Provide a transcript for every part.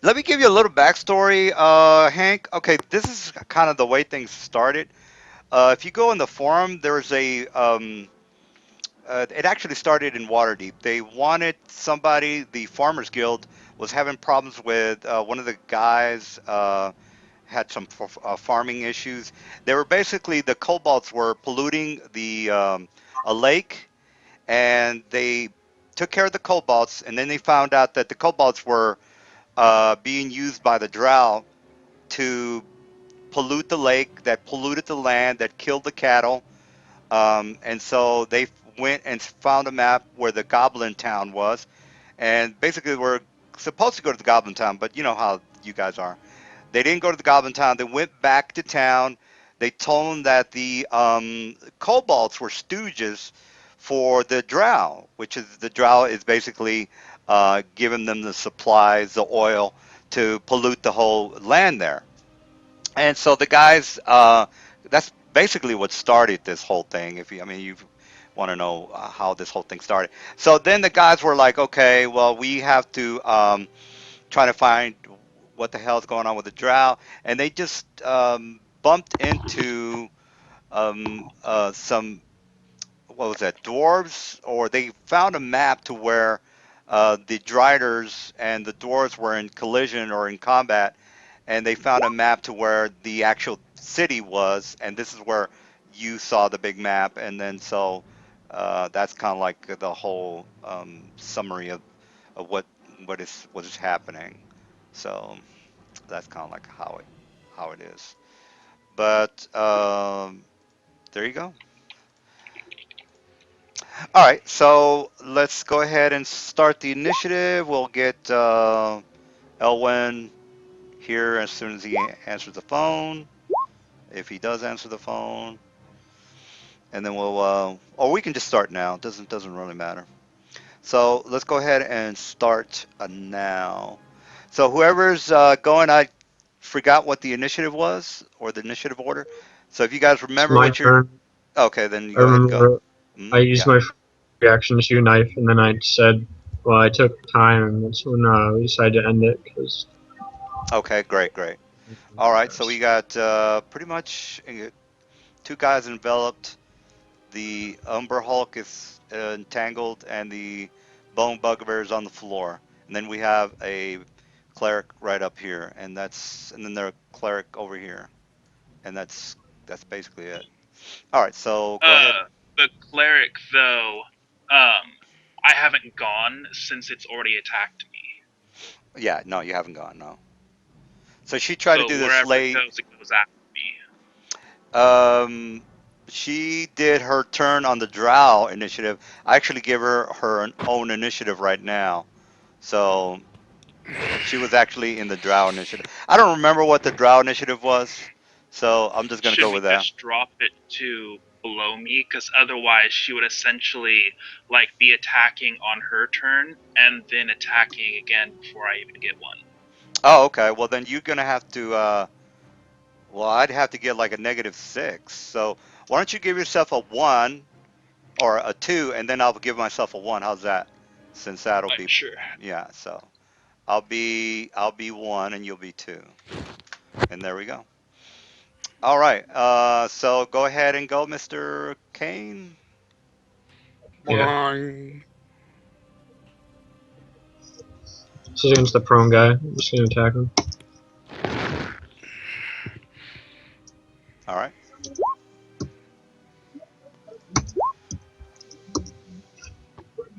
Let me give you a little backstory, Hank. Okay, this is kind of the way things started. If you go in the forum, there's it actually started in Waterdeep. They wanted somebody, the Farmers Guild was having problems with one of the guys, had some farming issues. They were basically, the kobolds were polluting a lake, and they took care of the kobolds, and then they found out that the kobolds were being used by the drow to pollute the lake, that polluted the land, that killed the cattle. And so they went and found a map where the Goblin Town was, and basically we're supposed to go to the Goblin Town, but you know how you guys are. They didn't go to the Goblin Town. They went back to town. They told them that the kobolds were stooges for the drow, which is, the drow is basically giving them the supplies, the oil, to pollute the whole land there. And so the guys, that's basically what started this whole thing. If you, I mean, you want to know how this whole thing started. So then the guys were like, okay, well, we have to try to find what the hell's going on with the drought, and they just bumped into some, what was that, dwarves, or they found a map to where the Driders and the dwarves were in collision or in combat, and they found a map to where the actual city was, and this is where you saw the big map, and then so that's kind of like the whole summary of what is happening. So that's kind of like how it is. But there you go. All right, so let's go ahead and start the initiative. We'll get Elwin here as soon as he answers the phone, if he does answer the phone, and then we'll, or we can just start now. Doesn't really matter. So let's go ahead and start now. So whoever's going, I forgot what the initiative was or the initiative order. So if you guys It's remember my what you're, turn. okay, then you I go ahead and go. remember I used Yeah. my reaction to shoot a knife, and then I said, well, I took time, and that's when we decided to end it because. Okay, great, great. All right, so we got pretty much two guys enveloped. The Umber Hulk is entangled, and the Bone Bugbear is on the floor. And then we have a cleric right up here, and then there's a cleric over here, and that's basically it. All right, so go ahead. The cleric, though, I haven't gone since it's already attacked me. Yeah, no, you haven't gone, no. So she tried to So do this wherever late. it goes after me. Um, she did her turn on the Drow initiative. I actually give her own initiative right now. So she was actually in the Drow initiative. I don't remember what the Drow initiative was, so I'm just gonna Should go we with that. just drop it to below me? Because otherwise, she would essentially like be attacking on her turn and then attacking again before I even get one. Oh, okay. Well, then you're gonna have to. Well, I'd have to get like a -6. So why don't you give yourself a 1 or a 2, and then I'll give myself a 1. How's that? Since that'll be, Sure. yeah. So I'll be 1, and you'll be 2, and there we go. All right. So go ahead and go, Mr. Kane. Yeah. Boing. This is against the prone guy. I'm just gonna attack him. All right.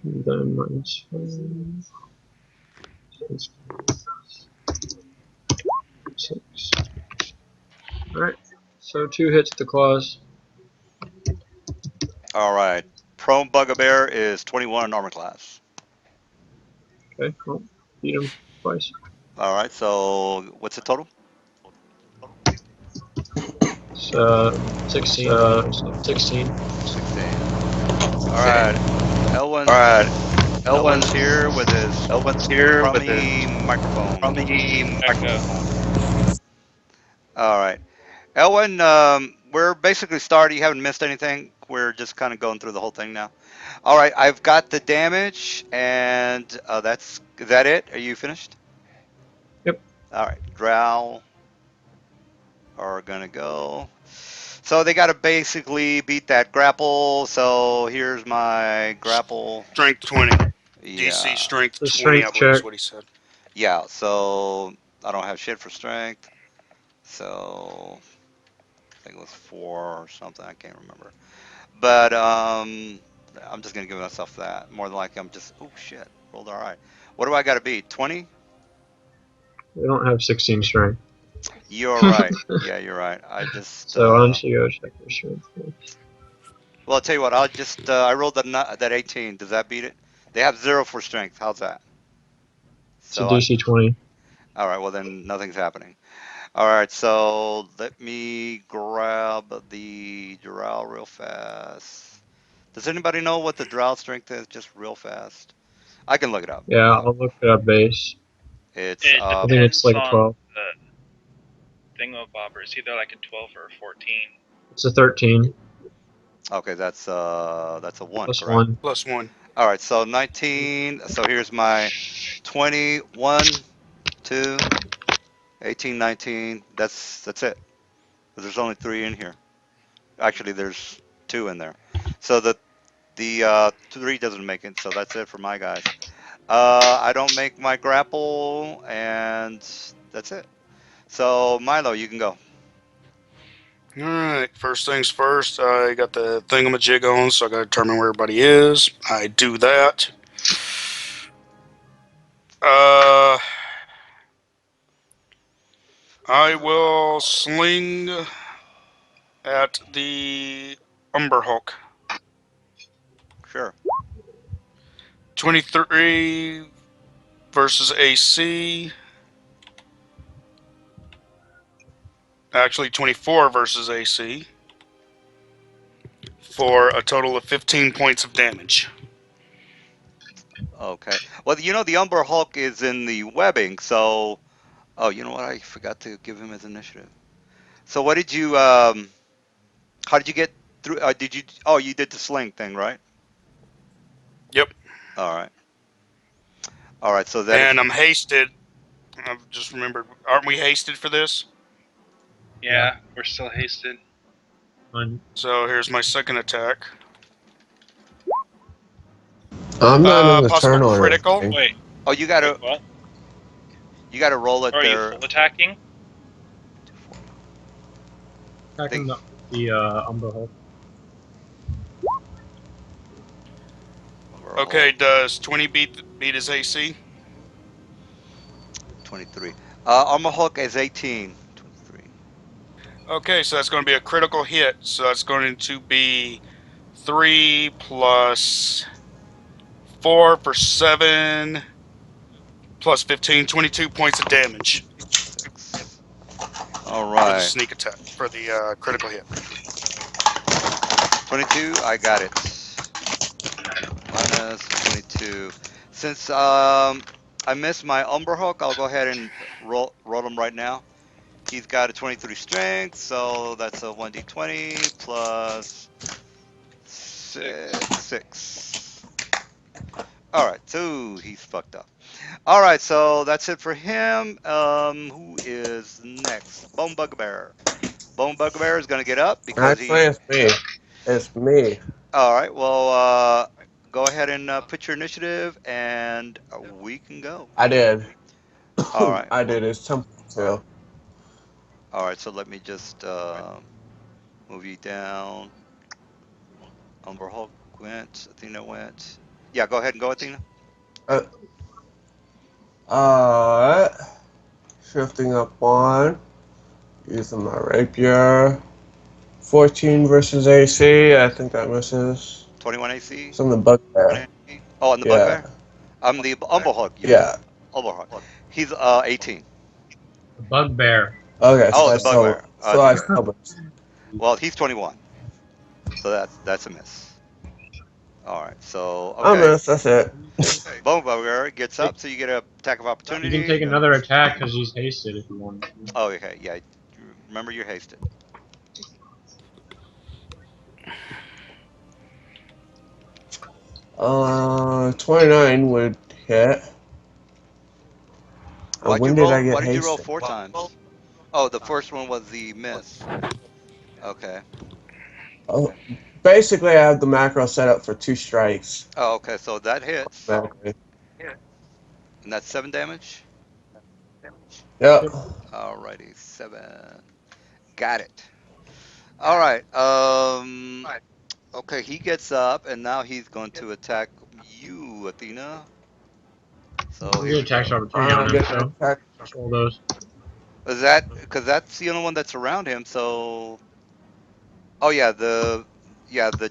And then -6. Alright. So 2 hits with the claws. All right. Prone Bugbear is 21 armor class. Okay, well, beat him twice. All right. So what's the total? It's 16 16. 16. All right. Okay. Elwin. Alright. Elwin's Elwin's here with his Elwin's here with his crummy microphone. crummy Echo. microphone. All right. Elwin, we're basically started. You haven't missed anything. We're just kind of going through the whole thing now. All right. I've got the damage, and is that it? Are you finished? Yep. All right, Drow are gonna go. So they got to basically beat that grapple. So here's my grapple. Strength 20. DC Yeah, strength The 20, I strength believe is check. what he said. yeah. So I don't have shit for strength. So I think it was 4 or something. I can't remember. But I'm just gonna give myself that. More than likely, I'm just oh shit, rolled all right. What do I got to beat? 20? We don't have 16 strength. You're right. Yeah, you're right. I just So why don't you go check your strength? well, I'll tell you what. I'll just I rolled that 18. Does that beat it? They have 0 for strength. How's that? It's a So DC 20. all right. Well, then nothing's happening. All right. So let me grab the drow real fast. Does anybody know what the drow strength is? Just real fast. I can look it up. Yeah, I'll look it up base. It's It I think it's depends like a on 12. the thingamabobber. It's either like a 12 or a 14. It's a 13 okay. That's a 1, plus correct? 1. Plus 1. All right. So 19. So here's my 21, 2, 18, 19. That's it. There's only 3 in here. Actually, there's 2 in there. So the 3 doesn't make it. So that's it for my guys. I don't make my grapple, and that's it. So Milo, you can go. Alright, first things first, I got the thingamajig on, so I gotta determine where everybody is. I do that. Uh, I will sling at the Umber Hulk. Sure. 23 versus AC. Actually, 24 versus AC. For a total of 15 points of damage. Okay. Well, the Umber Hulk is in the webbing, so oh, you know what? I forgot to give him his initiative. So what did you how did you get through did you oh, you did the sling thing, right? Yep. All right. All right. So that And is I'm hasted. I've just remembered. Aren't we hasted for this? Yeah. Yeah, we're still hasted. So here's my second attack. I'm not in the Possible turn order critical. thing. Wait, oh, you wait, gotta what? you gotta roll it Or are you there. full attacking? 240. Attacking Think the Umber Hulk. Umber Okay, Hulk does 20 beat his AC? 23. Armor Hulk is 18. 23. Okay, so that's going to be a critical hit. So that's going to be 3 plus 4 for 7 plus 15, 22 points of damage 6. All for the right. sneak attack, for the critical hit. 22. I got it. Minus 22. Since I missed my Umber Hulk, I'll go ahead and roll him right now. He's got a 23 strength, so that's a 1d20 plus 6. 6. All right, so he's fucked up. All right, so that's it for him. Who is next? Bone Bugbear. Bone Bugbear is going to get up because Actually, he. it's me. It's me. All right, well, go ahead and put your initiative, and we can go. I did. All right, I well, did. It's temple too. all right. So let me just move you down. Umber Hulk went. Athena went. Yeah, go ahead and go, Athena. Uh, uh, shifting up one. Using my rapier. 14 versus AC. I think that misses. 21 AC. It's on the bugbear. Oh, and the Yeah. Bugbear. I'm the Umber Hulk. You mean Yeah. Umber Hulk? He's 18. The Bugbear. Okay, Oh, the Bugbear. so I Okay. still miss. Well, he's 21, so that's a miss. All right. So I okay, miss. That's it. Bone Bugbear gets Take, up, so you get a attack of you can opportunity. take another attack because he's hasted if you want. Oh, okay. Yeah. Remember, you're hasted. 29 would hit. when did I get Why did you roll hasted? 4 times? Oh, the first one was the miss. Okay. Oh, basically, I have the macro set up for 2 strikes. Oh, okay. So that hits, Automatically. and that's 7 damage. Yep. Yep. Alrighty, 7. Got it. All right. Okay, he gets up, and now he's going to attack you, Athena. So We here get we a tax go. opportunity on I'm him, getting so attacked. just roll those. Is that because that's the only one that's around him? So, oh yeah, the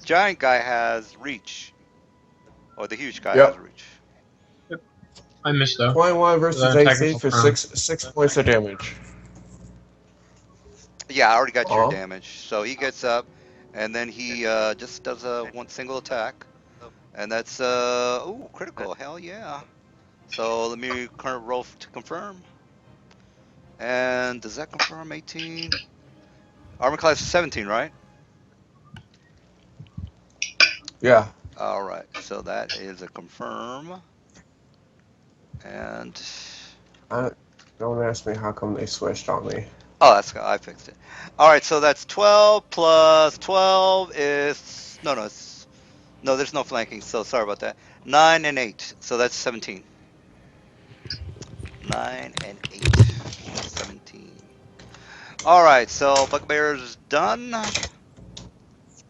giant guy has reach, or the huge guy has Yep. reach. Yep. I missed though. 21 So versus that attack is AC all for prone. 6 points of damage. Yeah, I already got your Oh. damage. So he gets up, and then he just does a one single attack, and that's ooh, critical. Hell yeah. So let me current roll to confirm. And does that confirm 18? Armor class is 17, right? Yeah. All right, so that is a confirm. And Don't ask me how come they switched on me. oh, I fixed it. All right, so that's 12 plus 12 is no, there's no flanking. So sorry about that. 9 and 8, so that's 17. 9 and 8, 17. All right, so Bugbear's done,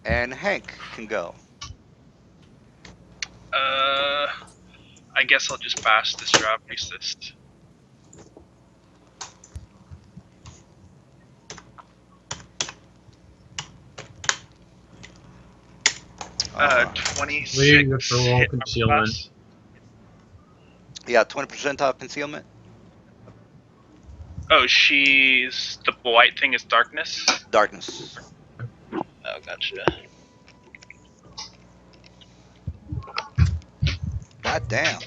and Hank can go. I guess I'll just bash this drop resist. All right. 26 We have to roll hit concealment. class. Yeah, 20% top concealment. Oh, she's the white thing is darkness. Darkness. Oh, gotcha. God damn.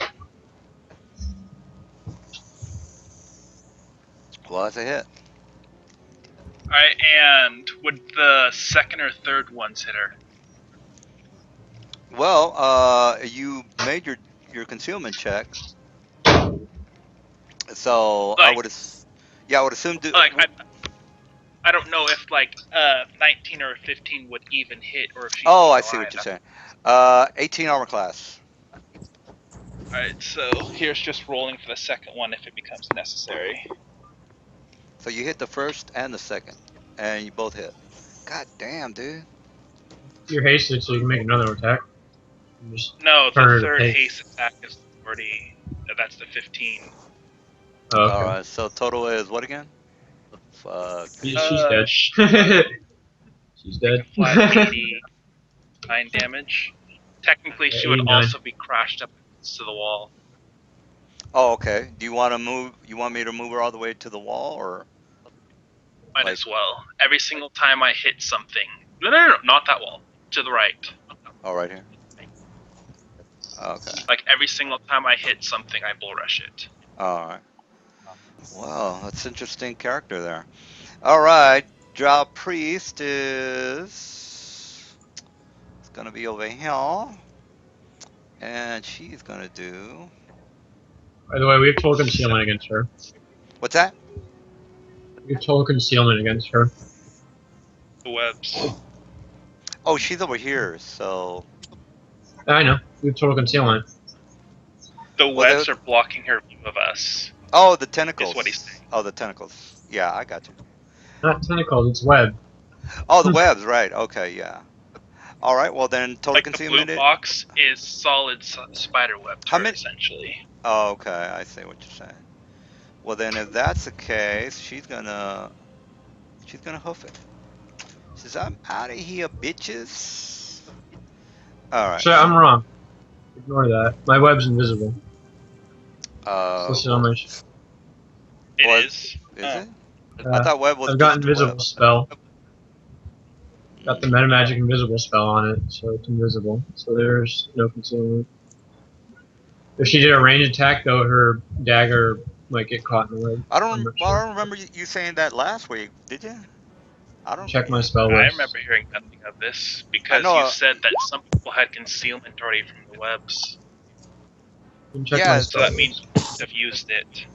Well, that's a hit. Alright, and would the second or third ones hit her? Well, you made your concealment check, so I Like, would, yeah, I would assume. like I don't know if like 19 or 15 would even hit, or if she's Oh, I eagle see eye. what you're saying. 18 armor class. Alright, so here's just rolling for the second one if it becomes necessary. So you hit the first and the second, and you both hit. God damn, dude. You're hasted, so you can make another attack. You just No, the turn her to third pace. haste attack is already. That's the 15. Oh, All okay. right. So total is what again? Fuck. She's dead. She She's take dead. a flat 89 damage. Technically, she would 89. also be crashed up to the wall. Oh, okay. Do you want to move? You want me to move her all the way to the wall, or Might like? as well. Every single time I hit something. No, not that wall. To the right. Oh, right here. Okay. Like every single time I hit something, I bull rush it. All right. Wow, that's interesting character there. All right, Drow Priest is it's gonna be over here, and she's gonna do By the way, we have total concealment against her. what's that? We have total concealment against her. The webs. Oh, she's over here. So, I know. We have total concealment. The well, webs are blocking her view of us. oh, the Is what he's saying. tentacles. Oh, the tentacles. Yeah, I got you. Not tentacles, it's web. Oh, the webs. Right. Okay. Yeah. All right. Well, then total Like the blue concealment. box is solid spider web to How her many? essentially. Oh, okay. I see what you're saying. Well, then if that's the case, she's gonna hoof it. She says, "I'm out of here, bitches." All right. So I'm wrong. Ignore that. My web's invisible. It's listed on Well, my. It well, is. is it? I Uh, thought web was I've got just invisible web. spell. Got the Mm. meta magic invisible spell on it, so it's invisible. So there's no concealment. If she did a range attack, though, her dagger might get caught in the web. I'm not I sure. don't remember you saying that last week, did you? I don't. Check my spell I list. remember hearing nothing of this I because know. you said that some people had concealment already from the webs. You can check my Yeah. So spell that means list. you have used it.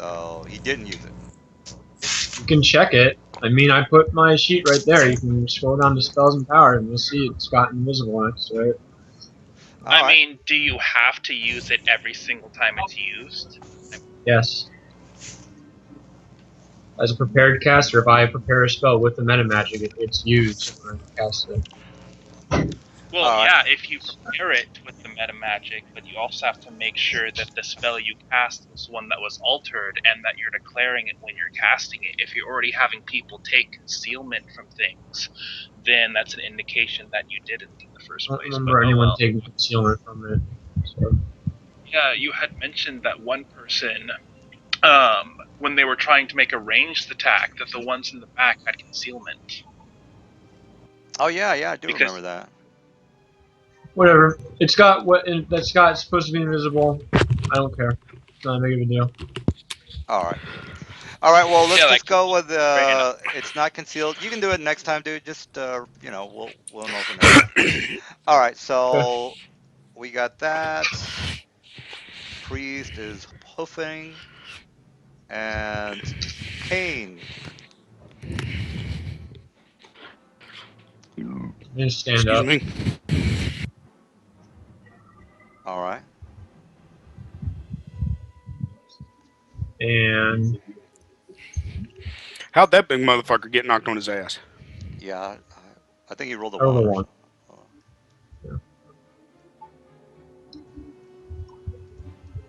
So he didn't use it. You can check it. I mean, I put my sheet right there. You can scroll down to spells and power, and you'll see it's got invisible next to it. All I right. mean, do you have to use it every single time it's used? Yes. As a prepared caster, if I prepare a spell with the meta magic, it's used when I cast it. Well, All right. yeah, if you prepare it with the meta magic, but you also have to make sure that the spell you cast was one that was altered and that you're declaring it when you're casting it. If you're already having people take concealment from things, then that's an indication that you didn't in the first I don't place. But remember oh anyone well. taking concealment from it. So. Yeah, you had mentioned that one person, when they were trying to make a ranged attack, that the ones in the back had concealment. Oh yeah, yeah, I do Because remember that. Whatever. It's got what that's got. It's supposed to be invisible. I don't care. It's not a big of a deal. All right. All right. Well, let's yeah, that just could go with be great enough. it's not concealed. You can do it next time, dude. Just we'll know for next time. All right. Okay. So we got that. Priest is hoofing and Kane. Just stand Excuse up. me. All right. And How'd that big motherfucker get knocked on his ass? Yeah. I think he rolled a roll the one or one. something.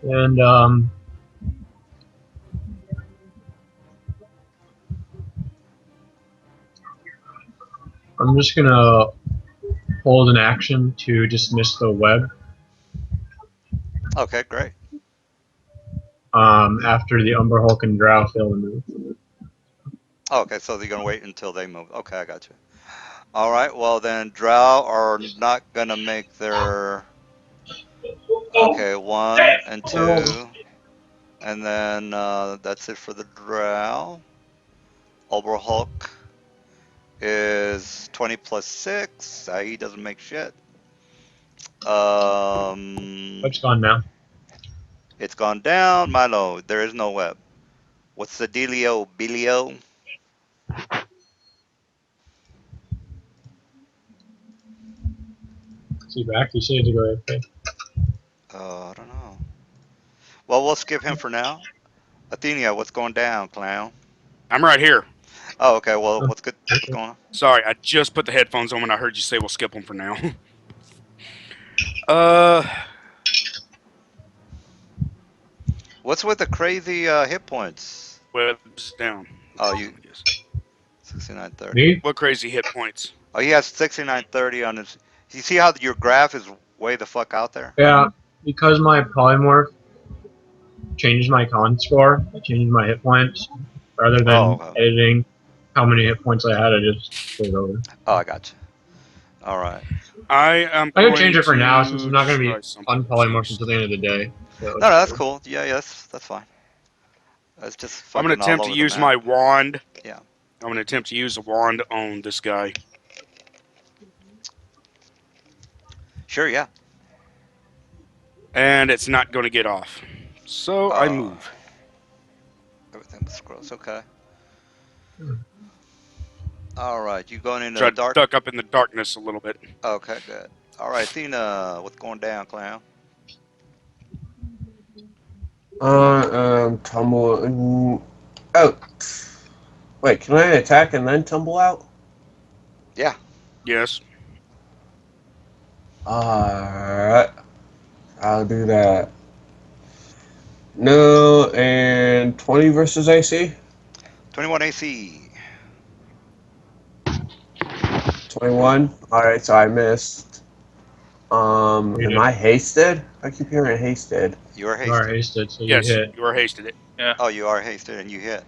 Yeah. And I'm just gonna hold an action to dismiss the web Okay. Great. after the Umber Hulk and Drow fail to move. Oh, okay. So you're gonna wait until they move. Okay, I got you. All right. Well, then Drow are not gonna make their. Okay, one and Well, two, and then that's it for the Drow. Oberhulk is 20 plus 6. He doesn't make shit. web's gone now. It's gone down. Milo, there is no web. What's the dealio, Bilio? Is he back? He said to go AFK. I don't know. Well, we'll skip him for now. Athenia, what's going down, clown? I'm right here. Oh, okay. Well, Oh, what's good? What's okay. going on? Sorry, I just put the headphones on when I heard you say we'll skip them for now. uh, What's with the crazy hit points? web's down. Oh, I you guess. 6930. Me? What crazy hit points? Oh, he has 6930 on his. You see how your graph is way the fuck out there? Yeah, because my polymorph changes my con score, it changes my hit points. Rather Oh, than okay. editing how many hit points I had, I just put it over. Oh, I got you. All right. I am I could change going it for now since I'm to not going to be try something. unpolymorphed until the end of the day. So No, it's no, that's cool. cool. Yeah, yes, that's fine. It's just I'm going to fucking all attempt to over the use map. my wand. Yeah. I'm going to attempt to use a wand on this guy. Sure, yeah. And it's not going to get off. So I Uh, move. everything but scrolls. Okay. All right. You going into the Try to dark? duck up in the darkness a little bit. Okay, good. All right, Athena, what's going down, clown? Tumbling out. Wait, can I attack and then tumble out? Yeah. Yes. Alright. I'll do that. No, and 20 versus AC? 21 AC. 21? Alright, so I missed. You Am did. I hasted? I keep hearing hasted. You are You are hasted. hasted, so you Yes, hit. you are hasted it. Yeah. Oh, you are hasted and you hit.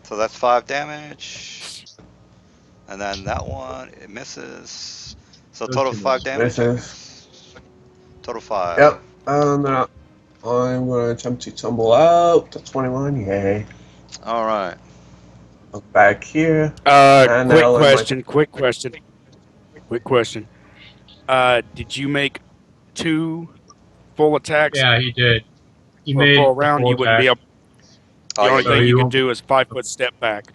So that's 5 damage. And then that one, it misses. So Those total two 5 misses. damage, I Misses. guess. Total 5. Yep. Then I'm gonna attempt to tumble out to 21. Yay. All right. Look back here. And Quick that'll end my question. Quick question. Did you make 2 full attacks? Yeah, he did. You For a made full a round, full you wouldn't be attack. able. Oh The yeah, only you So thing would. you you could won't. do is 5 foot step back.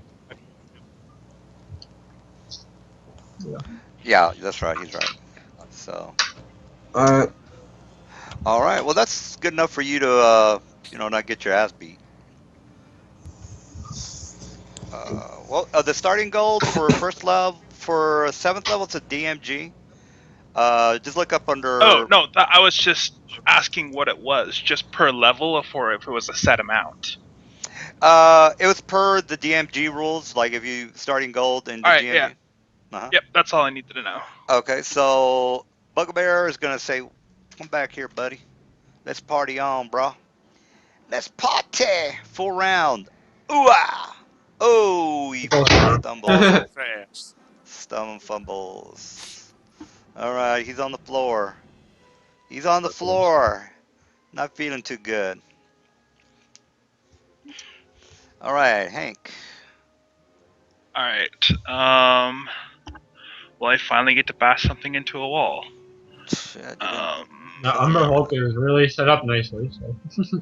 Yeah. Yeah, that's right. He's right. So, Alright. all right. Well, that's good enough for you to, not get your ass beat. The starting gold for first level, for seventh level, it's a DMG. Just look up Oh under. no, I was just asking what it was, just per level, or if it was a set amount. It was per the DMG rules. Like if you starting gold in the All right, yeah, DMG. Uh-huh. yep, that's all I needed to know. Okay, so Bugbear is gonna say, "Come back here, buddy. Let's party on, bro. Let's party. Full round. Ooh ah. Oh, he Close fucking enough. stumbles. Awful fast. Stumble fumbles. All right, he's on the floor. He's on the floor. Not feeling too good. All right, Hank. All right, well, I finally get to bash something into a wall. Shit, you didn't Now, kill Umber him. Hulk is really set up nicely. So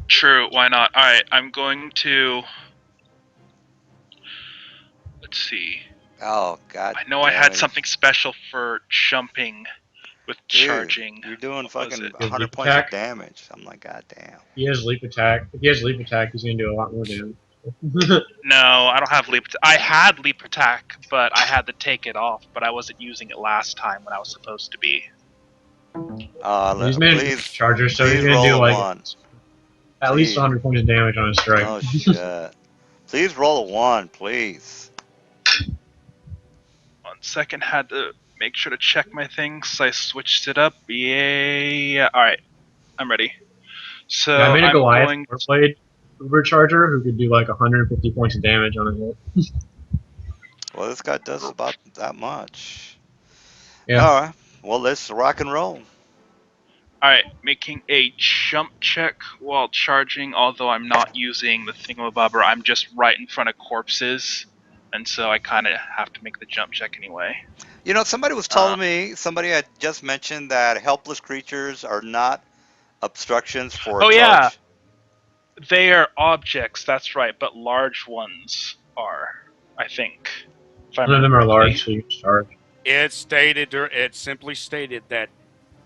True, why not? All right, I'm going to. Let's see. Oh god I know I damn had it, something special for jumping with dude! charging. You're doing What was fucking it? his 100 leap points of attack. damage. I'm like, god damn. He has leap attack. If he has leap attack, he's gonna do a lot more damage. No, I don't have leap. I had leap attack, but I had to take it off. But I wasn't using it last time when I was supposed to be. He's made Please, charger, so he's please gonna do roll a like one. at least Please. 100 points of damage on a strike. Oh shit. Please roll a one, please. 1 second, had to make sure to check my things. I switched it up. Yeah. All right, I'm ready. Yeah, I So made a I'm Goliath going. blade Uber Charger who could do like 150 points of damage on a hit. Well, this guy does about that much. Yeah. All right. Well, let's rock and roll. All right, making a jump check while charging. Although I'm not using the thingamabobber, I'm just right in front of corpses, and so I kind of have to make the jump check anyway. Somebody was Uh, telling me, somebody had just mentioned that helpless creatures are not obstructions for a oh yeah, charge. they are objects. That's right, but large ones are. I think, if I None of remember them are correctly. large, so you can charge. It simply stated that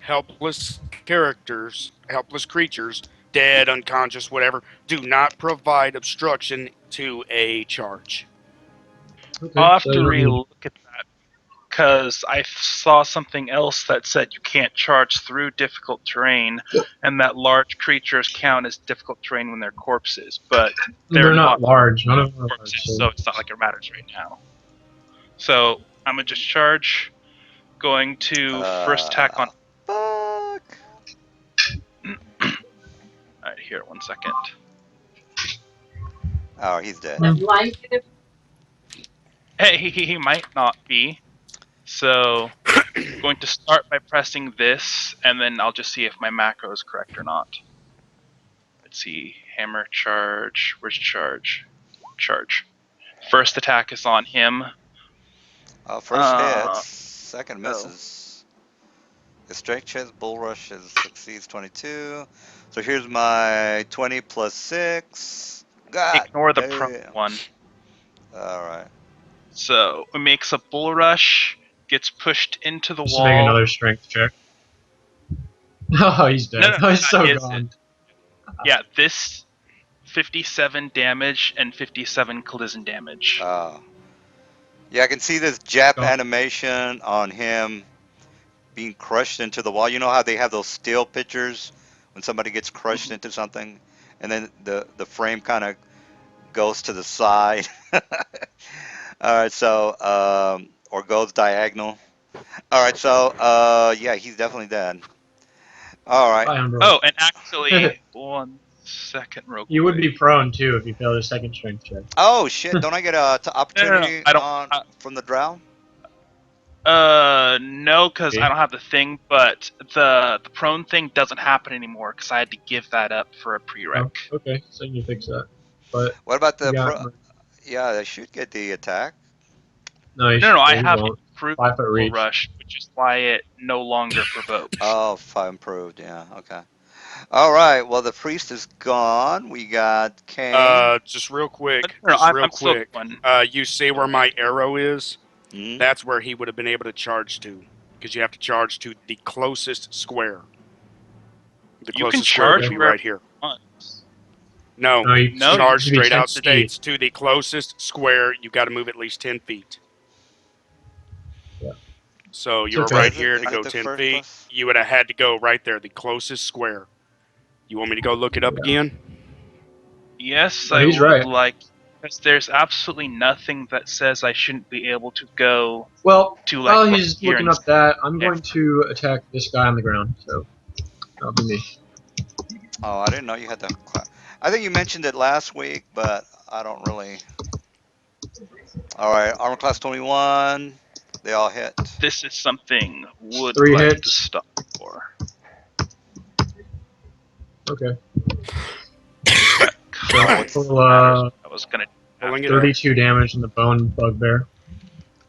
helpless characters, helpless creatures, dead, unconscious, whatever, do not provide obstruction to a charge. Okay, I'll have so to you don't need. relook at that because I saw something else that said you can't charge through difficult terrain, and that large creatures count as difficult terrain when they're corpses, but they're They're not not large. None of them are large. corpses, So so it's not like it matters right now. So I'm gonna just charge. Going to first attack on. Fuck. Alright, here, 1 second. Oh, he's dead. Hey, he might not be. So, going to start by pressing this, and then I'll just see if my macro is correct or not. Let's see. Hammer, charge. Where's charge? Charge. First attack is on him. First hits, second Oh. misses. The strength chest bull rush succeeds 22. So here's my 20 plus 6. God Ignore the prone damn. one. All right. So, it makes a bull rush, gets pushed into the just to make wall. another strength check. Oh, he's dead. No, Oh, he's so that is gone. it. Yeah, this 57 damage and 57 collision damage. Yeah, I can see this Jap Gone. animation on him being crushed into the wall. You know how they have those still pictures when somebody gets crushed into something, and then the frame kind of goes to the side. All right, so or goes diagonal. All right, so yeah, he's definitely dead. All right. Bye, Umber. Oh, and actually, 1 second, real You would quick. be prone too if you failed a second strength check. Oh shit! Don't I get a No, no, no, opportunity I don't. on from the drow? No, because Okay. I don't have the thing. But the prone thing doesn't happen anymore because I had to give that up for a prereq. Oh, okay, so you can fix that. But What about you the got Yeah, they should get the attack. nice. No, I But you have won't. improved 5 foot Bull reach. rush, which is why it no longer provokes. Oh, 5 improved. Yeah. Okay. All right. Well, the priest is gone. We got Kane. Just real quick. No, Just real I'm still quick. going. You see where my arrow is? Hmm? That's where he would have been able to charge to, because you have to charge to the closest square. The You can closest square would charge be wherever right here. you want. No, No, you, No, it you charge should be straight 10 out feet. states to the closest square. You got to move at least 10 feet. Yeah. So It's you were okay. right Is it? here to Is it go the 10 first feet. plus? You would have had to go right there, the closest square. You want me to go look it up Yeah. again? yes, No, I he's would right. like, because there's absolutely nothing that says I shouldn't be able to go Well, to like while right he's here looking and up that, I'm there. going to attack this guy on the ground. So that'll be me. Oh, I didn't know you had the. I think you mentioned it last week, but I don't really. All right, armor class 21. They all hit. This is something would 3 like to hits. stop for. Okay. But So Oh, kind what's total, of matters what I was gonna do Pulling it after. up. 32 damage on the bone bugbear.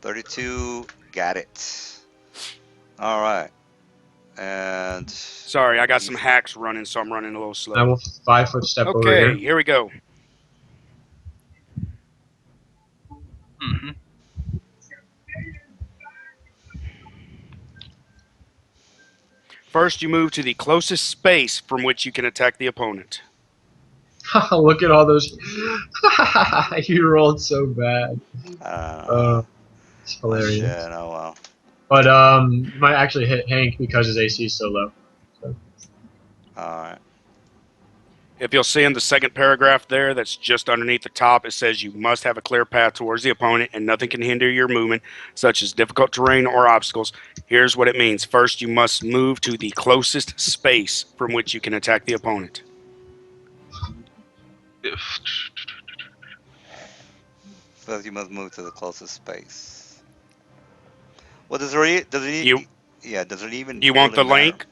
32? Got it. All right, and Sorry, I got some he's hacks running, so I'm running a little I slow. will 5-foot step over Okay, here. here we go. Hmm. First, you move to the closest space from which you can attack the opponent. Look at all those. You rolled so bad. uh, It's oh shit. hilarious. Oh well. But you might actually hit Hank because his AC is so low. So. All right. If you'll see in the second paragraph there, that's just underneath the top, it says you must have a clear path towards the opponent and nothing can hinder your movement, such as difficult terrain or obstacles. Here's what it means. First, you must move to the closest space from which you can attack the opponent. So you must move to the closest space. Well, does it You yeah, does it even you want really the matter? link?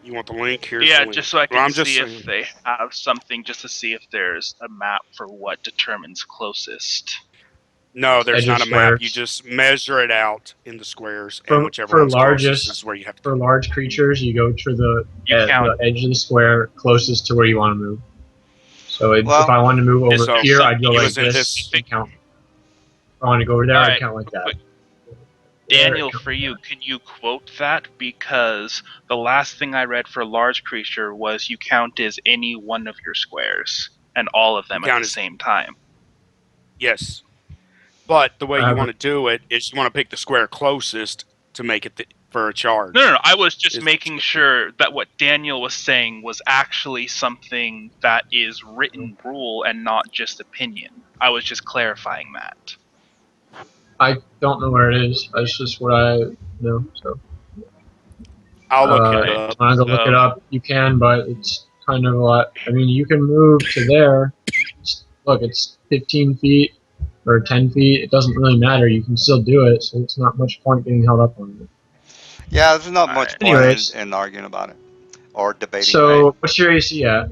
You want the link? Here's the Yeah, link. just so I Well, can I'm just see if saying. they have something, just to see if there's a map for what determines closest. No, there's Edge of not a map. You squares. just measure it out in the squares, and whichever For one's closest largest is where you have to for go. large creatures, you go to You count. the edge of the square closest to where you want to move. So if Well, I wanted to move over So here, Some I'd go he like was in this this. and count. If I wanted to go over there, All I'd right, count like real that. quick. There, Daniel, count for like you, that. can you quote that? Because the last thing I read for large creature was you count as any one of your squares, and all of You them at count the as same time. yes, but the way I you have want to do it is you want to pick the square closest to make it for a charge. No, I was just Is- making sure that what Daniel was saying was actually something that is written rule and not just opinion. I was just clarifying that. I don't know where it is. That's just what I know. So I'll look it Alright, up. if you want to go look it so up, you can, but it's kind of a lot. I mean, you can move to there. Look, it's 15 feet or 10 feet. It doesn't really matter. You can still do it, so it's not much point getting held up on it. yeah, there's not much alright. point Anyways, in arguing about it or debating it. so what's your AC at?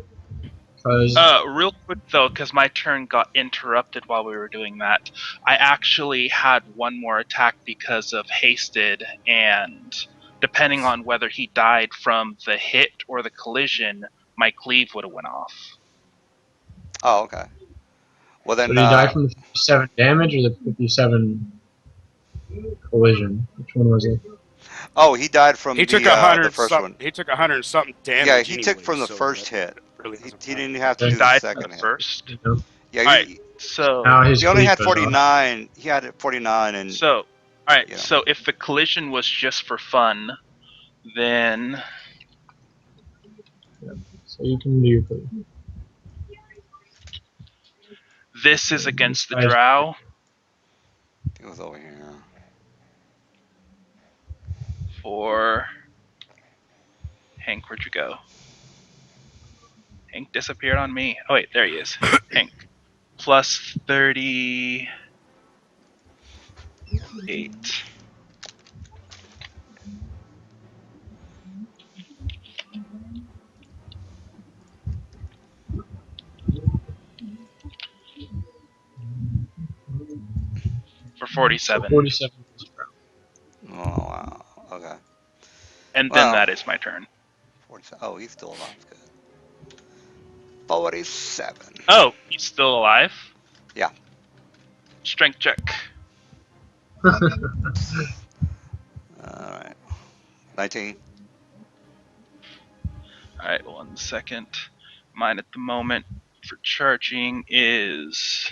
Because Real quick though, because my turn got interrupted while we were doing that, I actually had one more attack because of hasted, and depending on whether he died from the hit or the collision, my cleave would have went off. Oh, okay. Well so then, did he die from the 57 damage or the 57 collision? Which one was it? oh, he died from He took a hundred the first something. one. He took 100 something Yeah, damage he took anyway, from the so first that hit. really doesn't He matter. didn't have to Okay. do the Died from second the hit. first. You know, Yeah, Alright, he so now his he only cleave had goes off. 49. He had 49, and So, alright, you know. so if the collision was just for fun, then So you can do your cleave. this is This against the guy's drow It was over here. for Hank. Where'd you go? Hank disappeared on me. Oh wait, there he is. Hank. Plus 38. For so 47. 47. Oh wow. Okay. And then Well, that is my turn. 47. Oh, he's still alive. Good. 47. Oh, he's still alive? Yeah. Strength check. All right. 19. Alright, 1 second. Mine at the moment for charging is...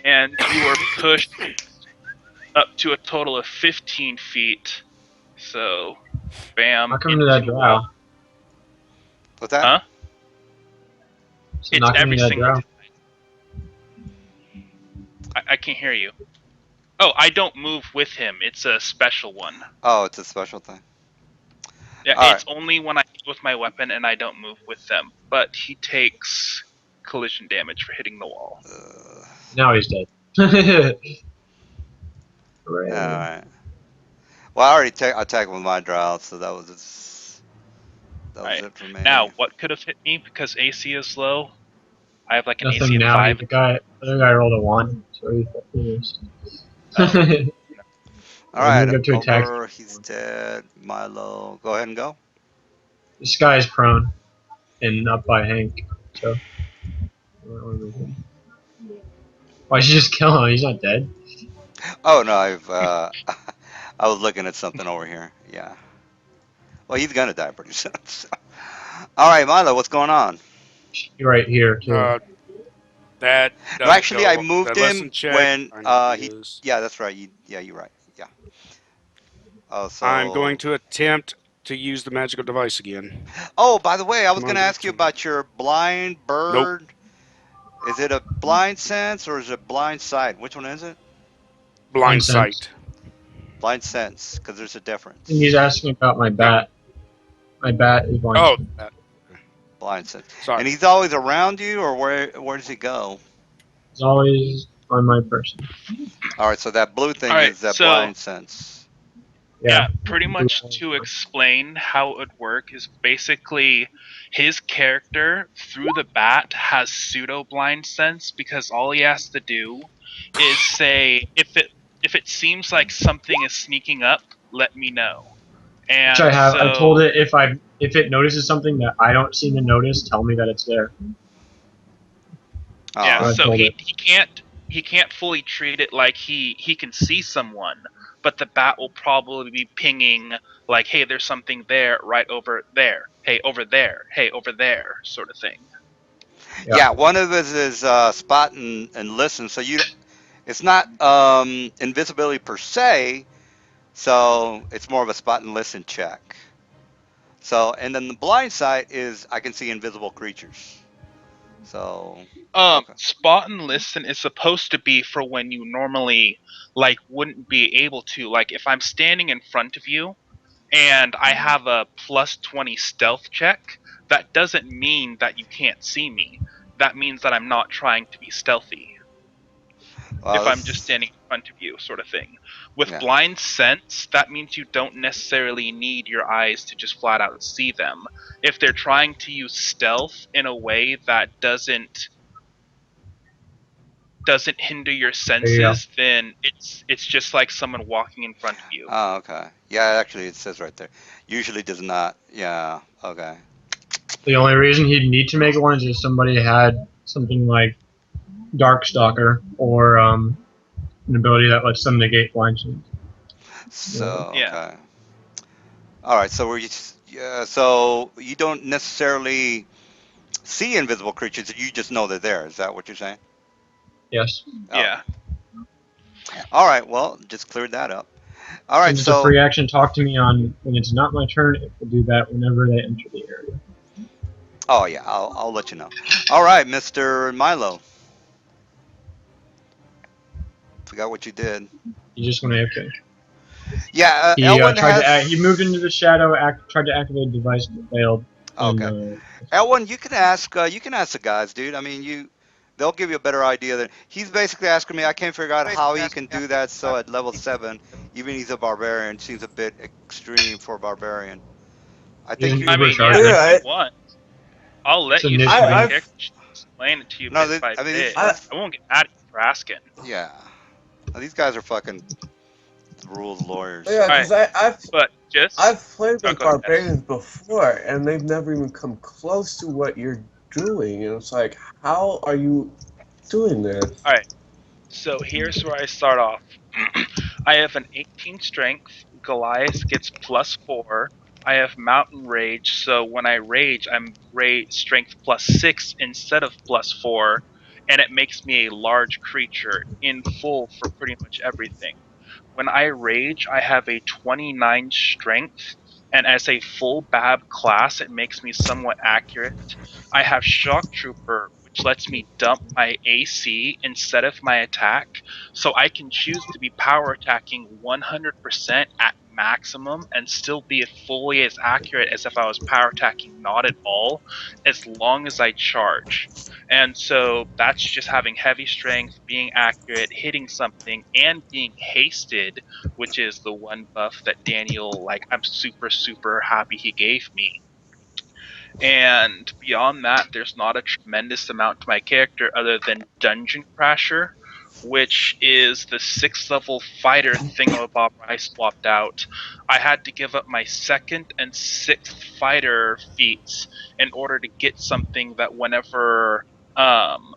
And you are pushed up to a total of 15 feet. So, bam, How come to into that the drow? wall. What's that? Huh? So It's not every coming to that single drow. time. I can't hear you. Oh, I don't move with him. It's a special one. Oh, it's a special thing. Yeah, All right. it's only when I hit with my weapon and I don't move with them. But he takes collision damage for hitting the wall. Now he's dead. All Hooray. right. Well, I already attacked with my drow, so that was Alright. it for me. Now, what could have hit me because AC is low? I have like an AC Nothing of now. 5. The other guy rolled a 1, so he missed. Oh. All right. Move up to attack. Ogre, he's dead. Milo, go ahead and go. This guy is prone and up by Hank. So why should you just kill him? He's not dead. Oh no, I was looking at something over here. Yeah. Well, he's gonna die pretty soon. So. All right, Milo, what's going on? You're right here too. That No, doesn't actually, I go. moved That him lesson check. when I know what it he. is. Yeah, that's right. Yeah, you're right. Yeah. Oh, I'm going so. to attempt to use the magical device again. Oh, by the way, I was Come on, gonna ask you Jackson. about your blind Nope. bird. Is it a blind sense or is it blind sight? Which one is it? Blind Sense. sight. Blind sense, because there's a difference. And he's asking about my bat. My bat is blind. Oh, sense. Blind sense. sorry. And he's always around you, or where does he go? It's always on my person. All right, so that blue thing Alright, is that so blind sense. yeah, pretty much to explain how it would work is basically his character through the bat has pseudo blind sense because all he has to do is say if it seems like something is sneaking up, let me know. And Which I have. so, I told it if it notices something that I don't seem to notice, tell me that it's there. Oh, yeah, I so told he it. he can't fully treat it like he can see someone, but the bat will probably be pinging like, hey, there's something there, right over there. Hey, over there. Hey, over there, sort of thing. yeah. One of his is spot and listen. So it's not invisibility per se. So it's more of a spot and listen check. So and then the blind sight is I can see invisible creatures. So okay. Spot and listen is supposed to be for when you normally like wouldn't be able to. Like if I'm standing in front of you and I have a plus 20 stealth check, that doesn't mean that you can't see me. That means that I'm not trying to be stealthy. If I'm just standing in front of you, sort of thing. With Yeah. blind sense, that means you don't necessarily need your eyes to just flat out see them. If they're trying to use stealth in a way that doesn't hinder your senses, then it's just like someone walking in front of you. Oh, okay. Yeah, actually, it says right there. Usually does not. Yeah. Okay. The only reason he'd need to make one is if somebody had something like Darkstalker or an ability that lets them negate blind sense. So Yeah. okay. All right. So so you don't necessarily see invisible creatures. You just know they're there. Is that what you're saying? Yes. Oh. Yeah. All right. Well, just cleared that up. All right. Since it's a So free action, talk to me on when it's not my turn. It will do that whenever they enter the area. oh yeah, I'll let you know. All right, Mr. Milo. Forgot what you did. You just went AFK. Yeah, He Elwin tried has. he moved into the shadow. Tried to activate the device, but failed. Okay. And, Elwin, you can ask the guys, dude. I mean, they'll give you a better idea than he's basically asking me. I can't figure out how he can do that. So at level 7, even he's a barbarian, seems a bit extreme for a barbarian. I think Isn't you. I mean, Uber yeah, Yeah, if you want, I'll let It's you initially- see my I've- character sheet, explain it to you No, bit by I mean, bit. I- I won't get mad at you for asking. Yeah. Now, these guys are fucking rules lawyers. Yeah, because But just I've played oh, with go ahead. barbarians before, and they've never even come close to what you're doing. And it's like, how are you doing this? All right. So here's where I start off. I have an 18 strength. Goliath gets +4. I have mountain rage, so when I rage, I'm strength +6 instead of +4, and it makes me a large creature in full for pretty much everything. When I rage, I have a 29 strength, and as a full Bab class, it makes me somewhat accurate. I have Shock Trooper, which lets me dump my AC instead of my attack, so I can choose to be power attacking 100% at maximum and still be fully as accurate as if I was power attacking not at all, as long as I charge. And so that's just having heavy strength, being accurate, hitting something, and being hasted, which is the one buff that Daniel, like, I'm super, super happy he gave me. And beyond that, there's not a tremendous amount to my character other than Dungeon Crasher, which is the 6th level fighter thingamabob I swapped out. I had to give up my 2nd and 6th fighter feats in order to get something that whenever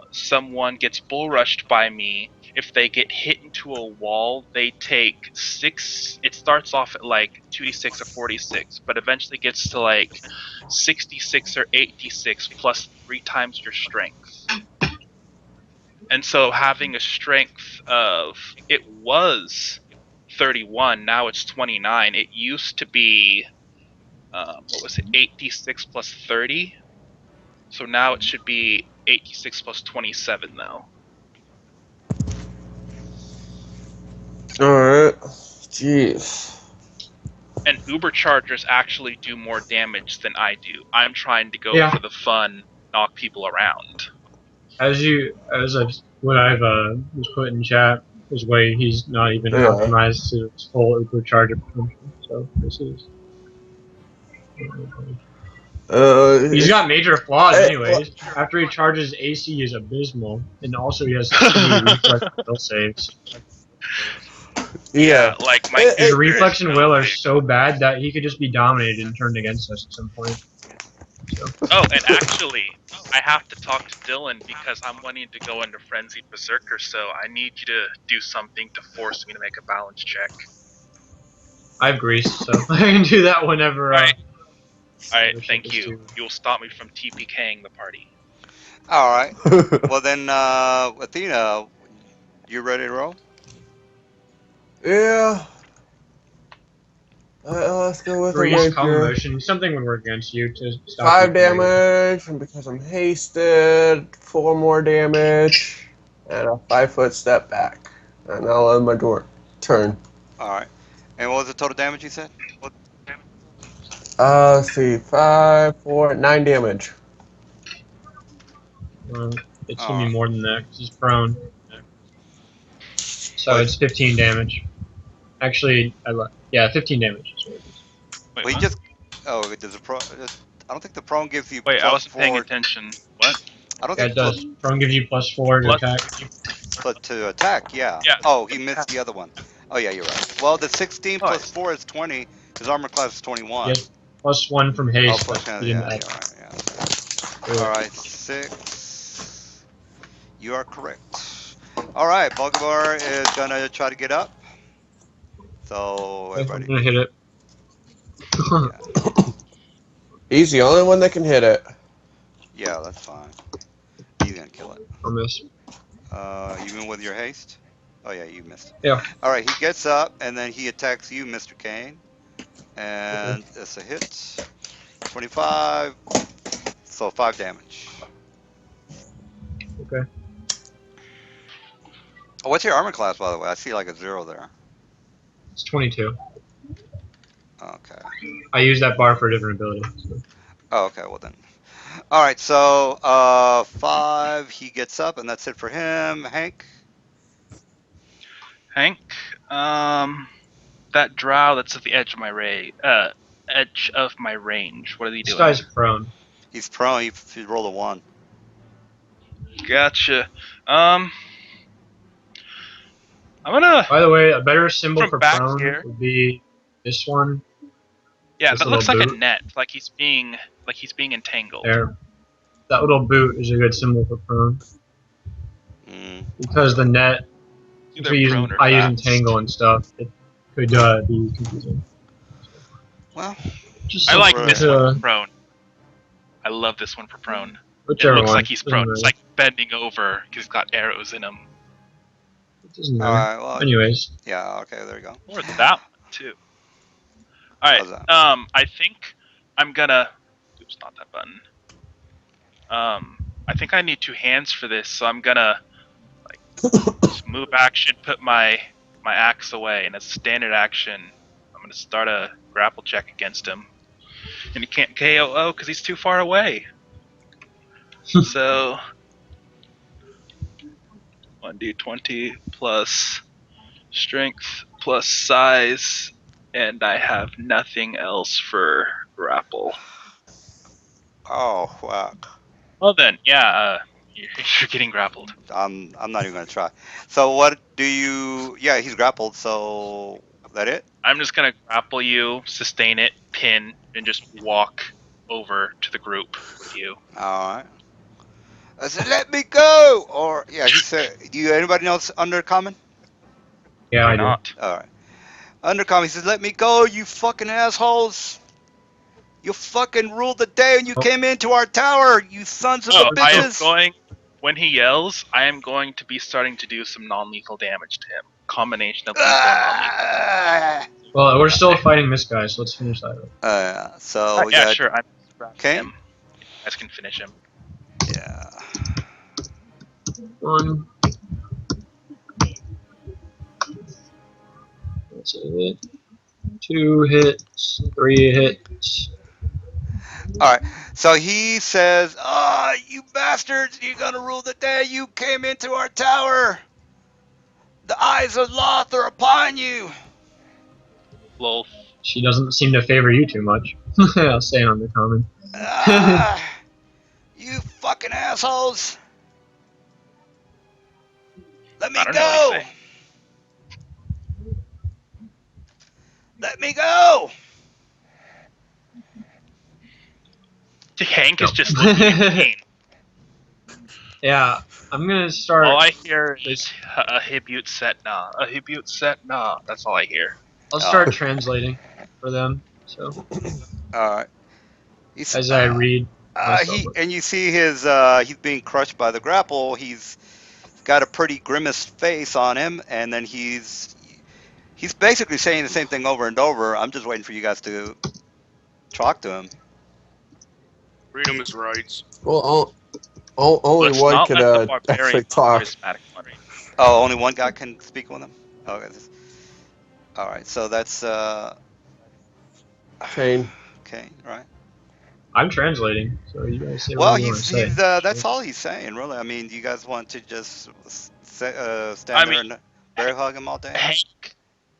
someone gets bull rushed by me, if they get hit into a wall, they take 6. It starts off at like 2d6 or 46, but eventually gets to like 66 or 86 plus 3 times your strength. And so having a strength of, it was 31, now it's 29. It used to be, what was it, 86 plus 30? So now it should be 86 plus 27 though. Alright. Jeez. And Uber Chargers actually do more damage than I do. I'm trying to go Yeah. for the fun, knock people around. What I've was put in chat is way he's not even Yeah. optimized to its full supercharger potential. So this is. He's got major flaws, anyways. After he charges, AC is abysmal, and also he has 60 reflex and will saves. Yeah. Like my His reflex and will are so bad that he could just be dominated and turned against us at some point. So. Oh, and actually, I have to talk to Dylan because I'm wanting to go into Frenzied Berserker, so I need you to do something to force me to make a balance check. I have grease, so I can do that whenever. Alright, whenever shit thank gets you. too- You'll stop me from TPKing the party. All right. Well then, Athena, you ready to roll? Yeah. Let's go with a Grease, calm rapier. motion. Something would work against you to stop 5 you from getting- damage, and because I'm hasted, 4 more damage, and a 5-foot step back. And I'll end my turn. All right. And what was the total damage you said? Let's see, 5, 4, 9 damage. It's gonna be more than that because he's prone. So Wait. it's 15 damage. Actually, 15 damage. Is what it is. Wait, Well, you what? just. Oh, does the pro? I don't think the prone gives you. Wait, I wasn't +4. paying attention. What? I don't Yeah, think it does. Prone gives you +4 to attack. to attack. Yeah. Yeah. Oh, he missed the other one. Oh yeah, you're right. Well, the 16 Oh, plus 4 is 20. His armor class is 21. Yes, +1 from haste. Oh, plus but 10. he didn't Yeah, add. you're right. Yeah. All right, 6. You are correct. All right, Bulgabar is gonna try to get up. So I'm everybody. gonna hit it. He's the only one that can hit it. Yeah, that's fine. He's gonna kill it. I'll miss. Even with your haste? Oh yeah, you missed. Yeah. All right, he gets up and then he attacks you, Mr. Kane, and it's a hit. 25. So 5 damage. Okay. Oh, what's your armor class, by the way? I see like a 0 there. It's 22. Okay. I use that bar for a different ability. So. Oh, okay. Well then. All right. So 5. He gets up, and that's it for him. Hank. Hank, that drow that's at the edge of my range. What are they This doing? guy's prone. He's prone. He rolled a 1. Gotcha. I'm gonna By the way, a better symbol from for back prone here. would be this one. Yeah, This that little looks like a boot net, like he's being entangled. there. That little boot is a good symbol for prone because the net, if Either we use, prone or I use fast. entangle and stuff, it could be confusing. Well, Just I like something this one to for prone. I love this one for prone. It whichever looks one. like he's Doesn't prone. It's matter. like bending over because he's got arrows in him. It doesn't all matter. right. Well, Anyways, yeah. Okay, there you go. Or that one too. Alright, How's that? I think I'm gonna oops, not that button. I think I need 2 hands for this, so I'm gonna just move action, put my axe away, and as a standard action, I'm gonna start a grapple check against him. And he can't KOO because he's too far away. So 1d20 plus strength plus size, and I have nothing else for grapple. Oh, fuck. Well then, yeah, you're getting grappled. I'm not even gonna try. So what do you? Yeah, he's grappled. So that it? I'm just gonna grapple you, sustain it, pin, and just walk over to the group with you. All right. I said, let me go. Or yeah, he said. Do you anybody else undercommon? yeah, Why I do. not? All right. Undercommon. He says, let me go, you fucking assholes. You fucking ruled the day when you Oh. came into our tower, you sons of Oh, a I am bitches. going. When he yells, I am going to be starting to do some non-lethal damage to him. Combination of lethal and non-lethal. Ah! Well, we're still fighting this guy, so let's finish that up. So we Yeah, got sure. I'm grabbing okay. him. You guys can finish him. Yeah. 1. That's it. 2 hits. 3 hits. All right. So he says, "Ah, you bastards! You're gonna rule the day you came into our tower. The eyes of Loth are upon you." Lol. She doesn't seem to favor you too much. I'll say on the comment. Ah, you fucking assholes! Let me I don't know what he's go! saying. Let me go! Hank is No. just looking in pain. Yeah, I'm gonna start. All I hear this. is a hibut set nah. A hibut set nah. That's all I hear. I'll start translating for them. So All right. He's as I read myself. and you see his he's being crushed by the grapple. He's got a pretty grimace face on him, and then he's basically saying the same thing over and over. I'm just waiting for you guys to talk to him. Freedom is rights. Well, only Let's one not could let the actually barbarian talk. charismatic one. Oh, only one guy can speak with him. Okay. All right. So that's Kane. okay. Right. I'm translating, so you guys say Well, whatever you want to say. that's all he's saying, really. I mean, do you guys want to just stand I there mean, and bear hug him all day?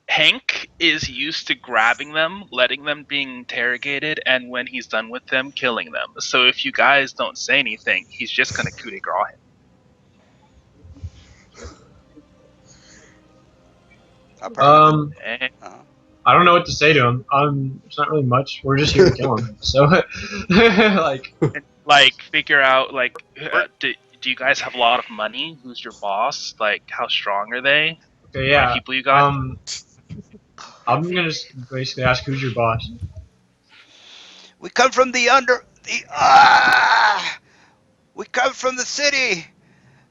Hank is used to grabbing them, letting them being interrogated, and when he's done with them, killing them. So if you guys don't say anything, he's just gonna coup de grace him. Apparently. Eh. Uh-huh. I don't know what to say to him. It's not really much. We're just here to kill him. So, like, Like, figure out, like, do you guys have a lot of money? Who's your boss? Like, how strong are they? okay, How many yeah. people you got? I'm gonna just basically ask who's your boss. We come from we come from the city.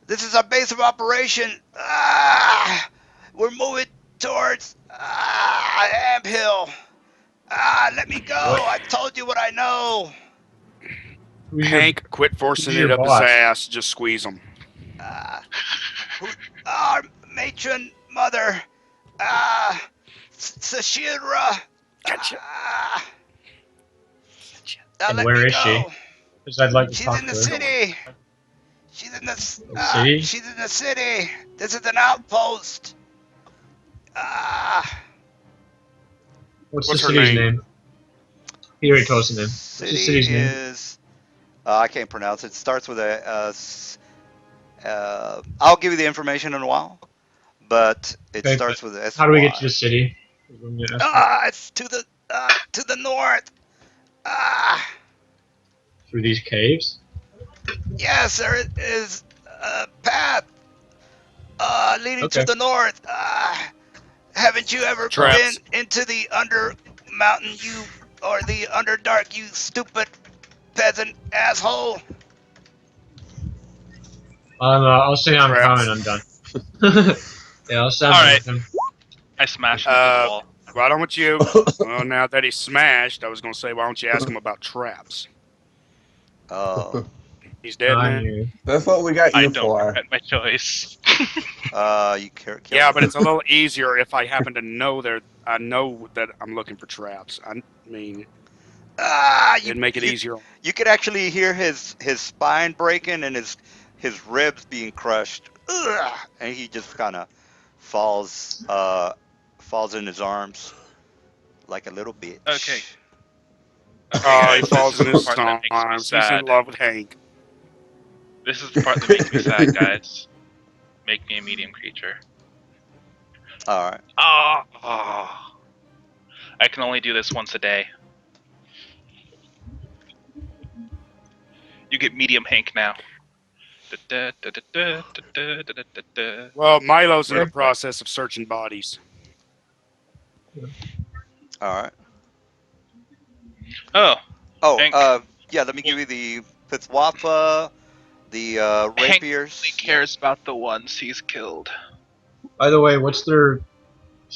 This is our base of operation. We're moving towards Amp Hill. Let me go. What? I told you what I know. Who's Hank, quit forcing your it up his boss? ass. Just squeeze him. Who, our matron mother, Sashira. Gotcha. Now And let where me is she? go. Because I'd like to She's talk in to the her. city. She's in the city? She's in the city. This is an outpost. What's What's the her city's name? name? He already told us the name. What's the City city's name? is I can't pronounce it. It starts with a I'll give you the information in a while. but it Okay, starts with S how do we get to the Y. city? Is what I'm gonna ask you. It's to the north. Ah, Through these caves? yes, there is a path leading to Okay. the north. Haven't you ever Oh, been Traps. into the under mountain, you or the underdark, you stupid peasant asshole? I'll say I'm coming. Traps. I'm done. Yeah, I'll say I'm All done right, with him. I smash into the wall. Why don't you? Well, now that he's smashed, I was going to say, why don't you ask him about traps? Oh, He's No, dead I'm now. here. That's what we got I you don't for. regret my choice. you killed Yeah, him. but it's a little easier if I happen to know there. I know that I'm looking for traps. I mean, Ah, it'd make it you easier. you could actually hear his spine breaking and his ribs being crushed. Ugh, and he just kind of falls falls in his arms like a little Okay, bitch. okay, Oh, he guys, this falls is in the his part that makes me arms. He's in sad. love with Hank. This is the part that makes me sad, guys. Make me a medium creature. All right. Ah, I can only do this once a day. You get medium Hank now. Well, Milo's in the Okay. process of searching bodies. All right. Oh, Oh, Hank. yeah. Let me Well, give you the Pithwapa, the Hank only rapiers. Yeah. cares about the ones he's killed. By the way, what's their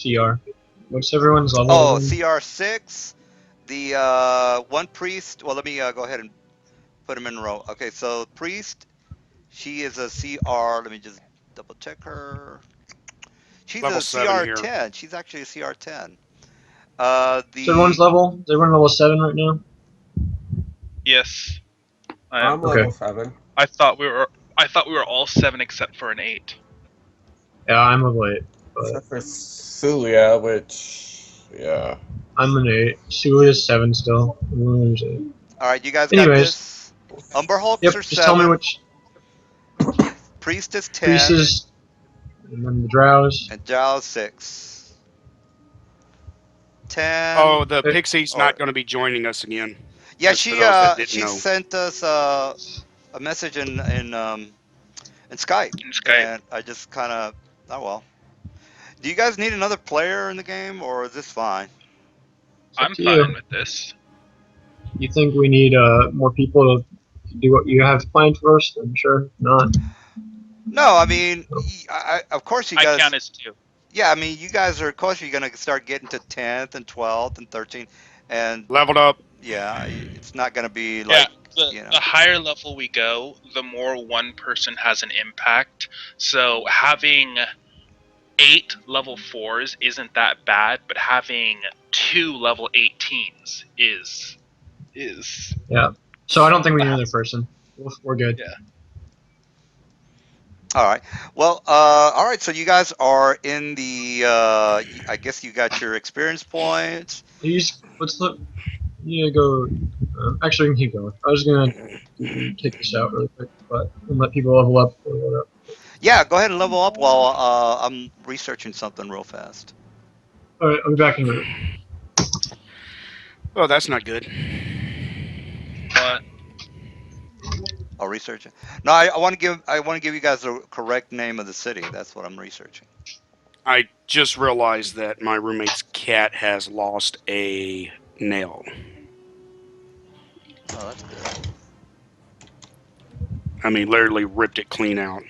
CR? What's everyone's level Oh, again? CR6. The one priest. Well, let me go ahead and put him in a row. Okay, so priest. She is a CR. Let me just double check her. She's Level a 7 here. CR10. She's actually a CR10. Is everyone's The level? Is everyone level 7 right now? Yes, I am. I'm Okay. level 7. I thought we were. I thought we were all 7 except for an 8. Yeah, I'm level 8, but Except for Sulia, which. Yeah. I'm an 8. Sue is 7 still. There's 8. all right, you guys got Anyways, this. Umber Hulks yep, are just tell me 7. which Priest is 10, pieces, and then the drows. and Zhao 6. Oh, 10 the Okay. Pixie's not or going to be joining us again. yeah, Just for those that didn't she know. sent us a message in Skype, In Skype. and I just kind of oh well. Do you guys need another player in the game, or is this fine? It's up I'm to fine you. with this. You think we need more people to do what you have planned for us? I'm sure not. No, I mean, So, of course you I count guys. as 2. Yeah, I mean, you guys are of course you're gonna start getting to 10th and 12th and 13th, and Leveled up. yeah, it's not gonna be Yeah, like you the know. higher level we go, the more one person has an impact. So having 8 level 4s isn't that bad, but having 2 level 18s is yeah. So I don't think we need bad. another person. We're good. Yeah. All right. Well, all right. So you guys are in the. I guess you got your experience points. Let's look. Yeah, go. Actually, we can keep going. I was gonna take this out really quick, but and let people level up. Or whatever. Yeah, go ahead and level up while I'm researching something real fast. All right, I'll be back in a minute. Oh, that's not good. But I'll research it. No, I want to give you guys the correct name of the city. That's what I'm researching. I just realized that my roommate's cat has lost a nail. Oh, that's good. I mean, literally ripped it clean out.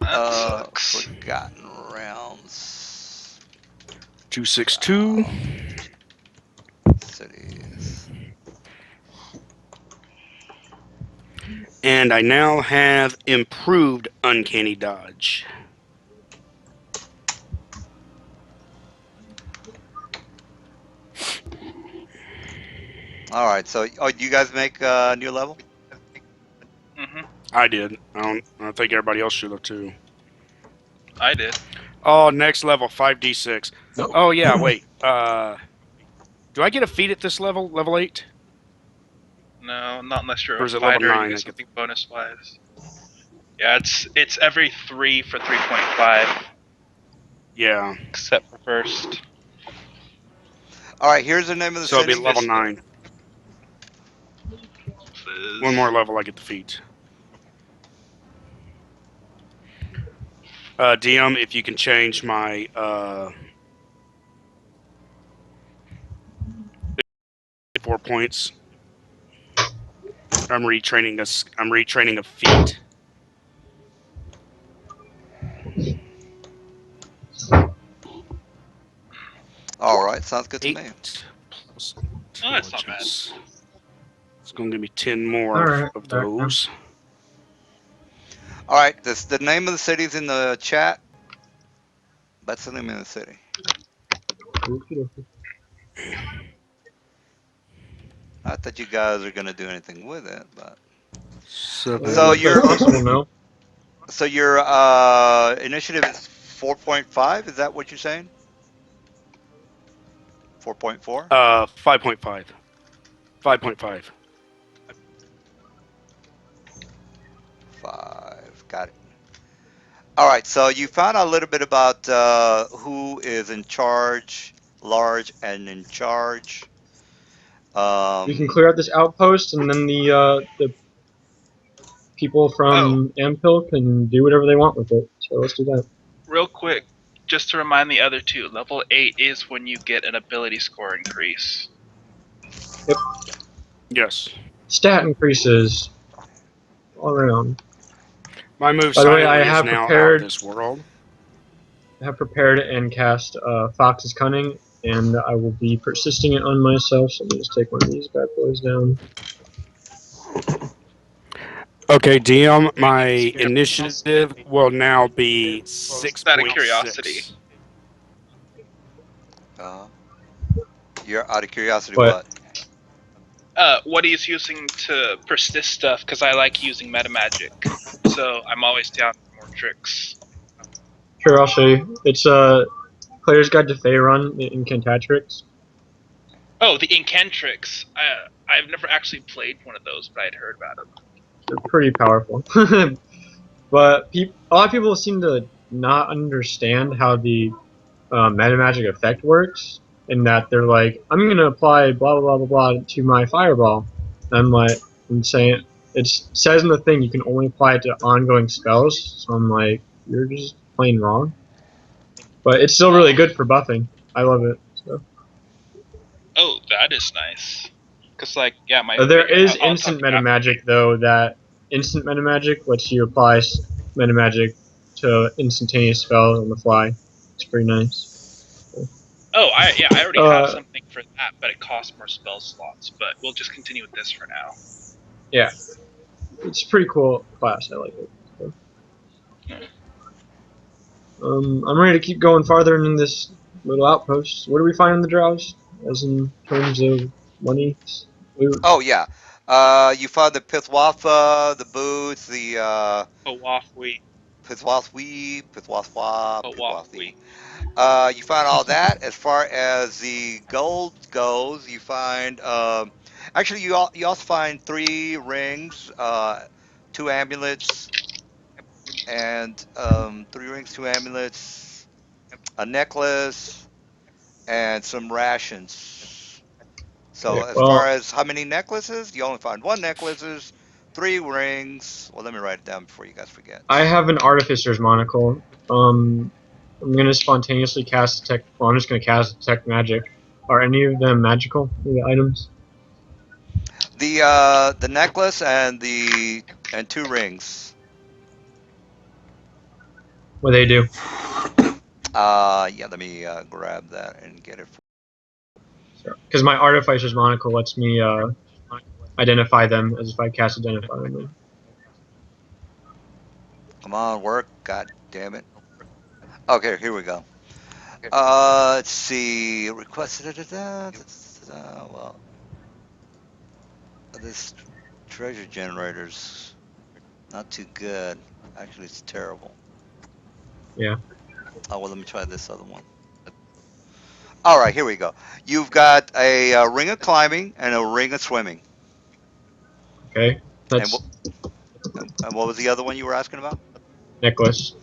that sucks. Forgotten Realms. 262. Cities. And I now have improved Uncanny Dodge. All right. So, oh, you guys make a new level? Mhm. I did. I think everybody else should have too. I did. Oh, next level, 5d6. Nope. Oh, yeah, wait. Do I get a feat at this level? Level 8? No, not unless you're Or a is it level fighter. You 9? get something bonus wise. Yeah, it's every 3 for 3.5, Yeah. except for first. All right, here's the name of the So it'll be city. level This 9. One more level, I get the feat. DM, if you can change my 4 points. I'm retraining a feat. All right, sounds good to 8 me. plus Oh, that's not bad. intelligence. It's going to give me 10 more Alright, of back now. those. All right, this the name of the city's in the chat. That's the name of the city. Not that you guys are gonna do anything with it, but So It's you're possible now. so your initiative is 4.5. Is that what you're saying? 4.4. 5.5. 5.5. 5. Got it. All right. So you found out a little bit about who is in charge, large, and in charge. We can clear out this outpost, and then the people Oh, from Ampil can do whatever they want with it. So let's do that. real quick, just to remind the other two, level 8 is when you get an ability score increase. Yes. Stat increases all around. My move By the way, silently is now out of this world. I have prepared and cast Fox's Cunning, and I will be persisting it on myself. So let me just take one of these bad boys down. Okay, DM, my initiative will now be Just out of curiosity. 6.6. uh, you're out of curiosity. But What? What he's using to persist stuff, because I like using meta magic. So I'm always down for more tricks. sure, I'll show you. It's Player's Guide to Faerun in Cantatrix. Oh, the incantrix. I've never actually played one of those, but I'd heard about them. They're pretty powerful. But a lot of people seem to not understand how the meta magic effect works, in that they're like, I'm gonna apply blah blah blah blah blah to my fireball. I'm saying it says in the thing you can only apply it to ongoing spells. So I'm like, you're just plain wrong. But it's still really good for buffing. I love it. So. Oh, that is nice. Cause like, yeah, There is I'll talk instant to you meta after. magic though. That instant meta magic lets you apply meta magic to instantaneous spells on the fly. It's pretty nice. Oh, I already have Uh, something for that, but it costs more spell slots. But we'll just continue with this for now. yeah, it's a pretty cool class. I like it. So. I'm ready to keep going farther in this little outpost. What do we find in the Drows? As in terms of money, loot? Oh yeah. You found the Pithwatha, the boots, the Pawafwi, Pithwathwi, Pithwathwa, Pawafwi. Pithwathwi. You find all that. As far as the gold goes, you find actually you also find 3 rings, 2 amulets, and 3 rings, 2 amulets, a necklace, and some rations. So Okay, as far well, as how many necklaces, you only find 1 necklaces, 3 rings. Well, let me write it down before you guys forget. I have an artificer's monocle. I'm gonna spontaneously cast detect. Well, I'm just gonna cast detect magic. Are any of them magical? The items? The necklace and 2 rings. What do they do? Yeah, let me grab that and get it. Because my artificer's monocle lets me identify them as if I cast identify on them. Come on, work. God damn it. Okay, here we go. Let's see. Requested. Well, this treasure generator's not too good. Actually, it's terrible. Yeah. Oh well, let me try this other one. All right, here we go. You've got a ring of climbing and a ring of swimming. Okay, And that's what and what was the other one you were asking about? necklace.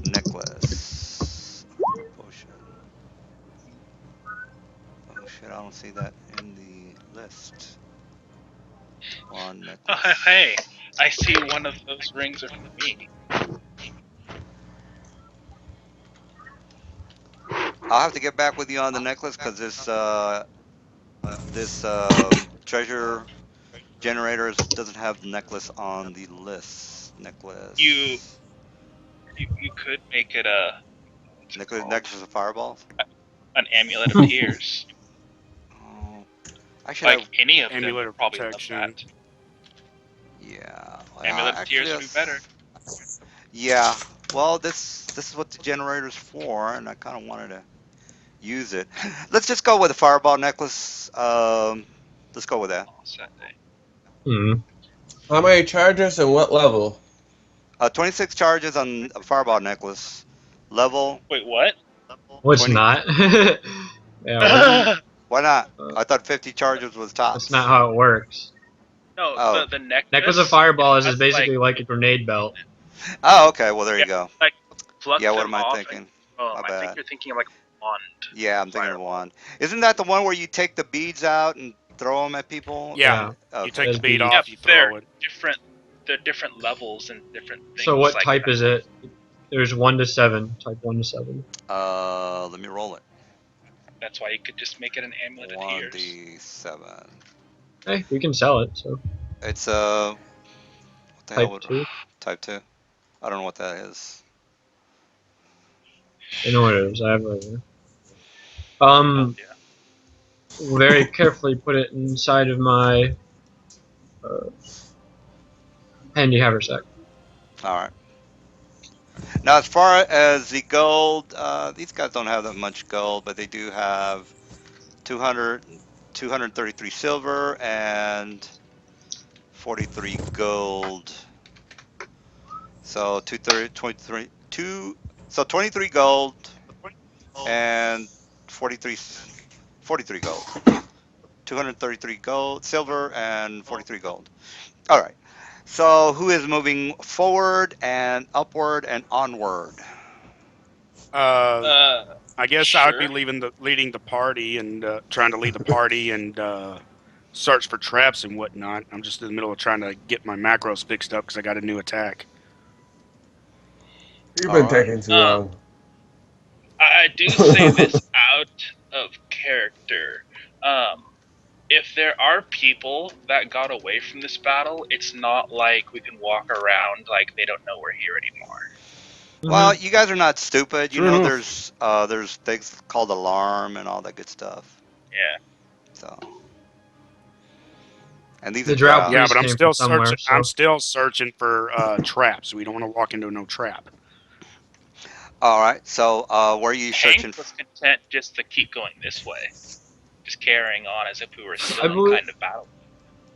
Necklace. Potion. Oh shit! I don't see that in the list. One Hey, necklace. I see one of those rings are for me. I'll have to get back with you on the necklace because this treasure generator doesn't have necklace on the list. You Necklace. you could make it a what's it called? Necklace of fireballs. An amulet of tears. Oh, actually, Like any of them Amulet would of probably love protection. that. yeah. Amulet of Actually, tears would be better. that's yeah. Well, this is what the generator's for, and I kind of wanted to use it. Let's just go with the fireball necklace. Let's go with that. I'll say. Hmm. How many charges and what level? 26 charges on a fireball necklace. Level Wait, what? Well, it's 20. not. Yeah, what? Why not? Uh, I thought 50 charges was that's not tops. how it works. No, Oh, the Necklace of necklace it fireballs is has like basically like a grenade belt. oh, okay. Well, there yeah, you go. like pluck Yeah, what them am I off and thinking? My I think bad. you're thinking of like a wand Yeah, I'm thinking of fireball. one. Isn't that the one where you take the beads out and throw them at people? Yeah. Yeah, You Okay. take the that's bead Yeah, off, beads. you but they're throw it. different. They're different levels and different So things what like type that. is it? There's 1 to 7. Type 1 to 7. Let me roll it. That's why you could just make it an amulet of tears. 1d7. Hey, we can sell it. So It's what the hell type would 2. type 2? I don't know what that is. I know what it is. I have it right here. Told you. Very carefully put it inside of my uh, handy haversack. All right. Now, as far as the gold, these guys don't have that much gold, but they do have 200, 233 silver and 43 gold. So 230, 23, so 23 gold and 43, 43 gold. 233 gold, silver, and 43 gold. All right. So who is moving forward and upward and onward? Uh, Uh, I guess I would be sure. leading the party and trying to lead the party and search for traps and whatnot. I'm just in the middle of trying to get my macros fixed up because I got a new attack. You've All been right. taking too Um, long. I do say this out of character. Um, if there are people that got away from this battle, it's not like we can walk around like they don't know we're here anymore. Well, Mm-hmm. you guys are not stupid. You True know, enough. there's things called alarm and all that good stuff. Yeah. So, and these are The drought Yeah, traps. priest but I'm came from still somewhere, searching. I'm so still searching for traps. We don't want to walk into no trap. All right. So, where are you Hank searching? was content just to keep going this way, just carrying on as if we were I still in believe. kind of battle.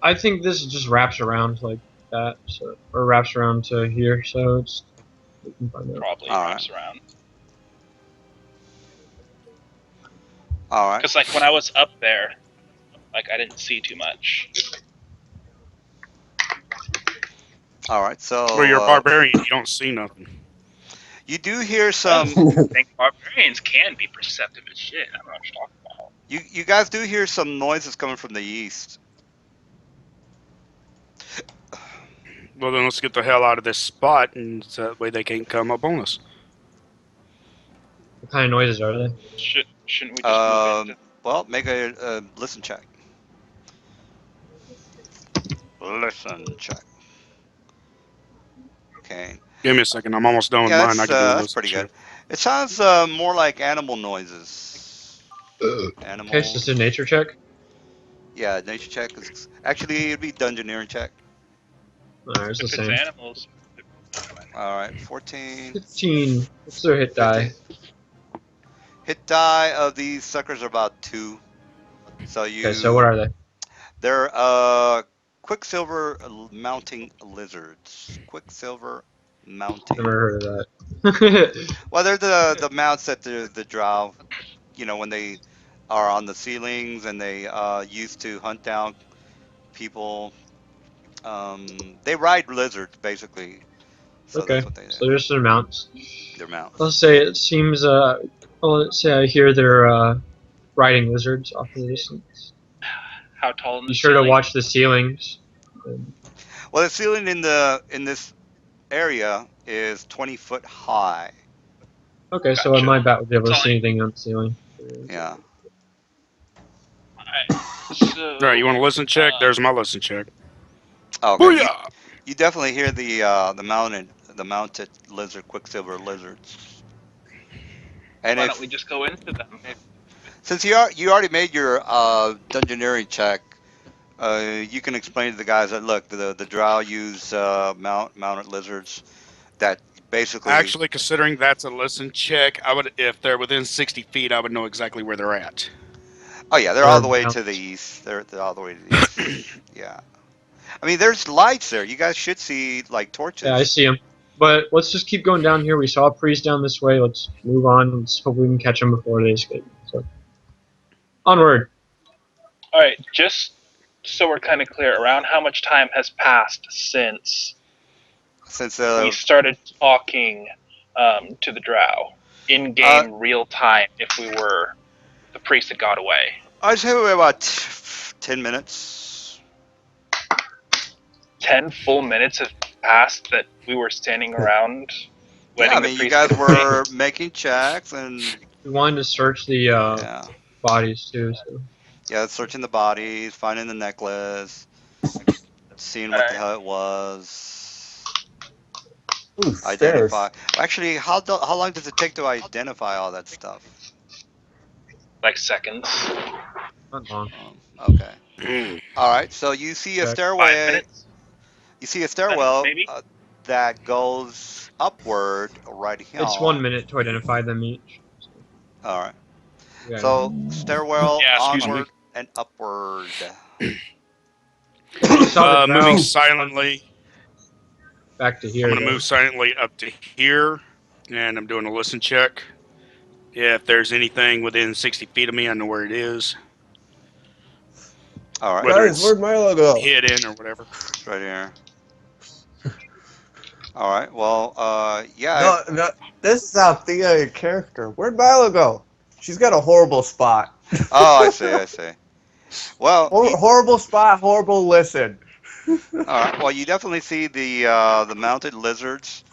I think this just wraps around like that, so or wraps around to here. So it's we can find out. Probably All right. wraps around. All right. Because like when I was up there, like I didn't see too much. All right. Well, So, you're a barbarian. You don't see nothing. you do hear Well, some. I think barbarians can be perceptive as shit. I don't know what you're talking about. You guys do hear some noises coming from the east. Well, then let's get the hell out of this spot, and so that way they can't come up on us. What kind of noises are they? Shouldn't we just move into? Well, make a listen check. Listen check. Okay. Give me a second. I'm almost done with Yeah, mine. I can do a that's listen pretty good. check. It sounds more like animal noises. Okay, so Animal. it's a nature check. Yeah, nature check is actually it'd be dungeoneering check. Alright, it's the If it's same. animals, All right, 14, 15. What's their hit 15. die? Hit die of these suckers are about 2. So Okay, so what are they? they're quicksilver mounting lizards. Quicksilver Never mounting. heard of that. Well, they're the mounts that the drow, when they are on the ceilings and they used to hunt down people. They ride lizards basically, so Okay, that's what they do. so there's some mounts. They're mounts. Let's say it seems. Well, let's say I hear they're riding lizards off in the distance. How tall in Be the sure to ceiling? watch the ceilings. Well, the ceiling in this area is 20 foot high. Okay, so Gotcha. my bat would be able to That's all see anything on the ceiling. Yeah. Alright. So All right, you want to listen check? There's my listen check. Okay. Booyah! You definitely hear the mounted lizard quicksilver lizards. And why don't if we just go into them? since you already made your dungeoneering check, you can explain to the guys that look the drow use mounted lizards that basically. Actually, considering that's a listen check, I would, if they're within 60 feet, I would know exactly where they're at. Oh yeah, they're all Or the way to the mounts. east. They're all the way to the east. Yeah. I mean, there's lights there. You guys should see like Yeah, I torches. see them. But let's just keep going down here. We saw a priest down this way. Let's move on. Let's hope we can catch them before they escape. So, onward. Alright, just so we're kind of clear, around how much time has passed since Since we started talking to the drow? In uh, game, real time, if we were the priest that got away. I'd say about 10 minutes. 10 full minutes have passed that we were standing around Yeah, I letting the mean, you priest guys get away. were making checks and We wanted to search the yeah, bodies too. So yeah, searching the bodies, finding the necklace, seeing what the Alright. hell it was, Ooh, stairs. identify. Actually, how long does it take to identify all that stuff? Like seconds. not long. Okay. All right. So you see a Check. 5 stairway. minutes? You see a 10 minutes, stairwell maybe? that goes upward right here. It's 1 minute to identify them each. So, All right. yeah. So stairwell Yeah, excuse me. onward and upward. We saw the Moving drow silently. back to I'm here. going to Though. move silently up to here, and I'm doing a listen check. If there's anything within 60 feet of me, I know where it is. All right. Whether Guys, it's where'd Milo go? hidden or whatever. It's right here. All right. Well, yeah. No, no, this is Althea, your character. Where'd Milo go? She's got a horrible spot. Oh, I see. I see. Well, Horrible spot, horrible listen. all right. Well, you definitely see the mounted lizards.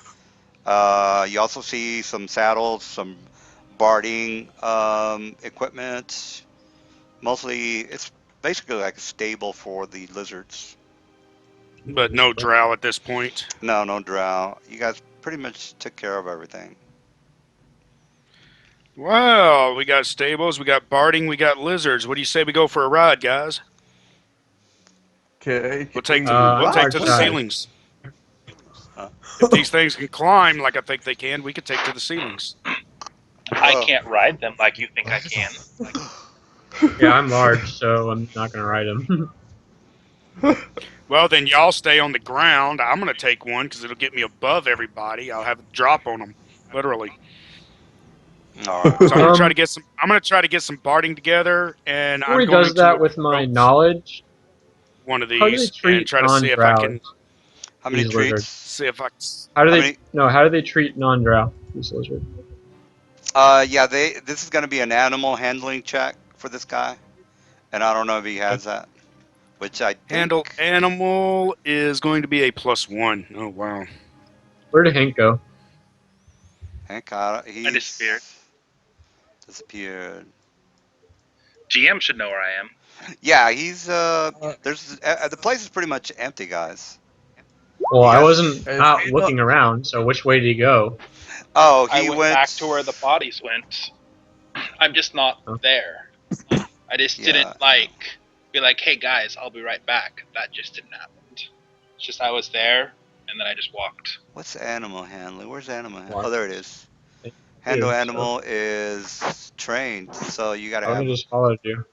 You also see some saddles, some barding equipment. Mostly, it's basically like a stable for the lizards. But no drow at this point. No, no drow. You guys pretty much took care of everything. Well, we got stables, we got barding, we got lizards. What do you say we go for a ride, guys? Okay, We'll take Uh, to the ride. ceilings. Huh? If these things can climb like I think they can, we could take to the ceilings. I Oh. can't ride them like you think I can. Yeah, I'm large, so I'm not gonna ride them. Well, then y'all stay on the ground. I'm gonna take one because it'll get me above everybody. I'll have a drop on them, literally. All right. So I'm gonna try to get some. I'm gonna try to get some barding together, and Before I'm he going does to that with my approach knowledge, one of how do they these and treat try to see if I non-drow? can How many These treats? lizards. see if I. How do How they? many- No, how do they treat non-drow? These lizards. Yeah, this is going to be an animal handling check for this guy, and I don't know if he has that, which I think. Handle animal is going to be a +1. Oh wow. Where did Hank go? Hank, he's disappeared. disappeared. GM should know where I am. Yeah, he's there's the place is pretty much empty, guys. Well, You I guys- wasn't And- out looking around, so which way did he go? Oh, I he went back to where the bodies went. I'm just not Oh. there. I just Yeah. didn't be like, hey guys, I'll be right back. That just didn't happen. It's just I was there and then I just walked. What's animal handling? Where's animal handling? What? Oh, there it is. Thank Handle you, so- animal is trained, so you gotta I have. just followed you.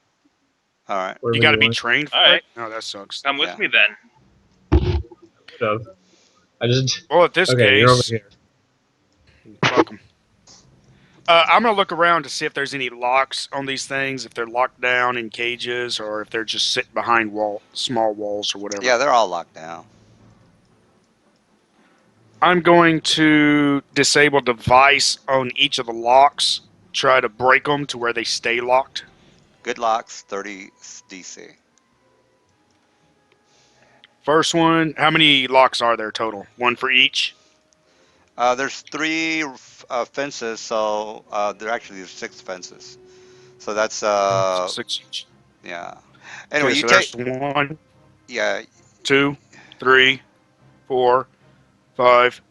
All right. Wherever You got to be went. trained for All right. that? No, that sucks. Come with Yeah. me then. Could've. I just. Well, at this Okay, you're over case, here. fuck 'em. I'm gonna look around to see if there's any locks on these things, if they're locked down in cages, or if they're just sitting behind small walls or whatever. Yeah, they're all locked down. I'm going to disable device on each of the locks. Try to break them to where they stay locked. Good locks, 30 DC. First one. How many locks are there total? One for each. There's three fences, so there's 6 fences. So that's So 6 each. yeah. Anyway, Okay, you so take there's 1, yeah. 2, 3, 4, 5,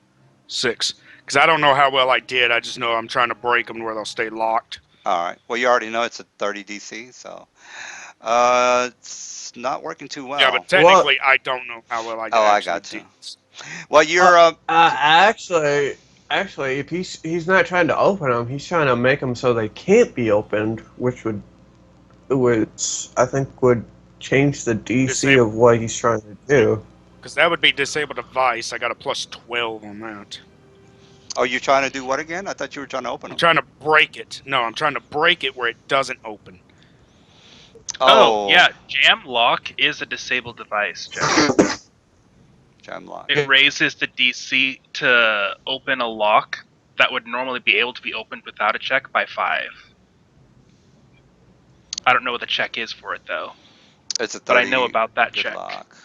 6. Because I don't know how well I did. I just know I'm trying to break them where they'll stay locked. All right. Well, you already know it's a 30 DC, so it's not working too Yeah, well. but technically, I don't know how well I Oh, I actually got you. did. Well, you're Actually, if he's not trying to open them, he's trying to make them so they can't be opened, which would I think would change the DC Disable, of what he's trying to do. because that would be disable device. I got a plus 12 on that. oh, you're trying to do what again? I thought you were trying to open I'm them. trying to break it. No, I'm trying to break it where it doesn't open. Oh, Oh, yeah, jam lock is a disabled device, Jeff. jam lock. It raises the DC to open a lock that would normally be able to be opened without a check by 5. I don't know what the check is for it though, It's a but I know 30 about that good check. lock.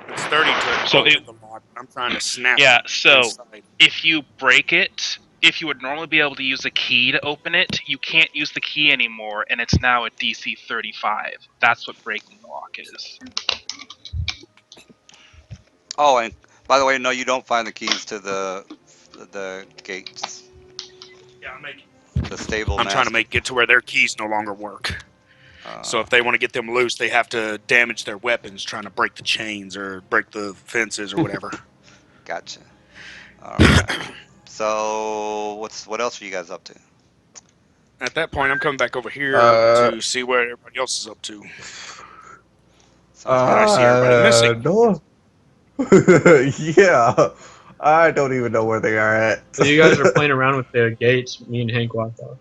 It's 30 to So open the lock. I'm trying to snap Yeah, it so inside. if you break it, if you would normally be able to use a key to open it, you can't use the key anymore, and it's now a DC 35. That's what breaking the lock is. Oh, and by the way, no, you don't find the keys to the gates. Yeah, The stable I'm trying to master. make it to where their keys no longer work. So if they want to get them loose, they have to damage their weapons trying to break the chains or break the fences or whatever. Gotcha. All right. So what else are you guys up to? At that point, I'm coming back over here Uh, to see what everybody else is up to. Sounds good. I see everybody missing. no. Yeah, I don't even know where they are at. So you guys are playing around with the gates. Me and Hank walked off.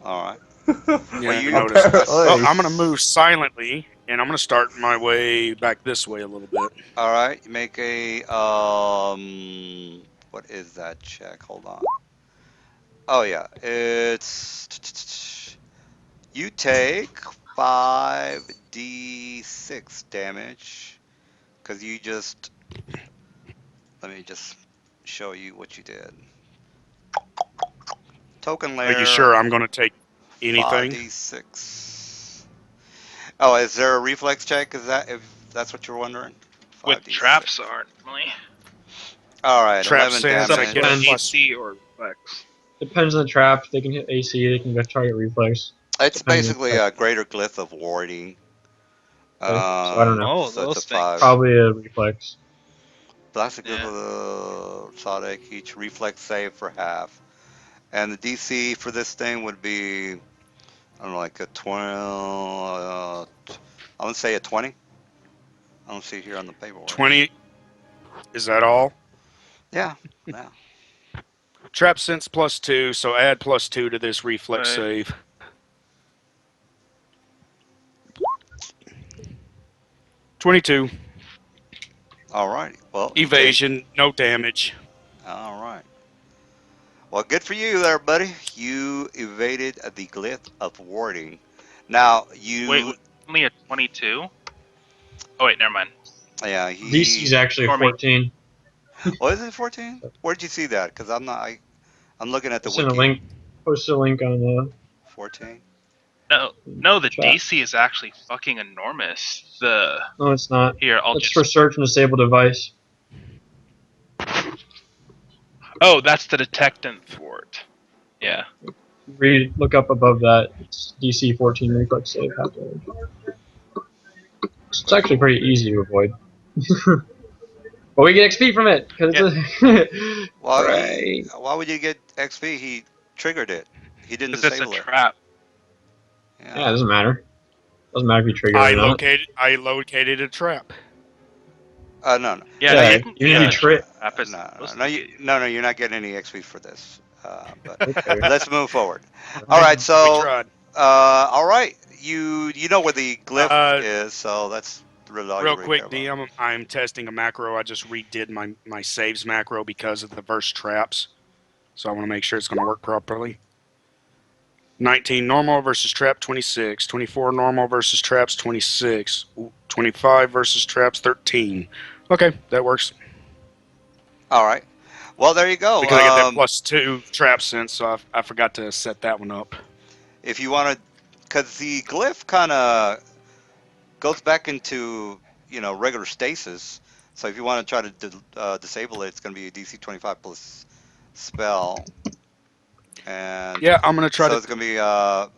All right. Yeah, Well, I you noticed. Well, Apparently. I'm going to move silently, and I'm going to start my way back this way a little bit. all right. Make a what is that check? Hold on. Oh yeah, it's you take 5d6 damage because you just let me just show you what you did. Token Are you layer sure I'm going to take anything? 5d6. Oh, is there a reflex check? Is that if that's what you're wondering? With 5d6. traps aren't really. All right, Trap 11 sense, Some I sort get of a damage. plus. AC or reflex. Depends on the trap. They can hit AC. They can get target reflex. It's Depends on the basically trap. a greater glyph of warding. Okay, so I don't know. Oh, So it's a those things. 5. Probably a reflex. Plastic Yeah. Sonic, each reflex save for half. And the DC for this thing would be, I don't know, like a 20. I would say a 20. I don't see it here on the paperwork. 20. Is that all? Yeah, yeah. Trap sense plus 2, so add plus 2 to this reflex Right. save. 22. All right. Well, Evasion, no damage. All right. Well, good for you there, buddy. You evaded the glyph of warding. Now, Wait, only a 22? Oh wait, never mind. yeah, DC is actually Stormy. 14. Oh, is it 14? Where'd you see that? Because I'm looking at the Send a wiki. link. Post a link on the 14? No, the chat. DC is actually fucking enormous. No, it's not. Here, I'll It's just. for search and disable device. Oh, that's the detect and thwart. Yeah. Look up above that. It's DC 14 reflex save. Half damage. It's actually pretty easy to avoid. But we get XP from it because it's Well, right. why would you get XP? He triggered it. He didn't Because it's a disable it. trap. Yeah, it doesn't matter. Doesn't matter if you trigger I it or not. located a trap. No. Yeah, Yeah, you can you get need a trip. trap as No, most no, of the- you're not getting any XP for this. But Okay. let's move forward. All right, Fine. We so tried. all right, you know where the glyph Uh, is, so that's really all you Real really care quick, about. DM, I'm testing a macro. I just redid my saves macro because of the verse traps. So I want to make sure it's going to work properly. 19 normal versus trap 26. 24 normal versus traps 26. 25 versus traps 13. Okay, that works. All right. Well, there you go. Because I get that +2 trap sense, so I forgot to set that one up. If you want to, because the glyph kind of goes back into regular stasis. So if you want to try to disable it, it's going to be a DC 25 plus spell, and Yeah, I'm going to try so to. it's going to be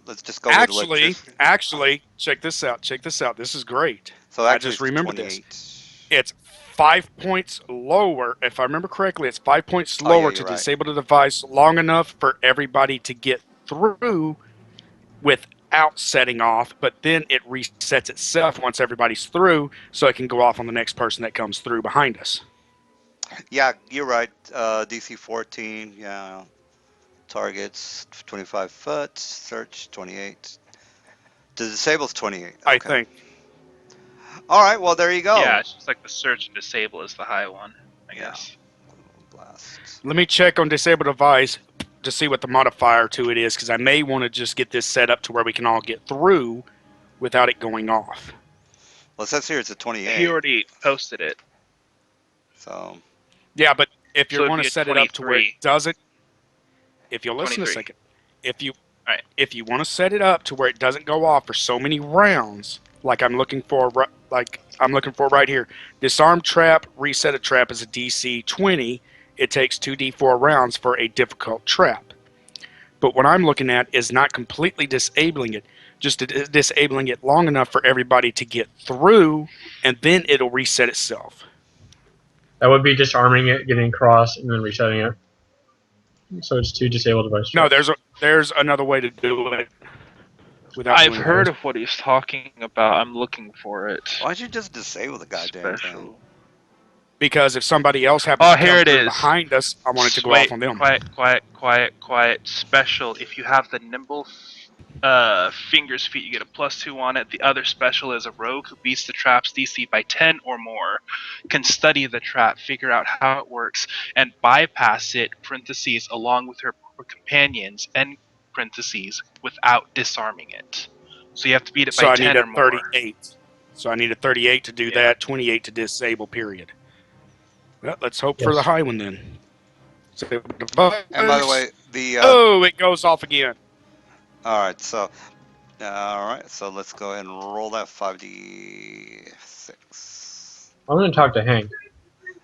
let's just go with Actually, electricity. actually, check this out. Check this out. This is great. So I actually, just it's remembered this. 28. It's 5 points lower. If I remember correctly, it's 5 points Oh yeah, lower to you're right. disable the device long enough for everybody to get through without setting off, but then it resets itself once everybody's through, so it can go off on the next person that comes through behind us. Yeah, you're right. DC 14. Yeah. Targets 25 foot. Search 28. The disable's 28. I Okay. think. All right. Well, there you Yeah, go. it's just like the search and disable is the high one, I Yeah. guess. Blast. Let me check on disable device to see what the modifier to it is, because I may want to just get this set up to where we can all get through without it going off. Well, it says here it's a He 28. already posted it, So Yeah, but if you so it'd want to be a set it up to where it 23. doesn't, if you'll listen a 23. second, if you Alright. if you want to set it up to where it doesn't go off for so many rounds, like I'm looking for right here, disarm trap, reset a trap is a DC 20. It takes 2d4 rounds for a difficult trap. But what I'm looking at is not completely disabling it, just disabling it long enough for everybody to get through, and then it'll reset itself. That would be disarming it, getting across, and then resetting it. So it's 2 disabled device No, traps. there's another way to do it without I've doing heard that. of what he's talking about. I'm looking for it. why don't you just disable the goddamn thing? Special. Because if somebody else happens Oh, to here come it through is. behind us, I want it to go off Wait, on them. quiet. Special. If you have the nimble fingers feet, you get a +2 on it. The other special is a rogue who beats the trap's DC by 10 or more, can study the trap, figure out how it works, and bypass it (parentheses) along with her companions (end parentheses) without disarming it. So you have to beat it So by I need 10 a or more. 38. So I need a 38 to do Yeah. that, 28 to disable, period. Well, let's hope for the Yes. high one then. And by the way, the Oh, it goes off again. all right. So let's go ahead and roll that 5d6. I'm going to talk to Hank.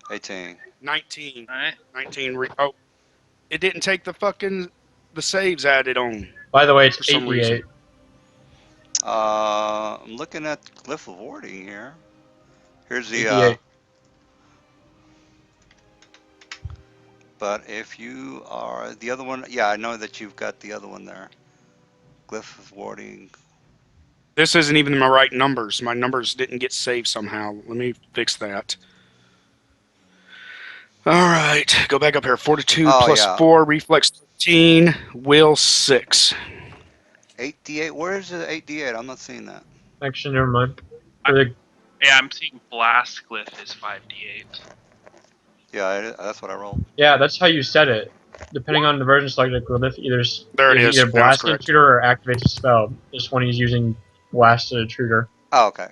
18. 19. Alright. 19. Oh, it didn't take the saves added on By the way, it's for some 8d8. reason. I'm looking at glyph of warding here. Here's the 8d8. but if you are the other one, yeah, I know that you've got the other one there. Glyph of warding. This isn't even my right numbers. My numbers didn't get saved somehow. Let me fix that. All right, go back up here. Fortitude Oh plus yeah, 4, reflex 13, will 6. 8d8. Where is the 8d8? I'm not seeing that. Actually, never mind. For the, Yeah, I'm seeing Blast Glyph is 5d8. Yeah, that's what I rolled. yeah, that's how you set it. Depending on the version selected, glyph There it is is. either Now it's blast correct. intruder or activates a spell. This one he's using blasted intruder. Oh, okay.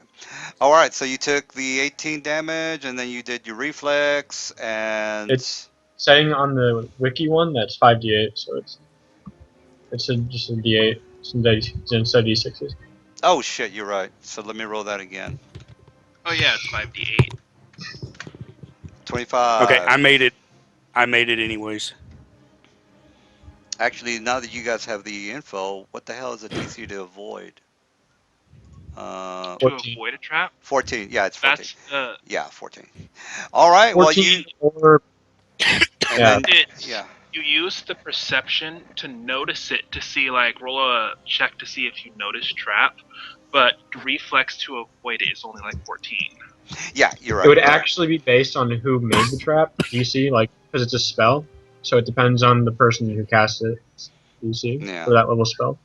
All right. So you took the 18 damage, and then you did your reflex, and It's setting on the wiki one. That's 5d8, so it's just a d8 instead of d6s. oh shit, you're right. So let me roll that again. Oh yeah, it's 5d8. 25. Okay, I made it. I made it anyways. Actually, now that you guys have the info, what the hell is a DC to avoid? To 14. avoid a trap? 14. Yeah, it's 14. That's Yeah, 14. All right. Well, 14 or and yeah. then it's yeah. you use the perception to notice it, to see, like, roll a check to see if you notice trap, but reflex to avoid it is only like 14. Yeah, you're right. It would You're right. actually be based on who made the trap, DC, like, because it's a spell. so it depends on the person who casts it. You see, Yeah. for that level spell.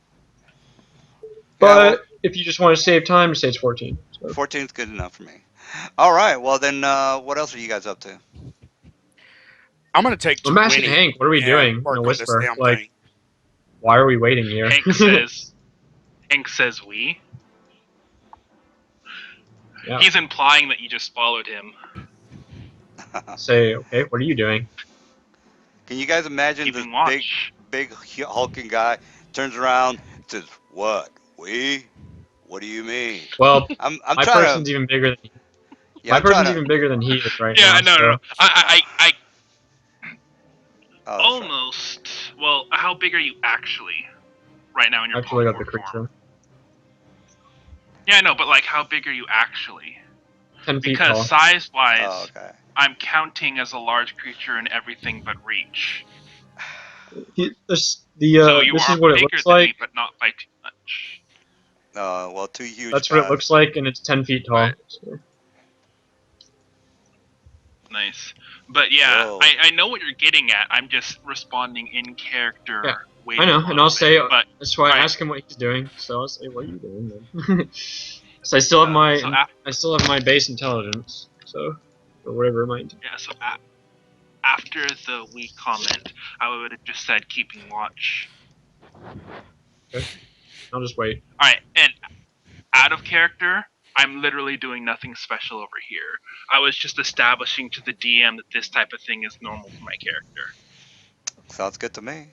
Yeah, But well, if you just want to save time, say it's 14. So 14 is good enough for me. All right. Well, then, what else are you guys up to? I'm gonna take I'm asking 20 Hank, what are we and doing? In a work on this whisper, damn like, thing. why are we waiting here? Hank says we. Yeah. He's implying that you just followed him. Say, okay, what are you doing? Can you guys imagine this Keeping big, watch. big hulking guy turns around, says, "What? We? What do you mean?" Well, I'm my trying to. person's even bigger than Yeah, my I'm trying person's to. even bigger than he is right Yeah, now. no, no, no. So I Oh, that's right. almost. Well, how big are you actually right now in I your have to look up the polymorph form? creature. Yeah, no, but like, how big are you actually? 10 feet Because tall. size Oh, wise, okay. I'm counting as a large creature in everything but reach. So you This is are what it bigger looks than like. me, but not by too much. Well, two huge That's what it guys. looks like, and it's 10 feet Alright, tall. So. nice. But yeah, Whoa. I know what you're getting at. I'm just responding in Yeah, character, I waiting know, a and little I'll bit. say But that's why I alright, ask him what he's doing. So I'll say, "What are you doing?" Then? So I still have my so I still have my base intelligence. So or whatever it might. yeah, so after the we comment, I would have just said keeping watch. Okay, I'll just wait. Alright, and out of character, I'm literally doing nothing special over here. I was just establishing to the DM that this type of thing is normal for my character. Sounds good to me.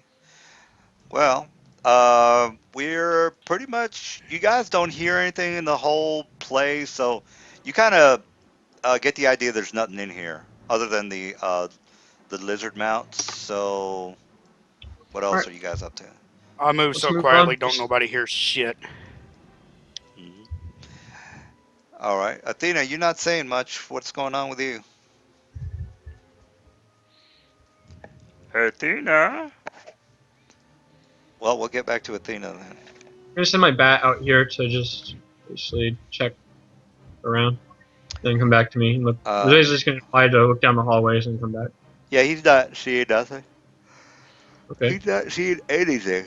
Well, we're pretty much. You guys don't hear anything in the whole place, so you kind of get the idea there's nothing in here other than the lizard mounts. So, what All else right, are you guys up to? I move let's so move quietly, on. don't nobody hear shit. Mhm. All right, Athena, you're not saying much. What's going on with you? Athena. Well, we'll get back to Athena then. I'm gonna send my bat out here to just basically check around, then come back to me. And look, Uh, Jose's just gonna fly to look down the hallways and come back. yeah, he's not seeing nothing. Okay. He's not seeing anything.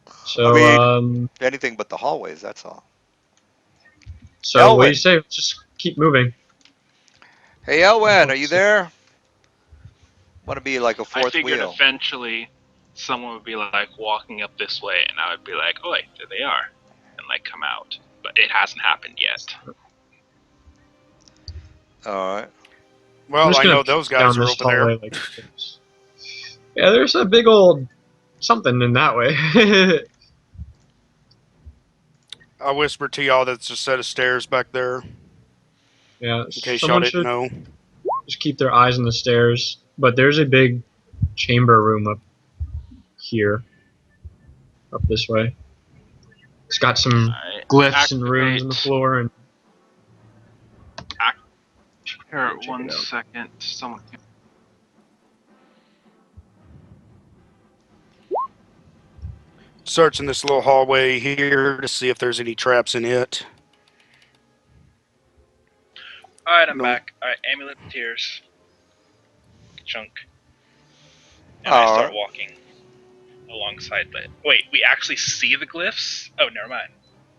I So mean, anything but the hallways. That's all. what do you Elwin. say? Let's just keep moving. Hey, Elwin, are Let's you see. there? Want to be like a I fourth figured wheel? eventually someone would be like walking up this way, and I would be like, "Oh, there they are," and like come out. But it hasn't happened yet. All right. I'm Well, just I gonna know peek those guys down are this over there. hallway like this. Yeah, there's a big old something in that way. I whispered to y'all that's a set of stairs back there, Yeah, in case y'all someone didn't should know. just keep their eyes on the stairs. But there's a big chamber room up here, up this way. It's got some I glyphs and runes on the activate. floor, and Here, go check one it out. second. Someone. Searching this little hallway here to see if there's any traps in it. All right, I'm No. back. All right, amulet of tears. Chunk. And I All start right. walking alongside the. Wait, we actually see the glyphs? Oh, never mind.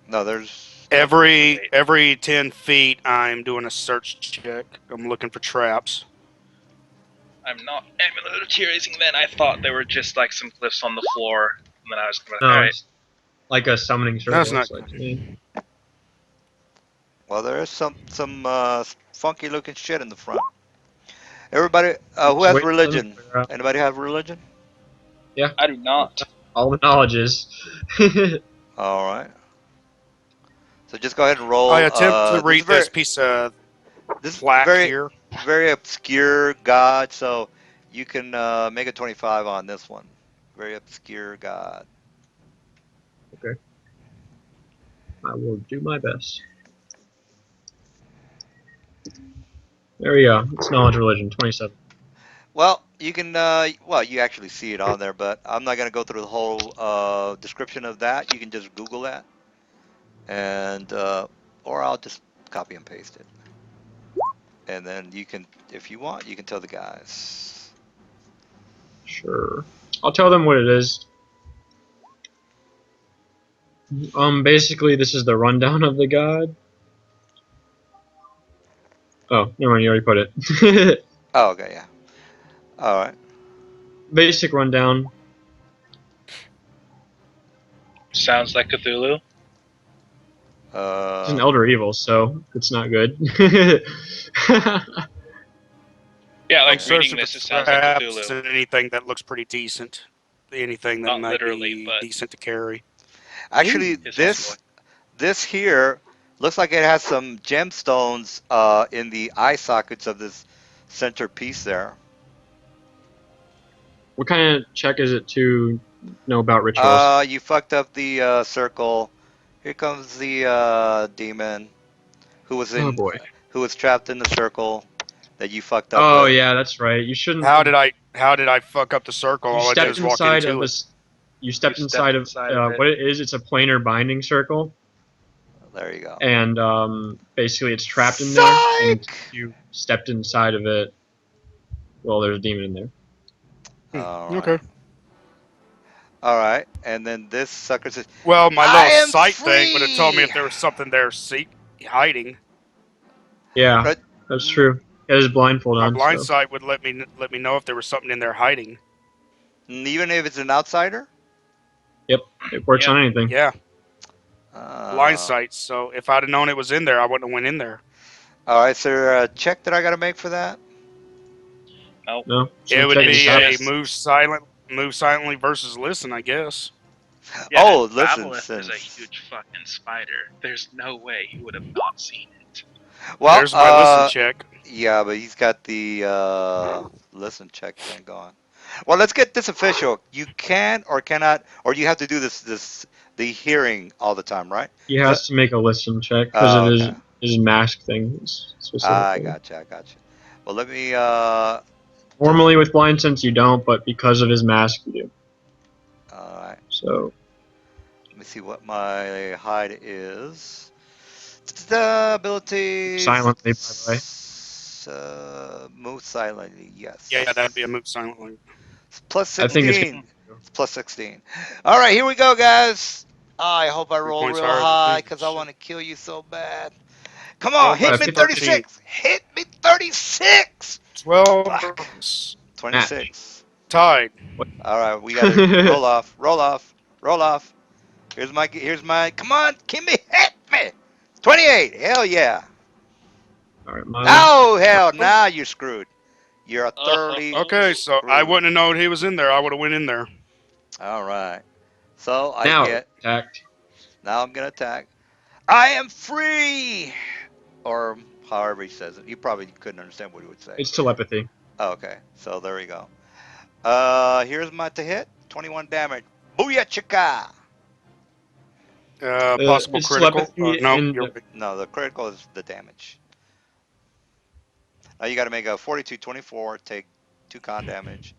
No, there's nothing. Every 10 feet, I'm doing a search check. I'm looking for traps. I'm not amulet of tearing then. I thought they were just like some glyphs on the floor. And then I was like, No, alright. it's like a summoning That's circle. not. It's like to me. Well, there is some funky looking shit in the front. Everybody, who Just has wait for them to religion? clear out. Anybody have religion? Yeah, I do not. all the knowledges. All right. So just go ahead and I roll. attempt to read this piece of This is plaque here. very obscure god. So you can make a 25 on this one. Very obscure god. Okay, I will do my best. There we go. It's knowledge religion 27. Well, you can. Well, you actually see it on there, but I'm not gonna go through the whole description of that. You can just Google that, and or I'll just copy and paste it, and then you can, if you want, you can tell the guys. Sure. I'll tell them what it is. Basically, this is the rundown of the god. Oh, never mind, you already put it. Oh, okay, yeah. All right. Basic rundown. Sounds like Cthulhu. It's an Uh, elder evil, so it's not good. Yeah, I'm like reading searching for this, it sounds like traps Cthulhu. and anything that looks pretty decent. Anything that Not might literally, be but decent to carry. actually, his homeboy. this here looks like it has some gemstones in the eye sockets of this centerpiece there. What kind of check is it to know about rituals? You fucked up the circle. Here comes the demon who was Oh in boy. who was trapped in the circle that you fucked up Oh with. yeah, that's right. You shouldn't. How did I fuck up the circle? You All I did stepped is walk inside of into it. this. You You stepped stepped inside of inside of it. what it is. It's a planar binding circle, There you go. and basically it's trapped in there. And Psych. you stepped inside of it. Well, there's a demon in there. All Okay. right. All right. And then this sucker says, Well, my "I little am sight thing would have told me free." if there was something there hiding. Yeah, But that's true. He has his blindfold My on, blind so sight would let me know if there was something in there hiding. even if it's an outsider. yep, it works Yeah. on anything. Yeah, blind Uh, sight. So if I'd have known it was in there, I wouldn't have went in there. all right. So there a check that I got to make for that? Nope. No, It so would check It's be stop. a just move silently versus listen, I guess. yeah. Oh, And listen, Babalith is a since huge fucking spider. There's no way he would have not seen it. well, There's my listen check. yeah, but he's got the listen check thing going. Well, let's get this official. You can or cannot, or you have to do this the hearing all the time, right? He Is that? has to make a listen check because of Oh, okay. his mask thing I specifically. gotcha. I gotcha. Well, let me just Normally with blind sense you don't, but because of his mask you do. all right. So Let me see what my hide is. The abilities. silently, by the way. Move silently. Yeah, that'd be a Yes. move silently. Plus I think it's 16. It's plus 16. All right, here we go, guys. I hope I 3 roll points real higher than high me. because I want to kill you so bad. Come on, 12 hit plus me 13. 36. Hit me 36. 12 Fuck. plus 26. tied. All right, we got to roll off. Roll off. Roll off. Here's my. Come on, give me, hit me. 28. Hell yeah. Alright, mine. Oh hell, now you're screwed. You're thoroughly Okay, so I screwed. wouldn't have known he was in there. I would have went in there. All right. So I Now get. attacked. Now I'm gonna attack. I am free, or however he says it. You probably couldn't understand what he would say. It's telepathy. Oh, okay, so there we go. Here's my to hit. 21 damage. Booyah chicka! Possible It's critical. telepathy No, and you're right. No, the critical is the damage. Now you got to make a 42, 24. Take 2 con damage,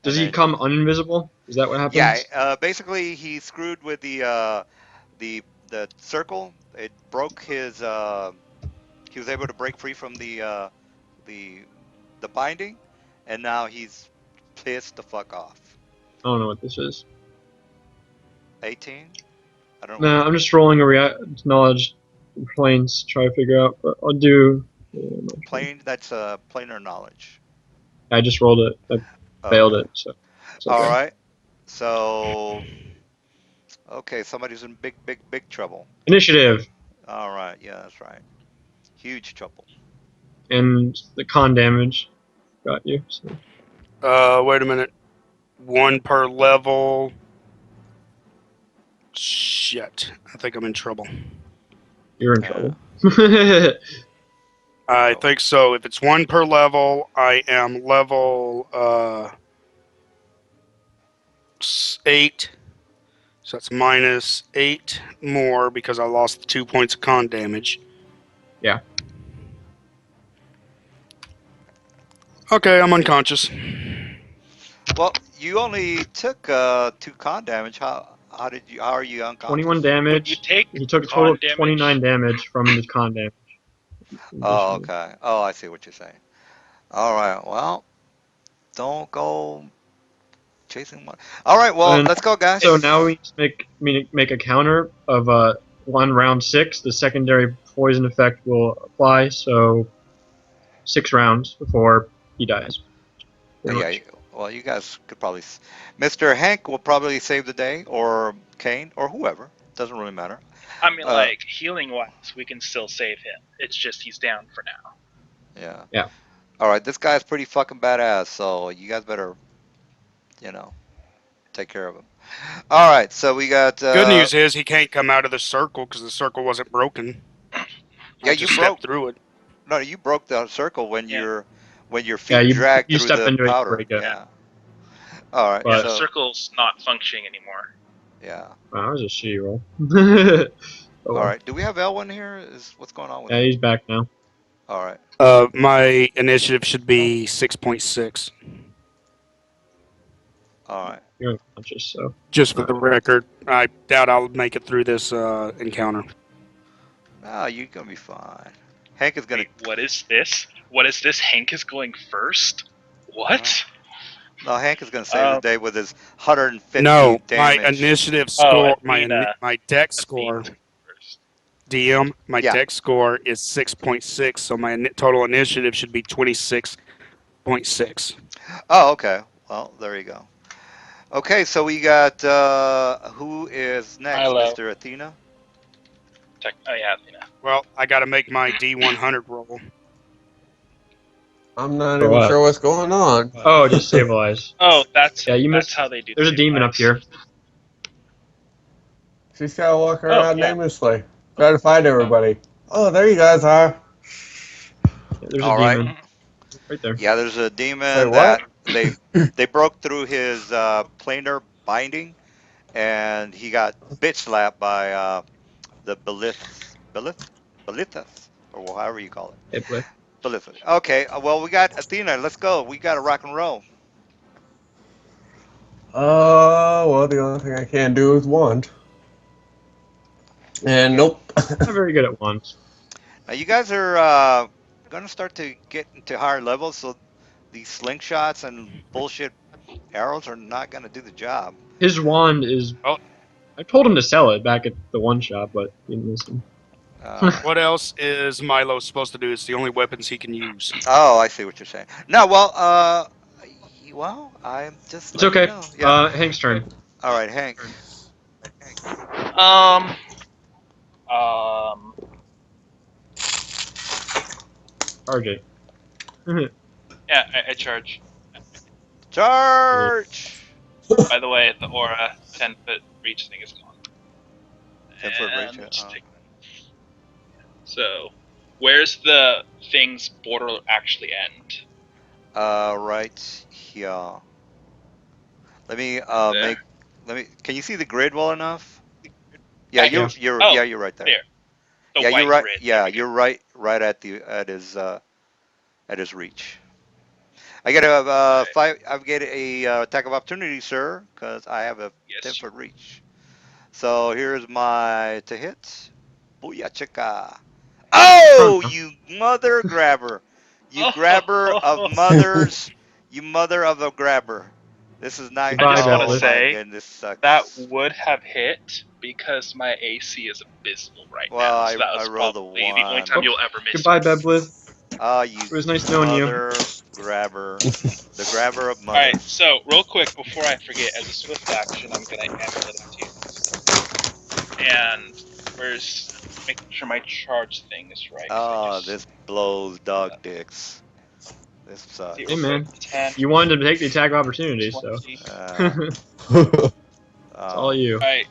does and he then come uninvisible? Is that what yeah. happens? Basically, he screwed with the circle. It broke his. He was able to break free from the the binding, and now he's pissed the fuck off. I don't know what this is. 18. I don't know Nah, what. I'm just rolling a knowledge planes to try to figure out, but I'll do Plain. That's planar knowledge. I just rolled it. I failed Okay. it, so it's All okay. right. So okay, somebody's in big trouble. Initiative All right. Yeah, that's right. Huge trouble. and the con damage got you. So. Wait a minute. 1 per level. Shit. I think I'm in trouble. You're in Yeah. trouble. I think so. If it's 1 per level, I am level 8. So that's minus 8 more because I lost the 2 points of con damage. Yeah. Okay, I'm unconscious. Well, you only took 2 con damage. How are you unconscious? 21 But you damage. take He took a con total of damage. 29 damage from the con damage. Oh, okay. Oh, I see what you're saying. All right. Well, don't go chasing one. All right, well, And let's go, guys. so now we just make a counter of 1 round 6. The secondary poison effect will apply, so 6 rounds before he dies. Pretty Yeah, much. well, you guys could probably. Mr. Hank will probably save the day, or Kane, or whoever. Doesn't really matter. I mean, Uh, like, healing wise, we can still save him. It's just he's down for now. yeah. Yeah. All right, this guy's pretty fucking badass, so you guys better, you know, take care of him. All right, so we got. Good news is he can't come out of the circle because the circle wasn't broken. Yeah, I you just broke. stepped through it. No, you broke the circle Yeah. when your Yeah, feet dragged you through step the into it, you powder. break it. Yeah. All right, Yeah, But the so circle's not functioning anymore. yeah. wow, that was a shitty roll. Oh, All well. right, do we have Elwin here? Is what's going on with Yeah, him? he's back now. All right. My initiative should be 6.6. All right. You're unconscious, so. Just for the record, I doubt I'll make it through this encounter. Oh, you're gonna be fine. Hank is gonna. Wait, what is this? What is this? Hank is going first? What? No, Hank is gonna save the day with his 150 No, my damage. initiative Oh, score, Athena. my deck Athena score, took first. DM, my Yeah. deck score is 6.6, so my total initiative should be 26.6. Oh, okay. Well, there you go. Okay, so we got who is next, Milo. Mr. Athena? Oh yeah, Athena. Well, I got to make my D100 roll. I'm not For even what? sure what's going on. Oh, just stabilize. Oh, that's Yeah, you that's missed. how they do. There's a demon up stabilize. here. She's gotta walk Oh, around yeah. aimlessly. Try to find everybody. Oh, there you guys are. Yeah, there's All a right. demon right there. Yeah, there's a Wait, demon what? that they broke through his planar binding, and he got bitch slapped by the Belithus, or however you call it. Hey, Blake. Belithus. Okay, well, we got Athena. Let's go. We got to rock and roll. Well, the only thing I can do is wand. And Yeah. nope. Not very good at wands. Now, you guys are going to start to get into higher levels, so these slingshots and bullshit arrows are not going to do the job. His wand is. Oh. I told him to sell it back at the one shop, but he didn't listen. What else is Milo supposed to do? It's the only weapons he can use. Oh, I see what you're saying. No, well, I'm just It's letting you okay. know. Yeah. Hank's turn. All right, Hank. Um. RJ. Yeah, I charge. Charge! By the way, the aura 10-foot reach thing is gone. 10-foot reach, And just yeah. take that. So, where's the thing's border actually end? Right here. Let me There? Can you see the grid well enough? Yeah, Yeah. you're right there. There. The Yeah, white you're right. grid. Yeah, you're right at his reach. I get a I get a attack of opportunity, sir, because I have a Yes. 10-foot reach. So here's my to hit. Booyah chicka. Oh, you mother grabber. You grabber of mothers. You mother of a grabber. This is not. Goodbye, I just want to Oh my say goodness, sucks. that would have hit because my AC is abysmal right Well, now. So that I was rolled a probably the only 1. time you'll ever miss. Goodbye, Beblith. Oh, you It was nice knowing you. mother grabber. The grabber of All right. mothers. So real quick before I forget, as a swift action, I'm gonna amulet of tears. And where's making sure my charge thing is right? 'Cause I Oh, just this blows dog dicks. This sucks. see Hey, real man. quick. 10, You wanted to take the attack of opportunity, so. 20. It's all you. All right,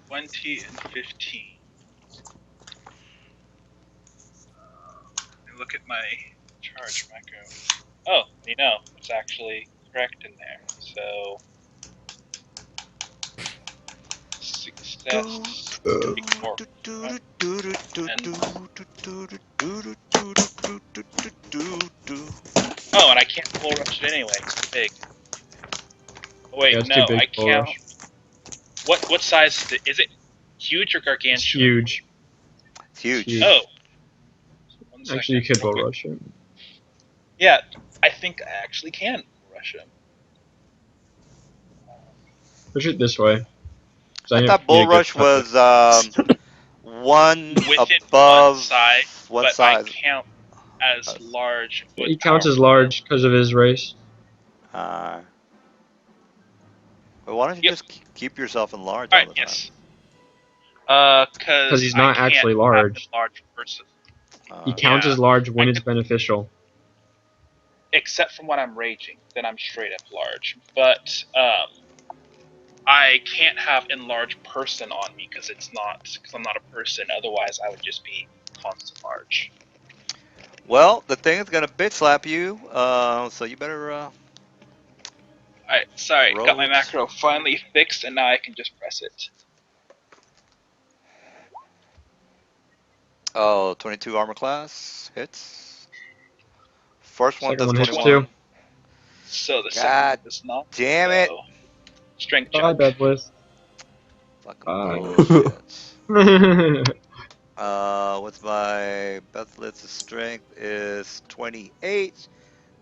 20 and 15. Let me look at my charge macro. Oh, it's actually correct in there. So success. Ignore. Oh, and I can't full rush it anyway. It's too big. Oh, wait, Yeah, it's no, too big I to full can't. rush. What size is it? Is it huge or gargantuan? It's huge. It's huge. Huge. Oh. One Actually, you second, could real full quick. rush it. Yeah, I think I actually can rush him. Push it this way. I thought need Bull a good Rush cut. was one Within above one but I size. count as large with He counts our as large because of his race. Uh, well, why don't you Yep. just keep yourself enlarged all Alright, the time? yes. Because Cause he's I not can't actually have large. a large person. He Uh, counts Yeah. as large when I it's could- beneficial. Except from when I'm raging, then I'm straight up large. But I can't have enlarged person on me because I'm not a person. Otherwise, I would just be constant large. well, the thing is gonna bitch slap you. So you better Alright, sorry, got roll my it. macro finally fixed, and now I can just press it. Oh, 22 armor class hits. First one Second does one hits 21. too. So the second God one does not. damn it! So strength Bye, check. Bedwith. Fucking Bye. bullshit. What's my Bethlith's strength is 28,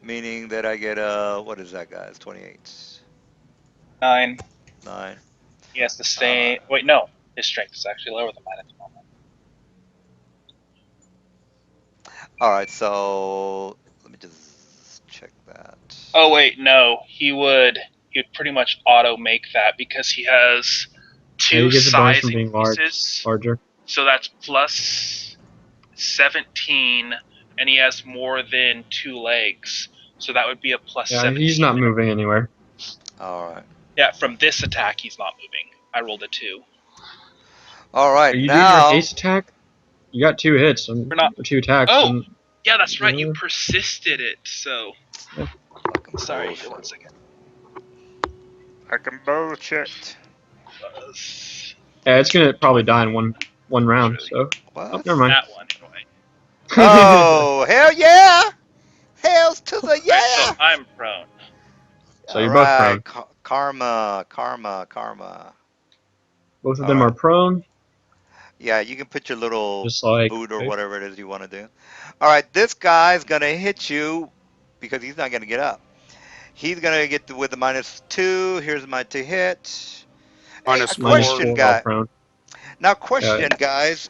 meaning that I get what is that, guys? 28, 9. 9. He has to All stay. right. Wait, no. His strength is actually lower than mine at the moment. All right. So let me just check that. Oh wait, no. He would pretty much auto make that because he has Yeah, two he gets a bonus size from being increases. larger. So that's plus 17, and he has more than 2 legs. So that would be a plus Yeah, 17. he's not moving anywhere. All right. Yeah, from this attack, he's not moving. I rolled a 2. All right. Are you doing your Now. haste attack? You got 2 hits and We're not. 2 attacks. Oh, And yeah, that's right. You yeah, persisted it. So Fucking sorry. Here, bullshit. 1 second. Fucking bullshit. it's gonna probably die in one round. Really? So oh, What? never mind. That one, anyway. Oh, hell yeah! Hells to the Alright, so yeah! I'm prone. So All you're both right, prone. karma, karma, karma. Both of All them are right. prone, Yeah, you can put your little just like. boot or whatever it is you want to do. All right, this guy's gonna hit you because he's not gonna get up. He's gonna get with the -2. Here's my to hit. Hey, a Minus four. question, -4 all guy. prone. Now, Yeah, question, guys.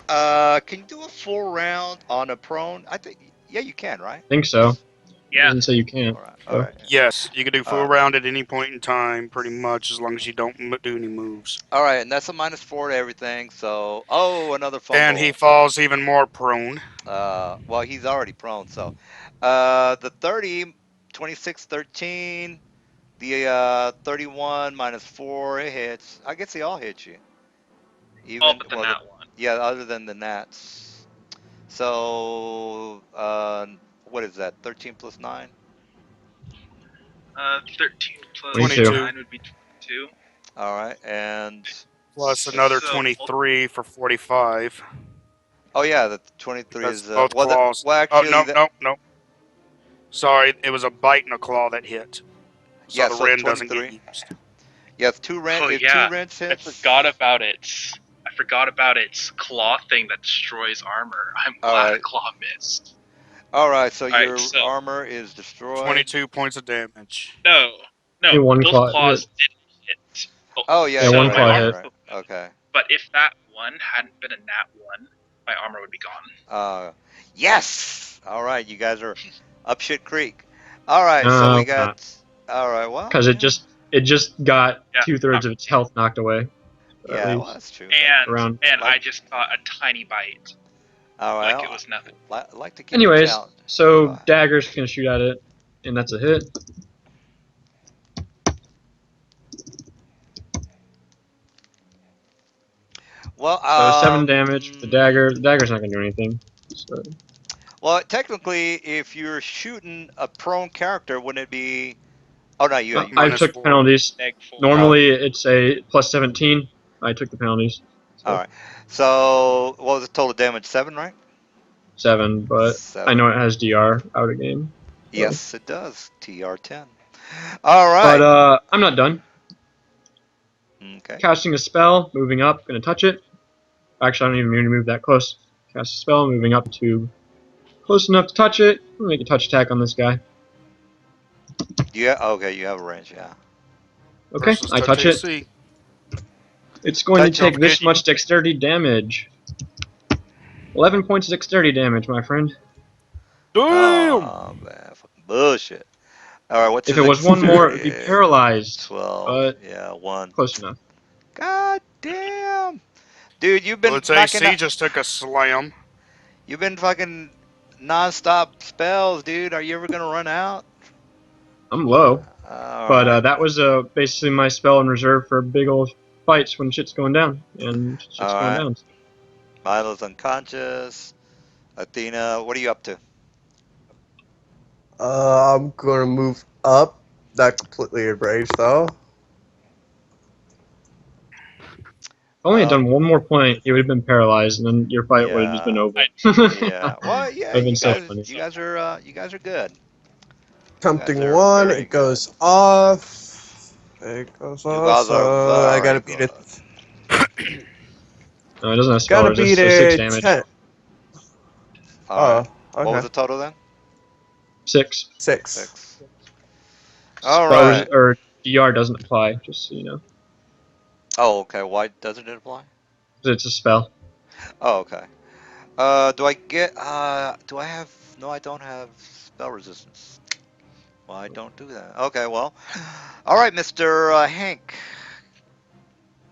Can you do a full round on a prone? I think, yeah, you can, right? I think so. It Yeah. doesn't say you can't. All right, all So right, Yes, you can do all full right. round at any point in time, pretty much, as long as you don't do any moves. All right, and that's a -4 to everything. So, oh, another And he fumble. falls even more prone. Well, he's already prone. So, the 30, 26, 13, the 31 -4, it hits. I guess they all hit you. Oh, Even, but the well, nat one. yeah, other than the gnats. So, what is that? 13 plus 9? 13 plus 22. 22. 9 would be 22. All right, and Plus another So 23 for 45. oh yeah, the 23 Because is both well, claws. well Oh, actually no, that no, no. Sorry, it was a bite and a claw that hit. So yeah, the so Ren doesn't get 23. used. Yes, two rent Oh if two yeah, wrench I hits. forgot about its. I forgot about its claw thing that destroys armor. I'm All glad a right, claw missed. all right. So All right, your so armor is destroyed. 22 points of damage. no, no, only one both claw hit. claws didn't hit. Oh, Oh yeah, Yeah, yeah, so one my right, claw right, armor hit. right. still good, Okay. but if that one hadn't been a nat one, my armor would be gone. Yes. All right, you guys are up shit creek. All right, so No, we it's not. got. All right, well, Because yeah, it just got Yeah, 2/3 of its health knocked away. At yeah. Well, least that's true, but around. I like, just got a tiny bite, all right, like it was nothing. like to keep the Anyways, challenge. so Going. dagger's gonna shoot at it, and that's a hit. Well, So 7 damage for the dagger. The dagger's not gonna do anything. So well, technically, if you're shooting a prone character, wouldn't it be? Oh no, you I did. Minus took 4. penalties. Neg 4. Oh, Normally it's a plus 17. I took the penalties. all So right. So what was the total damage? 7, right? 7, but I 7. know it has DR out of game. So. Yes, it does. TR10. All But right. I'm not done. Okay. Casting a spell, moving up, gonna touch it. Actually, I don't even need to move that close. Cast a spell, moving up to close enough to touch it. I'm gonna make a touch attack on this guy. Yeah. Okay. You have a range. Yeah. Okay, Versus I touch touch it. AC. It's going to Touch take it. this much dexterity damage. 11 points of dexterity damage, my friend. Damn! Oh man, fucking bullshit. All right, what's If his it was one more, it would be experience? paralyzed. 12. But Yeah, 1. close enough. God damn. Dude, you've Well, been its knocking AC out. just took a slam. You've been fucking non-stop spells, dude. Are you ever gonna run out? I'm low. All But right. that was basically my spell in reserve for big old fights when shit's going down. And shit's All going right. down. Milo's unconscious. Athena, what are you up to? I'm gonna move up. Not completely enraged though. If only had Uh, done one more point, he would have been paralyzed, and then your fight would have just been yeah, over. yeah. Well, yeah. Would have been so funny. You guys are good. You guys Tempting are one, very it good. goes off. It goes You off, guys are so I very gotta beat it. good. No, it doesn't have spell Gotta beat resist, so 6 it damage. 10. All right. Oh, What was okay. the total then? 6. 6. 6. All Spell right. or DR doesn't apply, just so you know. Oh, okay. Why doesn't it apply? 'Cause it's a spell. Oh, okay. Do I get? Do I have? No, I don't have spell resistance. Well, I don't do that. Okay, well. All right, Mr. Hank.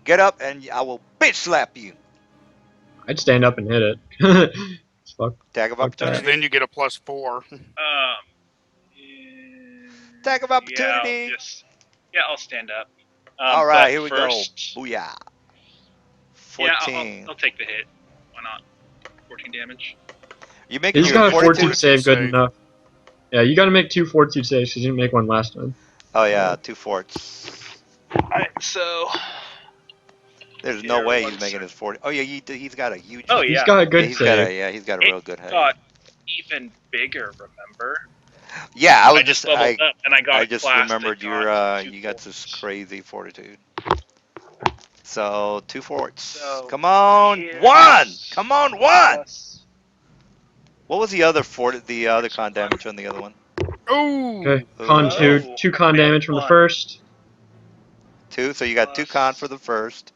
Get up and I will bitch slap you. I'd stand up and hit it. fuck, Tag of fuck Because that. opportunity. then you get a +4. Tag of Yeah, opportunity. I'll stand up. All But right, here we go. first, Booyah. yeah, 14. I'll take the hit. Why not? 14 damage. You making He's your got a Make a 42? fortitude fortitude save good save. enough. Yeah, you gotta make 2 fortitude saves because you didn't make one last time. Oh, yeah, 2 forts. Alright, so. There's no Here, way one he's making sec. his 40. Oh, yeah, he's got a huge. Oh, He's yeah. got a Yeah, good save. he's got a It real good head. got even bigger, remember? Yeah, I just leveled up and I got I a just class that remembered got 2 you got this forts. crazy fortitude. So 2 forts. So, Come on, here's 1. Come on, 1. plus- What was the other fort? The other con damage on the other one? Okay, Oh! con 2. Ooh. 2 con we have damage from the 1 first. 2. So you got 2 con for plus. the first,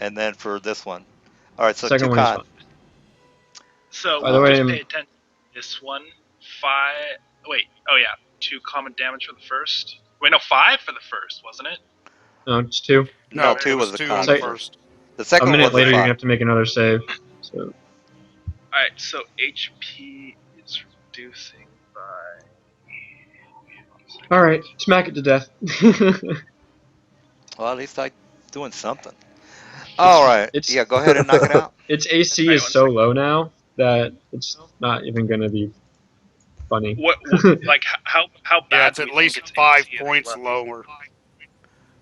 and then for this one. All right, so 2 Second one he's con. fine. So, By the way, just pay attention. This one, 5. Wait, oh yeah, 2 common damage for the first. Wait, no, 5 for the first, wasn't it? no, it's 2. No, No, it 2 was was the 2 on con the Say- first. The A second one minute was the later, you're 5. gonna have to make another save. So Alright, so HP is reducing by. all right, smack it to death. Well, at least I doing something. All right. It's Yeah, go ahead and knock it out. its AC Alright, is one so second. low now that it's not even gonna be funny. What like, how bad Yeah, it's do at we think least its 5 AC is points left? lower.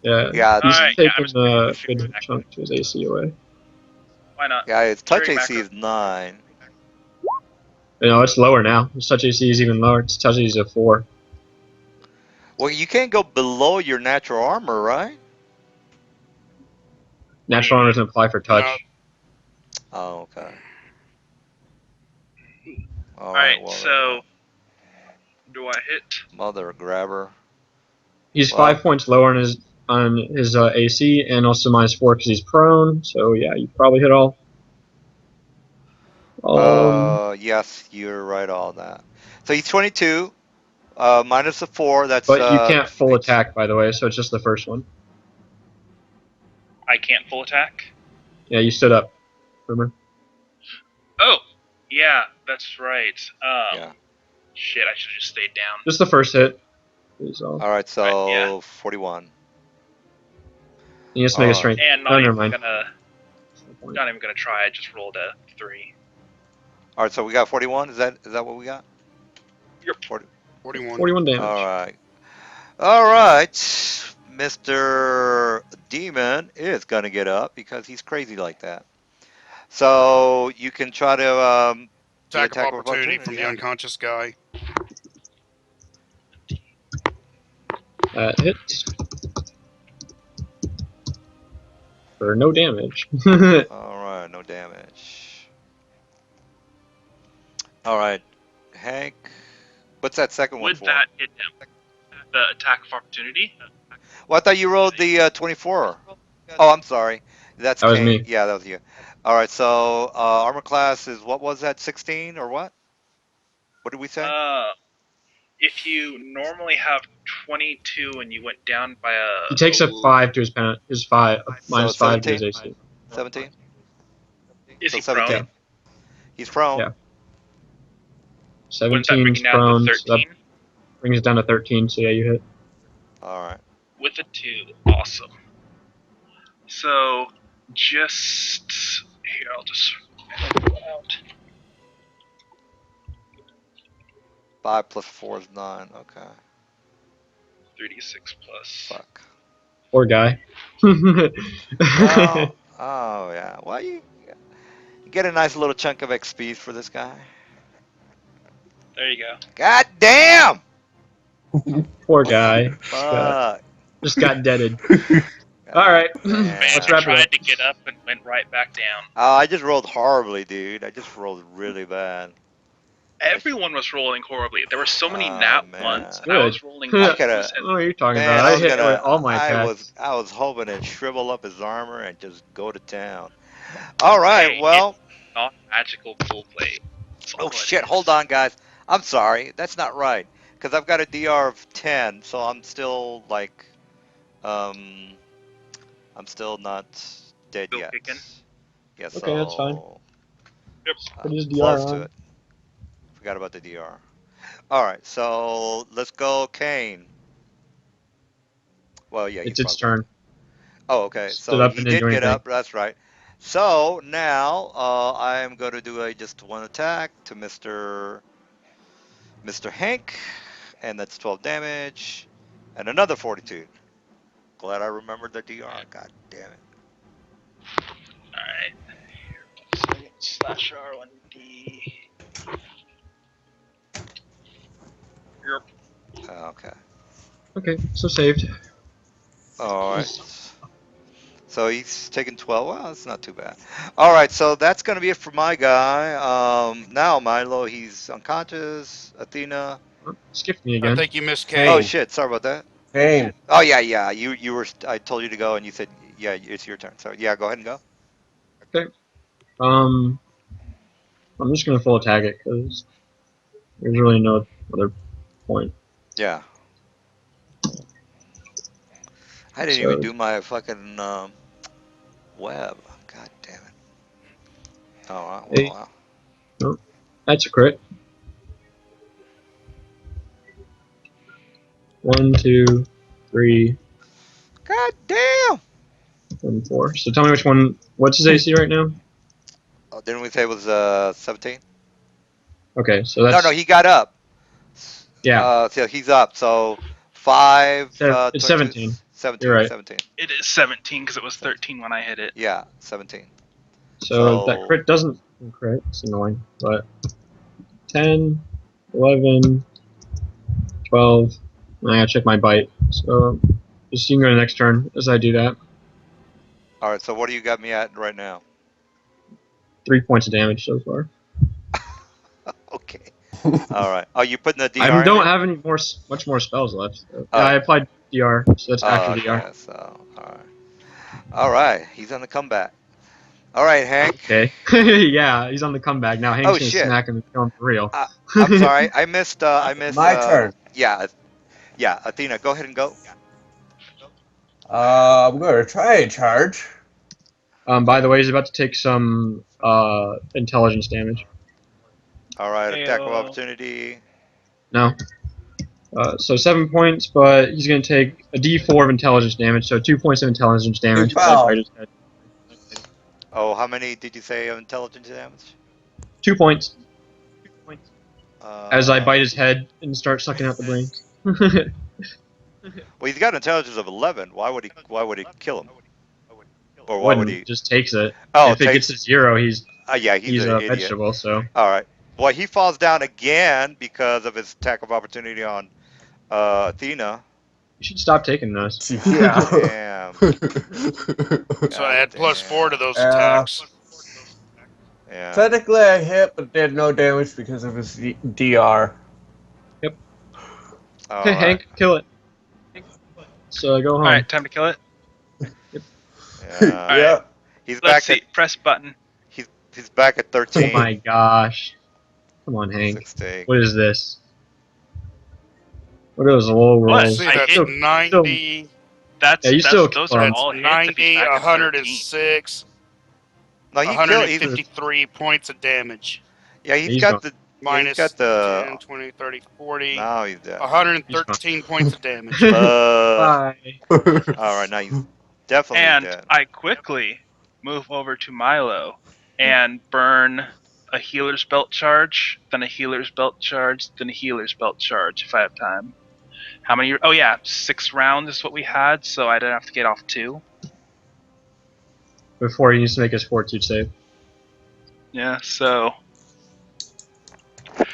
Yeah, Yeah, he's Alright, yeah, I'm taking just gonna a shoot good back. chunk to his AC away. Why not? yeah. Its touch Carry AC macro. is 9. You know, it's lower now. His touch AC is even lower. Its touch AC is a 4. Well, you can't go below your natural armor, right? Natural armor doesn't apply for touch. No. Oh, okay. All right. Alright, Well, so do I hit? mother grabber. He's Well, 5 points lower on his AC, and also -4 because he's prone. So yeah, you probably hit all. yes, you're right. All that. So he's 22. Minus the 4. That's But you can't full attack, by the way. So it's just the first one. I can't full attack? Yeah, you stood up. Remember? Oh! Yeah, that's right. Yeah. Shit, I should have just stayed down. Just the first hit. Is all. All right. So yeah. 41. You just make a Alright. strength. And Oh, never mind. not even gonna try, I just rolled a 3. All right. So we got 41. Is that what we got? Yep. 41. 41 damage. All right. All right. Mr. Demon is gonna get up because he's crazy like that. So you can try to the Attack of opportunity from the yeah. unconscious guy. Hits. For no damage. All right, no damage. All right, Hank. What's that second one Would for? that hit him? The attack of opportunity? Well, I thought you rolled the 24. Oh, I'm sorry. That's That was Kane. me. Yeah, that was you. All right. So armor class is what was that? 16 or what? What did we say? If you normally have 22 and you went down by He takes a 5 to his pen. His 5 So minus 5 to his 17. AC. 17. is So he prone? 17. He's prone. Yeah. Wouldn't that bring 17's you down to prone, so that 13? brings it down to 13. So yeah, you hit. All right. With a 2, awesome. So just here, I'll just go out. 5 plus 4 is 9. Okay. 3d6 plus. Fuck. Poor guy. Well, oh yeah. Well, you get a nice little chunk of XP for this guy. There you go. God damn! Poor guy. Fuck. Just got deaded. All God right, Man, let's damn. he wrap it tried up. to get up and went right back down. Oh, I just rolled horribly, dude. I just rolled really bad. Everyone was rolling horribly. There were so many Oh nat man. ones, and I Good. was rolling I What could have, 2s. are you talking about? man. I I was hit with all gonna. my attacks. I was hoping to shrivel up his armor and just go to town. All right. Hey, it's Well. not magical full plate. That's Oh all it shit. Hold is. on, guys. I'm sorry. That's not right. Because I've got a DR of 10, so I'm still like, um, I'm still not dead Still yet. kicking. Yeah. Okay, that's fine. So Yep. Put his DR close to on. it. Forgot about the DR. All right. So let's go, Kane. Well, yeah, you It's its probably did. turn. Oh, okay. Stood So up he and didn't did do get anything. up. That's right. So now I am going to do a just one attack to Mr. Hank, and that's 12 damage, and another 42. Glad I remembered the DR. God damn it. Alright. So slash R1D. Yep. Okay. Okay, so saved. All right. So he's taking 12. Well, that's not too bad. All right. So that's going to be it for my guy. Now Milo, he's unconscious. Athena. Skipped me I again. think you missed Oh Kane. Kane. shit. Sorry about that. Kane. Oh yeah, yeah. You were. I told you to go, and you said, yeah, it's your turn. So yeah, go ahead and go. Okay. I'm just gonna full attack it because there's really no other point. Yeah. I didn't even So do my fucking web. God damn it. Oh eight. well. No, that's a crit. 1, 2, 3, God damn. and 4. So tell me which one. What's his AC right now? Oh, didn't we say it was 17? Okay, so No, no, that's he got up. yeah. So he's up. So 5, It's 22, 17. You're 17, right. 17, It is 17 because it was 17. 13 when I hit it. Yeah, 17. So that So crit doesn't crit. It's annoying, but 10, 11, 12. I gotta check my bite. So just you can go to the next turn as I do that. all right. So what do you got me at right now? 3 points of damage so far. Okay. All right. Oh, you putting the I DR in don't there? have any more, much more spells left. So, yeah, Oh, I applied DR, so that's after DR. okay. So all right. All right. He's on the comeback. All right, Hank. Okay. Yeah, he's on the comeback now. Hank's Oh gonna shit. smack him and kill him for real. I'm sorry. I missed. I missed. My turn. Yeah. Yeah. Athena, go ahead and go. I'm gonna try and charge. By the way, he's about to take some intelligence damage. All right. Attack of Heyo. opportunity. No. So 7 points, but he's gonna take a D4 of intelligence damage. So 2 points of intelligence damage as I bite his head. Oh, how many did you say of intelligence damage? 2 points as I bite his Uh, head and start sucking out the brain. well, he's got an intelligence of 11. Why would he? Why would he kill him? Or why would Wouldn't he? just takes it. Oh, If it gets takes. to 0, Yeah, he's he's an a idiot. vegetable. So All right. Well, he falls down again because of his attack of opportunity on Athena. you should stop taking those. Yeah. Damn. So I God add +4 to damn. those attacks. Yeah. Technically, I hit, but did no damage because of his DR. All Okay, right. Hank, kill it. So go home. Alright, time to kill it. Yeah. Yeah. He's Let's back see. at Press button. he's back at Oh 13. my gosh. Come on, Hank. 16. What is this? What are those low What? rolls? See, I that's hit. Still, 90. yeah, you still Those kill are him. That's all hits if he's 90, back at 13. 106, No, he killed. He's 153 points of damage. yeah. He's gone. He's got Minus the. 10, 20, 30, 40. Now he's dead. 113 points of damage. Bye. All right, now he's definitely And dead. I quickly move over to Milo and burn a healer's belt charge, then a healer's belt charge, then a healer's belt charge if I have time. How many? Oh yeah, 6 rounds is what we had, so I didn't have to get off 2. Before he needs to make his fortitude save. Yeah, so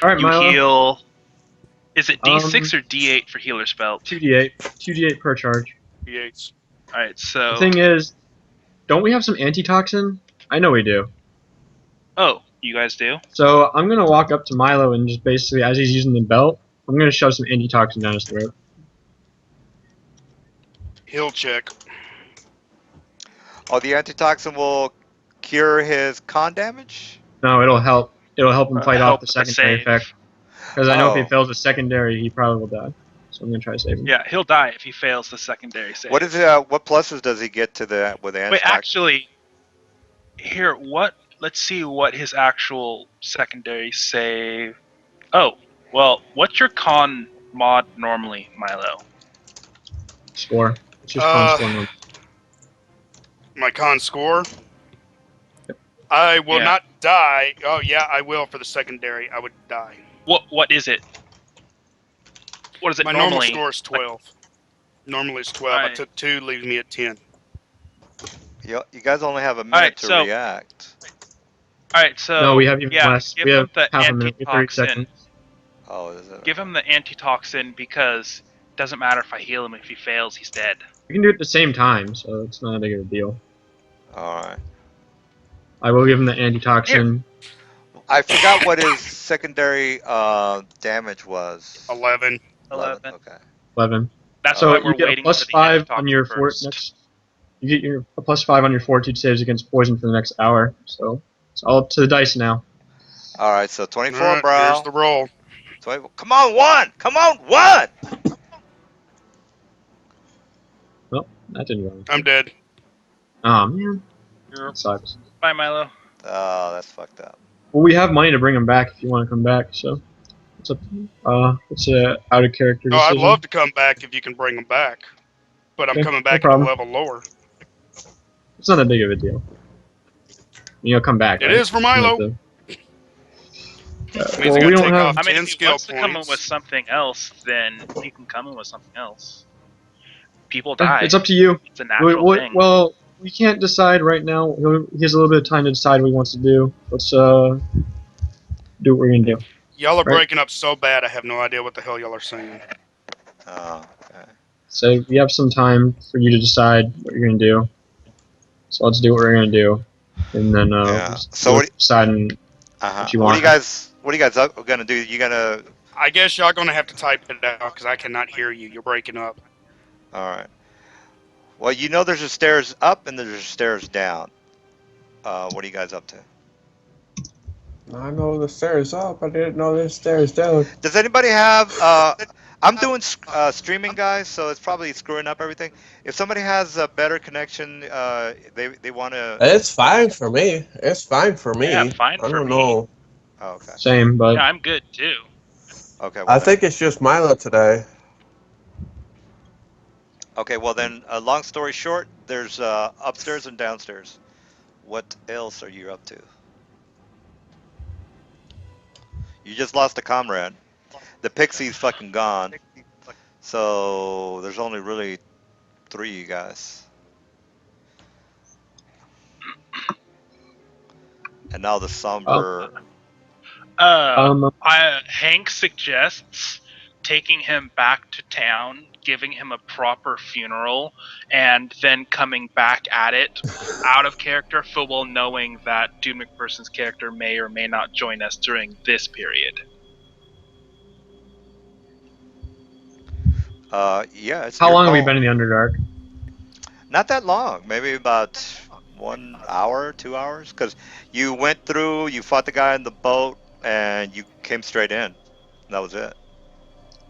Alright, you Milo. heal. Is it D6 or D8 for healer's belt? 2d8. 2d8 per charge. Yates. Alright, The so. thing is, don't we have some antitoxin? I know we do. Oh, you guys do? So I'm gonna walk up to Milo and just basically, as he's using the belt, I'm gonna shove some antitoxin down his throat. Heal check. Oh, the antitoxin will cure his con damage. No, it'll help. It'll help him fight Help off the with the secondary save. effect. Because I know if he Oh. fails the secondary, he probably will die. So I'm gonna try to save him. Yeah, he'll die if he fails the secondary save. What is what pluses does he get to the with antitoxin? Wait, actually, here, what? Let's see what his actual secondary save. Oh, well, what's your con mod normally, Milo? Score. It's just con score normal. My con score. I will Yeah. not die. Oh, yeah, I will for the secondary. I would die. What is it? What is it My normally? normal score is 12. Normally it's 12. I Alright. took 2, leaves me at 10. You guys only have a minute Alright, to so- react. Alright, so. No, we have even yeah, less. Give We him have the half a minute. We have 30 antitoxin. seconds. Oh, is it? Give him the antitoxin because it doesn't matter if I heal him. If he fails, he's dead. We can do it at the same time, so it's not a big of a deal. All right. I will give him the antitoxin. I forgot what his secondary damage was. 11. 11. Okay. 11. That's So why you we're get a waiting plus for the 5 antitoxin on your first. next. You get a plus 5 on your fortitude saves against poison for the next hour. So it's all up to the dice now. All right. So 24, Alright, bro. here's the roll. 20, come on, one. Come on, one. Well, that didn't go. I'm dead. Oh man, You're- that sucks. Bye, Milo. Oh, that's fucked up. Well, we have money to bring him back if you want to come back. So it's a out of character Oh, decision. I'd love to come back if you can bring them back. But I'm Okay, coming no back at a problem. level lower. It's not that big of a deal. You'll come back. It right? is for Milo. Not Means well, I we gotta don't take have. off I mean, 10 if he skill wants to come in points. with something else, then he can come in with something else. People die. It's up to you. It's a natural thing. Well, we can't decide right now. He has a little bit of time to decide what he wants to do. Let's do what we're gonna do. Y'all are Right. breaking up so bad, I have no idea what the hell y'all are saying. Oh, okay. So we have some time for you to decide what you're gonna do. So let's do what we're gonna do, and then Yeah. So what? deciding. Uh-huh. What you What want. are you guys? What are you guys gonna do? You gonna? I guess y'all gonna have to type it out because I cannot hear you. You're breaking up. All right. Well, you know there's a stairs up and there's a stairs down. What are you guys up to? I know the stairs up. I didn't know there's stairs down. Does anybody have? I'm doing streaming, guys, so it's probably screwing up everything. If somebody has a better connection, they want to. It's fine for me. It's fine for me. Yeah, fine I for don't me. know. Oh, okay. Same, but Yeah, I'm good too. Okay. Well I then, think it's just Milo today. Okay. Well then, long story short, there's upstairs and downstairs. What else are you up to? You just lost a comrade. The pixie's fucking gone. So there's only really 3 of you guys. And now the somber. Hank suggests taking him back to town, giving him a proper funeral, and then coming back at it out of character, full well knowing that Dude McPherson's character may or may not join us during this period. Yeah. It's how your long have we call. been in the Underdark? Not that long, maybe about 1 hour, 2 hours, because you went through, you fought the guy in the boat, and you came straight in. That was it.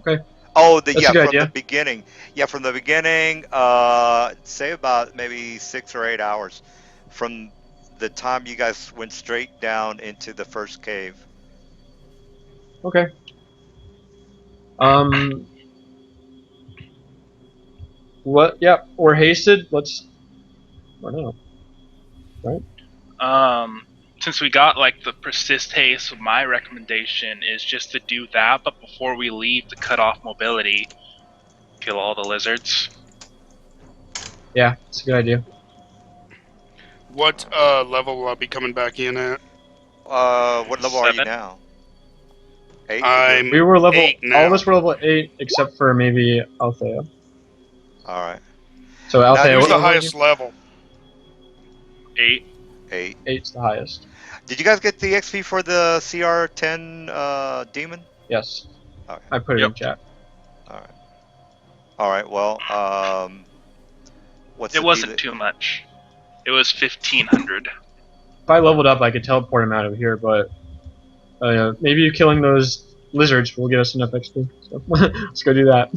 Okay, Oh, that's a yeah, good from the idea. beginning. Yeah, from the beginning. Say about maybe 6 or 8 hours from the time you guys went straight down into the first cave. Okay. Um. What? Yep. We're hasted. Let's. I don't know. Right. Since we got like the persist haste, my recommendation is just to do that, but before we leave to cut off mobility, kill all the lizards. Yeah, it's a good idea. What level will I be coming back in at? What level are you 7. now? 8? I'm We were level. 8 All of now. us were level 8 except for maybe Althea. All right. So Now Althea, Who's what the the level are you? highest level? 8. 8. 8's the highest. Did you guys get the XP for the CR10 demon? Yes. Okay. I put it Yep. in chat. All right. All right. Well, what's It the wasn't deal? too much. It was 1500. If I leveled up, I could teleport him out of here, but maybe killing those lizards will get us enough XP. So let's go do that.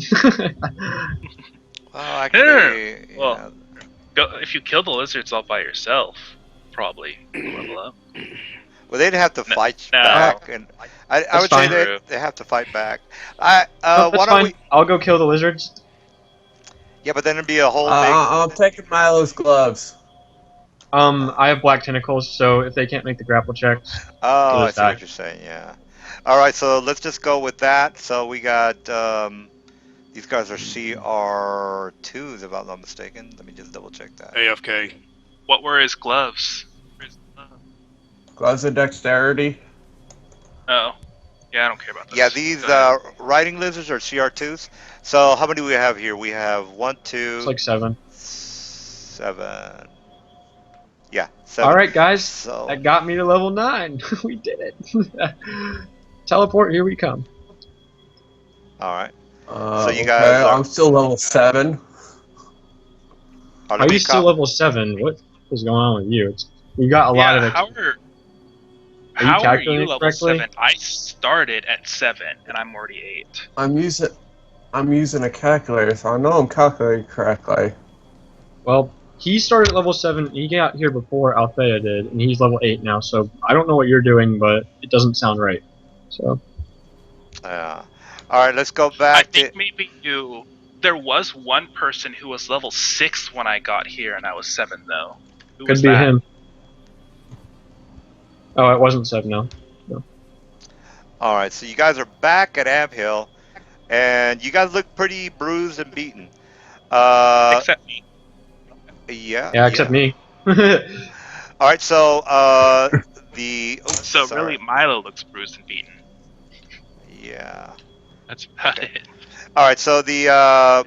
Well, No, no, no. actually, Well, yeah. if you kill the lizards all by yourself, probably you'll level up. Well, they'd have to No, fight Uh, back, and I That's would say fine. true. they have to fight back. No, Why that's don't fine. we? I'll go kill the lizards. Yeah, but then it'd be a whole big. I'm taking Milo's gloves. I have black tentacles, so if they can't make the grapple checks, Oh, they'll I just see die. what you're saying. Yeah. All right, so let's just go with that. So we got these guys are CR2s, if I'm not mistaken. Let me just double check that. AFK. What were his gloves? Gloves of dexterity. Oh, yeah, I don't care about this. Yeah, these Go ahead. riding lizards are CR2s. So how many do we have here? We have one, It's two, like 7. 7. Yeah, All 7. right, guys, So that got me to level 9. We did it. Teleport, here we come. all right. So you Okay, guys I'm still level 7. are. How Let are me you still count. level 7? What is going on with you? You got a lot Yeah, of XP. Are you how are you calculating level correctly? 7? I started at 7 and I'm already 8. I'm using a calculator, so I know I'm calculating correctly. Well, he started at level 7. He got here before Althea did, and he's level 8 now. So I don't know what you're doing, but it doesn't sound right. So All right, let's go I back think to. maybe you. There was one person who was level 6 when I got here, and I was 7 though. Who could was be that? him. Oh, it wasn't 7 now. No. All right, so you guys are back at Amp Hill, and you guys look pretty bruised and beaten. Uh, Except me. yeah, Yeah, except yeah. me. All right, so the. Oops, So really, sorry. Milo looks bruised and beaten. Yeah. That's about Okay. it. All right, so the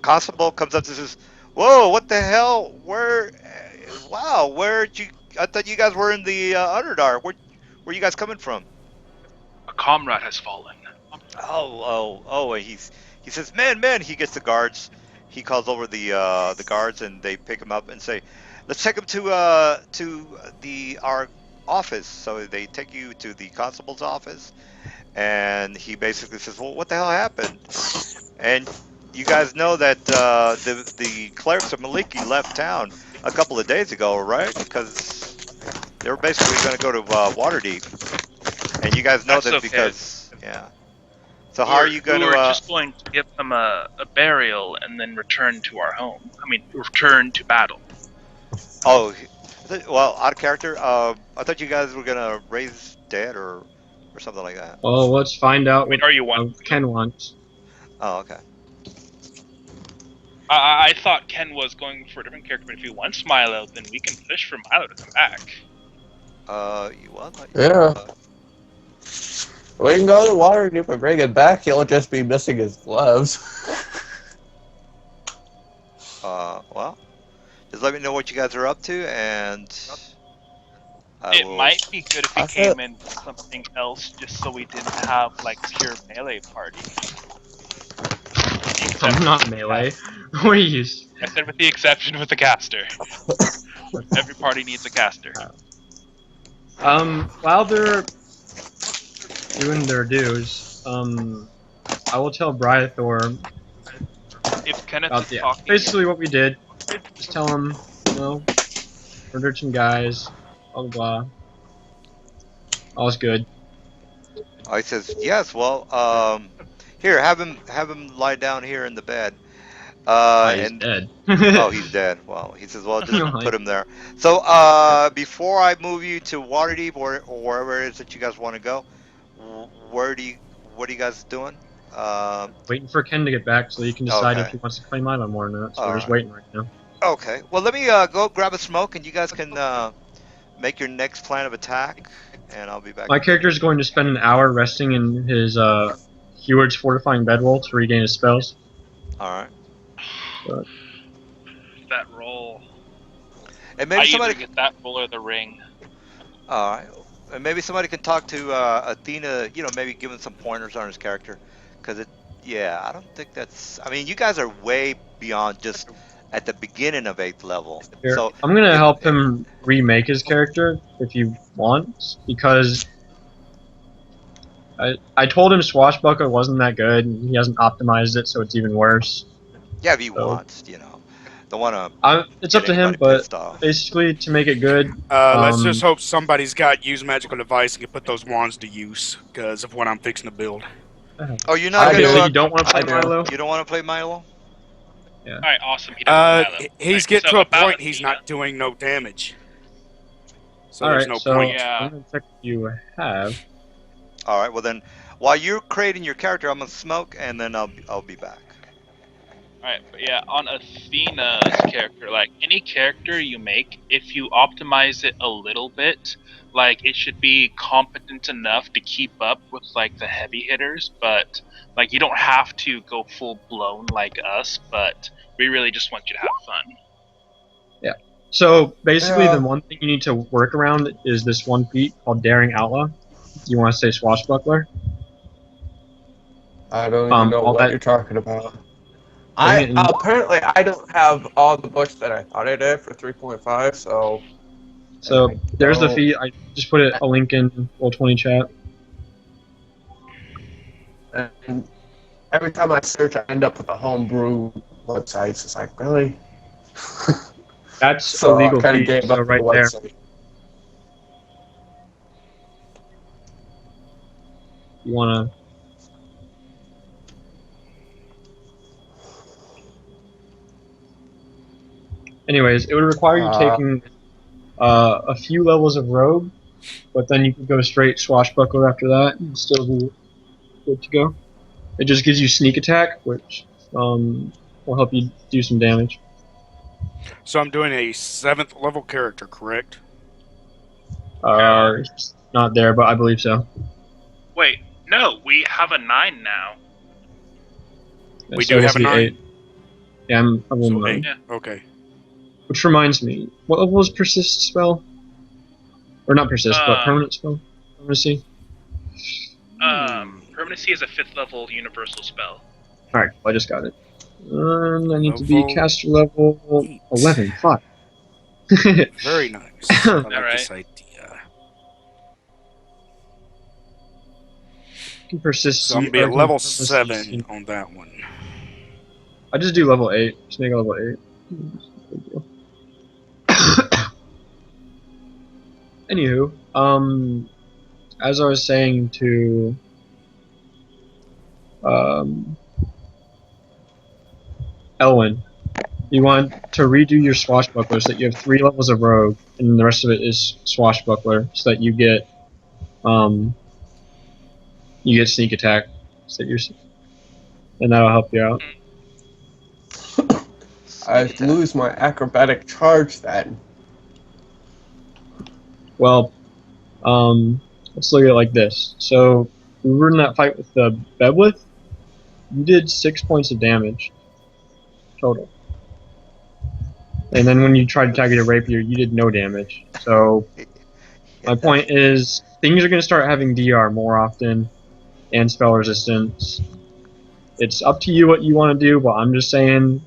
constable comes up and says, "Whoa, what the hell? Where? Wow, where'd you? I thought you guys were in the Underdark. Where you guys coming from?" A comrade has fallen. And he says, "Man, man." He gets the guards. He calls over the guards, and they pick him up and say, "Let's take him to the our office." So they take you to the constable's office, and he basically says, "Well, what the hell happened?" And you guys know that the clerics of Maliki left town a couple of days ago, right? Because they were basically going to go to Waterdeep, and you guys know That's that okay. because yeah. So how are We're you we going to? were just going to give them a burial and then return to our home. I mean, return to battle. Oh, well, out of character. I thought you guys were going to raise dead or something like that. Well, let's find out I mean, what are you one? Ken wants. Oh, okay. I thought Ken was going for a different character, but if he wants Milo, then we can push for Milo to come back. You what? Yeah. We can go to Waterdeep and bring it back. He'll just be missing his gloves. Well, just let me know what you guys are up to, and I It will. might be good if he I feel came in with something else, just so we didn't have like pure melee party. I'm Except not melee. Please. I said with the exception with the caster. Every party needs a caster. While they're doing their dues, I will tell Briathor If Kenneth about is the talking, basically what we did. Just tell him, murdered some guys, blah blah blah. All's good. Oh, he says, yes, well, here, have him lie down here in the bed. He's And dead. oh, he's dead. Well, he says, well, just Like, put him there. So, before I move you to Waterdeep or wherever it is that you guys want to go, what are you guys doing? waiting for Ken to get back so he can decide if Okay. he wants to claim island more or not. So All we're just right. waiting right now. Okay. Well, let me go grab a smoke, and you guys can make your next plan of attack, and I'll be back My in a minute. character is going to spend an hour resting in his Heward's fortifying bedroll to regain his spells. All right. But that roll. And I maybe either somebody. get that roll or the ring. All right. And maybe somebody can talk to Athena. Maybe give him some pointers on his character, because yeah, I don't think that's. I mean, you guys are way beyond just at the beginning of 8th level. here, So I'm gonna if, help him remake his character if he wants, because I told him Swashbuckler wasn't that good, and he hasn't optimized it, so it's even worse. yeah, if he So wants, don't want to it's get up to him, anybody but pissed off. basically to make it good, Let's just hope somebody's got use magical device and can put those wands to use because of what I'm fixing to build. Oh, you're not okay, going so to. you don't want to play I do. Milo? You don't want to play Milo? Yeah. All right, awesome. He doesn't know Milo. He's Right, getting so to a about point he's Athena. not doing no damage. So All there's right, no so point. Yeah. I'm gonna check what you have. All right. Well then, while you're creating your character, I'm gonna smoke, and then I'll be back. Alright, but yeah, on Athena's character, like any character you make, if you optimize it a little bit, like it should be competent enough to keep up with like the heavy hitters, but like you don't have to go full blown like us, but we really just want you to have fun. So basically, Yeah. the one thing you need to work around is this one feat called Daring Outlaw. Do you want to say Swashbuckler? I don't even know All what that you're talking about. bring I it in. apparently I don't have all the books that I thought I did for 3.5, so. So and I there's the don't- feat. I just put a link in Roll20 chat. And every time I search, I end up with a homebrew website. It's just like, really? That's a So I legal kind of feat. gave So up right the there. website. You wanna. Anyways, it would require you taking a few levels of rogue, but then you can go straight swashbuckler after that and still be good to go. It just gives you sneak attack, which will help you do some damage. So I'm doing a 7th level character, correct? It's not there, but I believe so. Wait, no, we have a 9 now. Yeah, We so do it has have a to be 9? 8. Yeah, I'm level So 9. 8. Okay. Which reminds me, what level is persist spell? Or not persist, but permanent spell? Permanency? Permanency is a 5th level universal spell. Alright, I just got it. I need to be Level caster level 8. 11. Fuck. Very nice. I like Alright. this idea. Can persist. So I'm going to be at level 7 on that one. I just do level 8. Just make it level 8. Big deal. Anywho, as I was saying to Elwyn, you want to redo your swashbuckler so that you have 3 levels of rogue, and the rest of it is swashbuckler, so that you get sneak attack, so that and that'll help you out. I lose my acrobatic charge then. Well, let's look at it like this. So we were in that fight with the Bedwith. You did 6 points of damage total. And then when you tried to tag your rapier, you did no damage. So my point is, things are going to start having DR more often, and spell resistance. It's up to you what you want to do, but I'm just saying,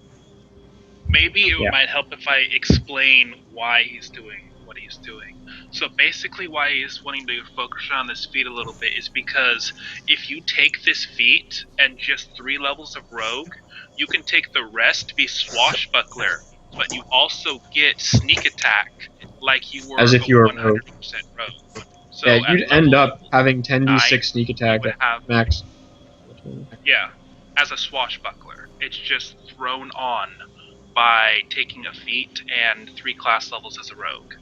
Maybe it Yeah. might help if I explain why he's doing what he's doing. So basically, why he's wanting to focus on this feat a little bit is because if you take this feat and just 3 levels of rogue, you can take the rest, be swashbuckler, but you also get sneak attack like you were As if a you were 100% rogue. rogue. So Yeah, at you'd end level up having 9, 10d6 sneak you attack would at have, max. yeah, as a swashbuckler. It's just thrown on by taking a feat and 3 class levels as a rogue,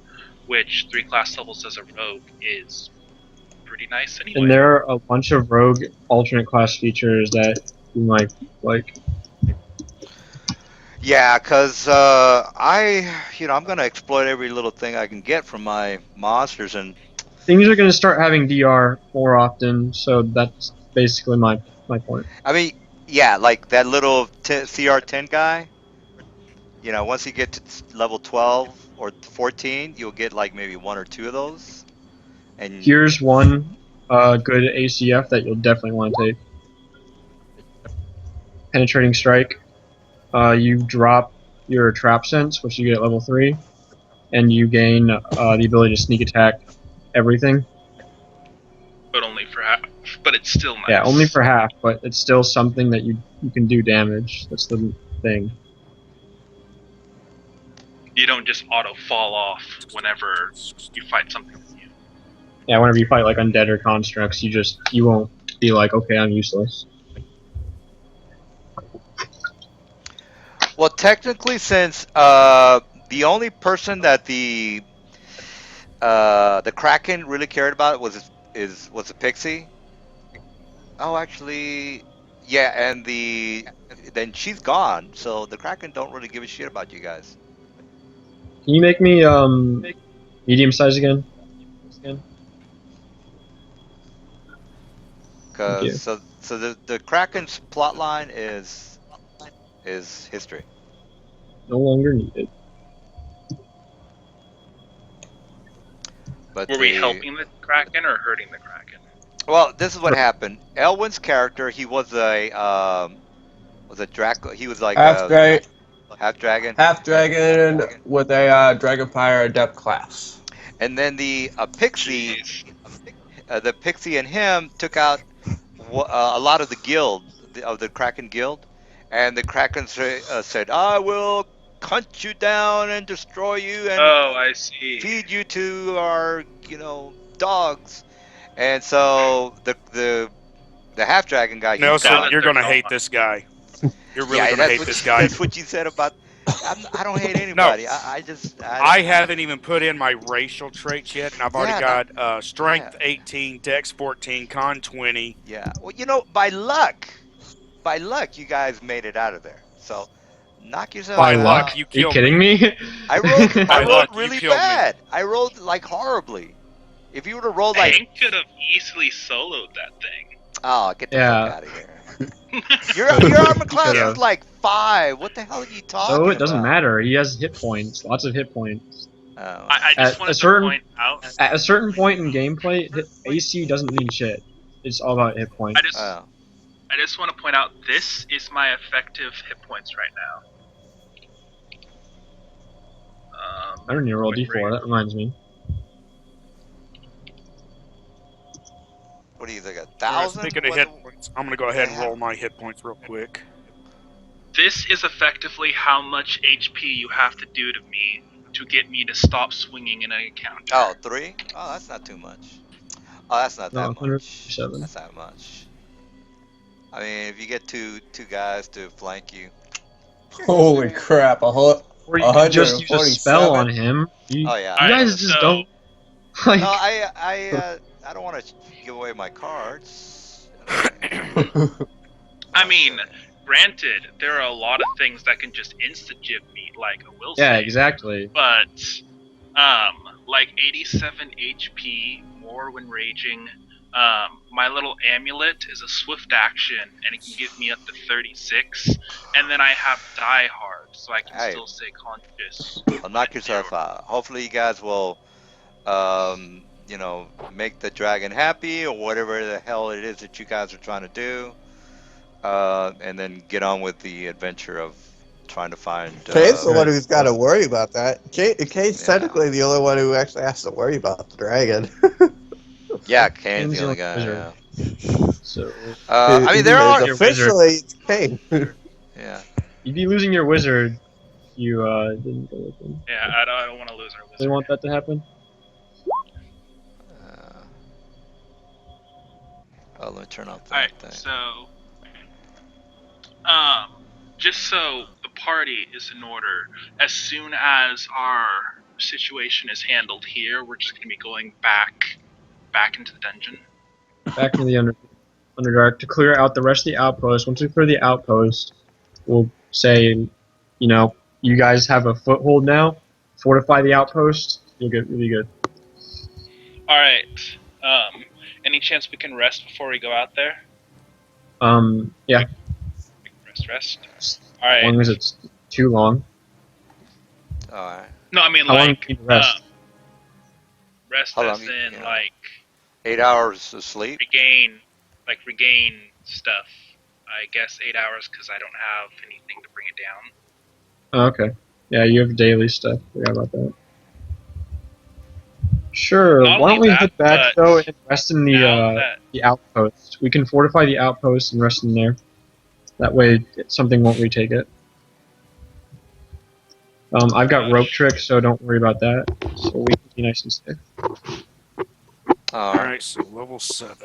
which 3 class levels as a rogue is pretty nice anyway. And there are a bunch of rogue alternate class features that you might like. Yeah, because I'm gonna exploit every little thing I can get from my monsters, and Things are going to start having DR more often, so that's basically my point. I mean, yeah, like that little CR10 guy. Once you get to level 12 or 14, you'll get like maybe one or two of those, and Here's one good ACF that you'll definitely want to take. Penetrating Strike. You drop your Trap Sense, which you get at level 3, and you gain the ability to sneak attack everything. But only for half. But it's still nice. Yeah, only for half, but it's still something that you can do damage. That's the thing. You don't just auto fall off whenever you fight something new. Yeah, whenever you fight like undead or constructs, you won't be like, okay, I'm useless. well, technically, since the only person that the Kraken really cared about was the Pixie. Oh, actually, yeah, and then she's gone, so the Kraken don't really give a shit about you guys. Can you make me medium size again? Thank Cause you. so the Kraken's plot line is history. No longer needed. But Were we helping the Kraken or hurting the Kraken? well, this is what happened. Elwin's character, he was a Draco. He was like Half a dragon, half dragon, half and dragon with a dragon fire adept class. then the Pixie, Jeez. the Pixie and him took out a lot of the guild of the Kraken guild, and the Kraken said, "I will hunt you down and destroy you and Oh, I see. feed you to our dogs." And so the half dragon guy, he's Nelson, gone. That you're they're gonna hate gone. this guy. You're really Yeah, gonna hate this guy. that's what you said about. I don't hate No, anybody. I just I haven't even put in my racial traits yet, and I've already yeah, got yeah, strength 18, dex 14, con 20. yeah. Well, by luck, you guys made it out of there. So knock By yourselves luck, out. you Are you killed kidding me. me? I By rolled luck, you really killed me. bad. I rolled like horribly. If you would have rolled like, Hank could have easily soloed that thing. oh, get the fuck Yeah. out of here. Your armor class could've. is like 5. What the hell are you talking So about? it doesn't matter. He has hit points, lots of hit points. Oh. I just At wanted a certain to point out. at a certain point in gameplay, AC doesn't mean shit. It's all about hit points. Oh. I just want to point out this is my effective hit points right now. I don't need to roll D4. That reminds me. What do you think? Alright, 1,000? speaking of hit points, I'm gonna go ahead and roll my hit points real quick. This is effectively how much HP you have to do to me to get me to stop swinging in an encounter. Oh, 3? Oh, that's not too much. Oh, that's not No, that much. 157. That's not much. I mean, if you get two guys to flank you. Holy crap! Or you can just use a spell on him. You, Oh yeah. you Alright, guys just so- don't like. No, I don't want to give away my cards. I mean, granted, there are a lot of things that can just insta-jib me, like a will Yeah, save, exactly. but, like 87 HP, more when raging. My little amulet is a swift action, and it can give me up to 36. And then I have Die Hard, so I can Hey. still stay conscious. Well, knock yourself out. Hopefully, you guys will, make the dragon happy or whatever the hell it is that you guys are trying to do, and then get on with the adventure of trying to find. Kane's the one Right. who's got to worry about that. Kane's Yeah. technically the only one who actually has to worry about the dragon. Yeah, Kane's Kane's the the only only guy. wizard. Yeah. So I mean, there It's are. your wizard. officially it's Kane. Yeah. You'd be losing your wizard if you didn't go with him. Yeah, I don't want to lose our They wizard. want that to happen. Oh, let me turn off Alright, that thing. so just so the party is in order, as soon as our situation is handled here, we're just gonna be going back into the dungeon. Back into the Underdark to clear out the rest of the outpost. Once we clear the outpost, we'll say, you guys have a foothold now. Fortify the outpost. You'll get really good. Alright. Any chance we can rest before we go out there? Yeah. Rest. As Alright. long as it's too long. All right. No, I mean How long like do you need to rest? rest How as long, in you know? like 8 hours of sleep. regain stuff. I guess 8 hours because I don't have anything to bring it down. Oh, okay. Yeah, you have daily stuff. Forgot about that. Sure. Not Why don't only we that, head back but though and rest in now that the outpost? We can fortify the outpost and rest in there. That way, something won't retake it. I've got rope tricks, so don't worry about that. So we can be nice and safe. All All right. right, so level 7.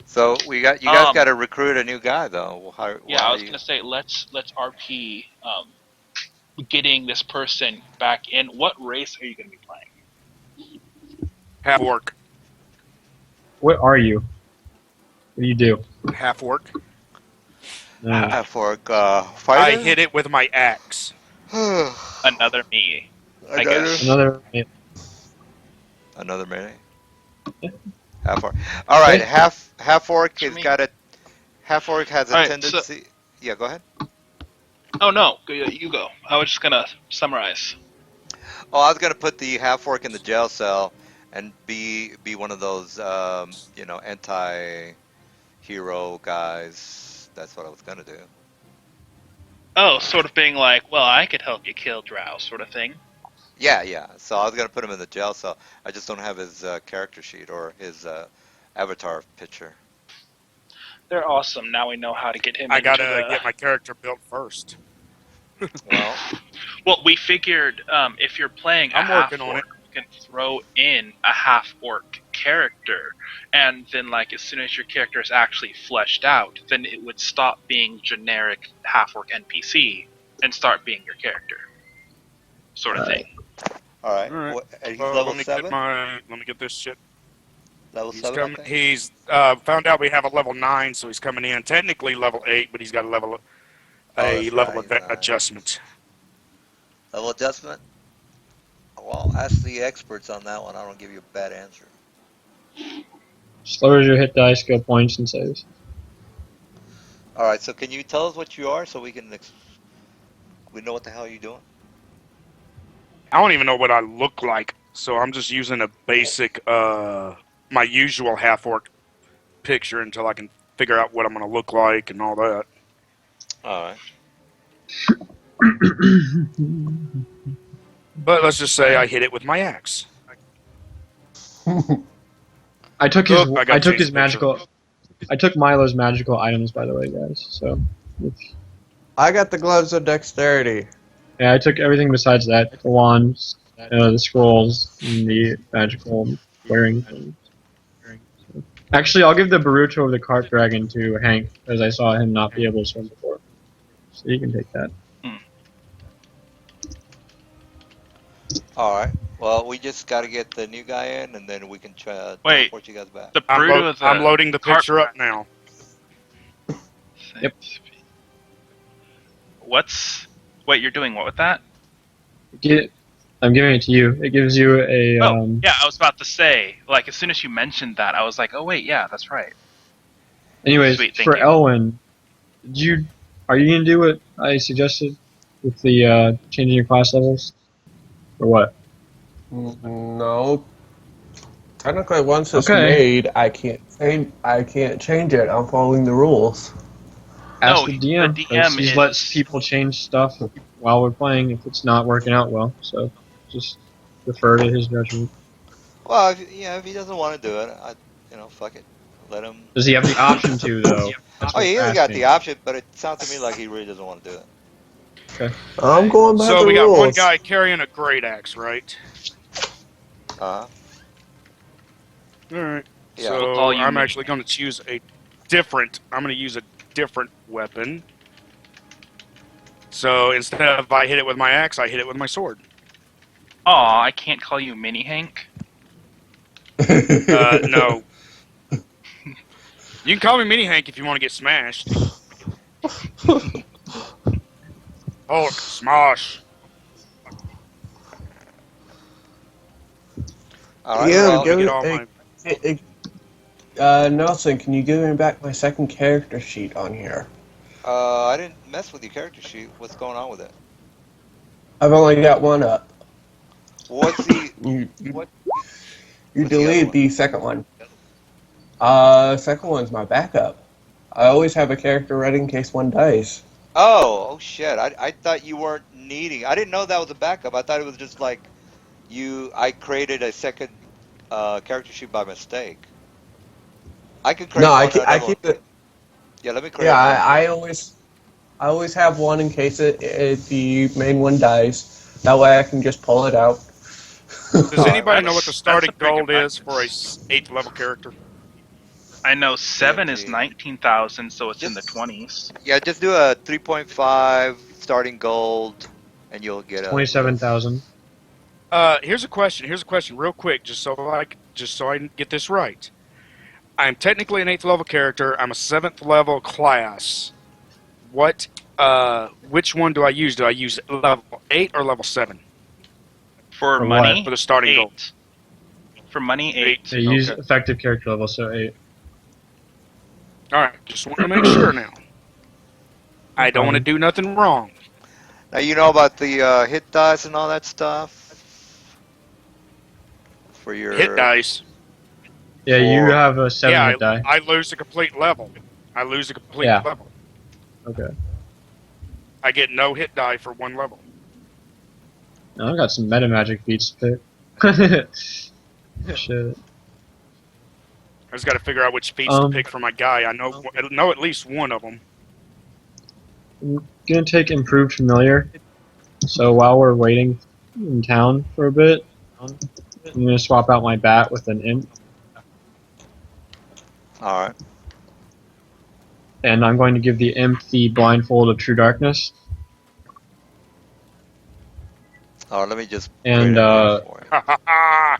So you guys got to recruit a new guy though. yeah, I was gonna say let's RP getting this person back in. What race are you gonna be playing? Half orc. What are you? What do you do? Half orc. No. For I fighter. hit it with my axe. Another me, I guess. Another melee. Half orc. All right, Okay. half orc For has me. got a half orc has a All right, tendency. Yeah, go ahead. Oh no, you go. I was just gonna summarize. Oh, I was gonna put the half orc in the jail cell and be one of those anti-hero guys. That's what I was gonna do. Oh, sort of being like, well, I could help you kill Drow, sort of thing. Yeah. So I was gonna put him in the jail cell. I just don't have his character sheet or his avatar picture. They're awesome. Now we know how to get him. I into gotta the... get my character built first. Well, we figured if you're playing a I'm half working on orc, you can throw in a half orc character, and then like as soon as your character is actually fleshed out, then it would stop being generic half orc NPC and start being your character, sort of thing. all right. All right. What, he's level 7. Let me get this shit. Level He's 7. coming. I think? He's found out we have a level 9, so he's coming in. Technically level 8, but he's got a level That's right, adjustment. Level adjustment. Well, ask the experts on that one. I don't give you a bad answer. Just lowers your hit die, skill points, and saves. All right. So can you tell us what you are so we know what the hell you're doing? I don't even know what I look like, so I'm just using a basic, my usual half orc picture until I can figure out what I'm gonna look like and all that. All right. But let's just say I hit it with my axe. I took his. Look, I gotta I took change his the picture. magical. I took Milo's magical items, by the way, guys. So, I got the gloves of dexterity. yeah, I took everything besides that: the wands, the scrolls, and the magical wearing things. So. Actually, I'll give the Baruto of the Cart Dragon to Hank, because I saw him not be able to swim before. So you can take that. All right. Well, we just got to get the new guy in, and then we can try Wait. teleport you guys back. The Bruto of the I'm loading the cart picture up dragon. now. Yep. Wait, you're doing what with that? I'm giving it to you. It gives you a. Yeah, I was about to say, like, as soon as you mentioned that, I was like, oh wait, yeah, that's right. Anyways, Sweet, thank for you. Elwyn, are you gonna do what I suggested with the changing your class levels, or what? No. Technically, once it's Okay. made, I can't change it. I'm following the rules. Ask No, the the DM because DM he lets is. people change stuff while we're playing if it's not working out well. So just defer to his judgment. Well, if he doesn't want to do it, fuck it, let him. Does he have the option to though? That's Oh, what he we're has got the asking. option, but it sounds to me like he really doesn't want to do it. Okay. I'm going by So the we got one rules. guy carrying a great axe, right? Uh huh. All right. Yeah. We'll call So you I'm Mini actually Hank. going to choose a different. I'm going to use a different weapon. So instead of I hit it with my axe, I hit it with my sword. Aw, I can't call you Mini Hank. No. You can call me Mini Hank if you want to get smashed. Hulk smash. All right. Yeah, Let Well, me give get it. all my. Nelson, can you give me back my second character sheet on here? I didn't mess with your character sheet. What's going on with it? I've only got one up. What's the You you What's the other deleted one? the second one. Second one's my backup. I always have a character ready in case one dies. Oh shit! I thought you weren't needing. I didn't know that was a backup. I thought it was just like you. I created a second character sheet by mistake. I could No, create one I another one. keep it. Yeah, let me create Yeah, another one for you. I always have one in case the main one dies. That way I can just pull it out. Does All right. anybody Well, know what the That's a starting pretty good gold is for a practice. 8th level character? I know 7 is DMG. 19,000, so it's in the Just 20s. Yeah, just do a 3.5 starting gold, and you'll get a 27,000. Here's a question. Here's a question, real quick, just so I can get this right. I'm technically an 8th level character. I'm a 7th level class. What? Which one do I use? Do I use level 8 or level 7 For For what? for money, the starting gold? 8. For money, 8. 8. They use Okay. effective character level, so 8. All right. Just wanting to make sure now. No I don't want to problem. do nothing wrong. Now you know about the hit dice and all that stuff for Hit your dice. Yeah, you for have a 7 Yeah, hit die. I lose a complete level. I lose a complete Yeah. level. Okay. I get no hit die for one level. Now I've got some meta magic beats to pick. Shit. I just got to figure out which feats to Um, pick for my guy. I know at least one of them. I'm gonna take improved familiar. So while we're waiting in town for a bit, I'm gonna swap out my bat with an imp, all right. and I'm going to give the imp the blindfold of true darkness, All right, let me just create and a new for you. Ha ha ha!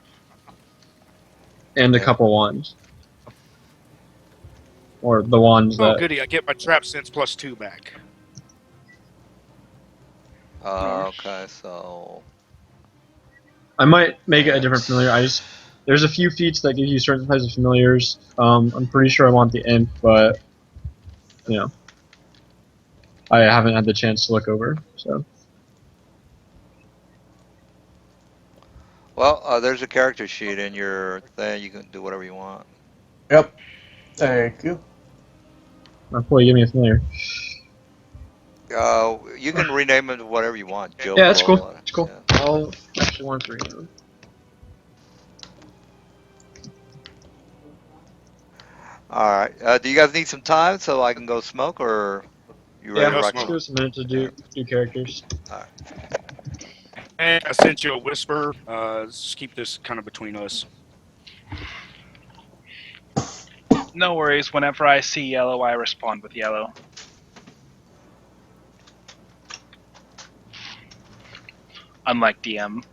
and a Yeah. couple wands, or the wands Oh, that. goody! I get my trap sense +2 back. Okay, so I might make it a different that. familiar. There's a few feats that give you certain types of familiars. I'm pretty sure I want the imp, but you know, I haven't had the chance to look over. So Well, there's a character sheet in your thing. You can do whatever you want. Yep. Thank you. I'll probably give me a familiar. You can rename it to whatever you want. Yeah, that's cool. Jokel. That's cool. Yeah. I'll actually want to read them. All right. Do you guys need some time so I can go smoke, or you ready Yeah, to Go rock just and smoke. give roll? us a minute to All right. do characters. All right. And I sent you a whisper. Let's just keep this kind of between us. No worries, whenever I see yellow, I respond with yellow. Unlike DM.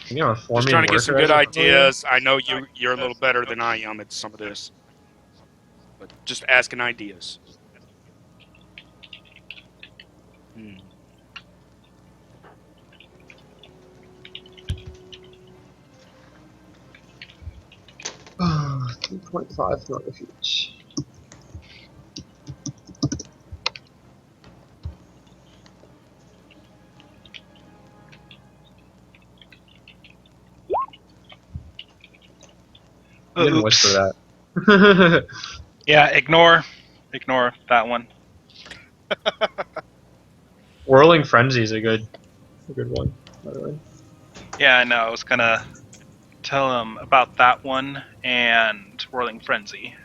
You have a Just forming trying to get some worker good as a familiar. ideas. I know you're a little better than I am at some of this, but just asking ideas. Hmm. Ah, 3.5 millimeters. You didn't Oops. whisper that. Yeah, ignore that one. Whirling Frenzy is a good one, by the way. Yeah, I know. I was gonna tell him about that one and Whirling Frenzy.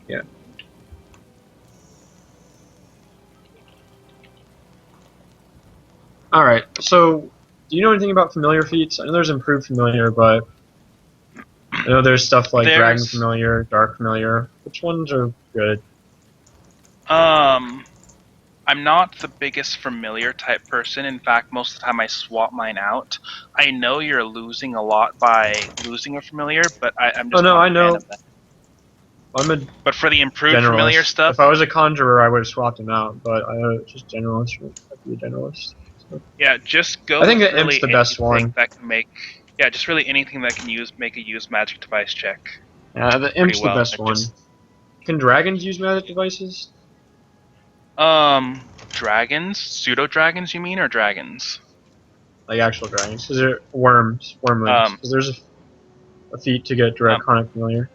Yeah. Alright, so do you know anything about familiar feats? I know there's improved familiar, but I know there's stuff like Dragon There's Familiar, Dark Familiar. Which ones are good? I'm not the biggest familiar type person. In fact, most of the time I swap mine out. I know you're losing a lot by losing a familiar, but I'm Oh just no, not I a fan know. of that. I'm a But for the improved familiar generalist. stuff, If I was a conjurer, I would have swapped him out, but I know it's just generalist. I'd be a generalist. So. yeah, just go I think with the imp's really the best anything one. that can make. Yeah, just really anything that can make a use magic device check Yeah, the pretty imp's the well. best It one. just Can dragons use magic devices? dragons, pseudo dragons, you mean, or dragons? Like actual dragons? Because they're worms, wormlings. Um, Because there's a feat to get um, draconic familiar.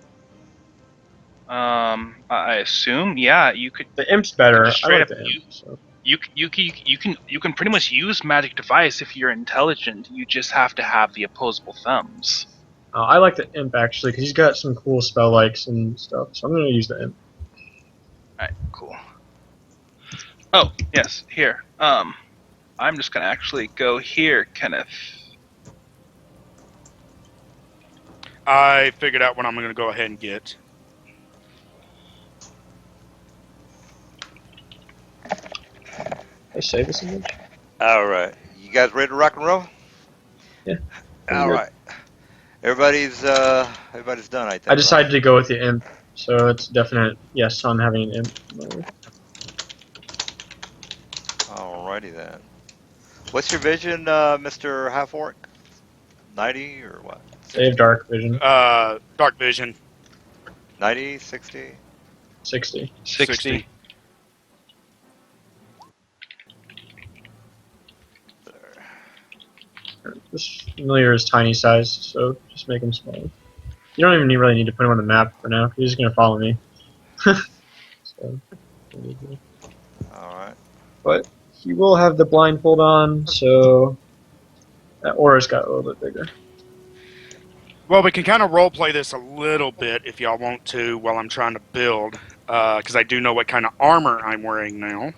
I assume, yeah, The imp's you could better. just I straight like up the imp. So. you can pretty much use magic device if you're intelligent. You just have to have the opposable thumbs. I like the imp actually because he's got some cool spell likes and stuff. So I'm gonna use the imp. Alright, cool. Oh, yes, here. I'm just gonna actually go here, Kenneth. I figured out what I'm going to go ahead and get. I save this image. All right. You guys ready to rock and roll? Yeah. All right. Everybody's done, I I think, right? decided to go with the imp, so it's definite yes on having an imp. Alrighty then. What's your vision, Mr. Half Orc? 90 or what? Save 60? dark vision. Dark vision, 90, 60? 60. 60. This familiar is tiny size, so just make him smaller. You don't even really need to put him on the map for now. He's just gonna follow me. So, Alright. but he will have the blindfold on, so that aura's got a little bit bigger. Well, we can kind of role play this a little bit if y'all want to while I'm trying to build, because I do know what kind of armor I'm wearing now.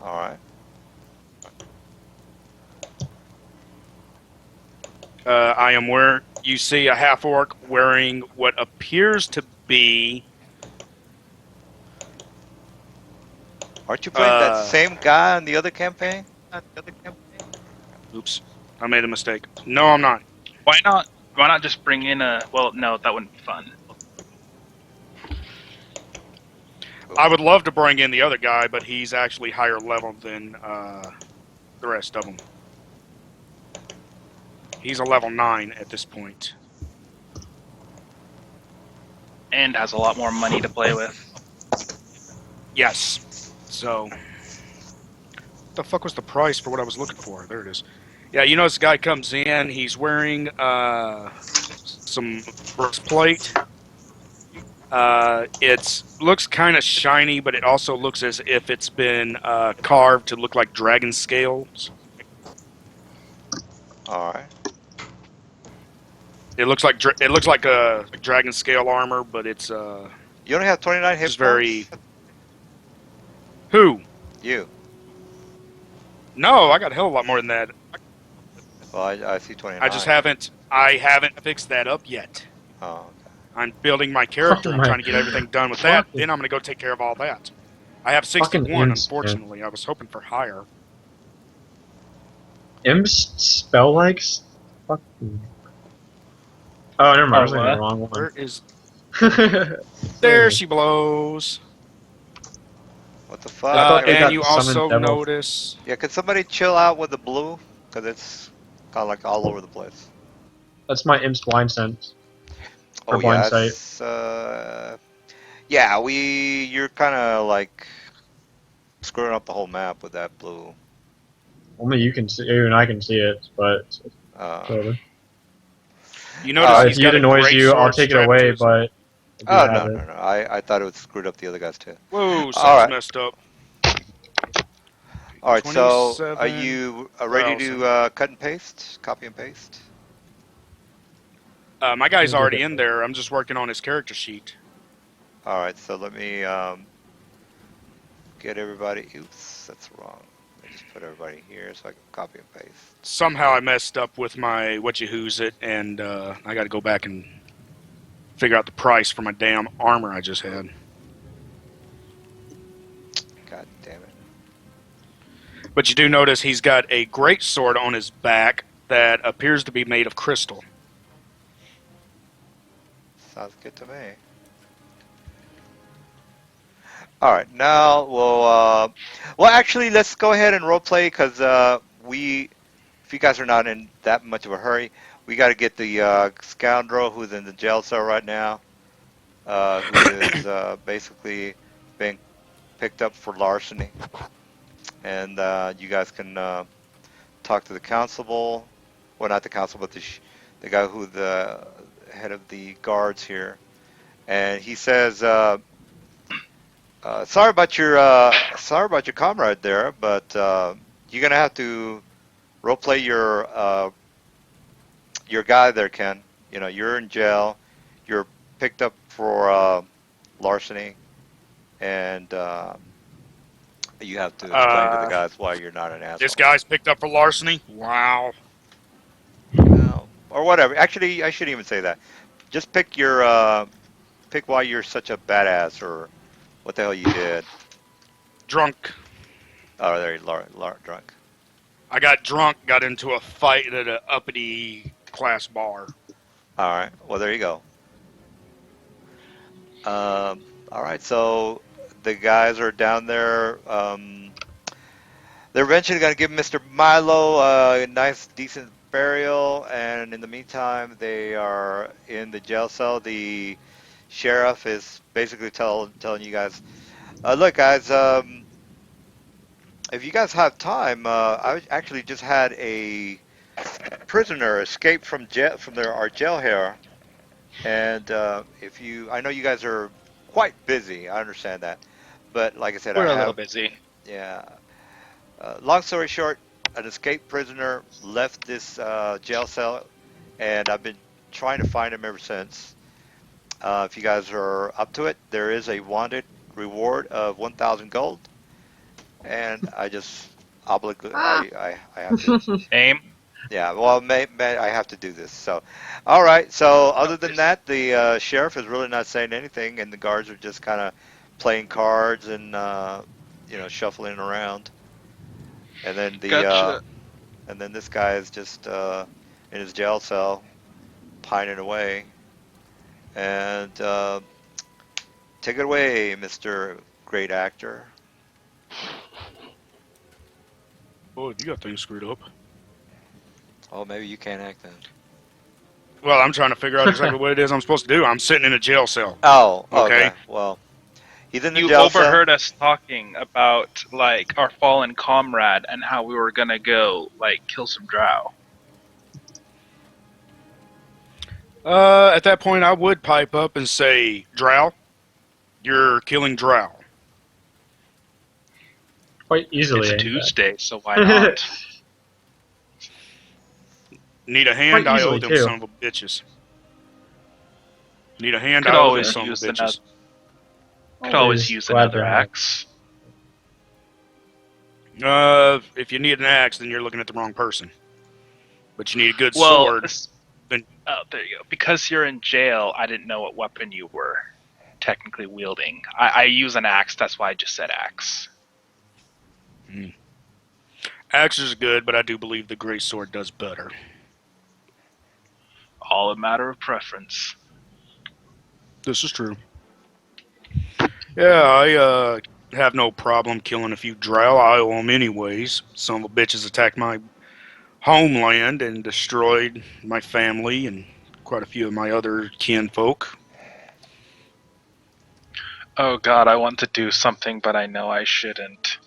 Alright. I am where you see a half orc wearing what appears to be. Aren't you playing that same guy on the other campaign? Oops, I made a mistake. No, I'm not. Why not just bring in a? Well, no, that wouldn't be fun. I would love to bring in the other guy, but he's actually higher level than the rest of them. He's a level 9 at this point. And has a lot more money to play with. Yes. So, what the fuck was the price for what I was looking for? There it is. Yeah, you know this guy comes in. He's wearing some breastplate. It looks kind of shiny, but it also looks as if it's been carved to look like dragon scales. Alright. It looks like a dragon scale armor, but it's You only have 29 hit just points? very. Who? You. No, I got a hell of a lot more than that. Well, I see 29. I haven't fixed that up yet. Oh, okay. I'm building my character. Oh I'm my- trying to get everything done with that. Fucking- Then I'm going to go take care of all that. I have Fucking 61, imps, unfortunately. I was hoping for higher. Imps spell likes? Fucking. Oh, never mind. I was looking at the wrong Where one. is... There she blows. What the I fuck? thought they And got you summoned also devil. notice... Yeah, could somebody chill out with the blue? Because it's kind of like all over the place. That's my imp's blind sense. Or Oh, blind yeah. sight. It's, yeah, you're kind of like screwing up the whole map with that blue. Only you can see, even I can see it, but Uh, whatever. You notice If he's got it a annoys great you, I'll sword take it strapped to away, his. but I do oh have no, it. no, no. I thought it would screwed up the other guys too. Whoa, All something's right, messed up. all right. So, are 27 you ready to thousand. cut and paste, copy and paste? My guy's Let me do already that in first. there. I'm just working on his character sheet. All right. So let me get everybody. Oops, that's wrong. Let me just put everybody here so I can copy and paste. Somehow I messed up with my what you who's it, and I got to go back and figure out the price for my damn armor I just had. God damn it. But you do notice he's got a great sword on his back that appears to be made of crystal. Sounds good to me. All right, now well, actually, let's go ahead and role play because if you guys are not in that much of a hurry, we got to get the scoundrel who's in the jail cell right now, who is basically being picked up for larceny, and you guys can talk to the constable, well, not the constable, but the guy who the head of the guards here, and he says. Sorry about your comrade there, but you're gonna have to roleplay your guy there, Ken. You know, you're in jail. You're picked up for larceny, and you have to explain to the Uh, guys why you're not an this asshole. guy's picked up for larceny. Wow. Well, or whatever. Actually, I shouldn't even say that. Just pick why you're such a badass, or what the hell you did. Drunk. Oh, there you drunk. I got drunk, got into a fight at a uppity class bar. All right. Well, there you go. All right, so the guys are down there. They're eventually going to give Mr. Milo a nice, decent burial, and in the meantime, they are in the jail cell. The sheriff is basically telling you guys, look, guys, if you guys have time, I actually just had a prisoner escape from our jail here, and I know you guys are quite busy. I understand that. But like I said, I We're a little have, busy. yeah. Long story short, an escaped prisoner left this jail cell, and I've been trying to find him ever since. If you guys are up to it, there is a wanted reward of 1,000 gold, and I have to. Name? Yeah, well, I have to do this. So, all right. So, other than that, the sheriff is really not saying anything, and the guards are just kind of playing cards and shuffling around. And then Gotcha. this guy is just in his jail cell, pining away. And take it away, Mister Great Actor. Oh, you got things screwed up. Oh, maybe you can't act then. Well, I'm trying to figure out exactly what it is I'm supposed to do. I'm sitting in a jail cell. Oh, Okay. okay. Well, he's in the You jail cell. overheard us talking about like our fallen comrade and how we were gonna go like kill some drow. At that point, I would pipe up and say, Drow, you're killing Drow. Quite easily, It's a in fact. Tuesday, so why not? Need a hand? Quite I owe easily, them too. son of a bitches. Need a hand? Could I owe them always son of a use another. bitches. Could always Always use glad another to help. axe. If you need an axe, then you're looking at the wrong person. But you need a good Well, sword. Then oh, there you go. Because you're in jail, I didn't know what weapon you were technically wielding. I use an axe. That's why I just said axe. axe is good, but I do believe the great sword does better. All a matter of preference. This is true. Yeah, I have no problem killing a few drow. I owe them anyways. Some of the bitches attacked my homeland and destroyed my family and quite a few of my other kinfolk. Oh god, I want to do something, but I know I shouldn't.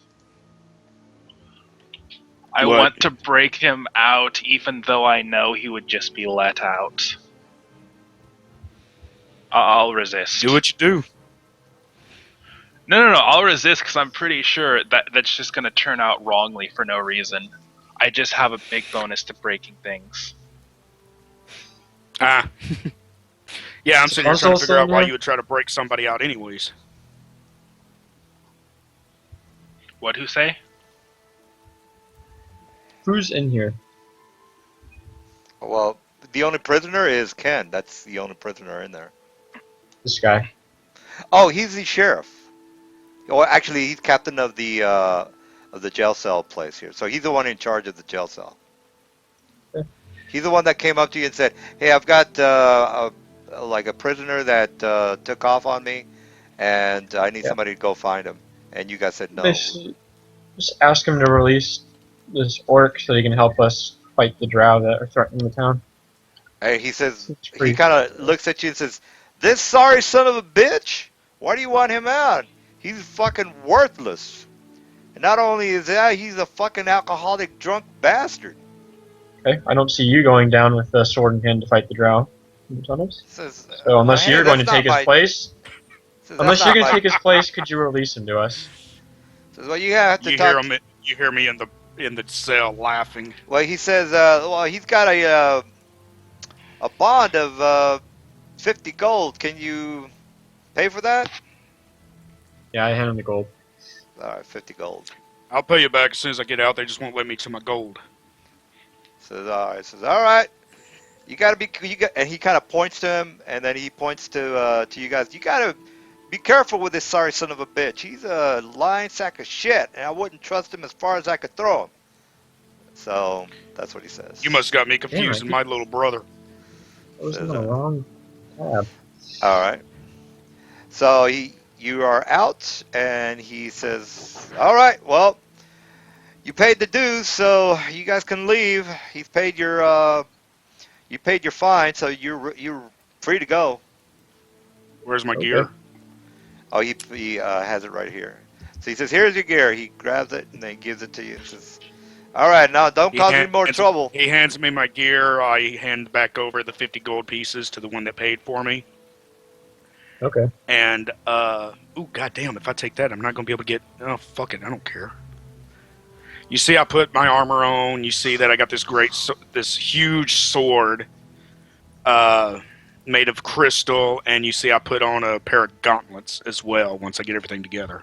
I What? want to break him out, even though I know he would just be let out. I'll resist. Do what you do. No. I'll resist because I'm pretty sure that that's just going to turn out wrongly for no reason. I just have a big bonus to breaking things. Ah. Yeah, I'm Is sitting here trying Consul to figure still out in why here? you would try to break somebody out anyways. What? Who say? Who's in here? Well, the only prisoner is Ken. That's the only prisoner in there. This guy. Oh, he's the sheriff. Well, actually, he's captain of the jail cell place here. So he's the one in charge of the jail cell. Okay. He's the one that came up to you and said, "Hey, I've got a prisoner that took off on me, and I need Yeah. somebody to go find him." And you guys said no. Basically, just ask him to release this orc so he can help us fight the drow that are threatening the town. And he says, It's he pretty. kind of looks at you and says, "This sorry son of a bitch. Why do you want him out? He's fucking worthless. And not only is that, he's a fucking alcoholic drunk bastard." Okay, I don't see you going down with the sword in hand to fight the drow. Says, So unless "Hey, you're going that's to take not his my." place, Says, "That's unless you're not going to my." take his place, could you release him to us? Says, "Well, you have to You hear talk." him. You hear me in the cell laughing. Well, he says, "Well, he's got a bond of 50 gold. Can you pay for that?" Yeah, I hand him the gold. All right, 50 gold. I'll pay you back as soon as I get out. They just won't let me to my gold. Says, "All right." Says, "All right. You gotta be." And he kind of points to him, and then he points to you guys. You gotta be careful with this sorry son of a bitch. He's a lying sack of shit, and I wouldn't trust him as far as I could throw him. So that's what he says. You must got me Damn, confused with my little brother. I was in Says, the wrong tab. all right. So you are out, and he says, "All right, well, you paid the dues, so you guys can leave. He's paid you paid your fine, so you're free to go." Where's my Okay. gear? Oh, he has it right here. So he says, "Here's your gear." He grabs it and then gives it to you. He says, "All right, now don't cause any more trouble." He hands me my gear. I hand back over the 50 gold pieces to the one that paid for me. Okay. And goddamn! If I take that, I'm not gonna be able to get. Oh, fuck it! I don't care. You see, I put my armor on. You see that I got this huge sword, made of crystal, and you see I put on a pair of gauntlets as well. Once I get everything together.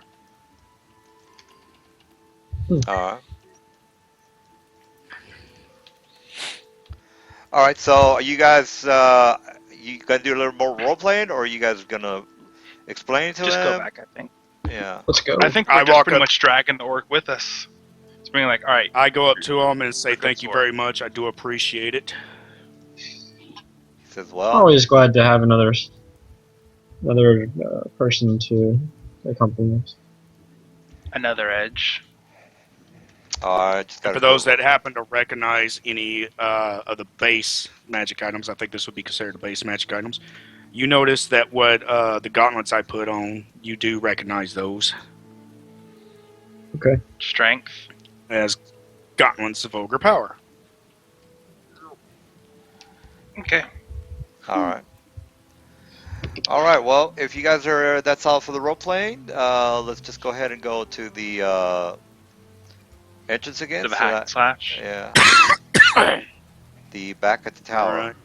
All right. So are you guys you gonna do a little more role playing, or are you guys gonna explain to Just go him? back, I think. Yeah. Let's go. I think I we're just walk pretty up- much dragging the orc with us. It's being like, all right, I go up to him and say, Good "Thank you sword. very much. I do appreciate it." He says, "Well, Always glad to have another person to accompany us. another edge. I just got And to for those go." that happen to recognize any of the base magic items, I think this would be considered the base magic items. You notice that what the gauntlets I put on, you do recognize those Okay. Strength. as gauntlets of ogre power. Okay. All right. All right. Well, if you guys are, that's all for the role playing. Let's just go ahead and go to the entrance again. The So hack that- slash. yeah, the back at the All tower. right.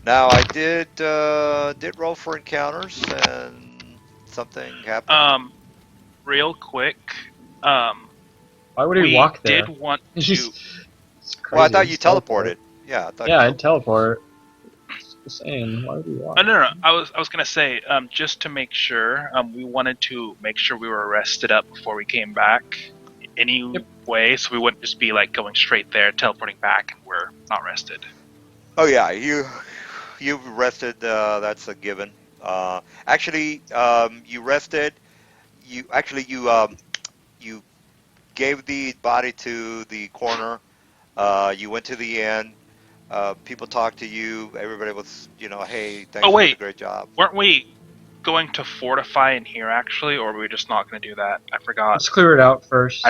Now I did roll for encounters, and something happened. Real quick. Why would We he walk there? did want It's to. just- it's Well, I crazy. thought you Just teleport. teleported. Yeah, I thought. Yeah, you I'd teleport. Just saying, why would he walk? Oh, no. I was gonna say, just to make sure, we wanted to make sure we were rested up before we came back. Anyway, so we wouldn't just be like going straight there, teleporting back, and we're not rested. Oh yeah, you've rested. That's a given. Actually, you rested. You gave the body to the coroner. You went to the inn. People talked to you. Everybody was, hey, thanks Oh, for wait. the great job. Weren't we going to fortify in here actually, or were we just not going to do that? I forgot. Let's clear it out first.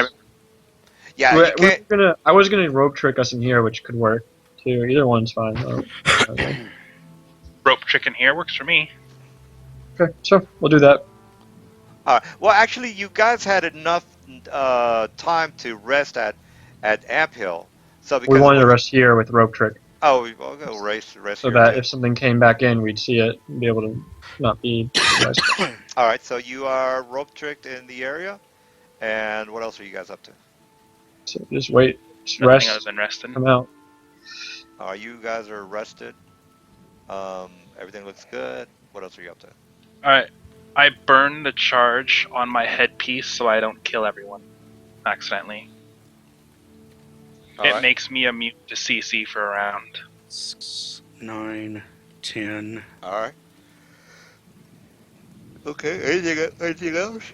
Yeah, you can't. I was gonna rope trick us in here, which could work too. Either one's fine. Rope trick in here works for me. Okay, so we'll do that. Well, actually, you guys had enough time to rest at Amp Hill. So We because it wanted to was rest here with rope trick, we'll go rest so here that too. if something came back in, we'd see it and be able to not be surprised. All right, so you are rope tricked in the area, and what else are you guys up to? So just wait, just Nothing other rest, than resting. come out. You guys are rested. Everything looks good. What else are you up to? Alright. I burn the charge on my headpiece so I don't kill everyone accidentally. All It right. makes me immune to CC for a round. 6, 9, 10. All right. Okay. Anything else?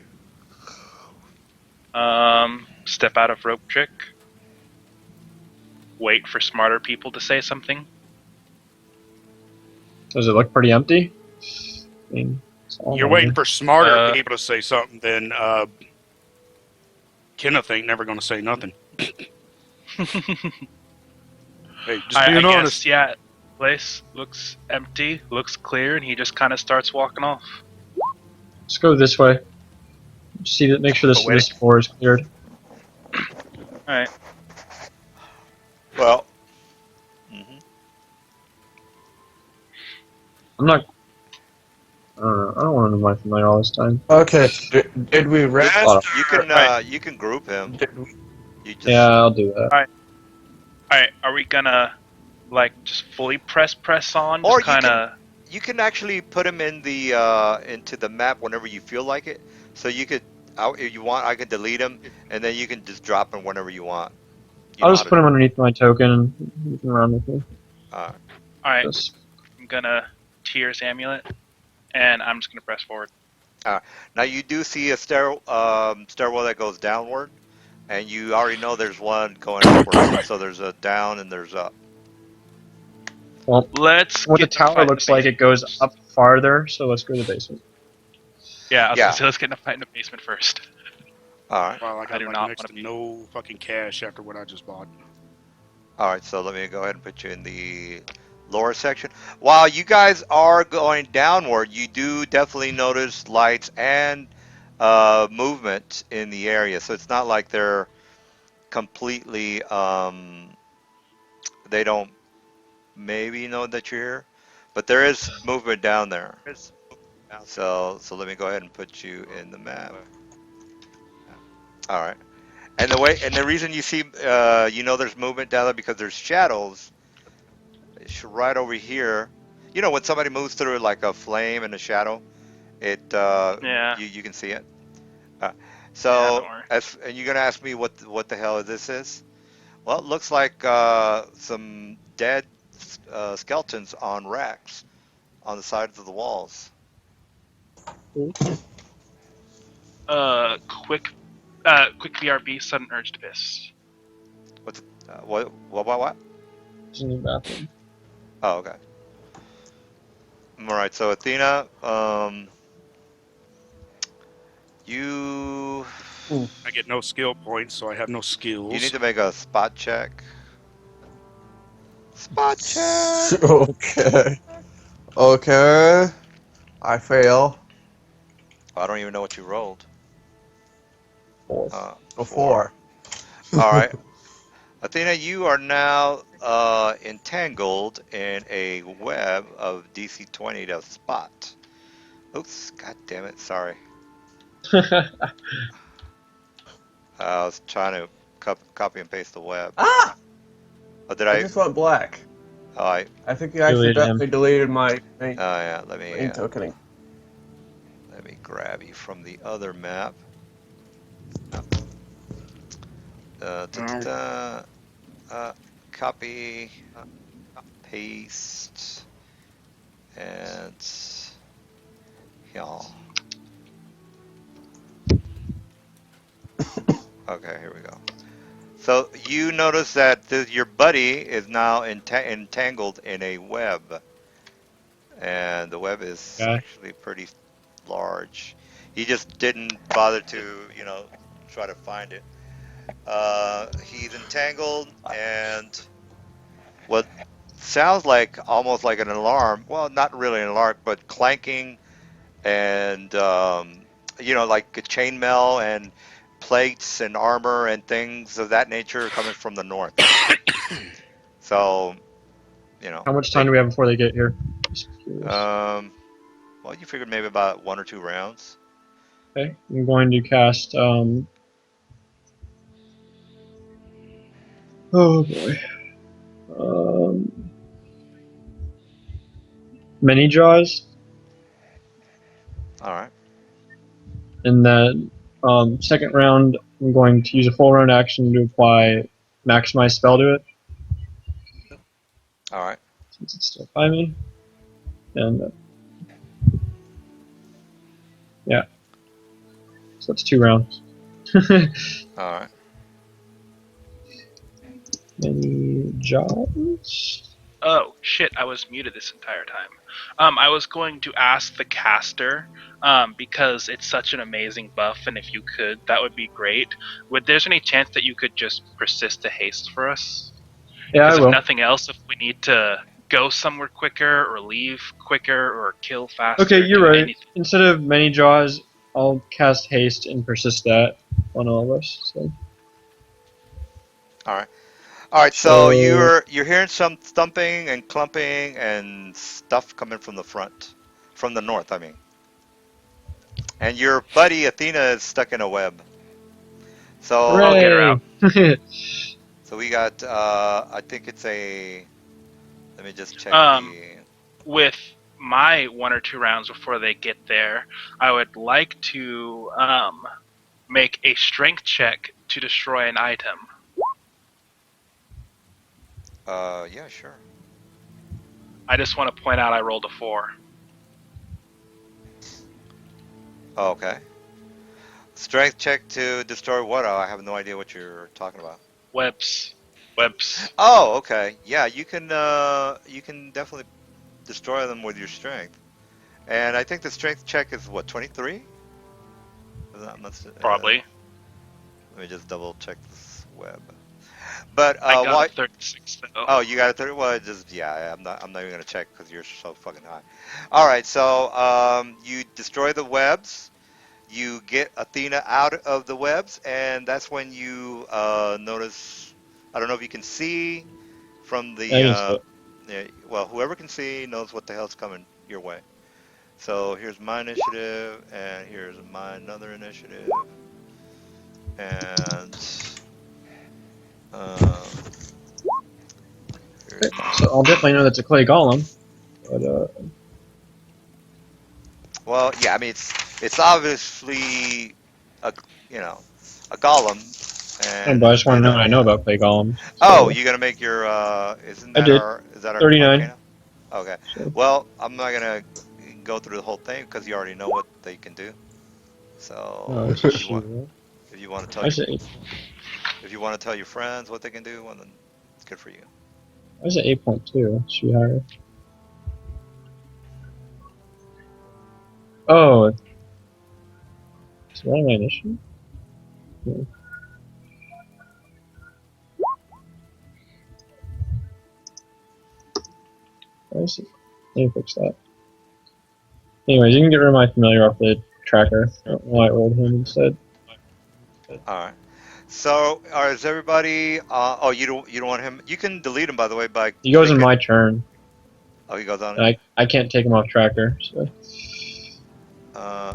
Step out of rope trick. Wait for smarter people to say something. Does it look pretty empty? I mean, it's all You're down waiting here. for smarter Uh, people to say something, then Kenneth ain't never going to say nothing. Hey, just being I honest. guess, yeah, place looks empty, looks clear, and he just kind of starts walking off. Let's go this way. See that. Make sure But wait. this floor is cleared. Alright. Well. Mm-hmm. I'm not. I don't know. I don't want to know my familiar all this time. Okay, did we rest? You can group him. Did we? You just Yeah, I'll do that. Alright, are we gonna, like, just fully press on? Or Just kind of... you can actually put him in the into the map whenever you feel like it. So you could, if you want, I could delete him, and then you can just drop him whenever you want. You I'll know just how put to- him underneath my token and you can run with me. Alright, Just, I'm gonna Tears Amulet, and I'm just gonna press forward. Now you do see a stairwell that goes downward, and you already know there's one going upward. So there's a down and there's up. well, Let's what the get to tower fight in looks the like, it basement goes first. up farther, so let's go to the basement. Yeah, I was Yeah. gonna say, let's get in a fight in the basement first. All right. Well, I I got do like not next wanna to be- no fucking cash after what I just bought. All right. So let me go ahead and put you in the lower section. While you guys are going downward, you do definitely notice lights and movement in the area. So it's not like they're completely they don't maybe know that you're here, but there is movement down there. So let me go ahead and put you in the map. All right. And the reason you see there's movement down there because there's shadows. It's right over here. You know when somebody moves through like a flame and a shadow, it Yeah. you can see it. Yeah, So don't worry. and you're gonna ask me what the hell this is? Well, it looks like some dead skeletons on racks on the sides of the walls. Quick BRB, sudden urge to piss. What's what? Just in the bathroom. Oh, okay. All right. So Athena, you I get no skill points, so I have no skills. you need to make a spot check. Spot check. Okay. Okay. I fail. I don't even know what you rolled. Four. Before. All right. Athena, you are now entangled in a web of DC 20 to spot. Oops, god damn it, sorry. I was trying to copy and paste the web. Ah! Oh, did I I? just went black. Oh, I think I Deleted accidentally deleted my main yeah, let me tokening. grab you from the other map. Copy, paste, and y'all. Okay, here we go. So you notice that your buddy is now entangled in a web, and the web is Okay. actually pretty large. He just didn't bother to, try to find it. He's entangled, and what sounds like almost like an alarm. Well, not really an alarm, but clanking and like a chainmail and plates and armor and things of that nature coming from the north. So, How much time they do we have before they get here? Just curious. well, you figured maybe about 1 or 2 rounds. Okay, I'm going to cast. Oh boy. Many jaws, All right. and then second round, I'm going to use a full round action to apply maximize spell to it, All right. since it's still by me. And yeah, so that's 2 rounds. All right. Many jaws. Oh shit! I was muted this entire time. I was going to ask the caster, because it's such an amazing buff, and if you could, that would be great. Would there's any chance that you could just persist to haste for us? Yeah, I Because if will. nothing else, if we need to go somewhere quicker, or leave quicker, or kill Okay, faster, you're do right. anything. Instead of many jaws, I'll cast haste and persist that on all of us. So, All right. All right. So so you're hearing some thumping and clumping and stuff coming from the front, from the north. I mean, and your buddy Athena is stuck in a web. I'll So get her out. hooray! so we got. I think it's a. Let me just check Um, the. with my 1 or 2 rounds before they get there, I would like to make a strength check to destroy an item. Yeah, sure. I just want to point out I rolled a 4. Oh, okay. Strength check to destroy what? Oh, I have no idea what you're talking about. Webs. Webs. Oh, okay. Yeah, you can definitely destroy them with your strength. And I think the strength check is what, 23? Probably. Let me just double check this web. But I got a why? 36 though. Oh, you got a 30. Well, just yeah. I'm not even gonna check because you're so fucking high. All right. So you destroy the webs. You get Athena out of the webs, and that's when you notice. I don't know if you can see from I the. can see it. Yeah, well, whoever can see knows what the hell's coming your way. So here's my initiative, and here's my another initiative, and um, here's Okay, so I'll mine. definitely know that's a clay golem. But Well, yeah, I mean it's obviously a a golem, but and I just want to know what I know yeah. about clay golems. Oh, So you're gonna make your isn't I that did our .39. Arcana? Okay. So Well, I'm not gonna go through the whole thing because you already know what they can do. So this is she. if you want to tell I your said if you want to tell your friends what they can do, well then it's good for you. I said 8.2. Should be higher. Oh, is that my initiative? Yeah. Let me fix that. Anyways, you can get rid of my familiar off the tracker. I don't know why I rolled him instead. All right. So, is everybody? Oh, you don't want him. You can delete him by the way by He goes in my clicking. turn. Oh, he goes on it. I can't take him off tracker. So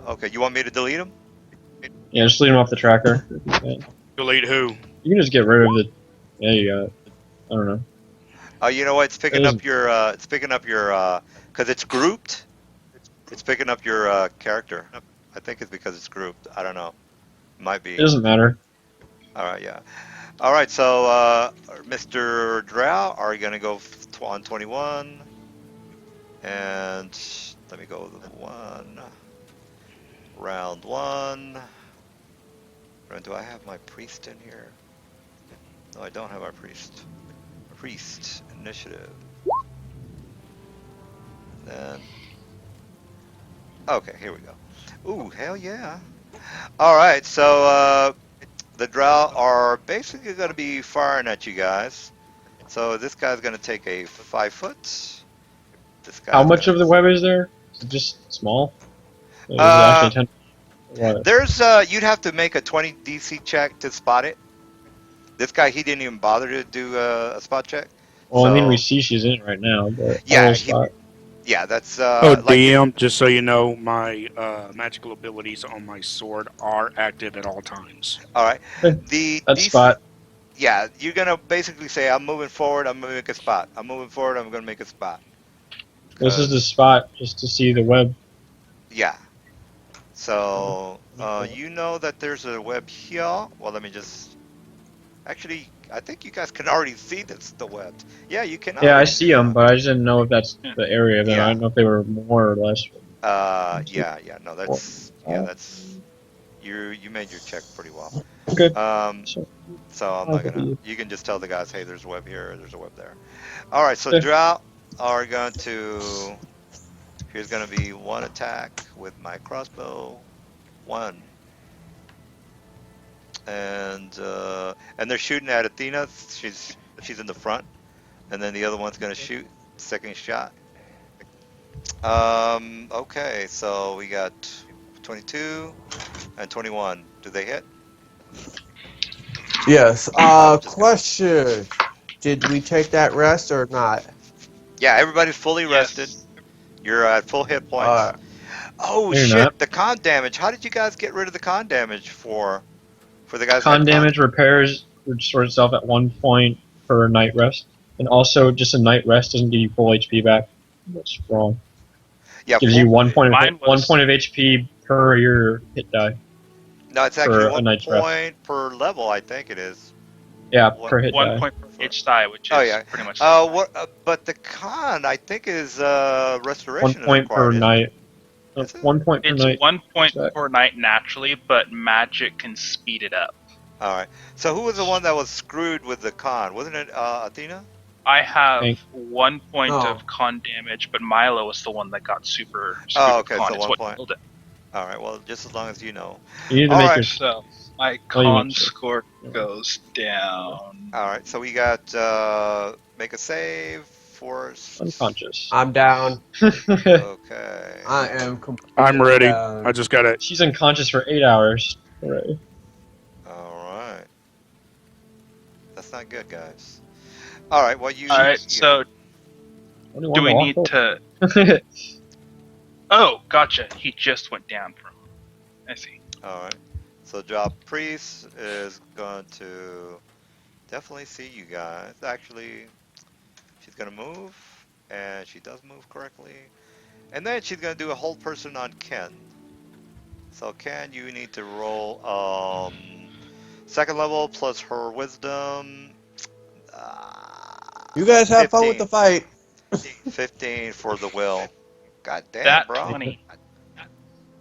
Okay. You want me to delete him? yeah, just leave him off the tracker. If you can. Delete who? You can just get rid of the. Yeah, you got it. I don't know. Oh, you know what? It is, It's picking up your because it's grouped. It's picking up your character. I think it's because it's grouped. I don't know. Might it be. doesn't matter. All right, yeah. All right, so Mr. Drow, are you gonna go on 21? And let me go with one. Round one. And do I have my priest in here? No, I don't have my priest. Priest initiative. And then, okay, here we go. Ooh, hell yeah. All right, so the drow are basically going to be firing at you guys. So this guy's going to take a 5 foot. This How guy's much going of the to. web is there? Is it just small? Is it Uh, actually 10? What? there's you'd have to make a 20 DC check to spot it. This guy, he didn't even bother to do a spot check. Well, I mean, we So see she's in it right now, but I roll yeah, he spot. yeah, that's Oh, like if DM, just so you know, my magical abilities on my sword are active at all times. all right. Okay, The that's DC, spot. yeah, you're gonna basically say, I'm moving forward. I'm gonna make a spot. I'm moving forward. I'm gonna make a spot. This is the Cause spot just to see the web. yeah. So, So you know that there's a web here. Well, let me just actually. I think you guys can already see this the webs. Yeah, you can yeah, I already see see them, them. but I just didn't know if that's Yeah. the area of them. I Yeah. didn't know if they were more or less. 2, Yeah. No, 4, yeah, 5. that's you made your check pretty well. Okay, Um, so so I'm 5 not will gonna. be You can just tell the guys, hey, there's a web here, there's a web there. All right, so okay. drought are going to. Here's gonna be one attack with my crossbow, one, and they're shooting at Athena. She's in the front, and then the other one's gonna shoot second shot. Okay, so we got 22 and 21. Do they hit? Yes. I'm just gonna. Question. Did we take that rest or not? Yeah, everybody's fully rested. Yes. You're at full hit points. Uh, Oh No, you're not. shit, the con damage. How did you guys get rid of the con damage for the guys that Con had con? damage repairs restore itself at 1 point per night rest, and also just a night rest doesn't give you full HP back. That's wrong. Yeah, Gives you full. 1 point of HP per your hit die No, it's actually for a one night's rest. point per level. I think it is. Yeah, What per hit One die. point per for? each die, which Oh is yeah. pretty much the same. What? But the con I think is 1 restoration is point per required, isn't it? night. Is it? 1 point per It's night. 1 point Back. per night naturally, but magic can speed it up. All right. So who was the one that was screwed with the con? Wasn't it Athena? I have Hank. 1 point No. of con damage, but Milo was the one that got super screwed Oh, with okay. con. So It's one what point. killed it. All right. Well, just as long as you know. You need to All make right. your. So my Oh, you con went to- score goes down. All right. So we got make a save force. Unconscious. I'm down. Okay. I am completely I'm ready. down. I just got it. She's unconscious for 8 hours. Alright. All right. That's not good, guys. All right. Well, you. All right, so Only do one we to need walk to? over. Oh, gotcha. He just went down from. I see. All right. So drop priest is going to definitely see you guys. Actually, she's gonna move, and she does move correctly. And then she's gonna do a hold person on Ken. So Ken, you need to roll second level plus her wisdom. You guys have fun with the 15. fight. 15 for the will. God damn, That bro. 20.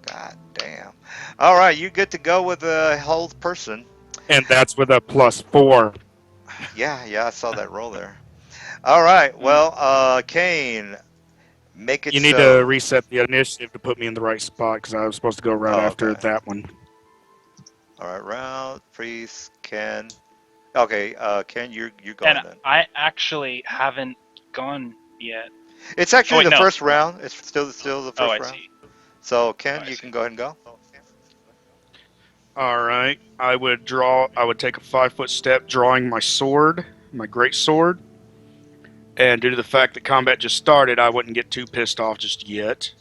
God damn. All right, you get to go with a hold person. And that's with a +4. Yeah, I saw that roll there. All right, well, Kane, make it You need so. to reset the initiative to put me in the right spot because I was supposed to go right Oh, after okay. that one. All right, round, priest, Ken. Okay, Ken, you're going And then. I actually haven't gone yet. It's actually wait, the no. first round. It's still the first Oh, I round. see. So Ken, Oh, I you see. can go ahead and go. All right. I would take a 5-foot step, drawing my sword, my great sword. And due to the fact that combat just started, I wouldn't get too pissed off just yet.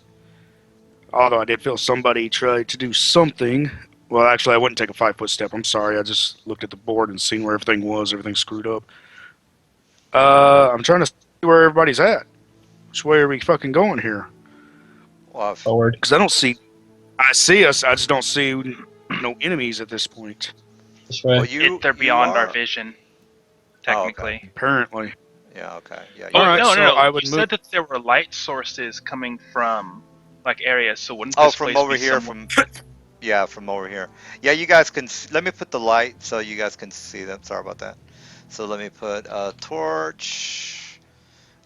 Although I did feel somebody tried to do something. Well, actually, I wouldn't take a 5-foot step. I'm sorry. I just looked at the board and seen where everything was. Everything's screwed up. I'm trying to see where everybody's at. Which way are we fucking going here? Well, Forward. Because I don't see. I see us. I just don't see no enemies at this point. This way. well, They're beyond our are- vision, Oh, okay. technically. Apparently. Yeah, okay. Yeah. Oh, All right, no, so no, no. I would You move- said that there were light sources coming from like areas, so wouldn't Oh, this from place over be here, somewhere- yeah, from over here. Yeah, you guys can. Let me put the light so you guys can see them. Sorry about that. So let me put a torch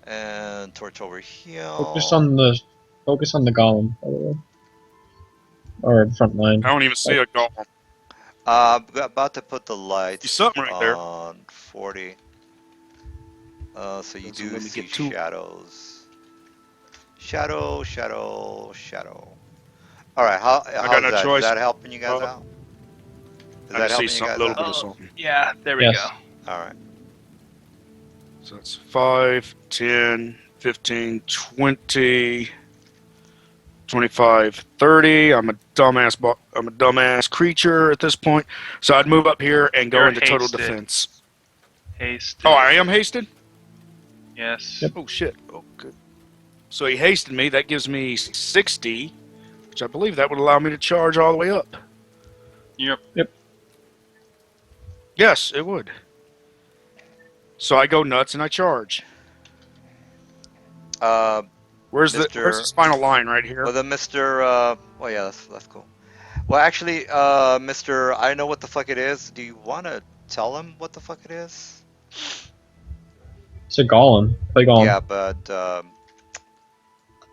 and torch over here. Focus on the golem, by the way. Or front line. I don't even see a golem. I'm about to put the You lights something right there. on 40. So you Doesn't do let me see get too. shadows. Shadow, shadow, shadow. All right, how I got how's no that? Is choice. that helping you guys out? Is Let me that see helping you some guys little out? bit of Oh, something. yeah, there we go. Yes. All right. So it's 5, 10, 15, 20, 25, 30. I'm a dumbass creature at this point. So I'd move up here and go You're into total hasted. defense. Hasted. Oh, I am hasted? Yes. Yep. Oh shit. Oh good. So he hasted me. That gives me 60, which I believe that would allow me to charge all the way up. Yep. Yes, it would. So I go nuts and I charge. Uh, Where's Mr. this final line right here? Well, then Mr. Oh yeah, that's cool. Well, actually, Mr. I know what the fuck it is. Do you want to tell him what the fuck it is? It's a golem. Play golem. Yeah, but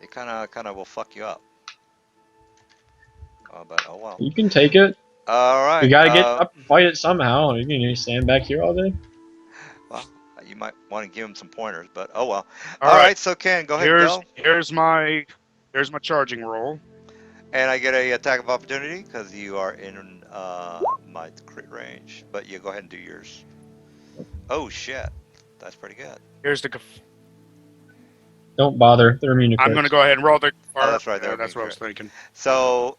it kind of will fuck you up. But oh well. You can take it. All You right. gotta get up and fight it somehow. You can just stand back here all day. Well, you might want to give him some pointers, but oh well. All All right. right. So Ken, go ahead and go. Here's my charging roll. And I get a attack of opportunity because you are in my crit range. But you go ahead and do yours. Oh shit, that's pretty good. Here's the. Don't bother. They're immune to I'm gonna crits. go ahead and roll the. Oh, that's right. There, Yeah, being that's what I was crit. thinking. So,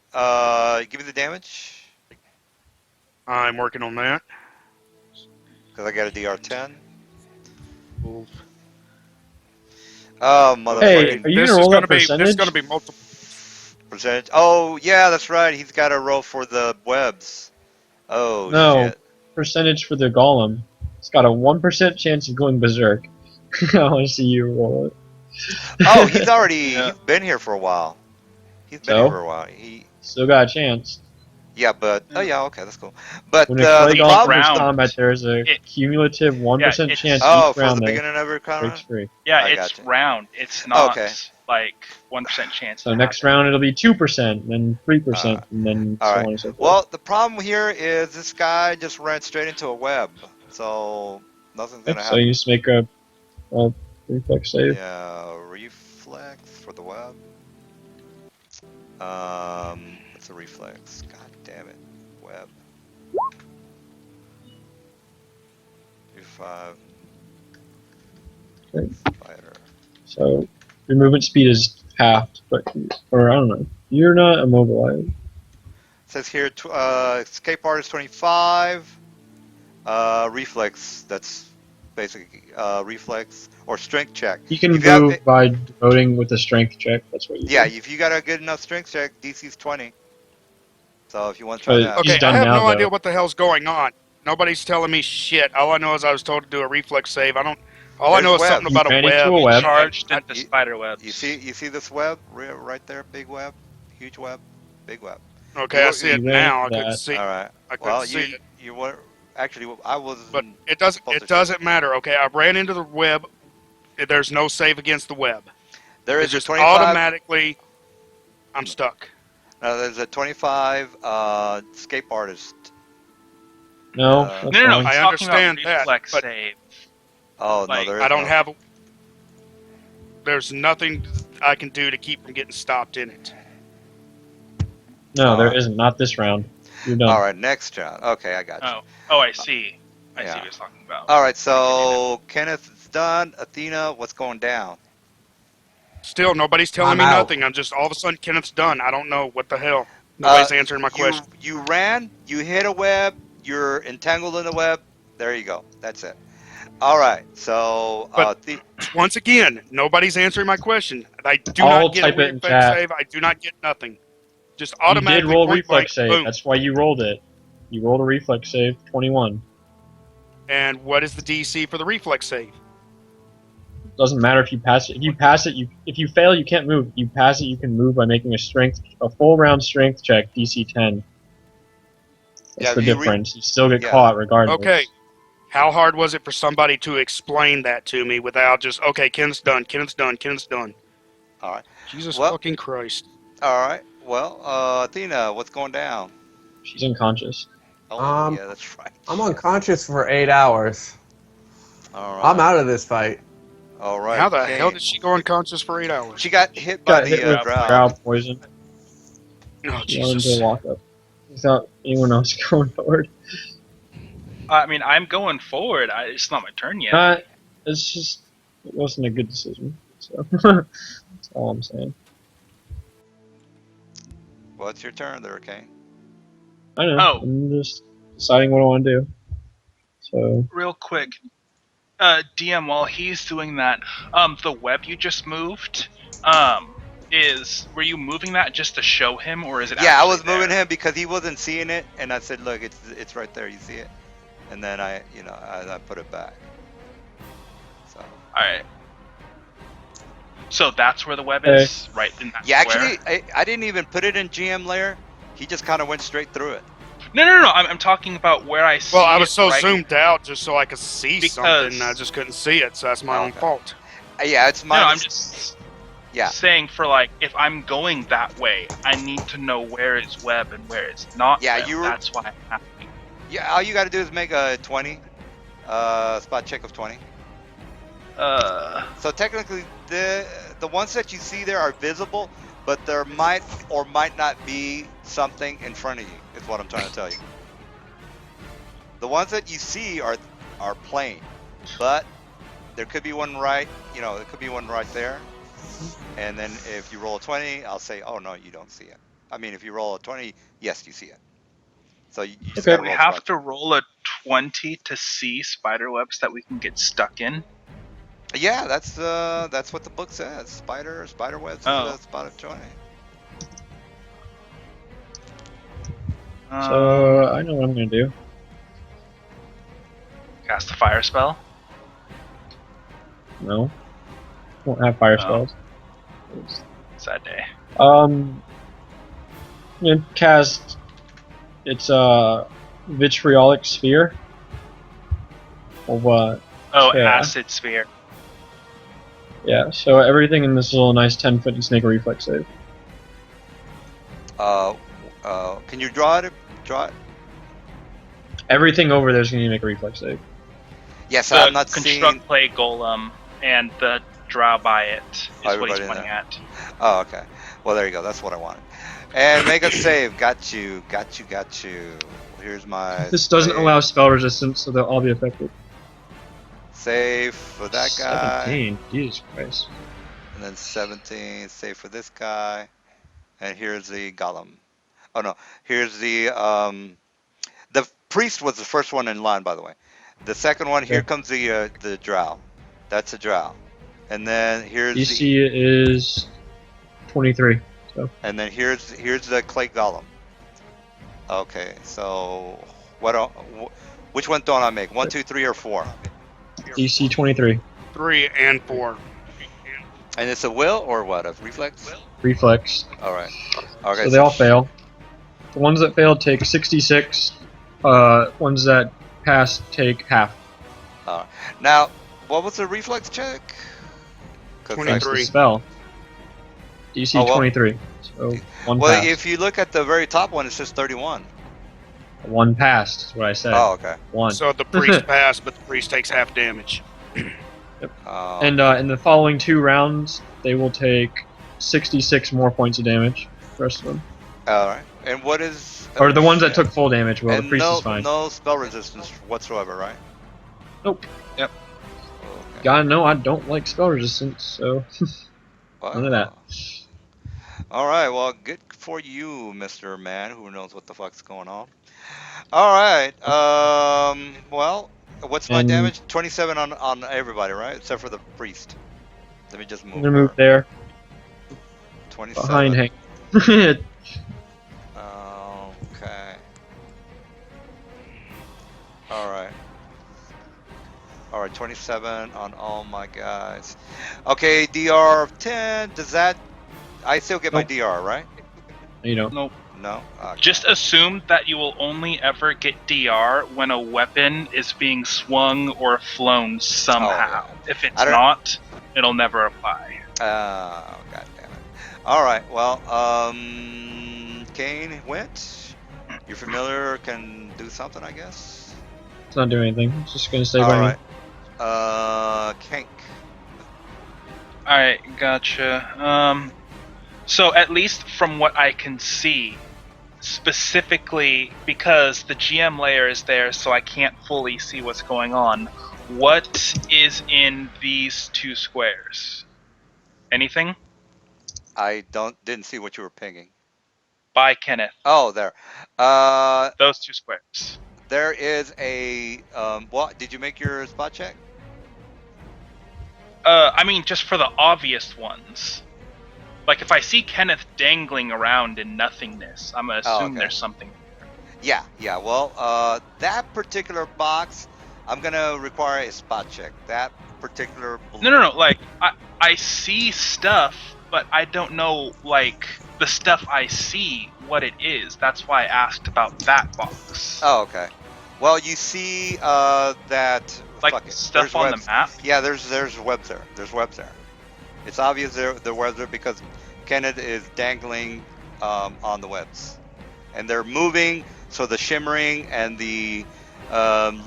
give me the damage I'm working on that. because I got a DR10. Cool. Oh, Hey, motherfucking are you gonna roll that percentage? be multiple. percentage. Oh, yeah, that's right. He's got to roll for the webs. Oh No. shit. Percentage for the golem. It's got a 1% chance of going berserk. I want to see you roll it. Oh, he's already Yeah. he's been here for a while. He's been here So? for a while. He Still got a chance. yeah, but oh yeah, okay, that's cool. But When a clay the Each golem problem. enters round, combat, there's a it- cumulative 1% it's- chance Oh, each for the round that beginning of every breaks round. free. yeah, I it's gotcha. round. It's not Okay. like 1% chance. So to next happen. round it'll be 2%, then 3%, and then All so right. on and so forth. Well, the problem here is this guy just ran straight into a web, so nothing's Okay, gonna so you happen. just make a reflex save. Yeah, reflex for the web. What's a reflex? God damn it, web. 5 Okay. fighter. So your movement speed is halved, but or I don't know. You're not immobilized. It says here, escape art is 25. Reflex. That's basically reflex or strength check. You can If you have, move by devoting with a strength check. That's what you yeah, do. if you got a good enough strength check, DC's 20. So if you want to try But that. he's Okay, I done have now, no idea though. what the hell's going on. Nobody's telling me shit. All I know is I was told to do a reflex save. I don't. All I There's know is something webs. You about a ran into web. a web. Charged And into You, spider webs. you see this web right there, big web, huge web, big web. okay, You I were, see you, it You ran now. into I couldn't that. see. all right. I couldn't Well, see it. you were actually I But wasn't it doesn't. supposed to It show you. doesn't matter. Okay, I ran into the web. There's no save against the web. There It's is a just 25. automatically. I'm stuck. There's a 25 escape artist. No, Uh, that's No, fine. I'm I talking about understand that, reflex but save. oh no, Like, there I is don't no. have. There's nothing I can do to keep from getting stopped in it. No, there Alright. isn't. Not this round. You're done. All right, next round. Okay, I got you. oh, I see. I see Yeah. what you're talking about. All right, so Kenneth is done. Athena, what's going down? Still, nobody's telling I'm me out. nothing. I'm just all of a sudden Kenneth's done. I don't know what the hell. Nobody's answering my question. You ran, you hit a web, you're entangled in the web. There you go. That's it. All right, so But once again, nobody's answering my question. I do I'll not get a type it in reflex chat. save. I do not get nothing. Just You did automatically roll point blank, reflex save. boom. That's why you rolled it. You rolled a reflex save, 21. And what is the DC for the reflex save? Doesn't matter if you pass it. If you pass it, if you fail, you can't move. If you pass it, you can move by making a full round strength check, DC 10. That's Yeah, the you difference. You still get yeah. caught regardless. Okay. How hard was it for somebody to explain that to me without just, okay, Ken's done, Ken's done, Ken's done? All right. Jesus Well- fucking Christ. All right. Well, Athena, what's going down? She's unconscious. Oh, yeah, that's right. I'm unconscious for 8 hours. All I'm right. out of this fight. All How right, the hell Kane. did she go unconscious for 8 hours? She got hit by Got hit the with drow. drow poison. Oh, She went into Jesus. a lockup without anyone else going forward. I mean, I'm going forward. It's not my turn yet. It's just it wasn't a good decision. So that's all I'm saying. Well, it's your turn there, Kane. I know. Oh. I'm just deciding what I want to do. So Real quick, DM, while he's doing that, the web you just moved, were you moving that just to show him, or is it Yeah, I actually was moving there? him because he wasn't seeing it, and I said, "Look, it's right there. You see it?" And then I put it back. So All right. So that's where the web Okay. is, right in that yeah, square? actually, I didn't even put it in GM layer. He just kind of went straight through it. No. I'm talking about where I see Well, I was it, so right? zoomed out just so I could see something, and I Because- just couldn't see it, so that's my own Okay. fault. Yeah, it's No, mine. I'm just saying for like, if I'm going that way, I need to know where is web and where is not Yeah, web. you were- That's why I'm asking. Yeah, all you got to do is make a 20, spot check of 20. So technically, the ones that you see there are visible, but there might or might not be something in front of you. Is what I'm trying to tell you. The ones that you see are plain, but there could be one right. There could be one right there. And then if you roll a 20, I'll say, oh no, you don't see it. I mean, if you roll a 20, yes, you see it. So you just Okay. got to We roll. have to roll a 20 to see spider webs that we can get stuck in. Yeah, that's what the book says. Spider webs is Oh. spot of 20. So I know what I'm gonna do. Cast a fire spell. No, won't have fire Oh. spells. Sad day. I'm gonna cast. It's a vitriolic sphere. Or what? Oh, Yeah. acid sphere. Yeah. So everything in this little nice 10-foot needs to make a reflex save. Can you draw it? Draw it? Everything over there is gonna need to make a reflex save. Yes, The I'm not construct seeing. play golem and the draw by it is what Everybody he's in pointing there. at. Oh, okay. Well, there you go. That's what I wanted. And make a save. Got you. Here's my. This doesn't save. allow spell resistance, so they'll all be affected. Save for that guy. 17. Jesus Christ. And then 17. Save for this guy. And here's the golem. Oh no. Here's the priest was the first one in line, by the way. The second one, here Okay. comes the drow. That's a drow. And then here's DC is 23. and then here's the clay golem. Okay, so which one don't I make? 1, 2, 3, or 4? DC 23. 3 and 4. And it's a will or what? A reflex? Reflex. All right. Okay. So they all fail. The ones that fail take 66. Ones that pass take half. Now, what was the reflex check? 'Cause 23. That's the spell. DC Oh, well. 23. So one Well, pass. if you look at the very top one, it says 31. One passed is what I said. Oh, okay. One. So the priest passed, but the priest takes half damage. And in the following 2 rounds, they will take 66 more points of damage. The rest of them. All right. And what is? Or the ones that took full damage. Well, and the priest no, is fine. no spell resistance whatsoever, right? Nope. Yep. Okay. God, no, I don't like spell resistance, so none of that. All right. Well, good for you, Mr. Man, who knows what the fuck's going on. All right. Well, what's my And- damage? 27 on everybody, right? Except for the priest. Let me just move. I'm gonna move there 27. behind Hank. Okay. All right. All right, 27 on all my guys. Okay, DR of 10. Does that? I still get my Nope. DR, right? You know. Nope. No. Okay. Just assume that you will only ever get DR when a weapon is being swung or flown somehow. Oh, If it's I don't- not, it'll never apply. God damn it. All right. Well, Kane went. Your familiar can do something, I guess. It's not doing anything. It's just gonna stay All by me. right. Kank. Alright, gotcha. So at least from what I can see, specifically because the GM layer is there, so I can't fully see what's going on, what is in these 2 squares? Anything? I didn't see what you were pinging. By Kenneth. Oh, there. Those 2 squares. There is a. What? Did you make your spot check? I mean, just for the obvious ones. Like, if I see Kenneth dangling around in nothingness, I'm gonna assume okay. there's something. Yeah. Well, that particular box, I'm gonna require a spot check. That particular. No. Like, I see stuff, but I don't know, like, the stuff I see, what it is. That's why I asked about that box. Oh, okay. Well, you see that. Like, fuck it. stuff There's on webs. the map? Yeah, there's webs there. There's webs there. It's obvious the webs there because Kenneth is dangling on the webs, and they're moving. So the shimmering and the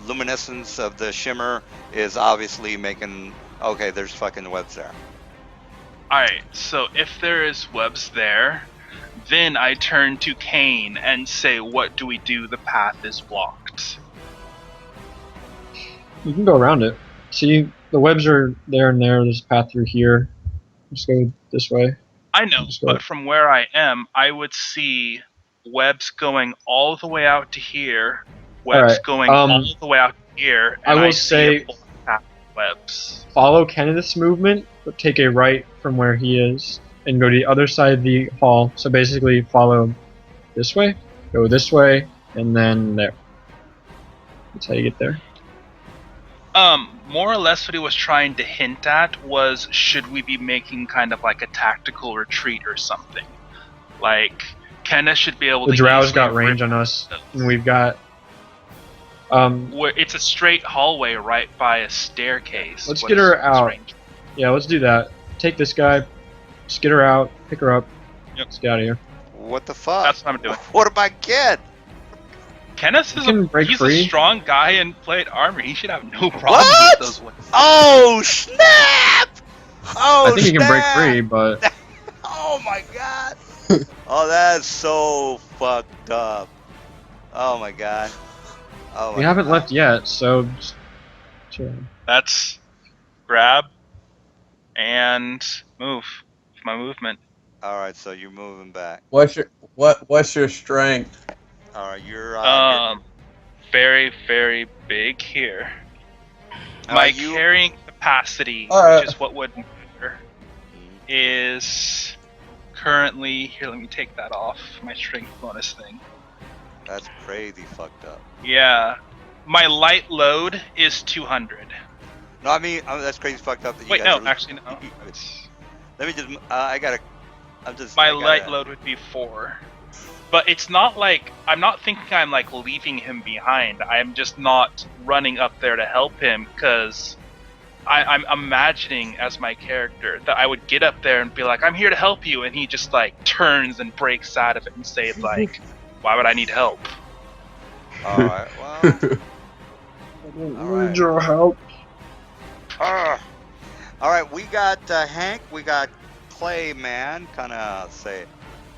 luminescence of the shimmer is obviously making. Okay, there's fucking webs there. Alright, so if there is webs there, then I turn to Kane and say, what do we do? The path is blocked. You can go around it. See, the webs are there and there. There's a path through here. Just go this way. I know, but from where I am, I would see webs going all the way out to here, webs going all the way out to here, and I will see say a full path of webs. Follow Kenneth's movement, but take a right from where he is and go to the other side of the hall. So basically follow this way, go this way, and then there. That's how you get there. More or less what he was trying to hint at was, should we be making kind of like a tactical retreat or something? Like, Kenneth should be able to. The Drow's easily got range rip- on us, and we've got. Where it's a straight hallway right by a staircase. Let's What get is her his out. range? Yeah, let's do that. Take this guy, just get her out, pick her up. Yep. Let's get out of here. What the fuck? That's what I'm doing. What about Kid? Kenneth is can break he's free. a strong guy in plate armor. He should have no problem What? with those weapons. Oh snap! Oh, I think he can break snap! free, but Oh my god! Oh, that's so fucked up. Oh my god. Oh my we haven't god. left yet, so just chill. That's grab and move. My movement. All right, so you're moving back. What's your strength? All right, you're. Very, very big here. All My right, you- carrying capacity, Alright. which is what would matter, is currently here. Let me take that off. My strength bonus thing. That's crazy fucked up. Yeah, my light load is 200. No, I mean that's crazy fucked up. That you Wait, guys no, are- actually no. It's, Let me just. I gotta. I'm just. my I gotta- light load would be 4. But it's not like I'm not thinking I'm like leaving him behind. I'm just not running up there to help him because I'm imagining as my character that I would get up there and be like, "I'm here to help you," and he just like turns and breaks out of it and say like, "Why would I need help?" All right. Well. Alright. Need your help. All right. We got Hank. We got Clay. Man, kind of say,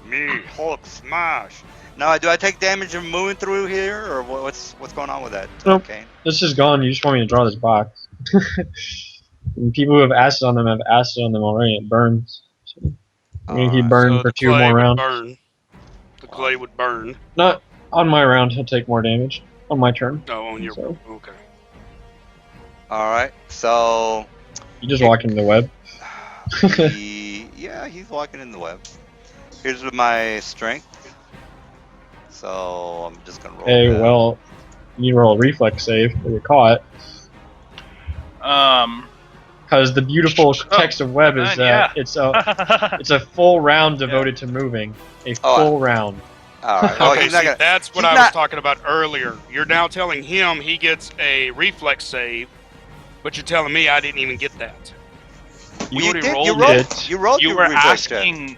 me Hulk smash. Now, do I take damage from moving through here, or what's going on with that? Nope. Kane? This is gone. You just want me to draw this box. And people who have acid on them have acid on them already. It burns. So, I'm gonna keep Alright, burning So for the 2 clay more would rounds. burn. The clay would burn. Not on my round. He'll take more damage on my turn. No, on your So- okay. All right. So. You just walk into the web. Yeah, he's walking in the web. Here's my strength. So I'm just gonna roll. Hey, that. well, you roll a reflex save or you're caught. Because the beautiful text of web is yeah. it's a full round devoted to moving. A Oh, full round. All right. Well, Okay, he's not see, gonna. that's what he's I was not- talking about earlier. You're now telling him he gets a reflex save, but you're telling me I didn't even get that. You Well, already did. rolled You it. rolled. You rolled You your were reflex check. asking.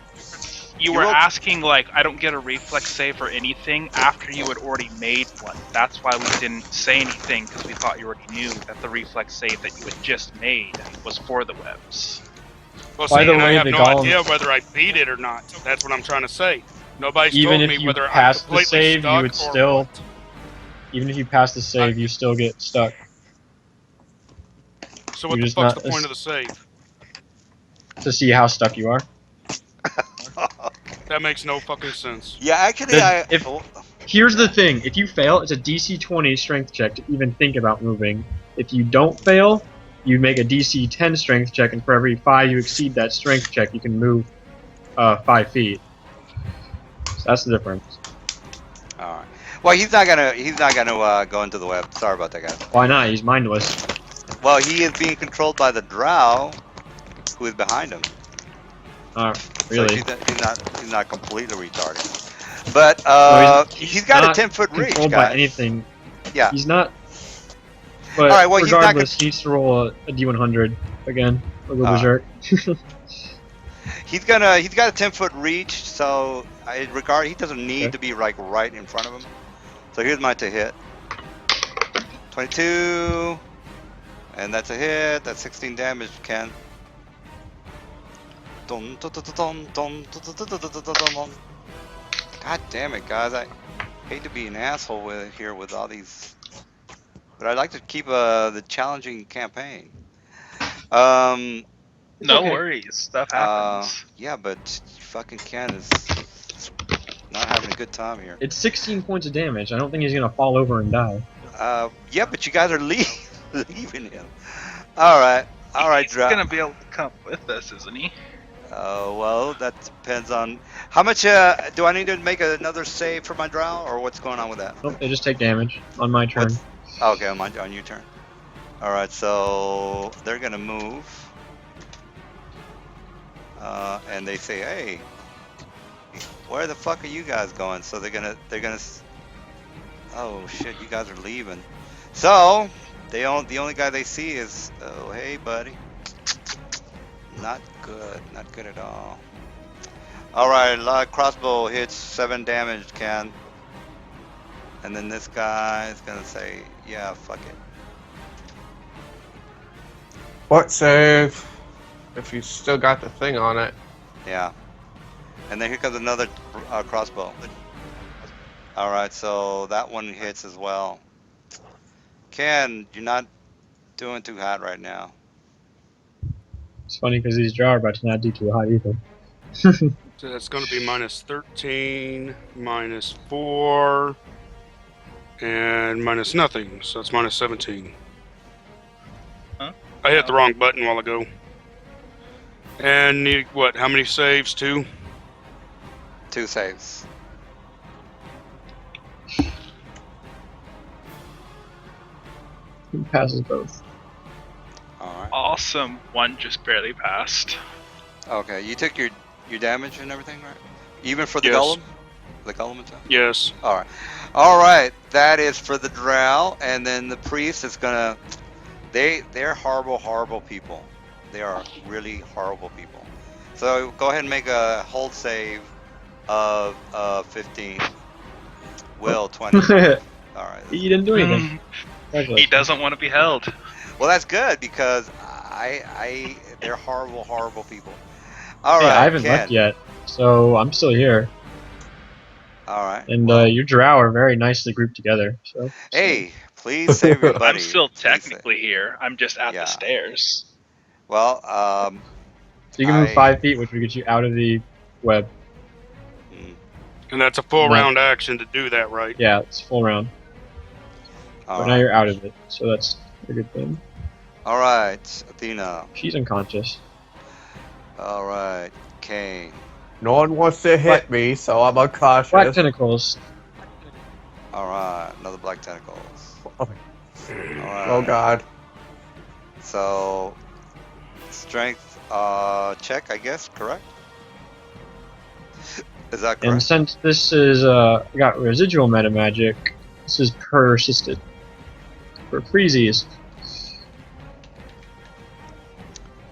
You You were rolled. asking, like, I don't get a reflex save or anything after you had already made one. That's why we didn't say anything, because we thought you already knew that the reflex save that you had just made was for the webs. Well, By see, the and I way, have the no golem, idea whether I beat it or not. That's what I'm trying to say. Nobody's even told if me you whether I'm pass the completely save, you stuck would or still, what. even if you pass the save, you still get stuck. So what You're the just fuck's not the point of the save? to see how stuck you are. That makes no fucking sense. Yeah, actually, The, I. if Oh, Here's the yeah. thing: if you fail, it's a DC 20 strength check to even think about moving. If you don't fail, you make a DC 10 strength check, and for every 5 you exceed that strength check, you can move 5 feet. So that's the difference. All right. Well, he's not gonna. He's not gonna go into the web. Sorry about that, guys. Why not? He's mindless. Well, he is being controlled by the drow, who is behind him. So Really? he's not completely retarded. But No, he's he's got a not 10-foot reach, controlled by guys. anything. Yeah. He's not. All But right. Well, he's not. regardless, he needs to roll a D100 again. A little All right. berserk. He's got a 10-foot reach, so he doesn't need Okay. to be like right in front of him. So here's my to hit. 22, and that's a hit. That's 16 damage, Ken. Dun, dun, dun, dun, dun, dun, dun, dun, dun, dun, dun, dun. God damn it, guys! I hate to be an asshole with all these, but I like to keep the challenging campaign. It's No okay. worries, stuff happens. Yeah, but fucking Ken is not having a good time here. It's 16 points of damage. I don't think he's gonna fall over and die. Yeah, but you guys are leaving him. All right, He's Dra. gonna be able to come with us, isn't he? Well, that depends on how much. Do I need to make another save for my drow, or what's going on with that? Nope, they just take damage on my turn. What's okay on your turn? All right, so they're gonna move, and they say, "Hey, where the fuck are you guys going?" So they're gonna. Oh shit, you guys are leaving. So the only guy they see is, oh hey buddy. Not good at all. All right, crossbow hits 7 damage, Ken. And then this guy is gonna say, yeah, fuck it. What save? If you still got the thing on it. Yeah. And then here comes another crossbow. All right, so that one hits as well. Ken, you're not doing too hot right now. It's funny because these draw are about to not do too hot either. So that's going to be minus 13, minus 4, and minus nothing. So it's minus 17. Huh? I hit the wrong button a while ago. And need what? How many saves? 2? 2 saves. He passes both. All right. Awesome. One just barely passed. Okay, you took your damage and everything, right? Even for the Yes. golem? The golem attack? Yes. All right. That is for the drow, and then the priest is gonna. They're horrible people. They are really horrible people. So go ahead and make a hold save of 15. Will 20. All right. He didn't do anything. He doesn't want to be held. Well, that's good because they're horrible people. All Hey, right. I haven't Ken. left yet, so I'm still here. All right. And well, your drow are very nicely grouped together. So hey, please save your buddy. I'm still Please save- technically here. I'm just at Yeah. the stairs. Well, so you can move 5 feet, which will get you out of the web. And that's a full No. round action to do that, right? Yeah, it's full round. All But right. now you're out of it, so that's a good thing. All right, Athena. She's unconscious. All right, Kane. No one wants to hit me, so I'm unconscious. Black tentacles. All right, another black tentacles. All right. Oh god. So, strength check, I guess, correct? Is that And correct? since this is got residual meta magic, this is persisted. For freezies.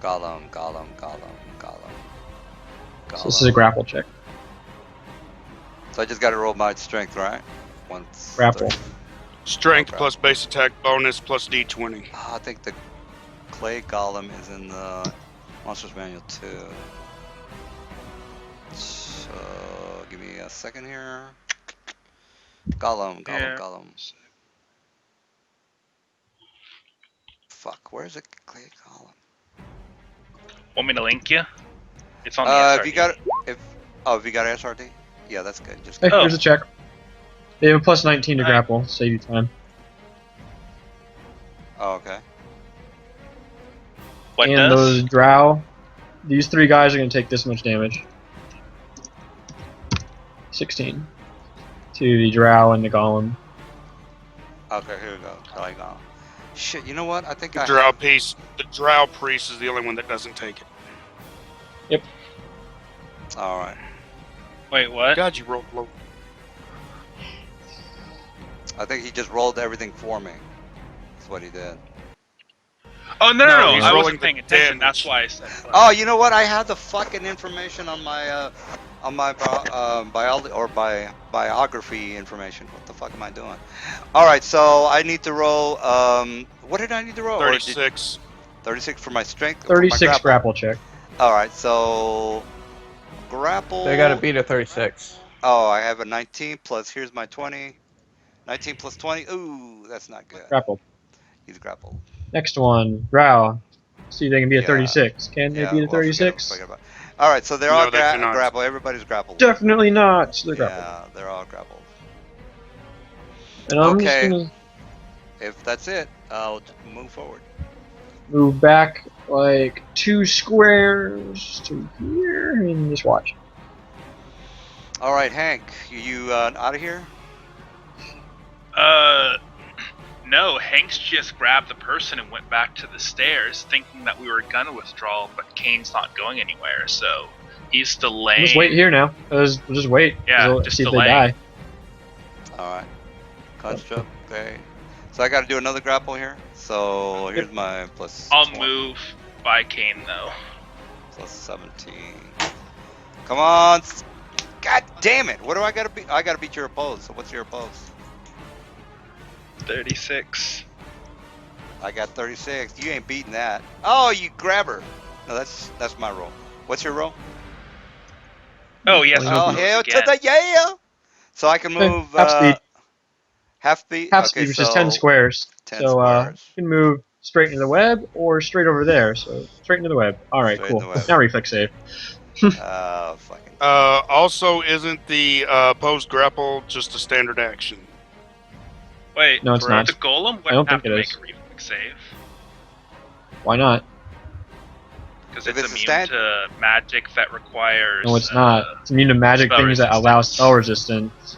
Gollum. So this is a grapple check. So I just got to roll my strength, right? Once. Grapple. Strength Okay. plus base attack bonus plus d20. I think the clay golem is in the monsters manual too. So give me a second here. Golem. Yeah. Fuck, where's the clay golem? Want me to link you? It's on the If SRD. you got if you got SRD, yeah, that's good. Just Hey, go. here's a check. They have a plus 19 to Alright. grapple, save you time. Oh, okay. What and does? those drow, these 3 guys are going to take this much damage. 16 to the drow and the golem. Okay, here we go. Clay golem. Shit, you know what? I think The I drow have. piece. The drow priest is the only one that doesn't take it. All right. Wait, what? God, you rolled low. I think he just rolled everything for me. That's what he did. Oh no, No, no, he's I rolling wasn't the paying attention. damage. That's why I said. Oh, you know what? I have the fucking information on my biology or biography information. What the fuck am I doing? All right, so I need to roll. What did I need to roll? 36. 36 for my strength. For my 36 grapple check. All right, so grapple. They gotta beat a 36. Oh, I have a 19 plus. Here's my 20. 19 plus 20. Ooh, that's not good. Grapple. He's grappled. Next one, drow. See if they can be a Yeah. 36. Can they be a well, 36? forget about it. All right, so they're No, all they cannot. grapple. Everybody's grappled. Definitely not. So they're grappled. Yeah, they're all grappled. And I'm Okay. just going to If that's it, I'll move forward. move back like 2 squares to here and just watch. All right, Hank, you out of here? No, Hanks just grabbed the person and went back to the stairs, thinking that we were gonna withdraw, but Kane's not going anywhere, so he's delaying. Just wait here now. We'll just wait. Yeah, We'll just see if they delaying. die. All right. Construct. Okay. So I got to do another grapple here. So here's my plus. I'll 20, move by Kane though. Plus 17. Come on. God damn it! What do I got to beat? I got to beat your opposed. So what's your opposed? 36. I got 36. You ain't beating that. Oh, you grab her. No, that's my roll. What's your roll? Oh yes. Oh, he hell moves to again. the yeah! So I can move half speed. half speed. Half Okay, speed, which so is 10 squares. 10 so squares. you can move straight into the web or straight over there. So straight into the web. All right, Straight cool. in the web. Now reflex save. Fucking. Also, isn't the opposed grapple just a standard action? Wait, No, it's for not. the golem I don't would have think to it make is. a reflex save Why not? because If it's it's a immune stand- to magic that requires. No, it's not. It's immune to magic spell things that allow resistance. spell resistance.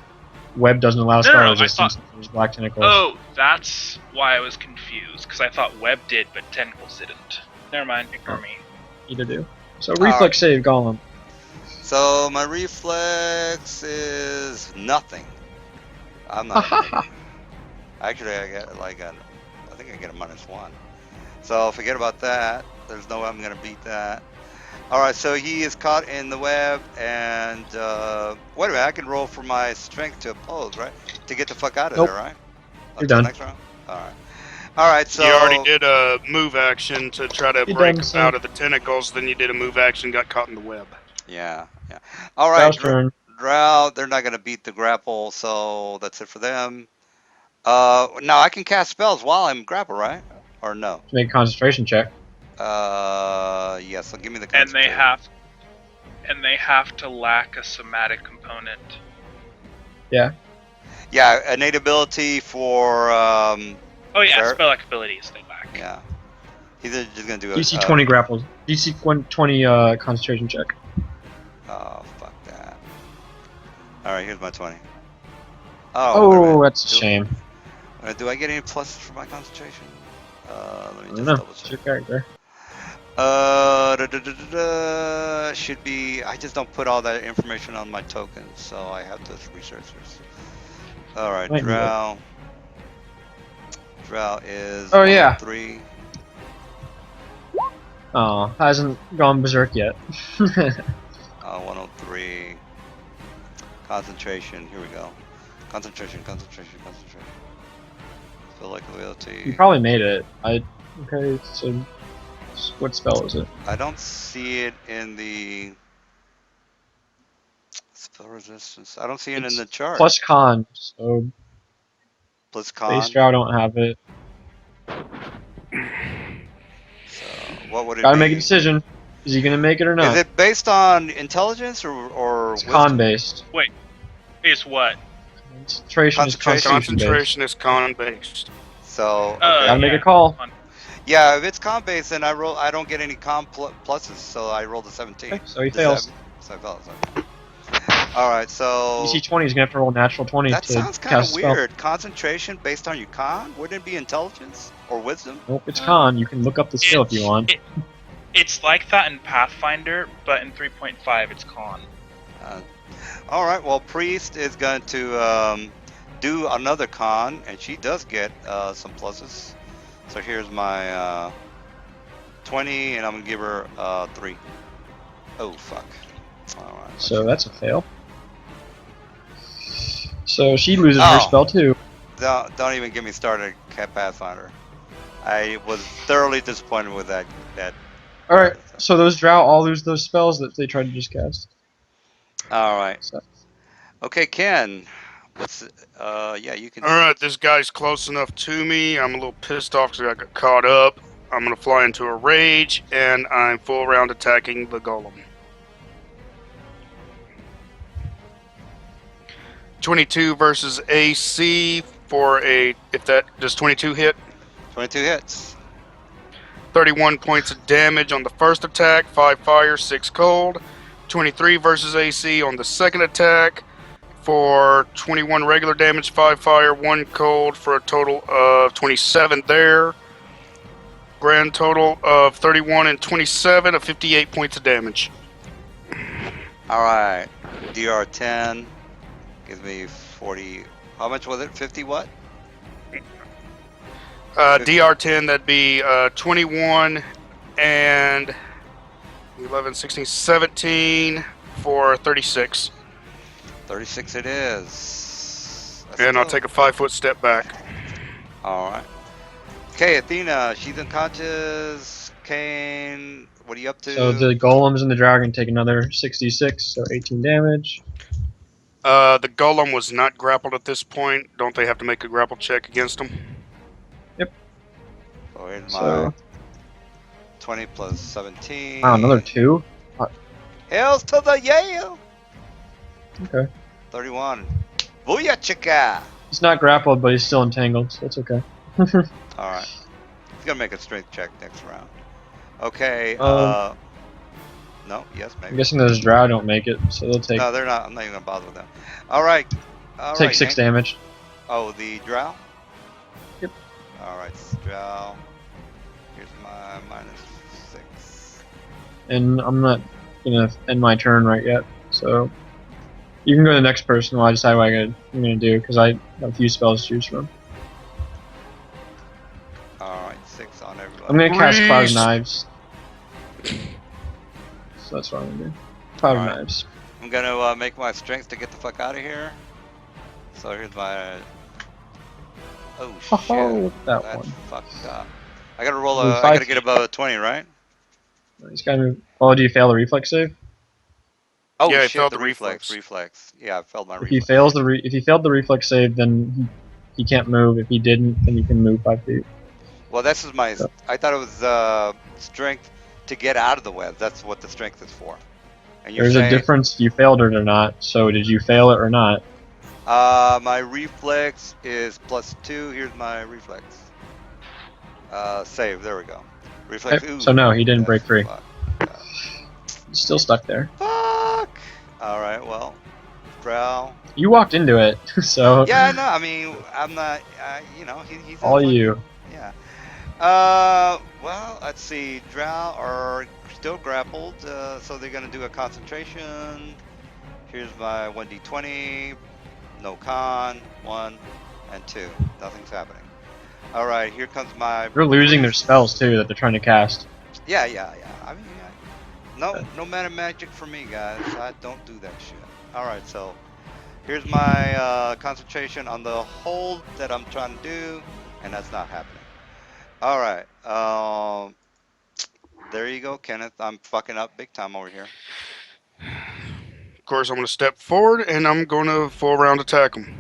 Web doesn't allow spell no, I resistance. thought- There's black tentacles. Oh, that's why I was confused because I thought web did, but tentacles didn't. Never mind, ignore me. Either do. So reflex save, golem. So my reflex is nothing. I'm not. Actually, I get like I think I get a -1. So forget about that. There's no way I'm gonna beat that. All right, so he is caught in the web, and wait a minute, I can roll for my strength to oppose, right? To get the fuck out of Nope. there, right? You're Until done. next round. All right. So You already did a move action to try to You're break done, son. out of the tentacles, then you did a move action, got caught in the web. Yeah. All right, Drow's turn. Drow. They're not gonna beat the grapple, so that's it for them. Now I can cast spells while I'm grapple, right? Or no? To make a concentration check. Yes. So give me the. And they concentration. have to lack a somatic component. Yeah. Yeah, innate ability for Oh yeah, Fair. spell abilities they lack. yeah. He's just gonna do a DC 20 grapples. DC 20 concentration check. Oh fuck that. All right, here's my 20. Oh, wait a Oh, minute. that's a shame. Do I get any pluses for my concentration? Let me I just don't know. double It's check. your character. Should be. I just don't put all that information on my tokens, so I have to research this. All right, Might need it. Drow. Drow is. Oh, yeah. 3. Oh, hasn't gone berserk yet. 103. Concentration. Here we go. Concentration. Feel like You loyalty. probably made it. Okay, so what spell is it? I don't see it in the spell resistance. I don't see it in the chart. Plus con, so Plus base con. drow don't have it. So what would it Gotta be? make a decision. Is he gonna make it or not? Is it based on intelligence or It's wisdom? con based. Wait, is what? Concentration is Concentration. constitution based. Concentration is con based. So okay. Gotta make Yeah. a call. Yeah, if it's con based, then I don't get any con pluses, so I rolled a 17. Okay, so he Does that- fails. So I failed. All right, so DC 20 is gonna have to roll natural 20 that to sounds kind cast of a spell. weird. Concentration based on your con? Wouldn't it be intelligence or wisdom? Nope, it's con. You can look up the skill if you want. It's like that in Pathfinder, but in 3.5 it's con. All right, well, priest is going to do another con, and she does get some pluses. So here's my 20, and I'm gonna give her 3. Oh fuck! All right. So that's a fail. So she loses her Oh. spell too. Don't even get me started, Cat Pathfinder. I was thoroughly disappointed with that. Alright, so those drow all lose those spells that they tried to just cast. All right. So, Okay, Ken. What's yeah, you can. All right, this guy's close enough to me. I'm a little pissed off because I got caught up. I'm gonna fly into a rage, and I'm full round attacking the golem. 22 versus AC for a. If that does 22 hit? 22 hits. 31 points of damage on the first attack, 5 fire, 6 cold. 23 versus AC on the second attack for 21 regular damage, 5 fire, 1 cold, for a total of 27 there. Grand total of 31 and 27 of 58 points of damage. All right. DR 10 gives me 40. How much was it? 50 what? DR10, that'd be 21 and 11, 16, 17 for 36. 36 it is. That's And I'll dope. take a 5-foot step back. All right. Okay, Athena, she's unconscious. Kane, what are you up to? so the golems and the dragon take another 66, so 18 damage. The golem was not grappled at this point. Don't they have to make a grapple check against him? So here's my So 20 plus 17. wow, another 2? Hells to the Yale. Okay. 31. Booyah chicka. He's not grappled, but he's still entangled, so it's okay. All right. He's gonna make a strength check next round. Okay. No. Yes. I'm Maybe. guessing those drow don't make it, so they'll take No, they're not. I'm not even gonna bother with them. All right. All take right, 6 Hank. damage. Oh, the drow. Yep. All right, drow. Here's my -6. And I'm not gonna end my turn right yet, so you can go to the next person while I decide what I'm gonna do, because I have a few spells to choose from. All right, 6 on everybody. I'm gonna cast Cloud of Grease. Knives. So that's what I'm gonna do. Cloud of Alright. Knives. I'm gonna make my strength to get the fuck out of here. So here's my. Oh shit! Oh, look at that That's one. fucked up. I gotta roll Move a. I 5 gotta get above a 20, right? He's got to. Oh, do you fail the reflex save? Oh Yeah, he shit! failed The the reflex. reflex. Yeah, I failed my If he reflex. fails if he failed the reflex save, then he can't move. If he didn't, then he can move 5 feet. Well, this is my. So- I thought it was strength to get out of the web. That's what the strength is for. And you're There's saying, a difference if you failed it or not. So did you fail it or not? My reflex is +2. Here's my reflex. Save. There we go. Reflex. Okay, Ooh, so no, he didn't break free. Fuck. He's still stuck there. Fuck. All right. Well, drow. You walked into it, so Yeah, I know. I mean, I'm not. You know, he's all not- you. Yeah. Well, let's see. Drow are still grappled, so they're gonna do a concentration. Here's my 1d20. No con. 1 and 2. Nothing's happening. All right. Here comes my. They're losing their spells too that they're trying to cast. Yeah. I mean, no mana magic for me, guys. I don't do that shit. All right. So, Here's my concentration on the hold that I'm trying to do, and that's not happening. All right. There you go, Kenneth. I'm fucking up big time over here. Of course, I'm going to step forward and I'm going to full round attack him.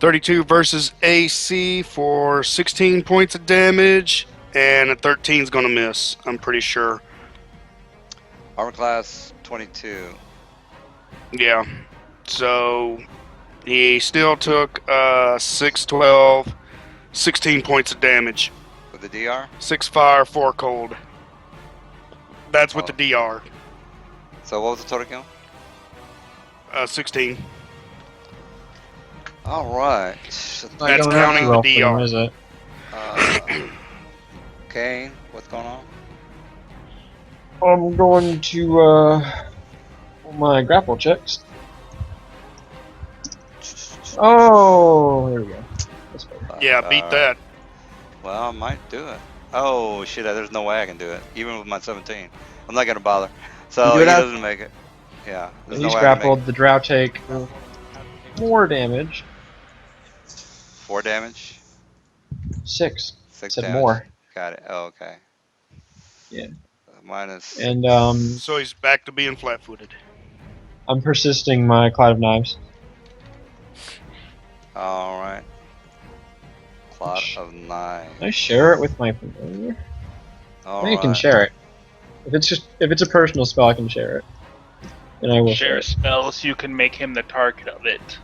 32 versus AC for 16 points of damage, and a 13 is going to miss, I'm pretty sure. Armor class 22. Yeah. So he still took 6, 12, 16 points of damage. With the DR? 6 fire, 4 cold. That's with Oh. the DR. So what was the total kill? 16. All right. Not That's going out counting too the well for them, DR. is it? Kane, what's going on? I'm going to pull my grapple checks. Oh, there we go. That's better. Yeah, beat that. Well, I might do it. Oh shit! There's no way I can do it, even with my 17. I'm not gonna bother. So do he that? doesn't make it. Yeah, there's no He's way I can make grappled. The drow take more damage. it. 4 damage. 6. 6 Said damage. more. Got it. Oh, okay. Yeah. Minus 6. And So he's back to being flat-footed. I'm persisting my cloud of knives. All right. Cloud of 9. Can I share it with my familiar? All I think I can right. share it. If it's a personal spell, I can share it. And I will share Share it. spells, you can make him the target of it.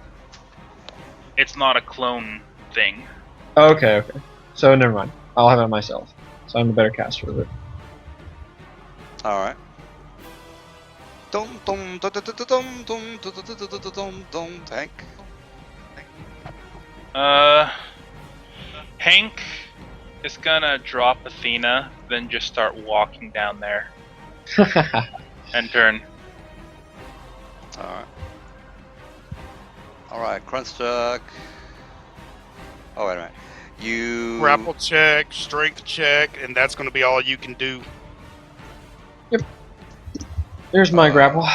It's not a clone thing. Okay. So never mind. I'll have it myself. So I'm the better caster of it. All right. Dum dum dum dum dum dum dum dum dum tank. Hank is gonna drop Athena, then just start walking down there and turn. All right. All right. Crunchstruck. Oh wait a minute. You. Grapple check, strength check, and that's going to be all you can do. There's my grapple.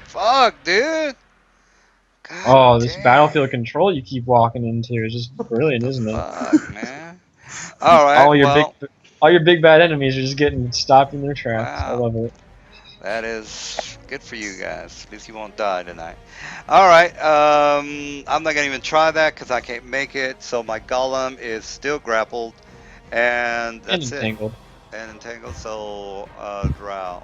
Fuck, dude. God Oh, this damn. battlefield control you keep walking into is just brilliant, isn't it? Fuck, man. All right. All your big bad enemies are just getting stopped in their tracks. I Wow. love it. That is good for you guys. At least you won't die tonight. All right. I'm not gonna even try that because I can't make it. So my golem is still grappled, and that's And entangled. And entangled. So drow.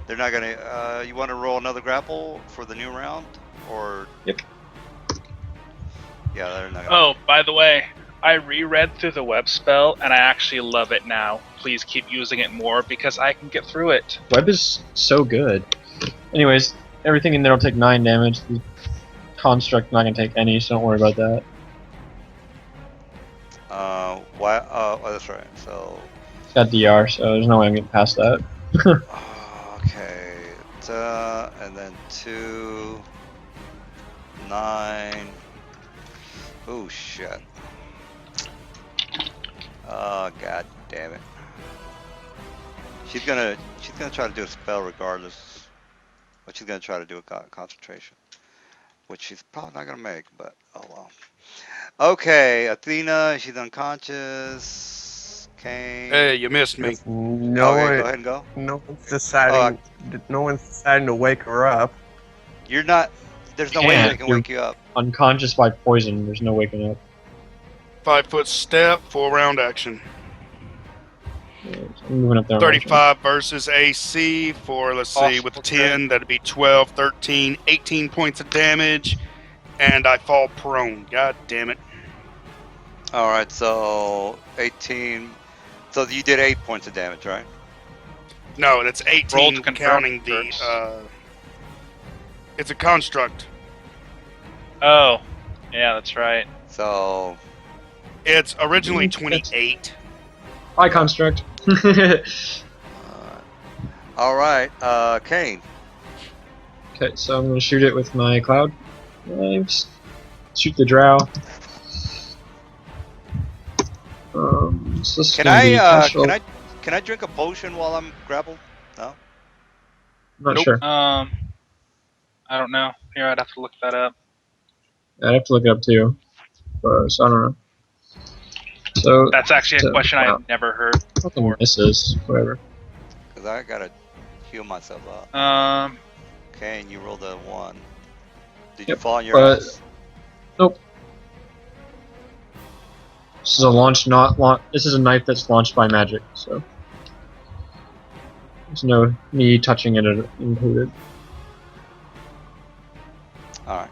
They're not gonna. You want to roll another grapple for the new round, or? Yep. Yeah, they're not gonna. Oh, by the way, I reread through the web spell and I actually love it now. Please keep using it more because I can get through it. Web is so good. Anyways, everything in there will take 9 damage. The construct not gonna take any, so don't worry about that. Why? Oh, that's right. So. It's got DR, so there's no way I'm getting past that. Okay. And then 2, 9. Oh shit. Oh god damn it. She's gonna try to do a spell regardless. But she's gonna try to do a concentration. Which she's probably not gonna make, but oh well. Okay, Athena, she's unconscious. Kane. Hey, you missed me. No Okay, one, go ahead and go. no one's deciding. No one's deciding to wake her up. You're not. There's no way Can't. they can You're- wake you up. Unconscious by poison, there's no waking up. 5-foot step, full round action. Yeah, so I'm moving up there. 35 versus AC for, let's see, with the 10, that'd be 12, 13, 18 points of damage, and I fall prone. God damn it. All right, so 18. So you did 8 points of damage, right? No, that's Roll 18 to confirm counting first. the, it's a construct. Oh, yeah, that's right. So It's originally 28. By construct. all right, Kane. Okay, so I'm gonna shoot it with my cloud knives. Shoot the drow. So this is Can gonna be I Kestrel. Can I drink a potion while I'm grappled? No. I'm not Nope. sure. I don't know. Here, I'd have to look that up. I'd have to look it up too. So I don't know. So That's actually a question wow. I've never heard Fucking before. misses. Whatever. Because I gotta heal myself up. Okay, and you rolled a 1. Did you Yep, fall on your but- ass? Nope. This is a launch, not launch. This is a knife that's launched by magic, so there's no me touching it included. Alright.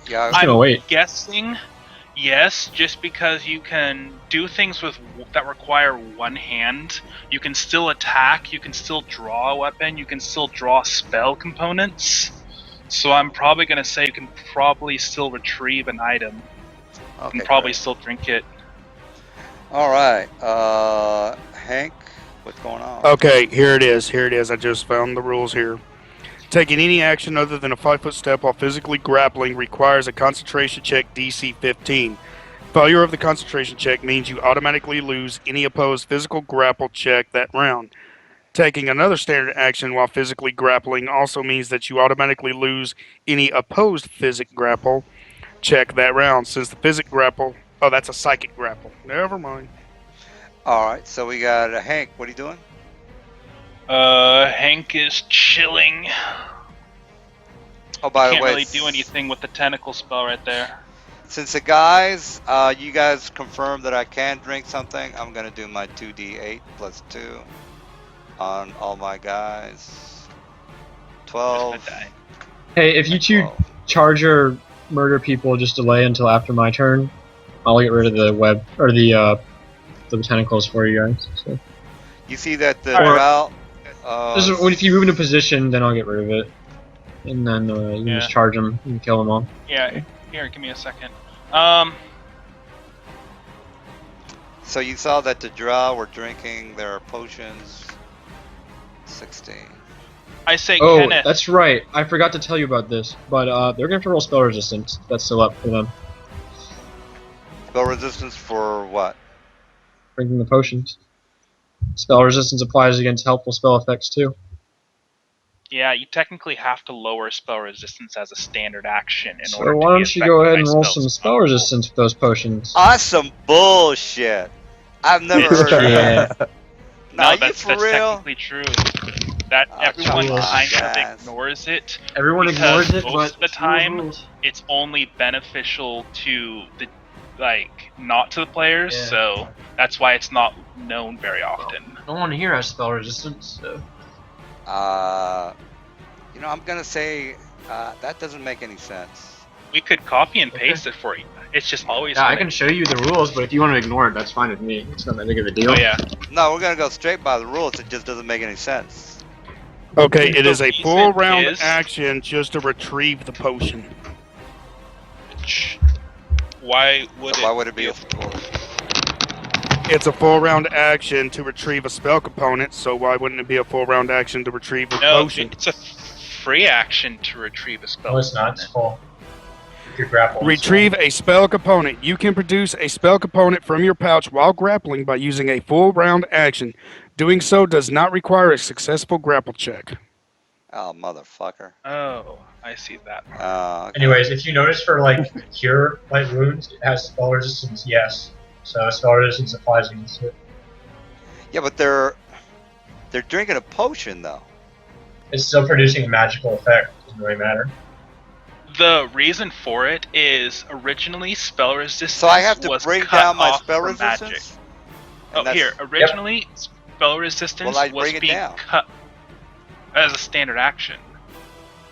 Yeah, just gonna wait. Guessing yes, just because you can do things with that require one hand. You can still attack, you can still draw a weapon, you can still draw spell components. So I'm probably going to say you can probably still retrieve an item okay, and probably great. still drink it. Alright, Hank, what's going on? Okay, here it is. Here it is. I just found the rules here. Taking any action other than a 5-foot step while physically grappling requires a concentration check DC 15. Failure of the concentration check means you automatically lose any opposed physical grapple check that round. Taking another standard action while physically grappling also means that you automatically lose any opposed physic grapple check that round. Since the physic grapple... Oh, that's a psychic grapple. Never mind. Alright, so we got Hank, what are you doing? Hank is chilling. Oh, by the Can't way, really do anything with the tentacle spell right there. since the guys, you guys confirmed that I can drink something, I'm gonna do my 2d8 plus 2 on all my guys. 12. Die. Hey, if you two 12. charge or murder people, just delay until after my turn. I'll get rid of the web or the tentacles for you guys. So. You see that the Alright. drought. If you move into position, then I'll get rid of it, and then you can Yeah. just charge them and kill them all. Yeah, here, give me a second. So you saw that the drow were drinking their potions. 16. I say Oh, Kenneth. that's right. I forgot to tell you about this, but they're gonna have to roll spell resistance. That's still up for them. Spell resistance for what? Drinking the potions. Spell resistance applies against helpful spell effects too. Yeah, you technically have to lower spell resistance as a standard action in So order to why be don't you go affected ahead by and roll spells some not spell level. resistance with those potions? Awesome bullshit. I've never It's heard of that. Yeah. Nah, you that's for real? technically true. That Oh, everyone come on, kind of guys. ignores it. Everyone Because ignores it, most but of the time, it's only beneficial to the not to the players. Yeah. So that's why it's not known very often. no one here has spell resistance. So. You know, I'm gonna say that doesn't make any sense. We could copy and paste it for you. It's just always. Yeah, I gonna- can show you the rules, but if you want to ignore it, that's fine with me. It's not that big of a deal. Oh yeah. No, we're gonna go straight by the rules. It just doesn't make any sense. Okay, it is a reason full round is- action just to retrieve the potion. Why would So it? why would it be a a full? It's a full round action to retrieve a spell component, so why wouldn't it be a full round action to retrieve a No, potion? it's a free action to retrieve a spell. No, it's not. It's component. full. You could grapple. Retrieve a spell component. You can produce a spell component from your pouch while grappling by using a full round action. Doing so does not require a successful grapple check. Oh, motherfucker. Oh, I see that. Okay. Anyways, if you notice for like cure light wounds, it has spell resistance. Yes, so spell resistance applies against it. Yeah, but they're drinking a potion though. It's still producing a magical effect. Doesn't really matter. The reason for it is originally spell resistance. So I have to was bring cut down my off spell from magic. resistance. Oh, And that's- here. Originally, spell resistance Well, I was bring it being down. cut as a standard action.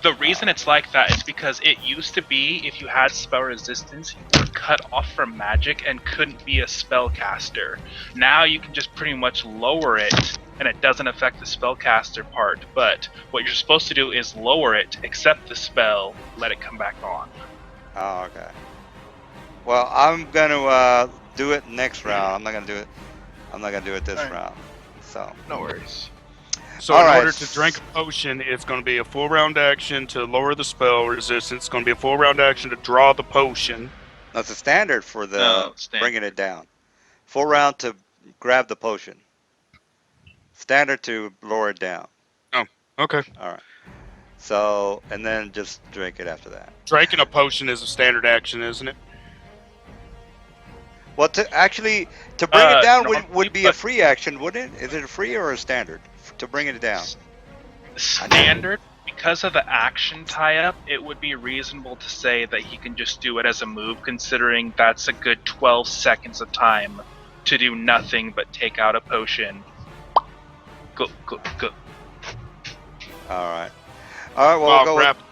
The reason it's like that is because it used to be if you had spell resistance, you were cut off from magic and couldn't be a spellcaster. Now you can just pretty much lower it, and it doesn't affect the spellcaster part. But what you're supposed to do is lower it, accept the spell, let it come back on. Oh, okay. Well, I'm gonna do it next round. I'm not gonna do it. I'm not gonna do it this Alright. round. So No worries. So All in right. order to drink a potion, it's going to be a full round action to lower the spell resistance. It's going to be a full round action to draw the potion. that's a standard for the No, standard. bringing it down. Full round to grab the potion. Standard to lower it down. Okay. All right. So, and then just drink it after that. Drinking a potion is a standard action, isn't it? Well, to bring it down would Normally, be a but free action, wouldn't it? Is it a free or a standard to bring it down? standard, because of the action tie-up, it would be reasonable to say that he can just do it as a move, considering that's a good 12 seconds of time to do nothing but take out a potion. Go. All right. All right. Well, Well, we'll go grab. with,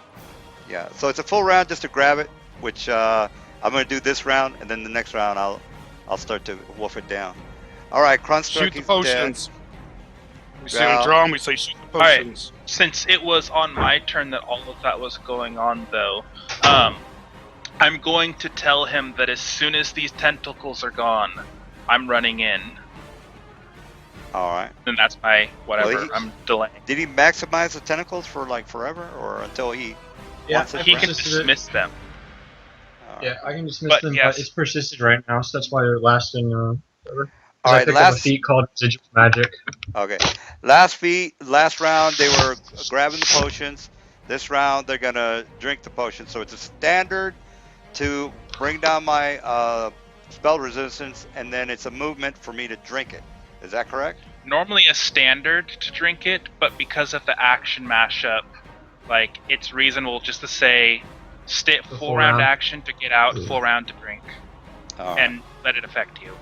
yeah. So it's a full round just to grab it, which I'm going to do this round, and then the next round I'll start to wolf it down. All right. Shoot the Krunstruck, he's dead. potions. We see him draw, and we say shoot the Alright. potions. Since it was on my turn that all of that was going on, though, I'm going to tell him that as soon as these tentacles are gone, I'm running in. All right. And that's my whatever. Well, I'm delaying. Did he maximize the tentacles for like forever, or until he? Yeah, wants it He round? can persisted it. dismiss them. All right. Yeah, I can dismiss But them, yes. but it's persisted right now, so that's why they're lasting. Forever. All I right. picked up a Last. feat called Residual Magic. Okay. Last round they were grabbing the potions. This round they're gonna drink the potion. So it's a standard to bring down my spell resistance, and then it's a movement for me to drink it. Is that correct? Normally a standard to drink it, but because of the action mashup, like it's reasonable just to say, stay The full round round. action to get out, full round to drink, All right. and let it affect you.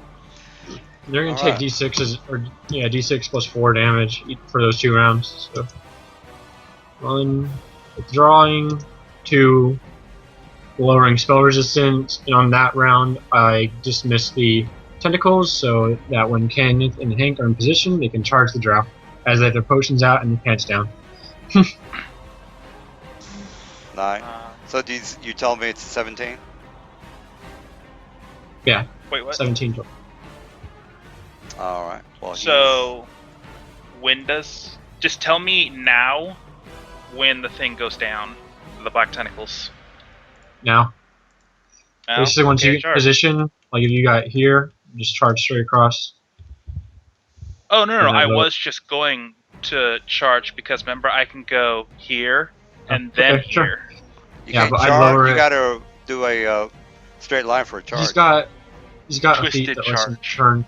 They're gonna Alright. take d6s, or yeah, d6 plus 4 damage for those 2 rounds. So 1 withdrawing, 2 lowering spell resistance, and on that round I dismiss the tentacles so that when Kenneth and Hank are in position, they can charge the draft as they have their potions out and their pants down. 9. So you tell me it's 17? Yeah, Wait, what? 17 total. All right. Well. So, when does... Just tell me now when the thing goes down, the black tentacles. Now, Now? basically once Okay, you get in charge. position, like if you got here, just charge straight across. Oh, no, and I then was just going to charge because remember I can go here and then okay, sure. here. You Yeah, can't but I'd charge. lower You it. gotta do a straight line for a charge. He's got a Twisted feat that lets him charge. turn.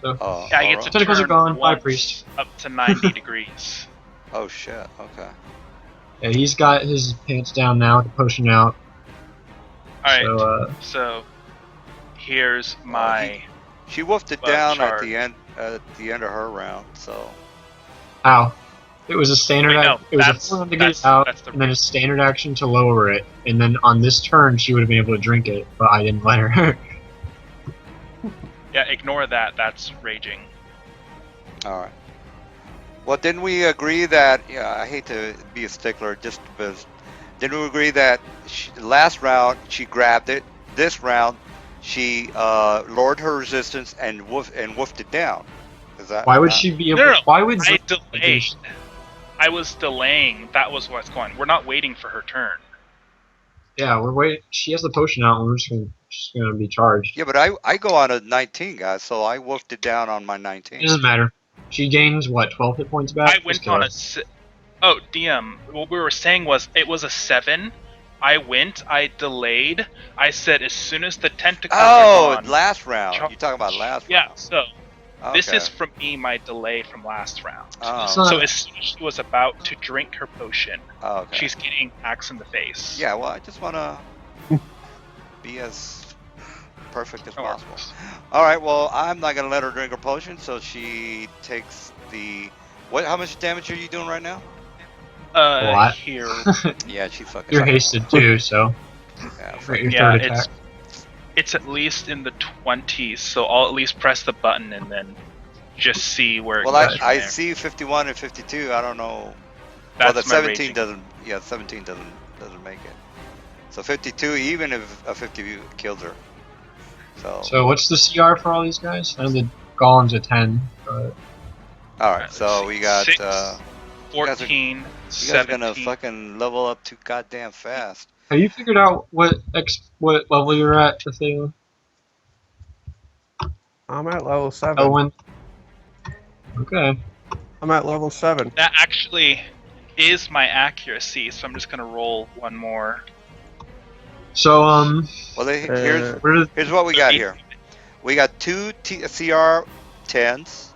So Oh. Yeah, I all get right. to Tentacles are turn gone. Bye, once priest. up to 90 degrees. Oh shit. Okay. yeah, he's got his pants down now, the potion out. Alright, So so here's my... She wolfed it Well, down charge. at the end of her round. So. ow. It was a standard Wait, no, action. It was a that's- full round to get that's- it out, that's the- and then a standard action to lower it. And then on this turn, she would have been able to drink it, but I didn't let her. Yeah, ignore that, that's raging. All right. Well, didn't we agree that? Yeah, I hate to be a stickler, just because. Didn't we agree that last round she grabbed it? This round she lowered her resistance and woofed it down. Is that? Why would she be able? No, no, Why would? I delayed. I was delaying, that was what's going on. We're not waiting for her turn. Yeah, we're waiting. She has the potion out, and we're just gonna be charged. Yeah, but I go on a 19, guys, so I woofed it down on my 19. It doesn't matter. She gains what 12 hit points back. I Just went kill on her. a... Oh, DM, what we were saying was, it was a 7. I went, I delayed, I said as soon as the tentacles Oh, are gone... last round. charge. You're talking about last Yeah, round. so this Okay. is from me, my delay from last round. Oh, So- So as soon as she was about to drink her potion, okay. she's getting axe in the face. Yeah, well, I just want to be as perfect as Oh, possible. All right, well, I'm not going to let her drink her potion, so she takes the... What? How much damage are you doing right now? A lot. Here. Yeah, she fucking... You're hasted too, so Yeah, for your Yeah, third it's attack. it's at least in the 20s, so I'll at least press the button and then just see where it well, goes from I there. see 51 and 52. I don't know. That's well, the my 17 raging. doesn't... Yeah, 17 doesn't make it. So 52, even if a 50 kills her. So what's the CR for all these guys? I know the golem's a 10, but All right, let's so see. we got... 6, guys are- 14, You guys are 17. gonna fucking level up too goddamn fast. have you figured out what level you're at, Athena? I'm at level 7. Owen. Okay. I'm at level 7. That actually is my accuracy, so I'm just gonna roll one more. So Well, Uh, where does here's what we got 30. here. We got two CR 10s,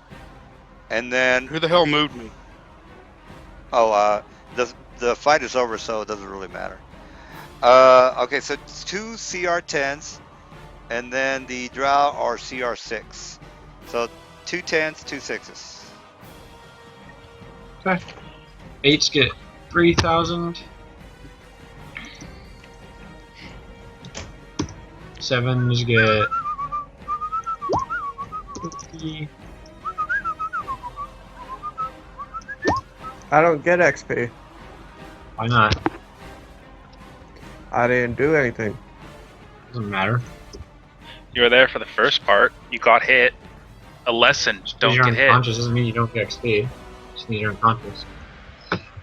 and then Who the hell moved me? the fight is over, so it doesn't really matter. Okay, so two CR 10s, and then the drow are CR 6. So two 10s, two 6s. 8s get 3,000? 7s get 50. I don't get XP. Why not? I didn't do anything. Doesn't matter. You were there for the first part. You got hit. A lesson: Because don't you're get hit. unconscious doesn't mean you don't get XP. It just means you're unconscious.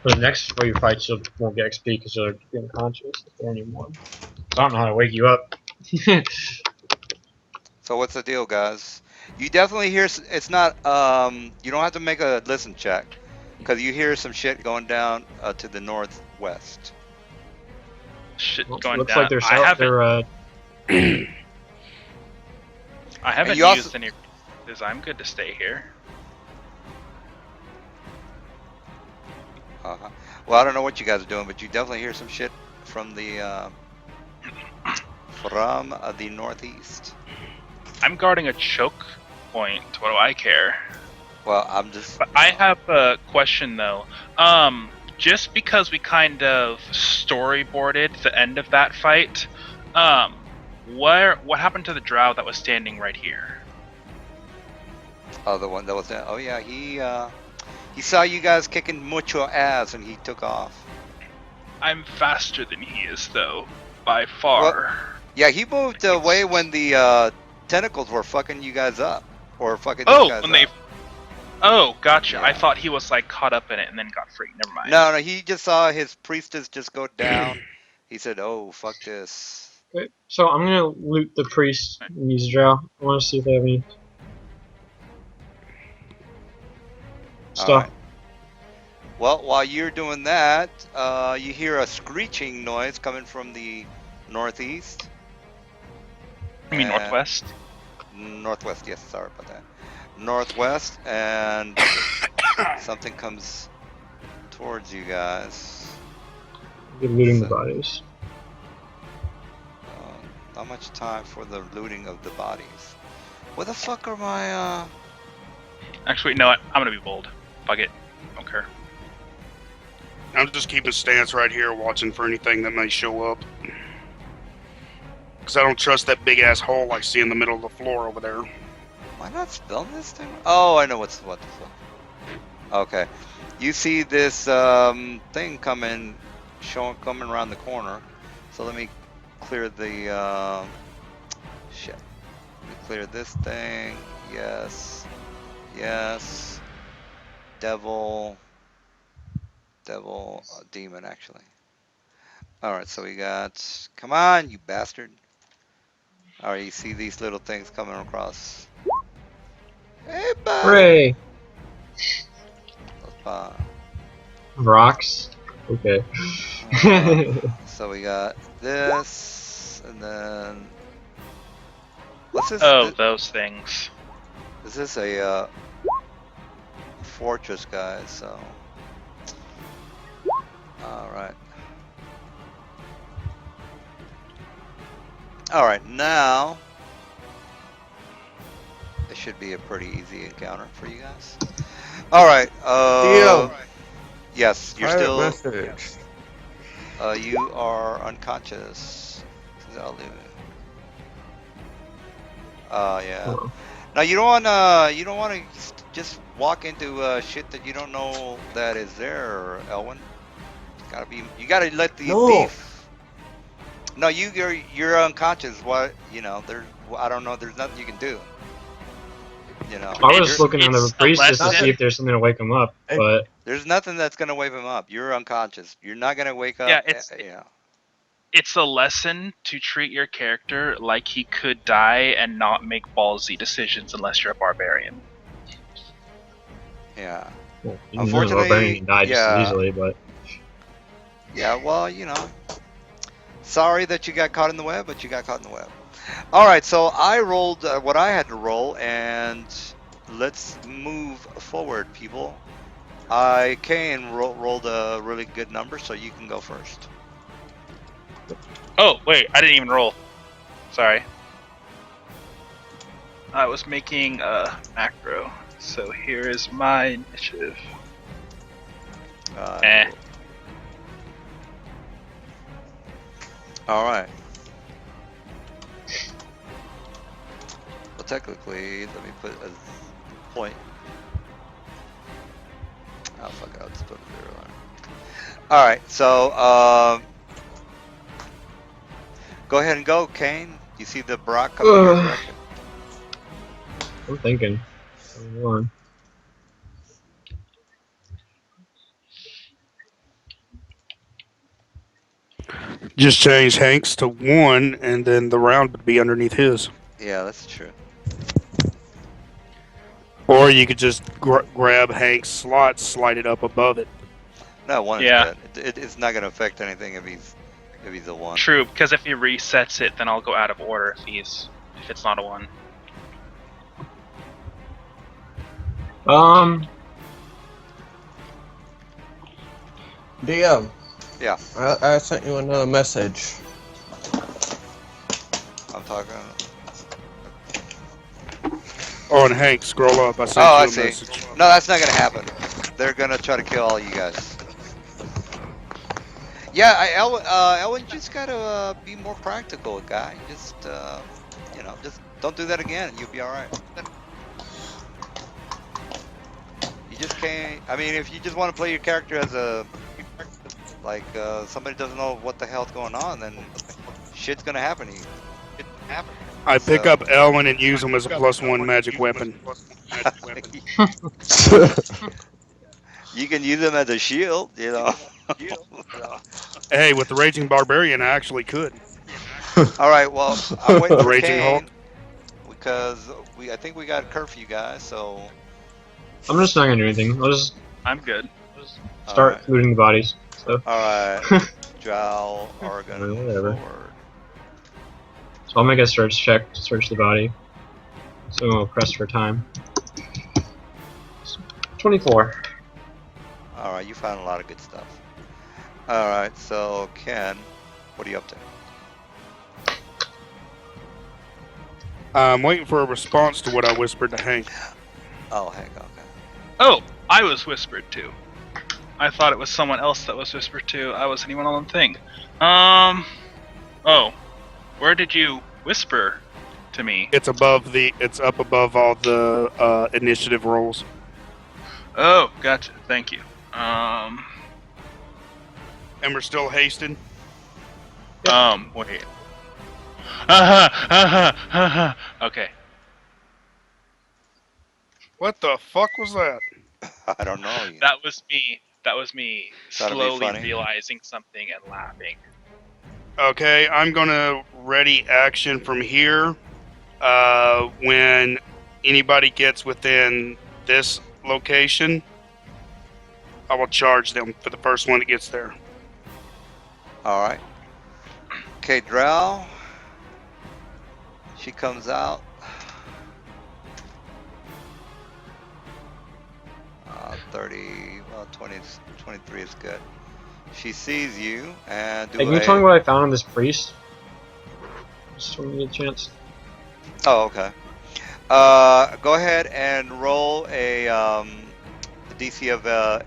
For the next 4 you fight, you won't get XP because you're unconscious there anymore. So I don't know how to wake you up. So what's the deal, guys? You definitely hear. It's not. You don't have to make a listen check, because you hear some shit going down to the northwest. Shit Well, going looks down. like they're I haven't. I haven't you also- used any. Because I'm good to stay here. Well, I don't know what you guys are doing, but you definitely hear some shit from the northeast. I'm guarding a choke point. What do I care? Well, I'm just. But I have a question though. Just because we kind of storyboarded the end of that fight, what happened to the drow that was standing right here? Oh, the one that was there. Oh yeah, he saw you guys kicking mucho ass, and he took off. I'm faster than he is, though, by far. Yeah, he moved away when the tentacles were fucking you guys up, or fucking these guys when they. up. Oh, gotcha. Yeah. I thought he was like caught up in it and then got free. Never mind. No, he just saw his priestess just go down. He said, "Oh, fuck this." Okay, so I'm gonna loot the priest and use drow. I want to see if they have any stuff. Alright. Well, while you're doing that, you hear a screeching noise coming from the northeast. You mean And- northwest? Northwest, yes, sorry about that. Northwest, and something comes towards you guys. Good looting the So- bodies. Not much time for the looting of the bodies. Where the fuck are my, Actually, no. I'm gonna be bold. Fuck it. Don't care. I'm just keeping stance right here, watching for anything that may show up. Because I don't trust that big ass hole I see in the middle of the floor over there. Am I not spelling this thing? Oh, I know what the fuck. Okay. You see this thing coming around the corner. So let me clear the shit. Let me clear this thing. Yes. Yes. Devil, demon actually. Alright, so we got, come on, you bastard. Alright, you see these little things coming across. Hey, buddy. Hooray! Uh, Rocks. Okay. so we got this, and then what's this? Oh, those things. This is a fortress, guys. So, all right. All right, now it should be a pretty easy encounter for you guys. All right. Deal. Yes, you're Private still. message. You are unconscious. I'll leave it. Yeah. Oh. Now you don't wanna just walk into shit that you don't know that is there, Elwin. You gotta let the No. thief. No, you're unconscious. What I don't know. There's nothing you can do. I was looking at the It's a priest just to lesson. see if there's something to wake him up, but There's nothing that's gonna wake him up. You're unconscious. You're not gonna wake up. Yeah, it's- Yeah. It's a lesson to treat your character like he could die and not make ballsy decisions unless you're a barbarian. Yeah. Well, you can Unfortunately, can die just as yeah. easily, but Yeah, well, sorry that you got caught in the web, but you got caught in the web. All right, so I rolled what I had to roll, and let's move forward, people. Kane rolled a really good number, so you can go first. Oh, wait, I didn't even roll. Sorry. I was making a macro, so here is my initiative. Eh. All right. Well, technically, let me put a point. Oh, fuck it, I'll just put a 0 on it. All right, so go ahead and go, Kane. You see the Brock coming in your direction? I'm thinking. Hold on. Just change Hank's to 1, and then the round would be underneath his. Yeah, that's true. Or you could just grab Hank's slot, slide it up above it. No, 1 is Yeah. good. It's not going to affect anything if he's a 1. True, because if he resets it, then I'll go out of order if it's not a 1. DM. Yeah. I sent you another message. I'm talking. Oh, and Hank, scroll up. I sent Oh, you I a see. message. No, that's not going to happen. They're going to try to kill all you guys. Yeah, Elwin, just got to be more practical, guy. Just, just don't do that again. You'll be all right. You just can't. I mean, if you just want to play your character as somebody doesn't know what the hell's going on, then shit's gonna happen to you. I pick So- up Elwin and use him as a +1 magic weapon. You can use them as a shield, Hey, with the Raging Barbarian, I actually could. All right, well, I'm waiting The for Raging Kane Hulk. because I think we got a curfew, guys. So I'm just not gonna do anything. I'll just I'm good. start Alright. looting the bodies. So. all right, Drow, Oregon, Whatever. forward. So I'll make a search check to search the body. So I'll press for time. 24. All right, you found a lot of good stuff. All right, so Ken, what are you up to? I'm waiting for a response to what I whispered to Hank. Oh, heck, okay. Oh, I was whispered to. I thought it was someone else that was whispered to. I wasn't even on the thing. Oh, where did you whisper to me? It's up above all the initiative rolls. Oh, gotcha. Thank you. And we're still hasting. Wait. Okay. What the fuck was that? I don't know. That was me. That was me That'd be slowly funny. realizing something and laughing. Okay, I'm gonna ready action from here. When anybody gets within this location, I will charge them for the first one that gets there. All right. Okay, Drow. She comes out. 30, well, 20, 23 is good. She sees you and Hey, can you tell me what I found on this priest? Just when you get a chance. Oh, okay. Go ahead and roll a DC of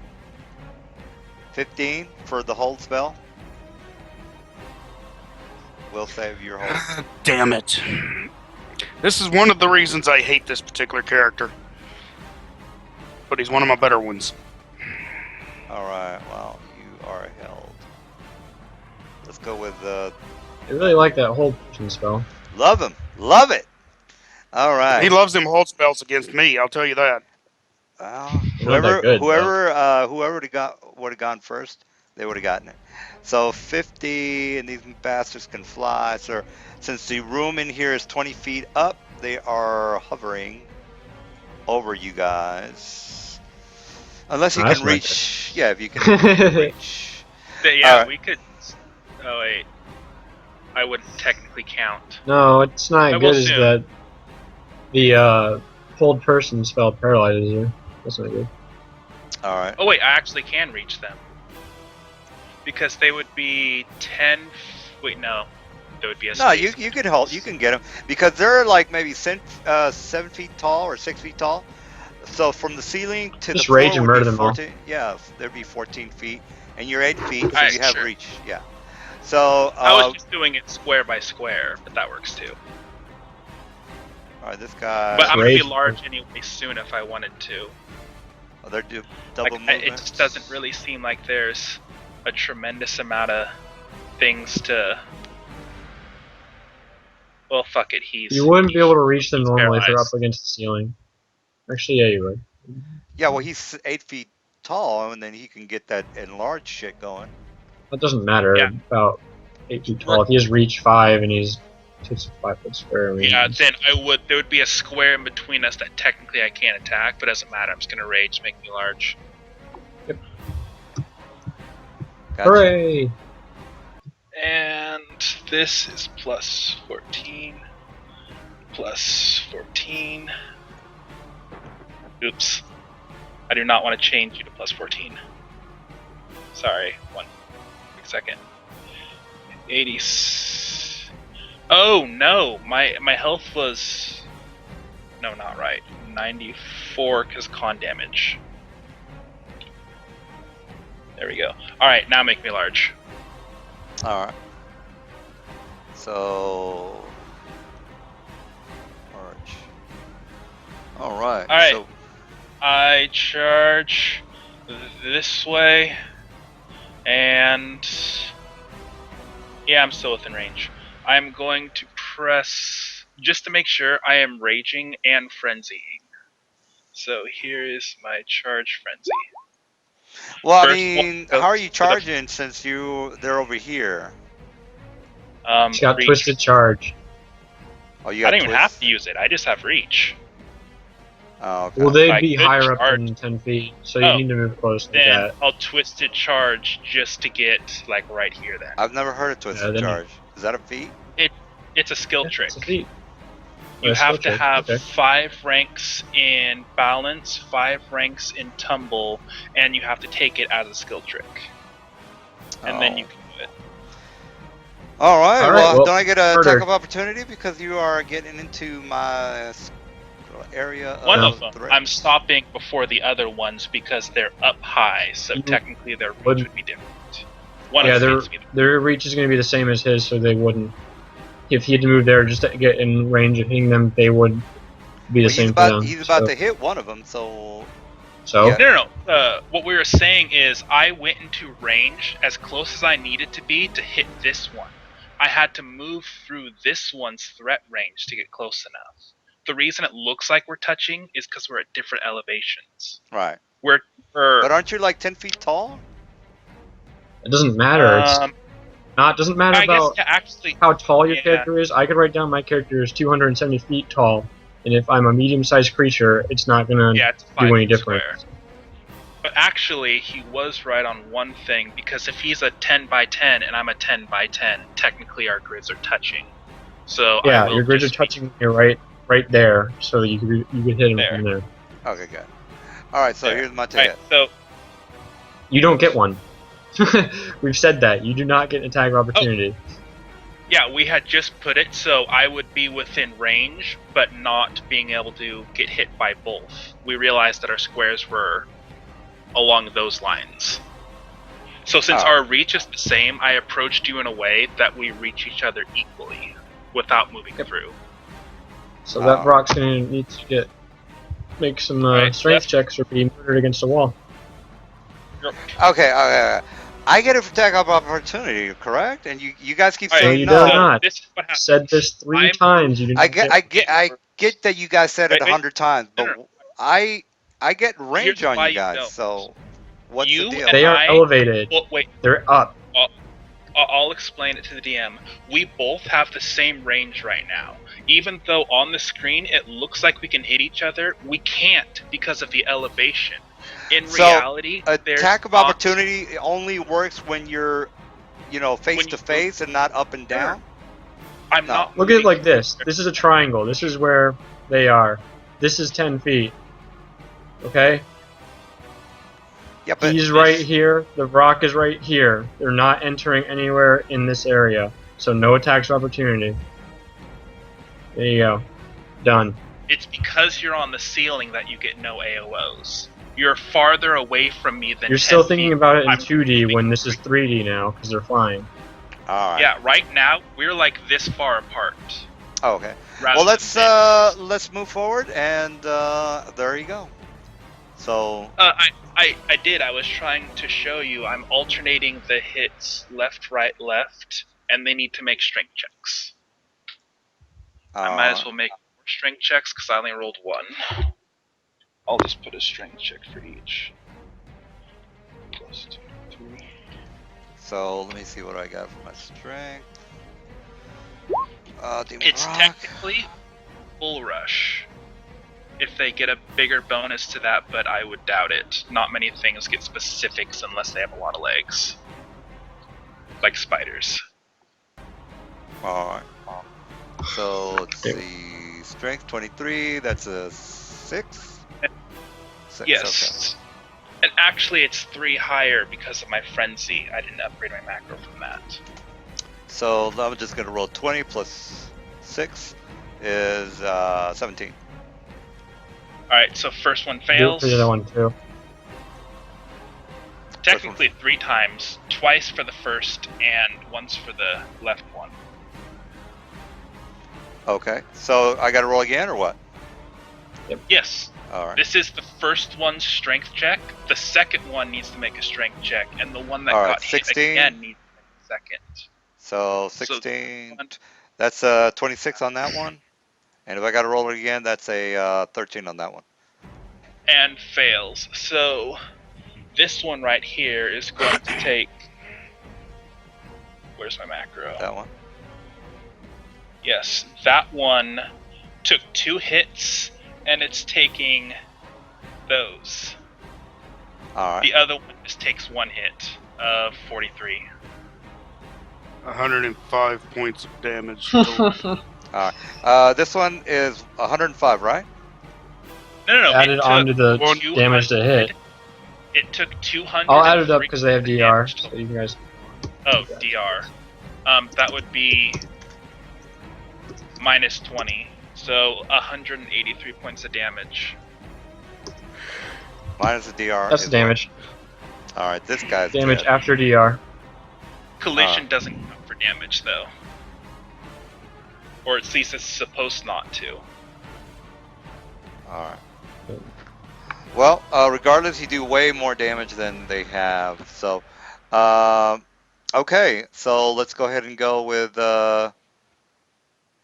15 for the hold spell. We'll save your hold. Damn it. This is one of the reasons I hate this particular character. But he's one of my better ones. All right. Well, you are held. Let's go with the. I really like that whole potion spell. Love him. Love it. All right. He loves them hold spells against me, I'll tell you that. Well, Not that good, whoever would have gone first They would have gotten it. So 50, and these bastards can fly. So since the room in here is 20 feet up, they are hovering over you guys. Unless you Oh, can that's not reach. Yeah, if you can good. reach. Yeah, Alright. we could. Oh wait, I wouldn't technically count. No, it's not I will good. Is soon. that the hold person spell paralyzes you? That's not good. Alright. Oh wait, I actually can reach them because they would be 10. Wait, no, there would be a. No, space you between can hold. us. You can get them because they're like maybe 7 feet tall or 6 feet tall. So from the ceiling to the Just rage floor and would be murder them all. 14. Yeah, there'd be 14 feet, and you're 8 feet, so Alright, you have sure. reach. Yeah. So I was just doing it square by square, but that works too. all right, this guy. But I'm gonna be rage. large anyway soon if I wanted to. Oh, they're double movement. It just doesn't really seem like there's a tremendous amount of things to. Well, fuck it. You wouldn't be able to reach them he's normally if they're up paralyzed. against the ceiling. Actually, yeah, you would. Yeah, well, he's 8 feet tall, and then he can get that enlarged shit going. That doesn't matter. Yeah. About 8 feet tall. If he has reach 5 and he's takes a 5 foot square. I mean, Yeah, then there would be a square in between us that technically I can't attack, but it doesn't matter. I'm just gonna rage, make me large. Gotcha. Hooray! And this is plus 14. Plus 14. Oops. I do not want to change you to plus 14. Sorry, one quick second. 80. Oh no, my health was. No, not right. 94 because con damage. There we go. Alright, now make me large. All right. So. Large. All right. All right. So I charge this way, and yeah, I'm still within range. I'm going to press just to make sure I am raging and frenzying. So here is my charge frenzy. well, I First one mean, goes how are you for the, charging since they're over here? He's got reach. twisted charge. Oh, you I got don't even have twist. to use it. I just have reach. Oh, okay. Well, they'd I be could higher up charge. than 10 feet, so you Oh, need to move close to Then that. I'll twisted charge just to get like right here. Then I've never heard of twisted then you- charge. Is that a feat? it's a skill trick. It's a feat. You Oh, have skill to check, have okay. 5 ranks in balance, 5 ranks in tumble, and you have to take it as a skill trick. And then you can do it. All right. All right, Well, well, don't I get a murder. attack of opportunity because you are getting into my area One of of them, threat? I'm stopping before the other ones because they're up high, so You technically their reach wouldn't- would be different. One Yeah, of them their needs to be their reach is going to be the same as his, so they wouldn't. If he had to move there just to get in range of hitting them, they would be the Well, same for them. he's about so, to hit one of them, so So Yeah. No. What we were saying is I went into range as close as I needed to be to hit this one. I had to move through this one's threat range to get close enough. The reason it looks like we're touching is because we're at different elevations. right. We're But aren't you like 10 feet tall? it doesn't matter. It's not doesn't matter I guess about actually how tall your yeah. character is. I could write down my character is 270 feet tall, and if I'm a medium-sized creature, it's not gonna it's 5 do any feet difference. square. But actually, he was right on one thing because if he's a 10 by 10 and I'm a 10 by 10, technically our grids are touching. So Yeah, I will your grids are just- touching. You're right there, so you could hit him from there. Okay, good. All right, so There. here's my Right, hit. so You don't get one. We've said that you do not get an attack of opportunity. yeah, we had just put it so I would be within range, but not being able to get hit by both. We realized that our squares were along those lines. So since Oh. our reach is the same, I approached you in a way that we reach each other equally without moving through. So that Oh. Brock's gonna need to make some Right, strength left. checks or be murdered against a wall. Okay, I get an attack of opportunity, correct? And you guys keep All right, No, saying you no. do not. This is what happened. Said this 3 I'm- times. You didn't I get that you guys said it Wait, 100 times, no, but no. I get range Here's on why you you guys, don't. so What's you the deal? and They are I. elevated. Well, wait, They're up. I'll explain it to the DM. We both have the same range right now. Even though on the screen it looks like we can hit each other, we can't because of the elevation. In So reality, there's attack of not. opportunity only works when you're, face When to you move, face and not up and sure, down. I'm No. not Look at it moving like closer. this. This is a triangle. This is where they are. This is 10 feet. Okay? Yeah, but He's right here. The rock is right here. They're not entering anywhere in this area. So no attacks of opportunity. There you go. Done. It's because you're on the ceiling that you get no AOs. You're farther away from me than You're 10 still thinking feet. about it in I'm 2D moving when this is 3D now, because they're flying. all right. Yeah, right now we're like this far apart. Oh, okay. Rather Well, than this. let's move forward, and there you go. So I did. I was trying to show you. I'm alternating the hits left, right, left, and they need to make strength checks. I might as well make more strength checks because I only rolled one. I'll just put a strength check for each. Plus 2, 3. so let me see what I got for my strength. Demon It's Rock. technically full rush. If they get a bigger bonus to that, but I would doubt it. Not many things get specifics unless they have a lot of legs. Like spiders. All right. So let's see. Strength 23. That's a 6. 6. Yes. And actually, it's 3 higher because of my frenzy. I didn't upgrade my macro from that. Okay. So I'm just gonna roll 20 plus 6 is 17. Alright, so first one Do it fails. for the other one, too. Technically 3 times. Twice for the first, and once for the left one. Okay. So I gotta roll again or what? Yes. All right. This is the first one's strength check. The second one needs to make a strength check, and the one that All right, got 16. hit again needs to make a second. So So 16. one- That's 26 on that one. And if I got to roll it again, that's a 13 on that one. and fails. So this one right here is going to take. Where's my macro? That one. Yes, that one took 2 hits, and it's taking those. All right. The other one just takes 1 hit of 43. 105 points of damage. total. This one is 105, right? No. Added onto the one- damage to hit. It took 200. I'll add it up because they have DR, so you guys. Oh, DR. That would be minus 20. So 183 points of damage. Minus the DR. That's is the damage. All right, this guy's Damage dead. after DR. Collision doesn't count for damage, though. Or at least it's supposed not to. All right. Well, regardless, you do way more damage than they have. So, okay. So let's go ahead and go with Mr.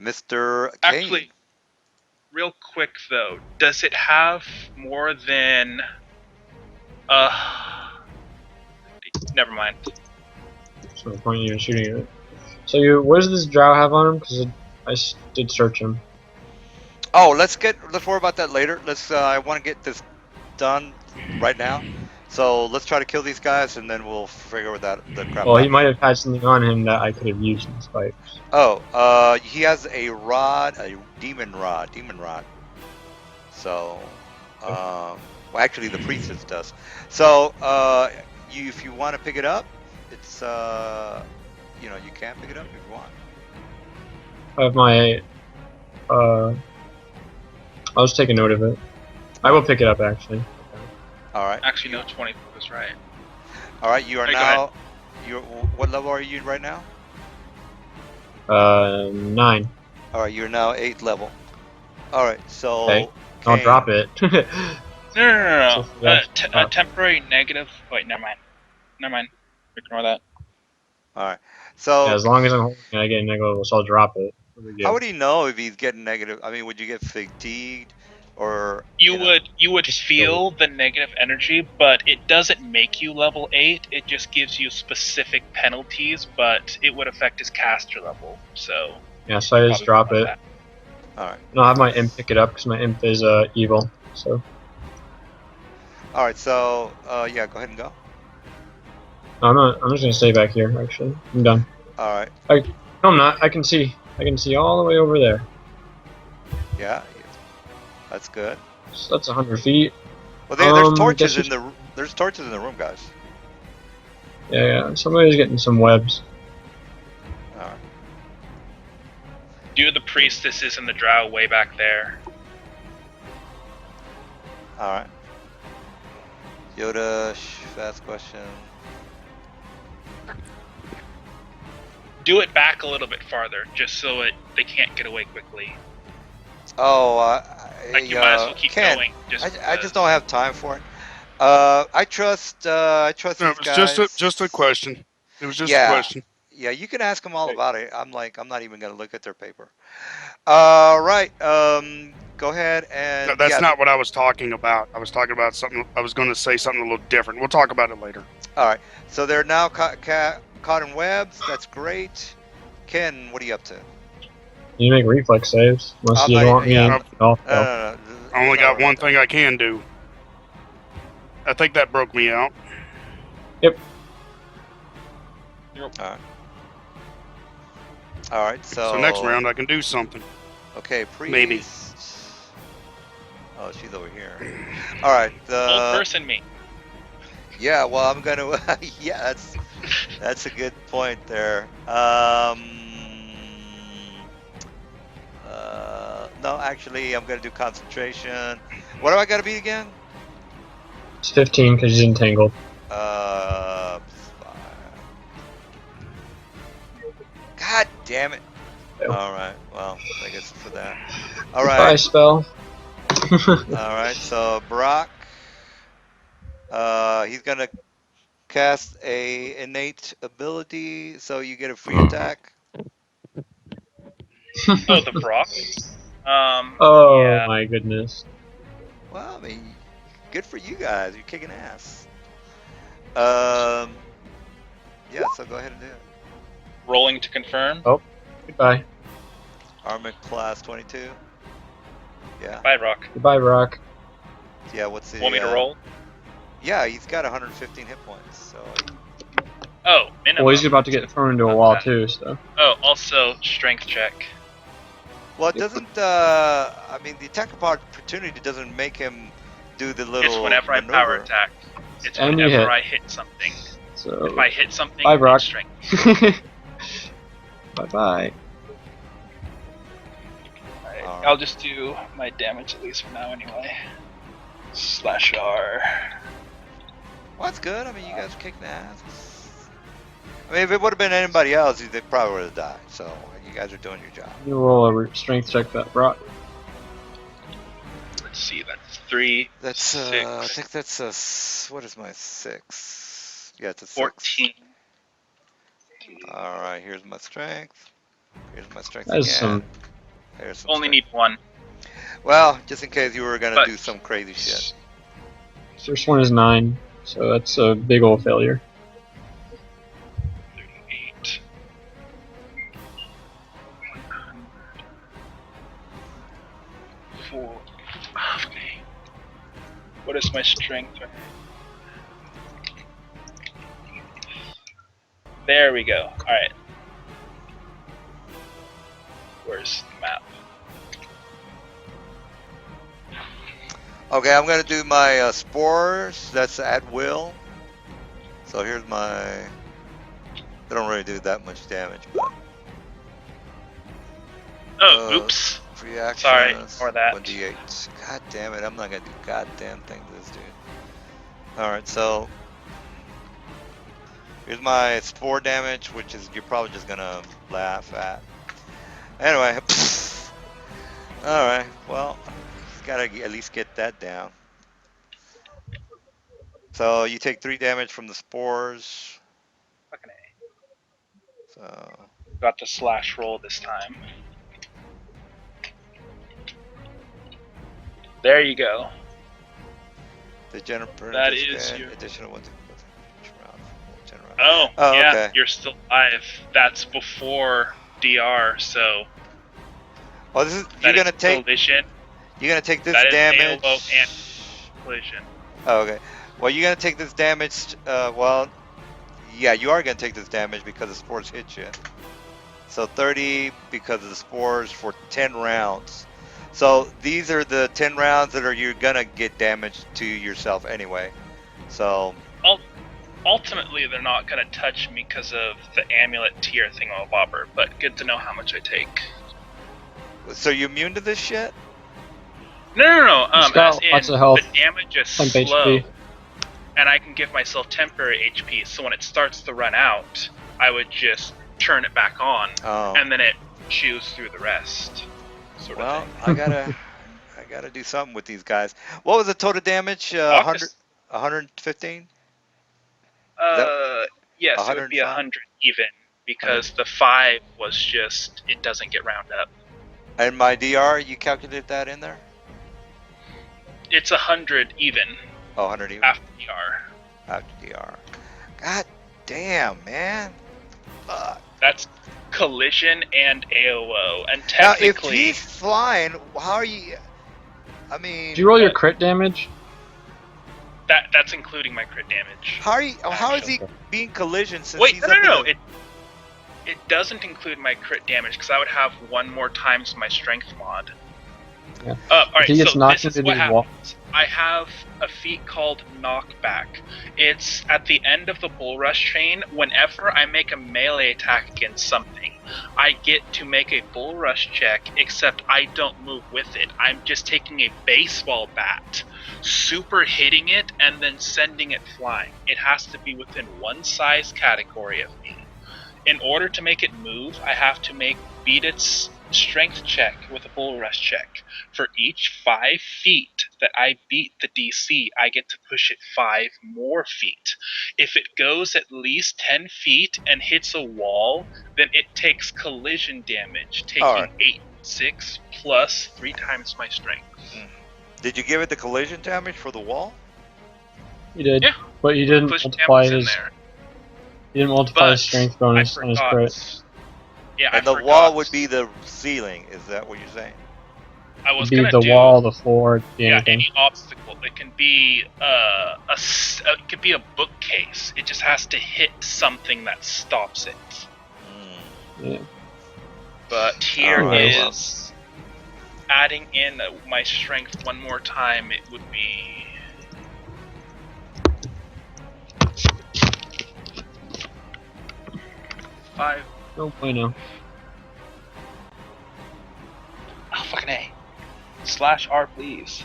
Kane. Actually, real quick though, does it have more than? Never mind. There's no point in even shooting it. So what does this drow have on him? Because I did search him. Oh, let's worry about that later. I want to get this done right now. So let's try to kill these guys, and then we'll figure the crap Well, out. he might have had something on him that I could have used in this fight. Oh, he has a rod, a demon rod. So, well, actually, the priestess does. So, if you want to pick it up, it's you can pick it up if you want. I have my. I'll just take a note of it. I will pick it up actually. All right. Actually, no, 24 was right. All right. You are Hey, go now. What level are you right now? 9. All right. You're now 8th level. All right. So. Okay. I'll Kane- drop it. No. So that's- A temporary negative. Wait, never mind. Ignore that. All right. So. Yeah, as long as I'm holding it, I get a negative, so I'll drop it. How would he know if he's getting negative? I mean, would you get fatigued, or You know? would feel the negative energy, but it doesn't make you level 8. It just gives you specific penalties, but it would affect his caster level. So Yeah, so I just drop it. That. All right. No, I have my imp pick it up because my imp is evil. So All right. So yeah, go ahead and go. no, I'm not. I'm just gonna stay back here. Actually, I'm done. All right. No, I'm not. I can see. I can see all the way over there. Yeah, that's good. So that's 100 feet. Well, there's Guess torches who's... in the room, guys. Yeah. Somebody's getting some webs. All right. Do the priestesses and the drow way back there. All right. Yoda, fast question. Do it back a little bit farther, just so they can't get away quickly. Oh, Like you might as well keep can't. going. I just don't have time for it. I trust No, these it was guys. just a question. It was just a Yeah, question. yeah. You can ask them all about it. I'm not even gonna look at their paper. All right. Go ahead No, and that's yeah. not what I was talking about. I was talking about something. I was going to say something a little different. We'll talk about it later. All right. So they're now caught in webs. That's great. Ken, what are you up to? You make reflex saves unless you don't want me. Yeah. I'll fail. No. I only got one thing I can do. I think that broke me out. Yep. All right. All right. So next round I can do something. Okay, priest. Maybe. Oh, she's over here. All right. Old person me. Yeah. Well, I'm gonna. Yeah, that's a good point there. No, actually, I'm gonna do concentration. What do I gotta be again? It's 15 because he's entangled. God damn it. Fail. All right. Well, I guess for that. All right. Goodbye, spell. All right. So Brock, he's gonna cast a innate ability, so you get a free attack. Oh, the Brock. Oh yeah. my goodness. Well, I mean, good for you guys. You're kicking ass. Yeah. So go ahead and do it. Rolling to confirm. Oh, goodbye. Armor class 22. Yeah. Bye, Rock. Goodbye, Rock. Yeah. What's the? Want me to roll? Yeah, he's got 115 hit points. So. Oh, minimum. Well, he's about to get thrown into a wall too. So. Oh, also strength check. Well, it doesn't. I mean, the attack of opportunity doesn't make him do the little. It's whenever maneuver. I power attack. It's And whenever I hit something. So. If I hit something, bye, Brock. it's strength. Bye bye. Alright, I'll just do my damage at least for now anyway. /R. Well, that's good. I mean, you guys are kicking ass. I mean, if it would have been anybody else, they probably would have died. So you guys are doing your job. You roll a strength check that Brock. Let's see, that's 3. That's 6. I think that's a. What is my 6? Yeah, it's a 6. 14. All right, here's my strength. Here's my strength That's again. some. There's some Only strength. need 1. Well, just in case you were gonna do some crazy shit. First one is 9, so that's a big old failure. 38. 4. Okay. What is my strength? There we go. Alright. Where's the map? Okay, I'm gonna do my spores. That's at will. So here's my. They don't really do that much damage, but. Oh, oops. Free actions. Sorry, ignore that. 1d8. God damn it! I'm not gonna do goddamn thing to this dude. All right, so. Here's my spore damage, which is you're probably just gonna laugh at. Anyway. All right. Well. Gotta at least get that down. So you take 3 damage from the spores. Fucking A. So Got the /roll this time. There you go. The general That is dead. your. Additional ones. General. Oh, Oh, yeah, okay. you're still alive. That's before DR, so Oh, this is that is collision. you're gonna take this That is damage. AOO and collision. Oh, okay. Well, you're gonna take this damage. Well, yeah, you are gonna take this damage because the spores hit you. So 30 because of the spores for 10 rounds. So these are the 10 rounds that you're gonna get damage to yourself anyway. So Ultimately, they're not going to touch me because of the amulet tier thingamabobber, but good to know how much I take. so you immune to this shit? No. He's got As in, lots of health, the damage is temp slow, HP. and I can give myself temporary HP, so when it starts to run out, I would just turn it back on, Oh. and then it chews through the rest. Sort Well, of thing. I gotta do something with these guys. What was the total damage? 115? Yes, it would be 105? 100 even, because the 5 was just, it doesn't get round up. And my DR, you calculated that in there? It's 100 even. Oh, 100 even? After DR. After DR. God damn, man. Fuck. That's collision and AOO, and Now, if technically, he's flying, how are you... I mean... Did you roll your crit damage? that's including my crit damage. How is he Okay. being collision since Wait, he's no. up in It doesn't include my crit damage because I would have one more times my strength mod. Yeah. Alright, he gets so knocked this is into what these walls. happens. I have a feat called Knockback. It's at the end of the Bull Rush chain. Whenever I make a melee attack against something, I get to make a Bull Rush check, except I don't move with it. I'm just taking a baseball bat, super hitting it, and then sending it flying. It has to be within one size category of me. In order to make it move, I have to beat its strength check with a Bull Rush check. For each 5 feet that I beat the DC, I get to push it 5 more feet. If it goes at least 10 feet and hits a wall, then it takes collision damage, taking 8d6 plus 3 times my strength. Did you give it the collision damage for the wall? You did, Yeah. but you didn't Collision multiply damage in his. there. You didn't multiply his But strength bonus I on his forgot. crit. Yeah, And I the forgot. wall would be the ceiling. Is that what you're saying? I was It'd be gonna the do wall, the floor, it could be yeah, anything. any obstacle. It can be it could be a bookcase. It just has to hit something that stops it. Yeah. But here Alright, is adding in my strength one more time. It would be 5. No bueno. Oh, fucking A. /R, please.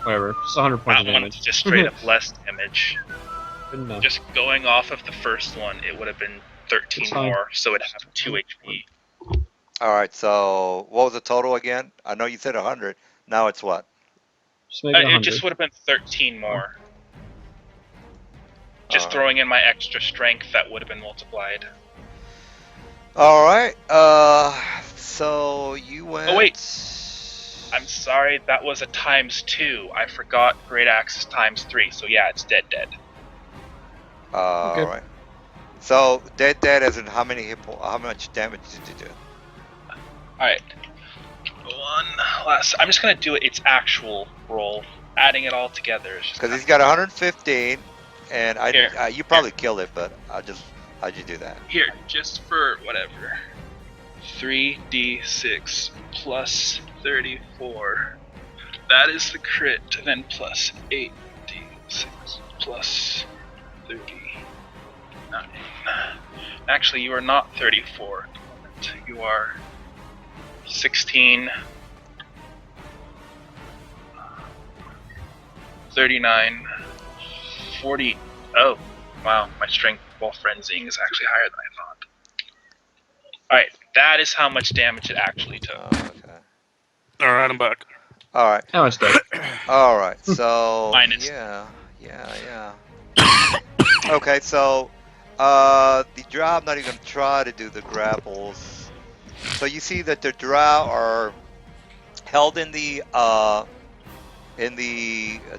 Whatever. Just 100 points of That one's damage. just straight up less damage. Good enough. Just going off of the first one, it would have been 13 It's fine. more, so it'd have 2 HP. Alright, so what was the total again? I know you said 100. Now it's what? Just make it 100. It just would have been 13 more. Just Alright. throwing in my extra strength, that would have been multiplied. Alright, so you went... Oh, wait. I'm sorry, that was a ×2. I forgot Great Axe is ×3, so yeah, it's dead. Alright. So, dead as in how much damage did you do? Alright. One last. I'm just gonna do its actual roll. Adding it all together. Because he's got 115, and Here. you probably killed it, but how'd you do that? Here, just for whatever. 3d6 plus 34. That is the crit, then plus 8d6 plus 39. Actually, you are not 34. You are 16. 39. 40. Oh, wow. My strength while frenzying is actually higher than I thought. Alright, that is how much damage it actually took. Oh, okay. Alright, I'm back. Alright. Now it's dead. Alright, so... Minus. Yeah. Okay, so... I'm not even gonna try to do the grapples. So you see that the drow are held in the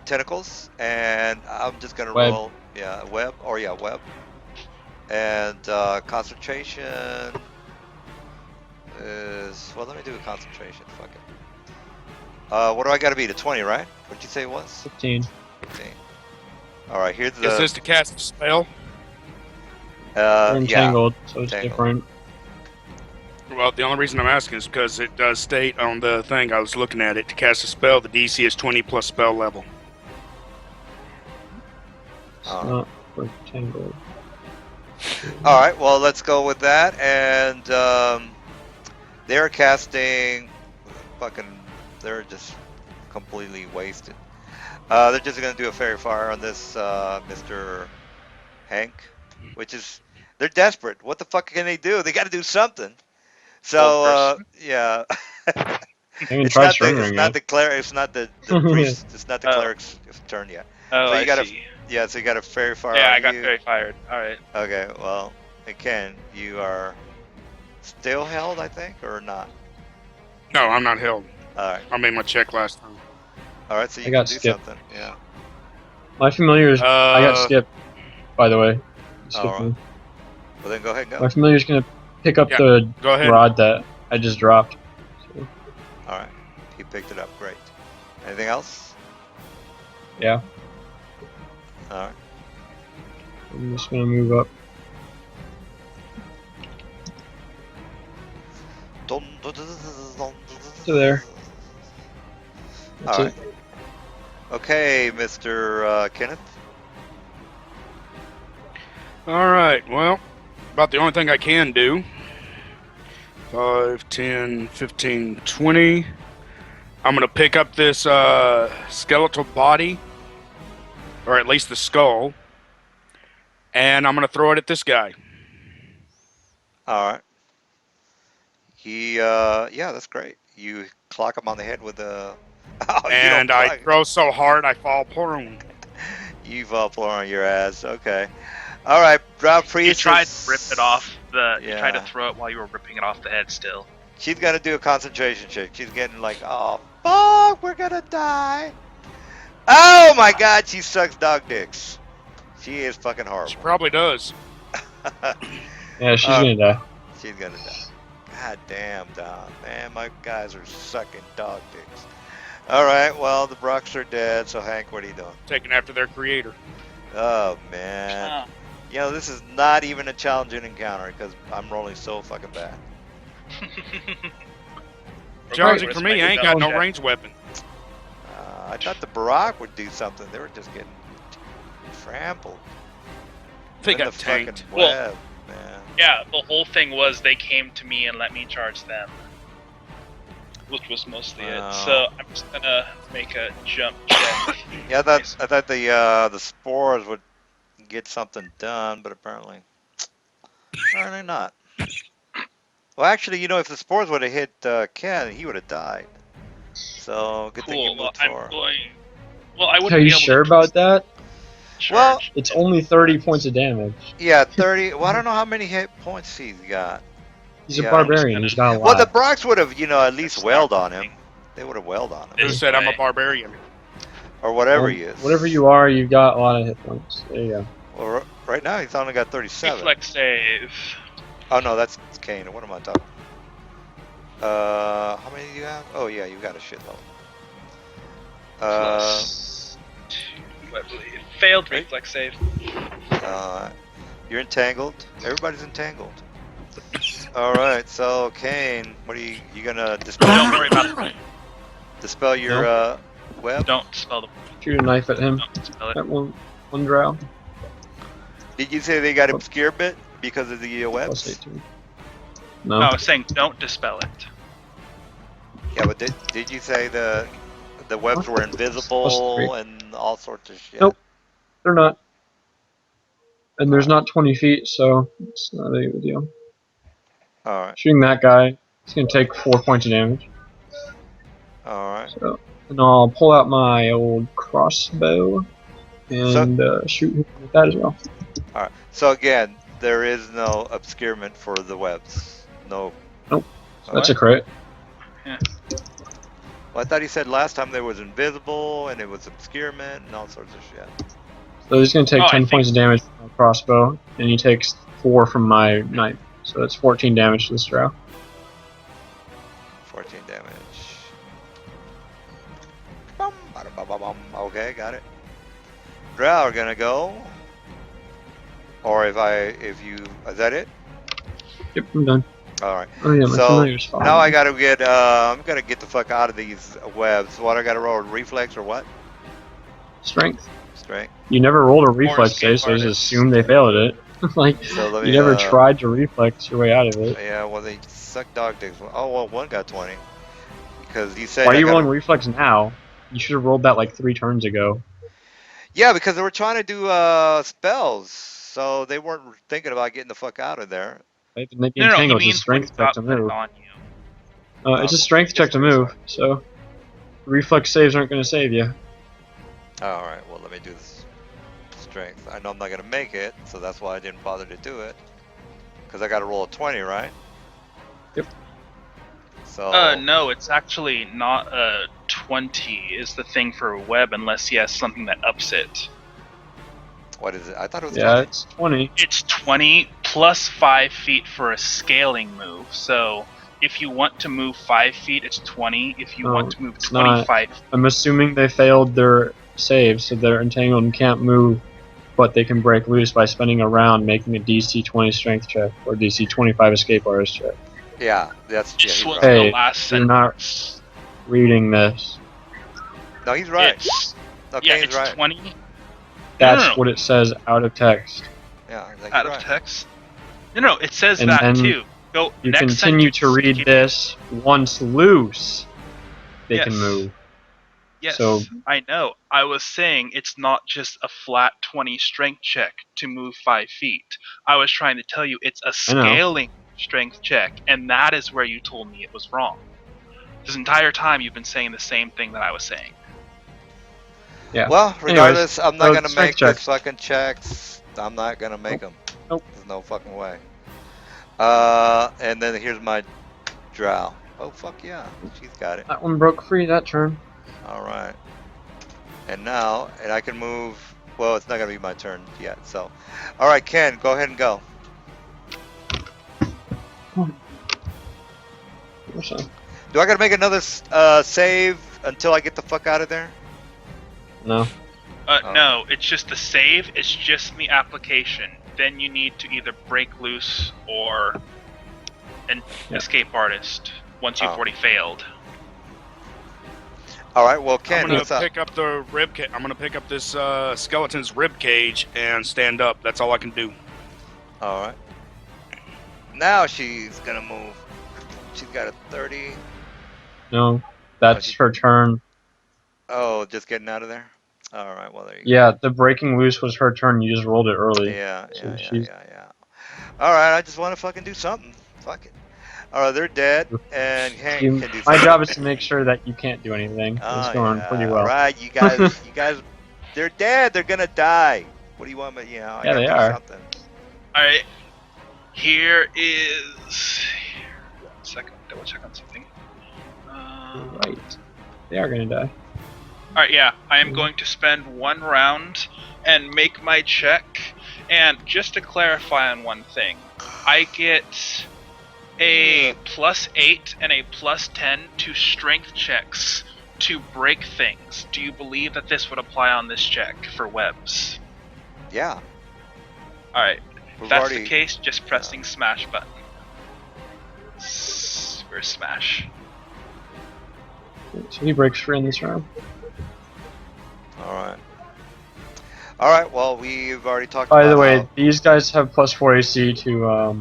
tentacles, and I'm just gonna Web. roll, yeah, web, or yeah, web, and concentration is, well, let me do a concentration. Fuck it. What do I got to be to 20, right? What'd you say it was? 15. 15. All right, here's Is the this to cast a spell? They're yeah, entangled, so it's tangled. different. Well, the only reason I'm asking is because it does state on the thing I was looking at it, to cast a spell, the DC is 20 plus spell level. It's not entangled. All right, well, let's go with that. And they're casting fucking, they're just completely wasted. They're just going to do a fairy fire on this Mr. Hank, which is, they're desperate. What the fuck can they do? They got to do something. So, yeah. I haven't It's tried not the surrendering yet. it's not the priest, it's not the cleric's turn yet. Oh, So you I gotta, see. yeah, so you got a fairy fire Yeah, on I got you. very fired. All right. Okay, well, Ken, you are still held, I think, or not? No, I'm not held. All right, I made my check last time. all right, so you I can got do skipped. something, yeah. My familiar's. I got skipped, by the way. You skipped All right. me. Well, then go ahead and go. My familiar's gonna pick up Yeah, the go ahead. rod that I just dropped. So, All right, he picked it up. Great. Anything else? yeah, All right. I'm just gonna move up. To there. That's All it. right. Okay, Mr. Kenneth. All right, well, about the only thing I can do. 5, 10, 15, 20. I'm going to pick up this skeletal body, or at least the skull, and I'm going to throw it at this guy. All right. He, yeah, that's great. You clock him on the head with a. Oh, you don't And I clock. throw so hard I fall prone. You fall on your ass. Okay. All right, Drow You Priestess. tried to rip it off the. You tried to Yeah. throw it while you were ripping it off the head. Still. She's gonna do a concentration check. She's getting like, oh fuck, we're gonna die. Oh my god, she sucks dog dicks. She is fucking She horrible. probably does. Yeah, she's gonna die. She's gonna die. God damn, Don. Man, my guys are sucking dog dicks. All right, well, the Brocks are dead, so Hank, what are you doing? Taken after their creator. Oh, man. You know, this is not even a challenging encounter because I'm rolling so fucking bad. Challenging for me, I ain't got no Okay. ranged weapon. I thought the Barak would do something. They were just getting trampled. They In got the tanked. fucking web, man. Yeah, the whole thing was they came to me and let me charge them, which was mostly Wow. it. So I'm just gonna make a jump check. Yeah, I thought the spores would get something done, but apparently not. Well, actually, you know, if the spores would have hit Ken, he would have died. So good thing you Cool. Well, moved I'm forward. going. Well, I wouldn't Are be you able sure to about that? Well, charge. It's only 30 points of damage. Yeah, 30. Well, I don't know how many hit points he's got. He's a Yeah. barbarian. He's got a Well, lot. the Brocks would have, you know, at least That's wailed not on him. working. They would have wailed on him, Who This said I'm a way. barbarian? or whatever Well, he is. Whatever you are, you've got a lot of hit points. There you go. Well, right now he's only got 37. Reflex save. Oh no, that's Kane. What am I talking? How many do you have? Oh yeah, you got a shitload. Plus 2, I believe. Failed right. reflex save. You're entangled. Everybody's entangled. All right, so Kane, what are you gonna dispel? Don't worry about it. Dispel your web. Don't spell the. Shoot a knife at him. Don't spell it. That one drow. Did you say they got obscure bit because of the Plus webs? 18. No, No. I was saying don't dispel it. Yeah, but did you say the webs were invisible and all sorts of shit? Nope. They're not. And there's not 20 feet, so it's not a big of a deal. All right, Shooting that guy, he's going to take 4 points of damage. all right. So, and I'll pull out my old crossbow and shoot him with that as well. All right. So again, there is no obscurement for the webs. No. That's a What? crit. Well, I thought he said last time there was invisible and it was obscurement and all sorts of shit. So he's gonna take Oh, I 10 think- points of damage from my crossbow, and he takes 4 from my knife. So that's 14 damage to this drow. 14 damage. Bum, bada, ba, ba, bum. Okay, got it. Drow are gonna go. Or if you, is that it? Yep, I'm done. All right. Oh yeah, my So familiar's fine. now I gotta get, I'm gonna get the fuck out of these webs. What I gotta roll? Reflex or what? Strength. Strength. You never rolled a reflex escape save, so you just artist. assumed they failed it. Like, So let you me, never tried to reflex your way out of it. Yeah, well they suck dog dicks. Oh well, one got 20 because you said Why are I you gotta. rolling reflex now? You should have rolled that like 3 turns ago. Yeah, because they were trying to do spells, so they weren't thinking about getting the fuck out of there. They may be No, he entangled. It's a means when he strength check got to put move. on you. It's a strength check to move, so reflex saves aren't going to save you. All right, well let me do this strength. I know I'm not gonna make it, so that's why I didn't bother to do it. Because I got to roll a 20, right? Yep. So. No, it's actually not 20 is the thing for a web unless he has something that ups it. What is it? I thought it was Yeah, 20. it's 20. It's 20 plus 5 feet for a scaling move. So if you want to move 5 feet, it's 20. If you No, want to move it's not. 25, I'm assuming they failed their save, so they're entangled and can't move, but they can break loose by spending a round making a DC 20 strength check or DC 25 escape artist check. Yeah, that's yeah, this he's was right. Hey, the last you're not- sentence. Reading this, No, he's right. It's, Okay, yeah, he's it's right. 20 that's no. what it says out of text. Yeah, he's like, out he's of right. text. No, it says And that then too. Go You next continue to sentence, read keep- this. Once loose, they can Yes. move. Yes, So- I know. I was saying it's not just a flat 20 strength check to move 5 feet. I was trying to tell you it's a I know. scaling strength check, and that is where you told me it was wrong. This entire time you've been saying the same thing that I was saying. Yeah. Well, Anyways, regardless, I'm not so gonna strength make this checks. fucking checks. I'm not gonna make them. Nope. There's no fucking way. And then here's my drow. Oh fuck yeah, she's got it. That one broke free that turn. All right. And now, and I can move. Well, it's not gonna be my turn yet. So, all right, Ken, go ahead and go. So, Do I gotta make another save until I get the fuck out of there? no. Oh. No, it's just the save. It's just the application. Then you need to either break loose or an Yeah. escape artist once you've Oh. already failed. All right. Well, Ken, I'm gonna what's up? pick up the rib. I'm gonna pick up this skeleton's rib cage and stand up. That's all I can do. All right. Now she's gonna move. She's got a 30. No. That's her turn. Oh, just getting out of there. All right. Well, there you Yeah, the breaking loose was her turn. You just rolled it go. early. Yeah. So Yeah. she's- Yeah. All right. I just want to fucking do something. Fuck it. All right. They're dead, and Hank can do something. My job is to make sure that you can't do anything. It's going pretty well. All right. You guys. They're dead. They're gonna die. What do you want me? You know. I Yeah, gotta they do are. something. Alright. Here is. One second, double check on something. Right. They are gonna die. Alright, yeah. I am going to spend one round and make my check. And just to clarify on one thing, I get a +8 and a +10 to strength checks to break things. Do you believe that this would apply on this check for webs? Yeah. Alright. We've If that's already. the case, just pressing smash button. Where's smash? So he breaks free in this round. All right. All right. Well, we've already talked By about. the way, how- these guys have +4 AC to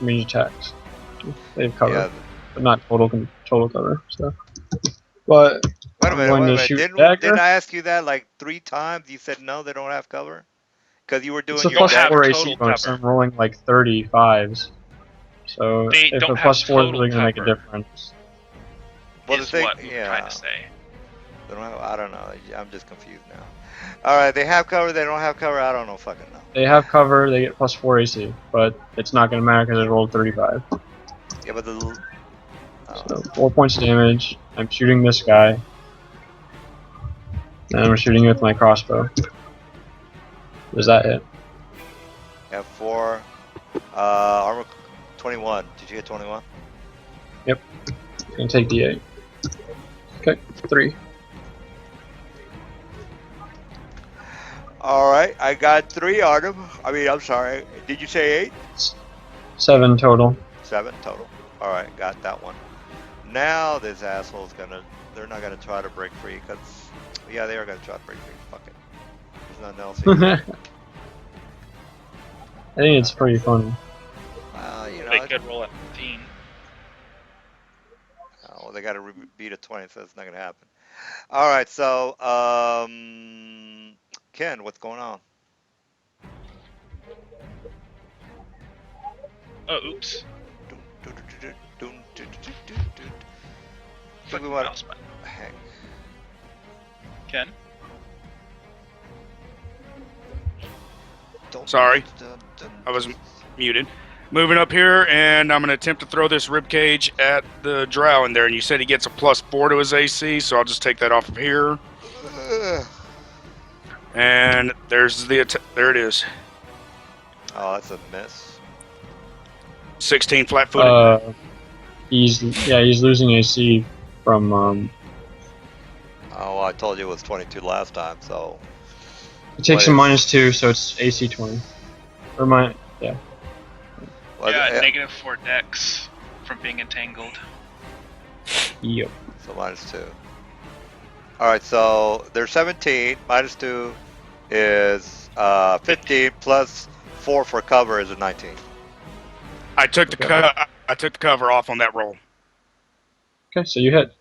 range attacks. They have cover, Yeah. but not total cover. So, but Wait a I'm minute. going Wait a to minute. shoot Didn't dagger. I ask you that like 3 times? You said no, they don't have cover. Because you were doing It's a your don't plus have +4 dagger. AC total bonus. cover. I'm rolling like 35s. So They if don't a have +4 is total really gonna make a cover. difference. Well, the is thing, what we're yeah. trying to say. They don't have, I don't know. I'm just confused now. All right. They have cover. They don't have cover. I don't know. Fucking know. They have cover. They get +4 AC, but it's not gonna matter because I rolled 35. Yeah, but the So 4 points damage. I'm shooting this guy. And I'm shooting with my crossbow. Does that hit? F4. Armor 21. Did you hit 21? And take D8. Okay, 3. All right, I got 3 on him. I'm sorry. Did you say 8? 7 total. 7 total. All right, got that one. Now this asshole's gonna. They're not gonna try to break free because, yeah, they are gonna try to break free. Fuck it. There's nothing else here. I think it's pretty funny. They could roll a 15. Well, they got to beat a 20, so it's not gonna happen. All right, so Ken, what's going on? Oh, oops. Think we want Mouse button. Heck. Ken? Sorry. I was muted. Moving up here, and I'm going to attempt to throw this ribcage at the drow in there. And you said he gets a +4 to his AC, so I'll just take that off of here. And there's the there it is. Oh, that's a miss. 16 flat-footed. He's losing AC from Oh, well, I told you it was 22 last time, so. it takes a What -2, so it's AC 20. Or yeah. Yeah, -4 dex from being entangled. Yep. So -2. All right, so there's 17. -2 is 15 plus 4 for cover is a 19. I took the cover off on that roll. Okay, so you hit.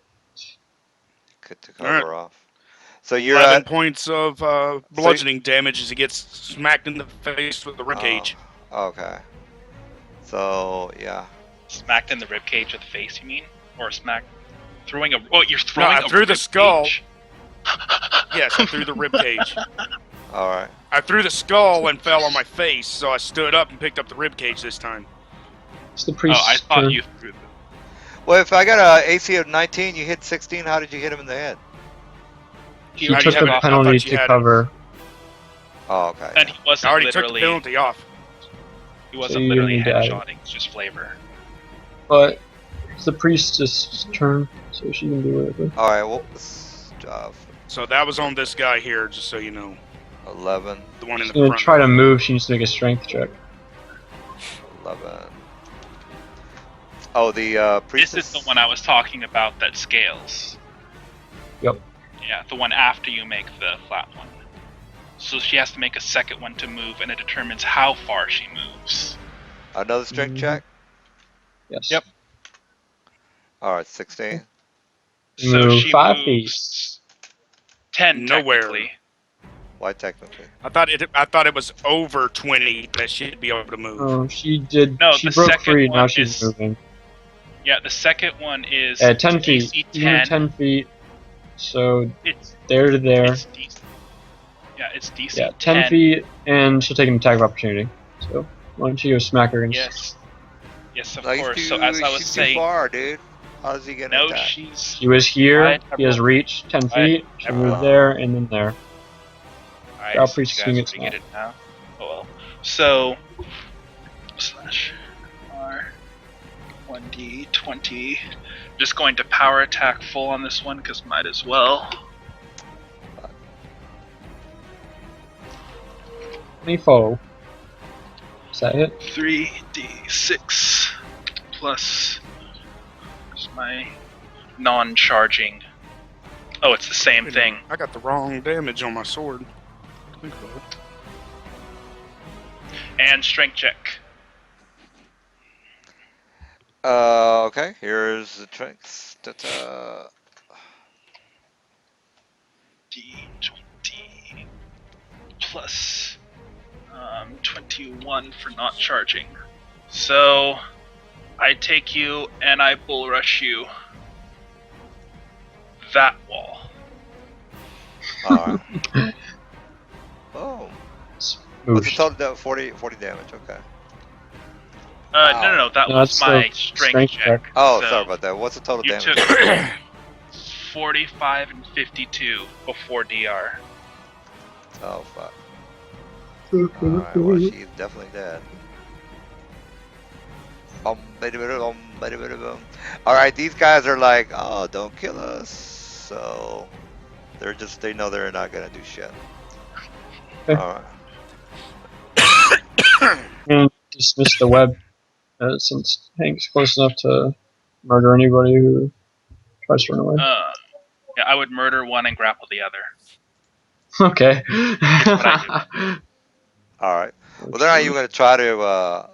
Cut the cover off. So you're 11 at points of bludgeoning damage as he gets smacked in the face with the ribcage. Okay. So yeah. Smacked in the ribcage with the face, you mean? Or smacked throwing a you're throwing I threw the skull. cage? Yes, I threw the ribcage. All right. I threw the skull and fell on my face, so I stood up and picked up the ribcage this time. It's the priest's I thought turn. you threw them. Well, if I got a AC of 19, you hit 16. How did you hit him in the head? He How do took you have the it? I penalty thought you to had cover. Oh, okay. And he I wasn't already took the literally penalty off. he So wasn't you literally need to add it. headshotting, it's just flavor. But it's the priestess' turn, so she can do whatever. All right. Well, So that was on this guy here, just so you know. 11. The one in She's the gonna front. try to move, she needs to make a strength check. 11. Oh, the priestess. This is the one I was talking about that scales. Yep. Yeah, the one after you make the flat one. So she has to make a second one to move, and it determines how far she moves. Another strength check. Yes. Yep. All right, 16. So Move she 5 moves 10 Nowhere. technically. Why technically? I thought it was over 20 that she'd be able to move. Oh, she did. No, she the broke second free. one Now she's is- moving. Yeah, the second one is 10 feet. DC You move 10 feet. So It's there to there. It's DC. Yeah, it's DC Yeah, 10 feet, and she'll take an attack of opportunity. So why don't you go smack her against? Yes. Yes, of No, he's course. too, So as I was she's saying, too far, dude. How's he gonna no, attack? she's She was here. Alright, He has reached 10 feet. She Alright. moved there and then there. Alright, Drow so priest you swing guys its already get it now. Oh well. So slash R 1d20. Just going to power attack full on this one because might as well. 24. Does that hit? 3d6 plus my non-charging. Oh, it's the same thing. I got the wrong damage on my sword. Think about it. And strength check. Okay. Here's the tricks. Ta-ta. D20 plus 21 for not charging. So I take you and I bull rush you that wall. All right. Oh. Smoosh. What's the total? 40 damage. Okay. No. That No, was that's the my strength strength check. check. Oh, So sorry about that. What's the total you damage? took 45 and 52 before DR. Oh fuck. Alright, well she's definitely dead. Alright, these guys are like, oh, don't kill us. So they know they're not gonna do shit. Okay. Alright. And dismiss the web since Hank's close enough to murder anybody who tries to run away. Yeah, I would murder one and grapple the other. Okay. It's what I do. Alright. Well, they're not even gonna try to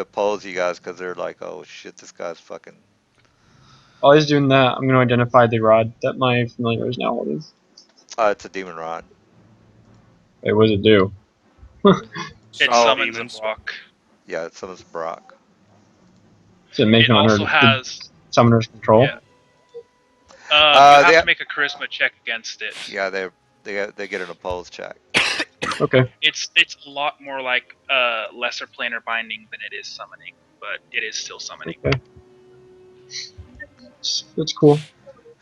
oppose you guys because they're like, oh shit, this guy's fucking. While he's doing that, I'm going to identify the rod that my familiar is now holding. It's a demon rod. Wait, what does it do? It Summon Oh. summons a demons. block. Yeah, it summons Brock. Does it make It him under also the has summoner's control? yeah. You have They to make a charisma check against it. yeah they get an opposed check. Okay, It's a lot more like lesser planar binding than it is summoning, but it is still summoning. okay. That's cool.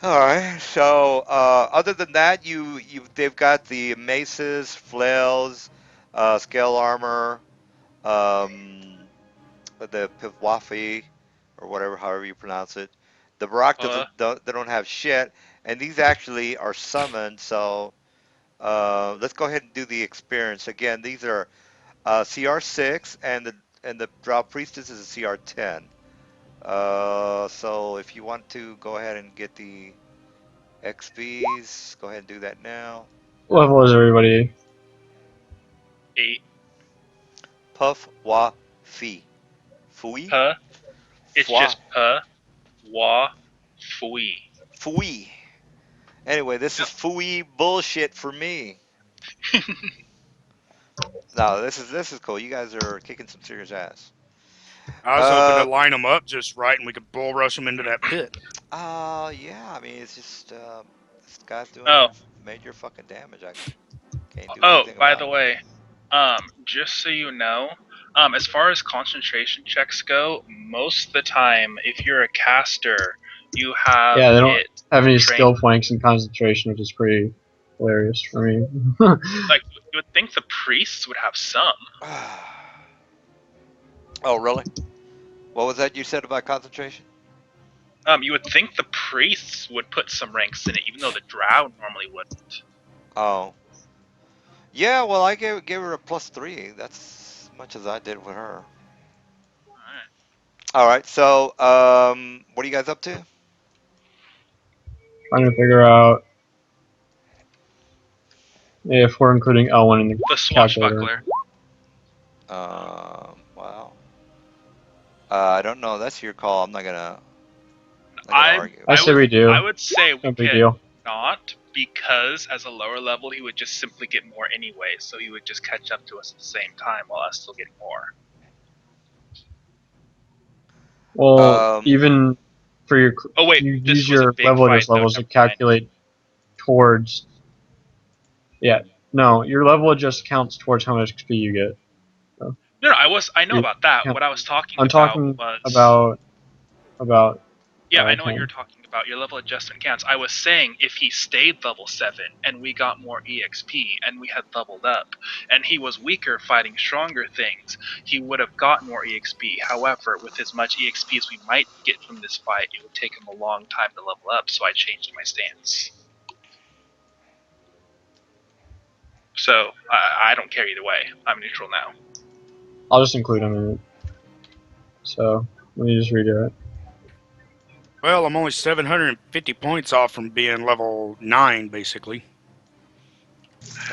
All right. So other than that, they've got the maces, flails, scale armor, um, the pivwafi, or whatever, however you pronounce it. The Barak they don't have shit, and these actually are summoned. So let's go ahead and do the experience again. These are CR6, and the Drow Priestess is a CR10. So if you want to go ahead and get the XPs, go ahead and do that now. What level is everybody? 8. Puff wa fi. Fui? Puh. It's Fwa. just puh, wa, fui. Fui. Anyway, this is fui bullshit for me. No, this is cool. You guys are kicking some serious ass. I was hoping to line them up just right, and we could bull rush them into that pit. Yeah. I mean, it's just this guy's Oh, doing major fucking damage. I can't do oh, anything by about the it. way, just so you know, as far as concentration checks go, most of the time, if you're a caster, you have Yeah, they don't it have any trained. skill points in concentration, which is pretty hilarious for me. Like, you would think the priests would have some. Oh, really? What was that you said about concentration? You would think the priests would put some ranks in it, even though the drow normally wouldn't. Oh. Yeah, well, I gave her a +3. That's as much as I did with her. Alright. All right, so what are you guys up to? Trying to figure out if we're including Elwyn in the The calculator. swashbuckler. Well, I don't know. That's your call. I'm not gonna I argue. I say we do. I would say we No big could deal. not, because as a lower level he would just simply get more anyway, so he would just catch up to us at the same time while us still getting more. Well, Um, even for your, Oh wait, you this use was a your big level fight adjust though, levels to never mind. calculate towards. Yeah, no, your level adjust counts towards how much XP you get. So No, I know you about that. count. What I was talking I'm about talking was about yeah, I know what you're Tang. talking about. Your level adjustment counts. I was saying if he stayed level 7 and we got more EXP and we had leveled up and he was weaker fighting stronger things, he would have got more EXP. However, with as much EXP as we might get from this fight, it would take him a long time to level up, so I changed my stance. So I don't care either way. I'm neutral now. I'll just include him in it. So let me just redo it. Well, I'm only 750 points off from being level 9, basically.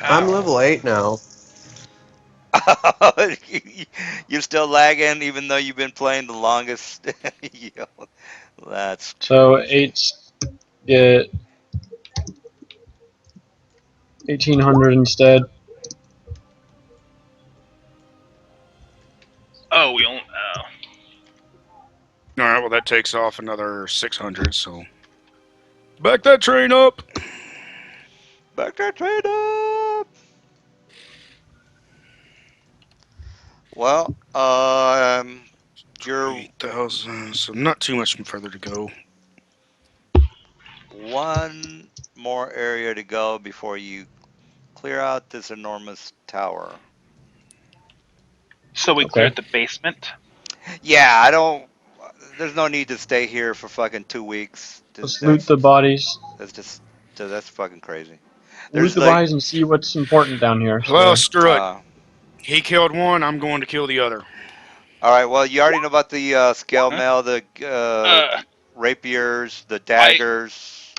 I'm How? level 8 now. you're still lagging, even though you've been playing the longest. Yo, that's So crazy. 8s get 1800 instead. Oh, we only. All right, well, that takes off another 600, so. Back that train up! Back to trade up. Well, you're 8,000. So not too much further to go. one more area to go before you clear out this enormous tower. So we Okay. cleared the basement. Yeah, I don't. There's no need to stay here for fucking 2 weeks. Let's loot the bodies. That's just that's fucking crazy. Loot There's the like, bodies and see what's important down here. Well, So screw it. uh, He killed one. I'm going to kill the other. all right. Well, you already know about the scale Huh? mail, the Uh, rapiers, the I daggers,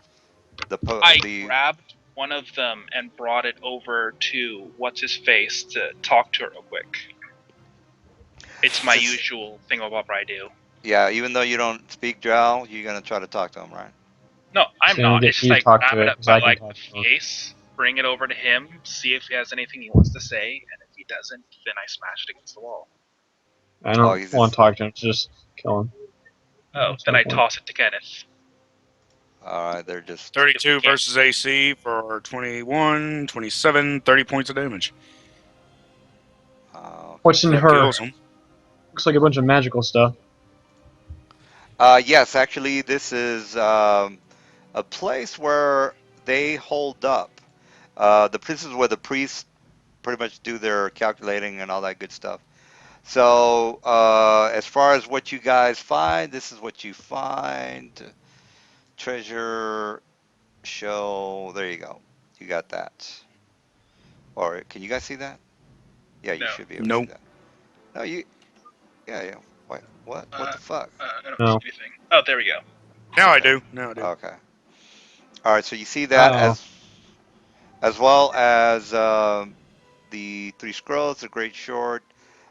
I the. grabbed one of them and brought it over to what's his face to talk to her real quick. It's my Since, usual thingamabob I do. yeah, even though you don't speak Drow, you're gonna try to talk to him, right? No, he's I'm gonna not. get It's just me to I talk grab to it it up because by I can like talk the to him. face, bring it over to him, see if he has anything he wants to say, and if he doesn't, then I smash it against the wall. I Oh, don't he's want just. to talk to him. Just kill him. Oh, There's then no I point. toss it to Kenneth. All right, they're just. If we 32 can't, versus AC for 21, 27, 30 points of damage. What's Okay. in That her? kills him. Looks like a bunch of magical stuff. Yes, actually, this is a place where they hold up. This is where the priests pretty much do their calculating and all that good stuff. So, as far as what you guys find, this is what you find. Treasure show. There you go. You got that. Or can you guys see that? Yeah, you no, should be able to see Nope. that. No, you. Yeah, yeah. Wait, what? What uh, the fuck? I don't see No. anything. Oh, there we go. Now I Okay. do. Now I do. Okay. All right. So you see that Wow. as well as the three scrolls, the great short,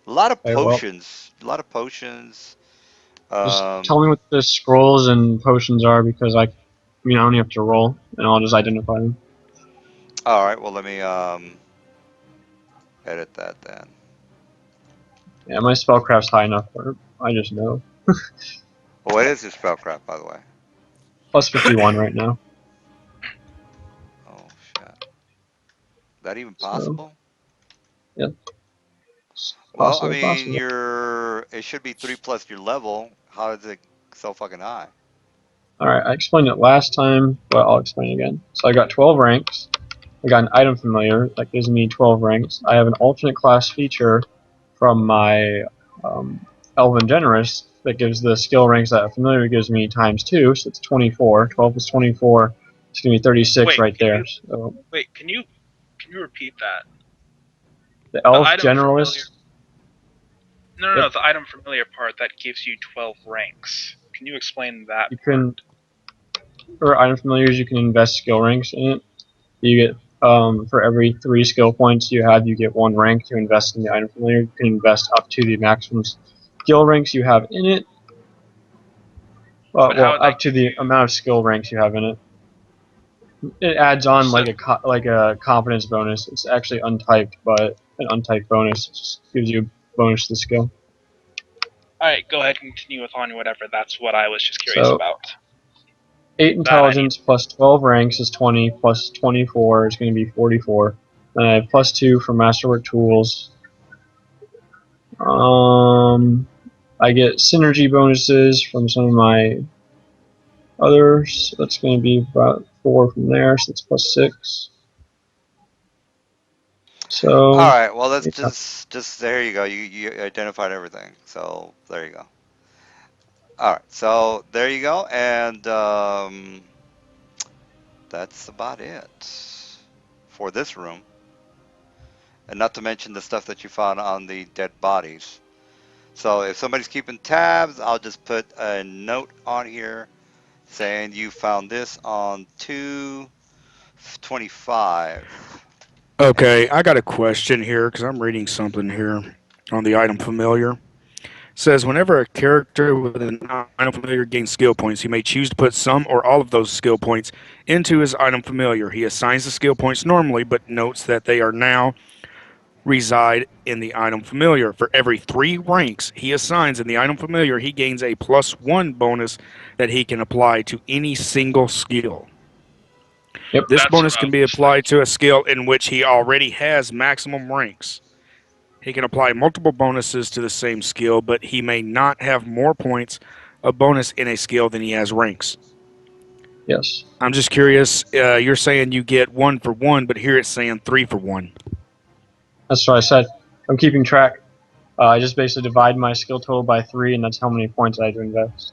a lot of Okay. Well, potions, a lot of potions. just Um, tell me what the scrolls and potions are because I only have to roll and I'll just identify them. all right. Well, let me edit that then. Yeah, my spellcraft's high enough for it. I just know. Oh, what is your spellcraft, by the way? Plus 51 right now. Oh shit. That even So, possible? yeah, it's Well, I possible, mean, possible. it should be 3 plus your level. How is it so fucking high? Alright, I explained it last time, but I'll explain it again. So I got 12 ranks. I got an item familiar that gives me 12 ranks. I have an alternate class feature from my Elven Generous that gives the skill ranks that familiar gives me times 2, so it's 24. 12 plus 24, it's going to be 36 Wait, right there. So can you repeat that? the The Elf item familiar. Generalist, No, yep, the item familiar part that gives you 12 ranks. Can you explain that you part? can, for item familiars, you can invest skill ranks in it. You get for every 3 skill points you have, you get 1 rank to invest in the item familiar. You can invest up to the maximum skill ranks you have in it. But how Well, would that up to give the you? amount of skill ranks you have in it. It adds on So, like a confidence bonus. It's actually untyped, but an untyped bonus just gives you a bonus to the skill. all right, go ahead and continue with on whatever. That's what I was just curious So about. 8 That I need. intelligence plus 12 ranks is 20 plus 24 is going to be 44. Then I have plus 2 for masterwork tools. I get synergy bonuses from some of my others. So that's going to be about 4 from there. So that's plus 6. All So right. Well, that's yeah, just there you go. You identified everything. So there you go. All right. So there you go, and that's about it for this room. And not to mention the stuff that you found on the dead bodies. So if somebody's keeping tabs, I'll just put a note on here saying you found this on 225. Okay, I got a question here because I'm reading something here on the item familiar. Says whenever a character with an item familiar gains skill points, he may choose to put some or all of those skill points into his item familiar. He assigns the skill points normally, but notes that they are now reside in the item familiar. For every 3 ranks he assigns in the item familiar, he gains a +1 bonus that he can apply to any single skill. yep. This That's what bonus I can was be just applied thinking. to a skill in which he already has maximum ranks. He can apply multiple bonuses to the same skill, but he may not have more points of bonus in a skill than he has ranks. Yes. I'm just curious. You're saying you get 1 for 1, but here it's saying 3 for 1. That's what I said. I'm keeping track. I just basically divide my skill total by 3, and that's how many points I have to invest.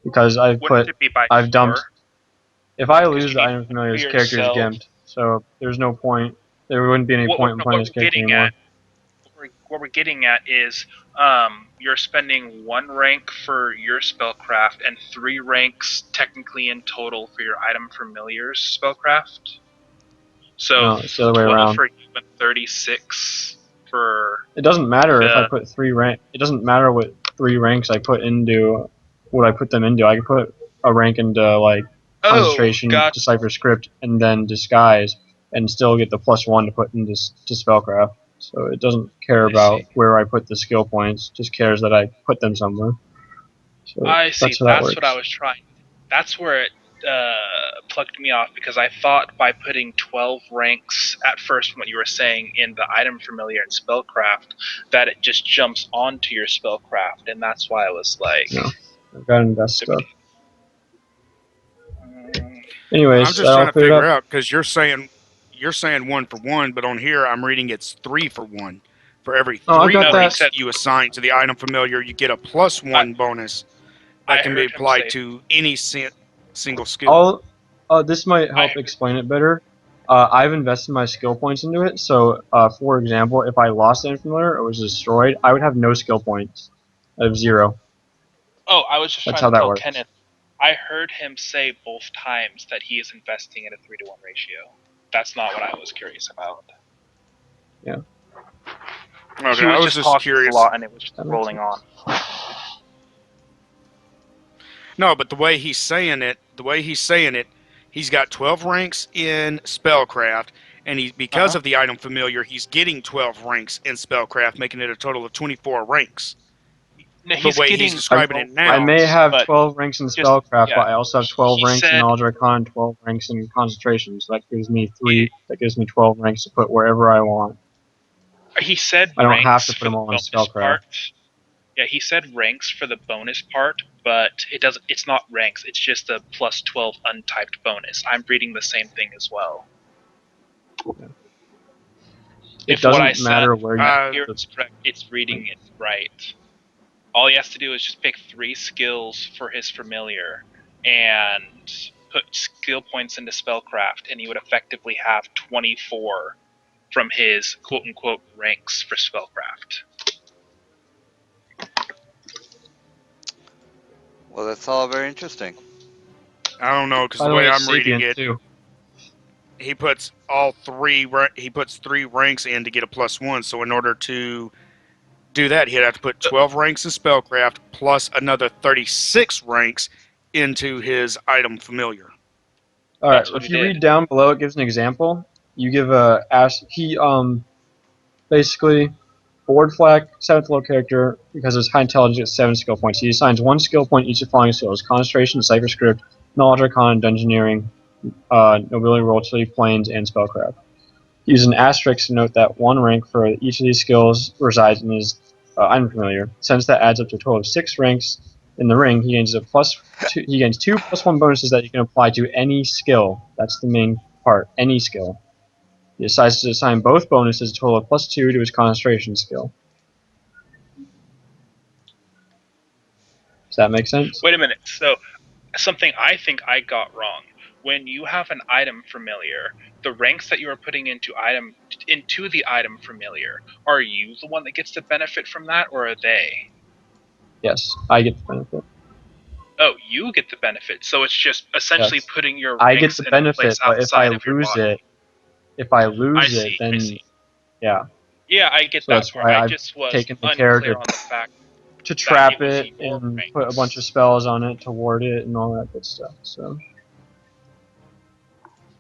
Because Wouldn't it be by I've 4? dumped. If I Because lose you the need item one familiar, for his character is yourself. gimped. So there's no point. There wouldn't be any point in playing What his we're character getting anymore. at, what we're getting at is, you're spending 1 rank for your spellcraft and 3 ranks technically in total for your item familiar's spellcraft. So No, it's the other way 12 around. for you and 36 for It doesn't matter if I the. put 3 rank. It doesn't matter what 3 ranks I put into. What I put them into. I can put a rank into like Oh, concentration, got. decipher script, and then disguise, and still get the +1 to put into to spellcraft. So it doesn't care I see. about where I put the skill points. Just cares that I put them somewhere. So I see. that's how that That's what I works. was trying. That's where it plucked me off because I thought by putting 12 ranks at first, from what you were saying in the item familiar and spellcraft, that it just jumps onto your spellcraft, and that's why I was like, No, I've got to invest stuff. um, I'm Anyways, just I'll trying to clear it figure up. out because you're saying 1 for 1, but on here I'm reading it's 3 for 1. For every Oh, I 3 got no, he that. ranks said. you assign to the item familiar, you get a +1 bonus that I can be heard him applied say. to any single skill. I'll. This might I help explain it better. I've invested my skill points into it. So, for example, if I lost the Infamiliar or was destroyed, I would have no skill points. I have 0. I was just That's trying how to that tell works. Kenneth. I heard him say both times that he is investing in a 3-to-1 ratio. That's not what I was curious about. Yeah, Okay, He I was was just just talking a curious. lot, and it was just that makes rolling sense. on. No, but the way he's saying it, he's got 12 ranks in spellcraft, and because of the item familiar, he's getting 12 ranks in spellcraft, making it a total of 24 ranks. No, The he's way he's getting I, describing it 12 I now. may ranks, have but 12 ranks in just Spellcraft, yeah. but I also have 12 He ranks in said Knowledge Arcana, 12 ranks in Concentration. So that gives me he, 3. That gives me 12 ranks to put wherever I want. he said I don't have ranks to put for them the all in bonus Spellcraft. part. Yeah, he said ranks for the bonus part, but it doesn't. It's not ranks. It's just a plus 12 untyped bonus. I'm reading the same thing as well. Yeah. It If what I doesn't said matter where you Uh, here put is correct, it's the reading it right. All he has to do is just pick 3 skills for his familiar and put skill points into spellcraft, and he would effectively have 24 from his quote unquote ranks for spellcraft. Well, that's all very interesting. I don't know because By the the way way, it's I'm reading Sapient it, too. he puts 3 ranks in to get a +1. So in order to do that, he'd have to put 12 ranks in spellcraft plus another 36 ranks into his item familiar. All right, That's what he if you did. read down below, it gives an example. You give a basically board flag 7th level character because his high intelligence 7 skill points. He assigns 1 skill point each of following skills: Concentration, Cipher Script, Knowledge Arcana, Dungeoneering, Nobility Roll 2, Planes, and Spellcraft. Use an asterisk to note that 1 rank for each of these skills resides in his item familiar. Since that adds up to a total of 6 ranks in the ring, he gains he gains 2 +1 bonuses that you can apply to any skill. That's the main part. Any skill. He decides to assign both bonuses a total of +2 to his concentration skill. Does that make sense? Wait a minute. So, something I think I got wrong. When you have an item familiar, the ranks that you are putting into the item familiar, are you the one that gets the benefit from that, or are they? Yes, I get the benefit. Oh, you get the benefit. So it's just essentially Yes, putting your I get ranks the in a benefit, place but if I outside of your lose body. it, I see. I then see. yeah. Yeah, I get So that that's part. why I I've just was taken the unclear character on the fact to that it trap was it your and put a bunch of ranks. spells on it to ward it and all that good stuff. So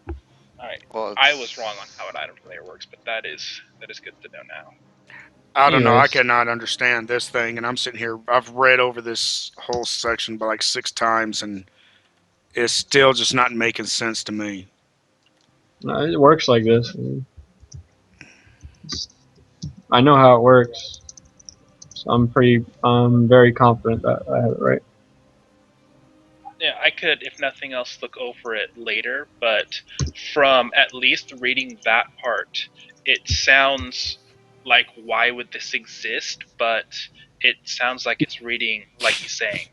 All right. Well, I was wrong it's on how an item familiar works, but that is good to know now. I don't know. I anyways, cannot understand this thing, and I'm sitting here. I've read over this whole section by like 6 times, and it's still just not making sense to me. it works like this. I know how it works, so I'm very confident that I have it right. Yeah, I could, if nothing else, look over it later, but from at least reading that part, it sounds like why would this exist, but it sounds like it's reading like he's saying.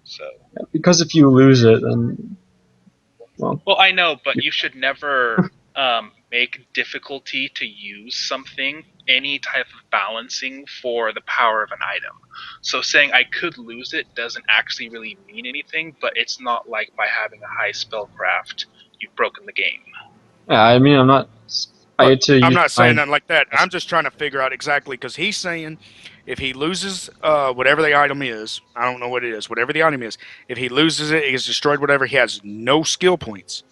So, Yeah, because if you lose it, then well, well, I know, but you should never make difficulty to use something any type of balancing for the power of an item. So saying I could lose it doesn't actually really mean anything, but it's not like by having a high spellcraft you've broken the game. yeah. I mean, I'm not. I Look, get to I'm use not saying my. nothing like that. I'm just trying to figure out exactly because he's saying if he loses whatever the item is, I don't know what it is, whatever the item is, if he loses it, he has destroyed whatever, he has no skill points.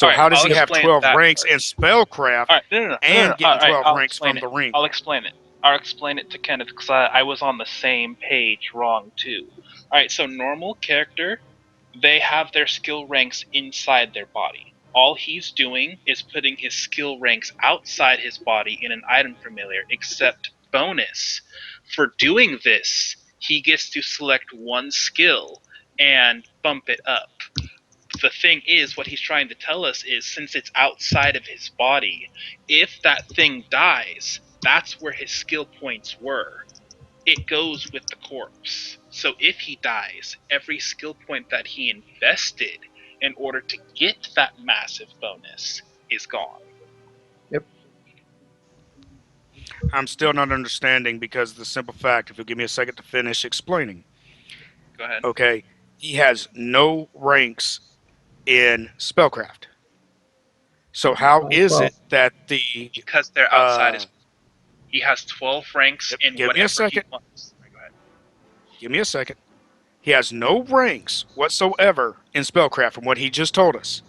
All So right, how does I'll he have explain 12 that ranks part. in spellcraft All right, no. and All getting right, 12 I'll ranks explain from it. the ring? I'll explain it. I'll explain it to Kenneth because I was on the same page wrong too. All right, so normal character, they have their skill ranks inside their body. All he's doing is putting his skill ranks outside his body in an item familiar, except bonus. For doing this, he gets to select one skill and bump it up. The thing is, what he's trying to tell us is since it's outside of his body, if that thing dies, that's where his skill points were. It goes with the corpse. So if he dies, every skill point that he invested in order to get that massive bonus is gone. Yep. I'm still not understanding because of the simple fact, if you'll give me a second to finish explaining, Go ahead. okay, he has no ranks in spellcraft. So how is Well, it that the Because they're outside uh, his. He has 12 ranks in give me a whatever he second, wants. Right, go ahead. give me a second. He has no ranks whatsoever in spellcraft from what he just told us.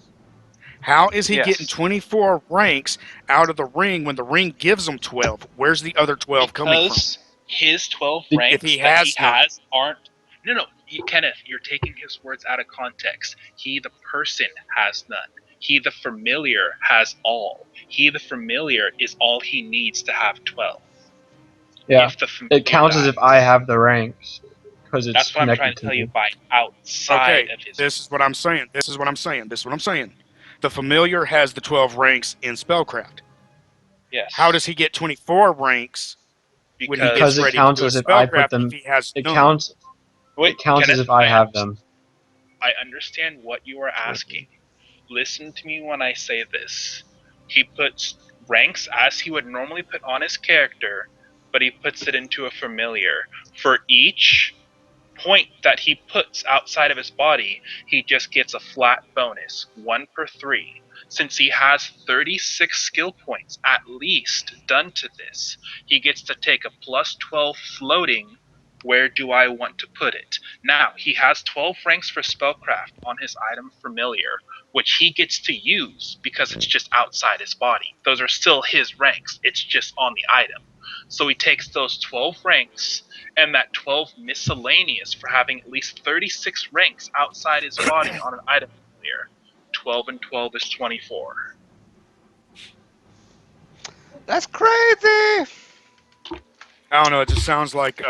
How is he getting Yes. 24 ranks out of the ring when the ring gives him 12? Where's the other 12 coming from? Because his 12 If ranks he that he has none. has aren't. No, Kenneth, you're taking his words out of context. He, the person, has none. He, the familiar, has all. He, the familiar, is all he needs to have 12. yeah. If the It familiar counts as if I dies, have the ranks because it's that's what I'm trying connected to to tell you me. by outside Okay, of his. this is what I'm saying. This is what I'm saying. This is what I'm saying. The familiar has the 12 ranks in spellcraft. How Yes. does he get 24 ranks when he Because gets Because. it ready to counts do as his if I put spellcraft if them. he has It none? counts. Wait, It counts as Kenneth, if I have them. I understand what you are asking. Listen to me when I say this. He puts ranks as he would normally put on his character, but he puts it into a familiar. For each point that he puts outside of his body, he just gets a flat bonus, 1 per 3. Since he has 36 skill points at least done to this, he gets to take a plus 12 floating. Where do I want to put it? Now, he has 12 ranks for spellcraft on his item familiar, which he gets to use because it's just outside his body. Those are still his ranks, it's just on the item. So he takes those 12 ranks and that 12 miscellaneous for having at least 36 ranks outside his body on an item familiar. 12 and 12 is 24. That's crazy. I don't know. It just sounds like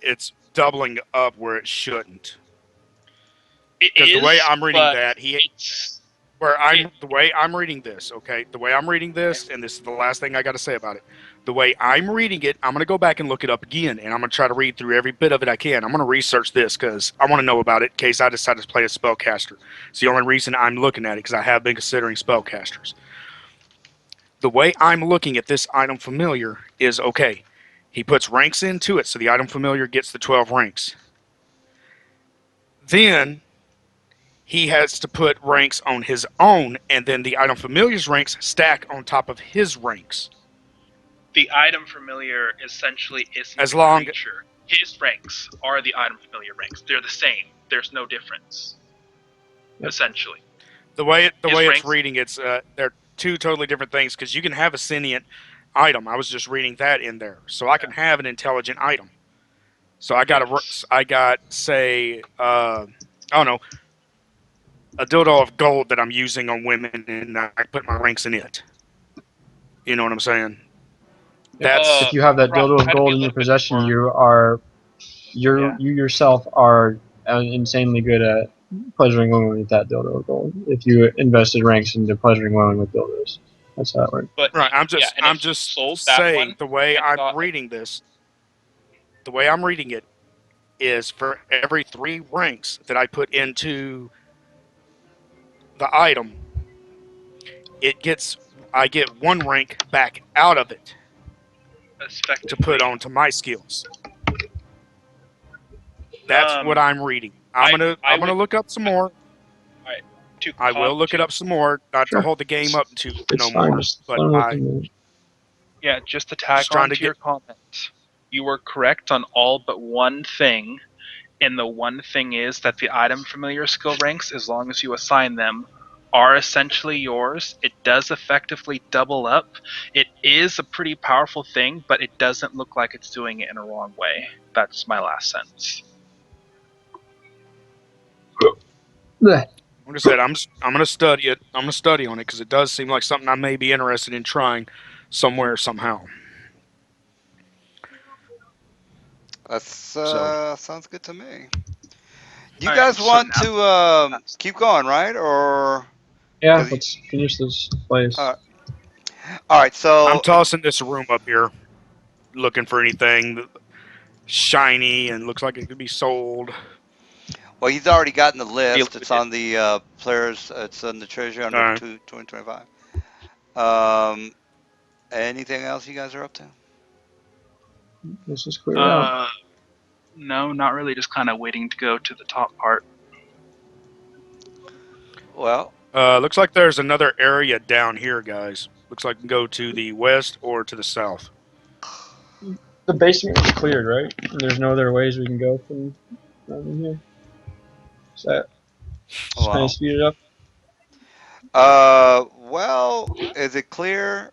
it's doubling up where it shouldn't. It Because the way is, I'm reading but that, it's where it. I'm the way I'm reading this, okay, the way I'm reading this, and this is the last thing I got to say about it. The way I'm reading it, I'm going to go back and look it up again, and I'm going to try to read through every bit of it I can. I'm going to research this because I want to know about it in case I decide to play a spellcaster. It's the only reason I'm looking at it because I have been considering spellcasters. The way I'm looking at this item familiar is okay. He puts ranks into it, so the item familiar gets the 12 ranks. Then he has to put ranks on his own, and then the item familiar's ranks stack on top of his ranks. The item familiar essentially isn't As a long, creature. His ranks are the item familiar ranks. They're the same. There's no difference. Yep. Essentially, the his way it's ranks. reading, it's they're two totally different things because you can have a sentient item. I was just reading that in there, so I Yeah. can have an intelligent item. So Yes. I got say, I don't know, a dildo of gold that I'm using on women, and I put my ranks in it. You know what I'm saying? That's If you have that Rob, dildo of try to be gold a in your little bit possession, more- you Yeah. yourself are insanely good at pleasuring women with that dildo of gold. If you invested ranks into pleasuring women with dildos, that's how it works. But right. I'm yeah, just and I'm if you just sold that saying one the way and I'm got reading this. The way I'm reading it is for every 3 ranks that I put into the item, it gets I get 1 rank back out of it to put effectively, onto my skills. That's what I'm reading. I'm I gonna I I'm would gonna look up some more. I, to I will look it to up some more, not to Sure, hold the game up to it's no fine. more, Just but learn what I you mean. yeah, just to tag just trying on to to your get. comment. You were correct on all but one thing, and the one thing is that the item familiar skill ranks, as long as you assign them, are essentially yours. It does effectively double up. It is a pretty powerful thing, but it doesn't look like it's doing it in a wrong way. That's my last sentence. Blech. Like I said, I'm gonna study it. I'm gonna study on it because it does seem like something I may be interested in trying somewhere somehow. That's So sounds good to me. Do you All right, guys so want now to that's keep going, right? Or Yeah, because let's finish this place. uh, all right, I'm so tossing this room up here, looking for anything shiny and looks like it could be sold. well, he's already gotten the pretty list. It's limited. on the players. It's on the treasure All under right. 2025. Anything else you guys are up to? Let's just clear it out. Uh, no, not really. Just kind of waiting to go to the top part. Well, Looks like there's another area down here, guys. Looks like we can go to the west or to the south. The basement is cleared, right? And there's no other ways we can go from in here. So that just kind of well, speed it up. well, is it clear?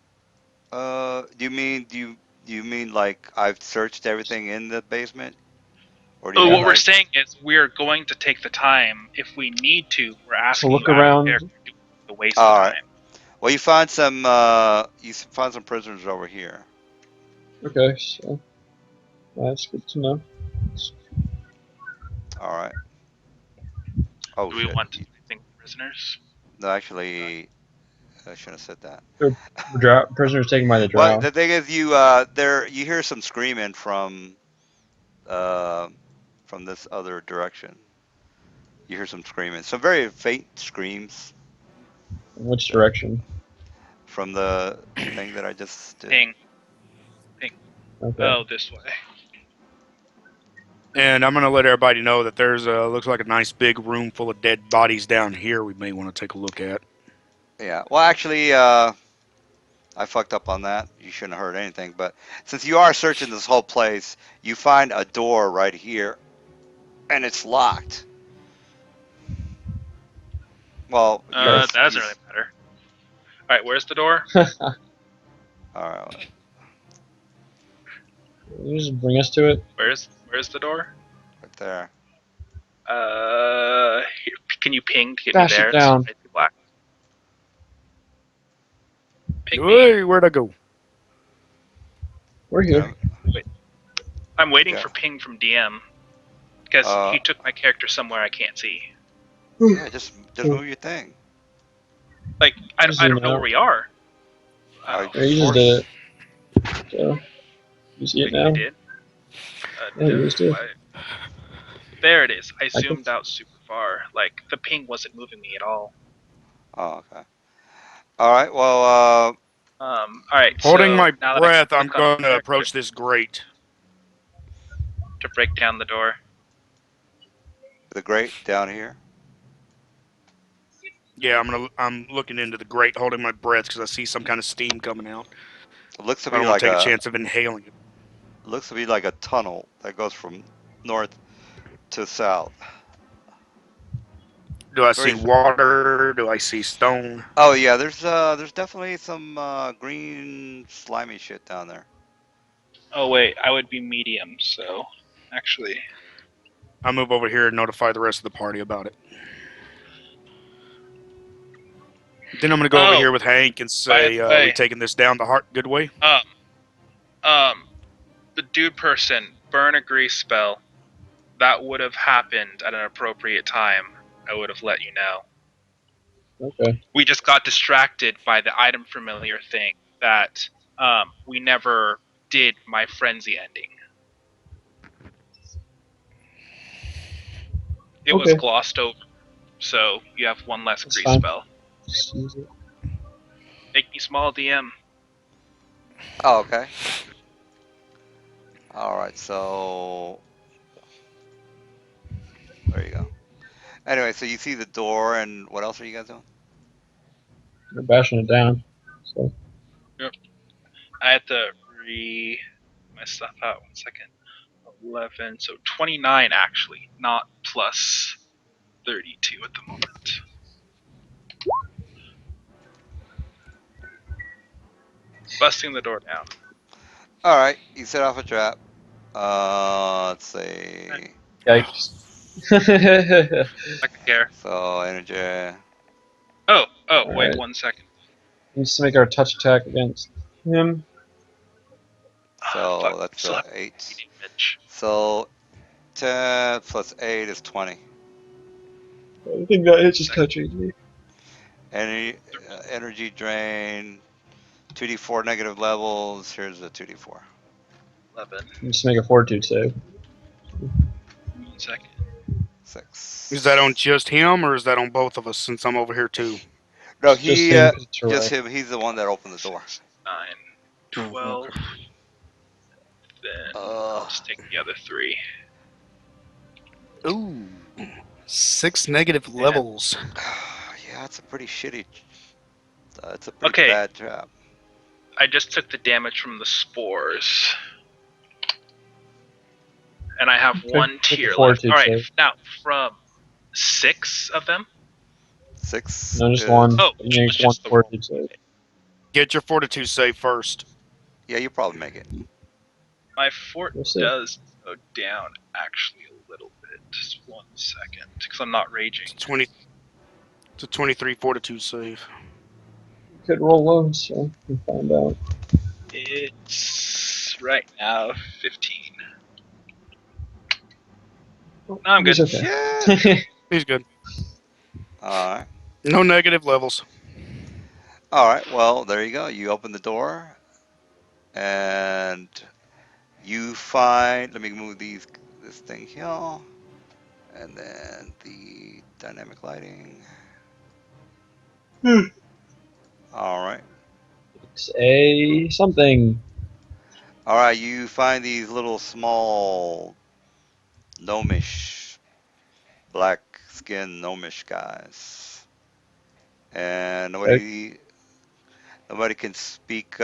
Do you mean like I've searched everything in the basement, or do you Oh, mean Yeah. what we're like? saying is we're going to take the time. If we need to, we're So asking look you out of around. character to waste the All right. time. Well, you found some prisoners over here. Okay, so that's good to know. All right. Oh Do we shit. want to do anything with prisoners? No, actually, I shouldn't have said that. They're prisoners taken by the Well, drow. the thing is, you hear some screaming uh, from this other direction. You hear some screaming, some very faint screams In which direction? from the thing that I just did. Ping, ping. Okay. Oh, this way. And I'm gonna let everybody know that there's looks like a nice big room full of dead bodies down here. We may want to take a look at. Yeah. Well, actually, I fucked up on that. You shouldn't have heard anything. But since you are searching this whole place, you find a door right here, and it's locked. Well, Okay. That doesn't really matter. All right, where's the door? all right. You just bring us to it. Where's the door? Right there. Here, can you ping to get me Dash it there? It's down. way too black. Ping me. Hey, where'd I go? We're Yeah. here. Wait, I'm waiting Yeah. for ping from DM because Uh, he took my character somewhere I can't see. yeah. Just move your thing. Like I Zoom don't know where out. we are. I Oh, Yeah, you just forced. did it. So you see it I now? did. Yeah, you just did. There it is. I I can. zoomed out super far. Like the ping wasn't moving me at all. Oh, okay. All right. Well, All right. Holding So my now that I breath, I'm click on going my to character approach this grate. to break down the door. the grate down here. Yeah, I'm looking into the grate, holding my breath because I see some kind of steam coming out. It looks to I be don't want like to take a a chance of inhaling it. tunnel that goes from north to south. Do I see Very. water? Do I see stone? Oh yeah. There's definitely some green slimy shit down there. Oh wait, I would be medium. So actually, I move over here and notify the rest of the party about it. Then I'm going to go over oh, here with Hank and by say, the "We way, taking this down the good way?" um, The dude person, burn a grease spell. That would have happened at an appropriate time. I would have let you know. Okay. We just got distracted by the item familiar thing that we never did my frenzy ending. It was Okay. glossed over, so you have one less That's grease fine. spell. Just use it. Make me small, DM. Oh, okay. All right. So there you go. Anyway, so you see the door, and what else are you guys doing? They're bashing it down. So Yep. I had to re my stuff out. 1 second. 11, so 29 actually, not plus 32 at the moment. Busting the door down. All right. You set off a trap. Let's see. yikes. I can care. So energy. Oh, wait Alright. 1 second. Needs to make our touch attack against him. Fuck, So I that's still have 8. bleeding edge. So 10 plus 8 is 20. I think that is just Second. touching me. Energy drain. 2d4 negative levels. Here's the 2d4. 11. Just make a fortitude save. 1 second. 6. Is that on just him, or is that on both of us? Since I'm over here too. No, It's just he him because it's just right. him. He's the one that opened the door. 6, 9, Oh, 12. okay. Then I'll Uh, just take the other 3. Ooh, 6 negative levels. yeah, it's a pretty shitty. It's a pretty Okay, bad trap. I just took the damage from the spores. And I have Okay, one make a tier left. fortitude Alright, save. now from 6 of them. 6 No, just is. one. Oh, Make it's one just the roll. fortitude save. Get your fortitude save first. Yeah, you probably make it. My fort We'll see. does go down actually a little bit. Just 1 second, because I'm not raging. It's 20. It's a 23 fortitude save. Could roll low, so we'll find out. It's right now 15. No, I'm good. He's okay. Shit. He's good. All right. No negative levels. All right. Well, there you go. You open the door, and you find. Let me move this thing here, and then the dynamic lighting. All right. It's a something. All right. You find these little small gnomish, black skin gnomish guys, and Okay. nobody can speak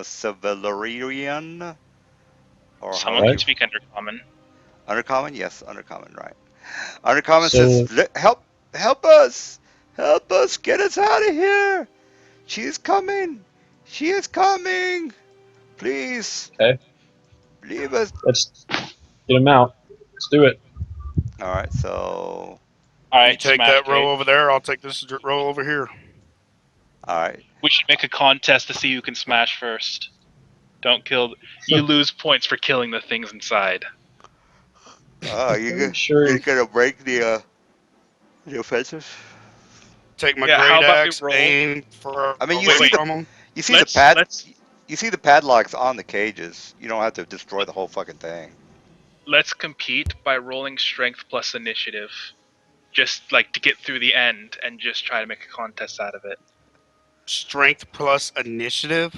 Sevalerian, or how Someone would can What? you? speak undercommon. Undercommon? Yes, undercommon, right. Undercommon says, So Help us! Help us! Get us out of here! She is coming! She is coming! Please, okay, leave us!" let's get him out. Let's do it. Alright, so. You Alright, take that okay. row over there. I'll take this row over here. Alright. We should make a contest to see who can smash first. Don't kill. You lose points for killing the things inside. Oh, Pretty sure. you're gonna break the offensive? Take my Yeah, how great about we axe, roll? aim for I mean, away Wait. from him. you see the Let's pad. let's You see the padlocks on the cages. You don't have to destroy the whole fucking thing. let's compete by rolling strength plus initiative. Just like to get through the end and just try to make a contest out of it. Strength plus initiative.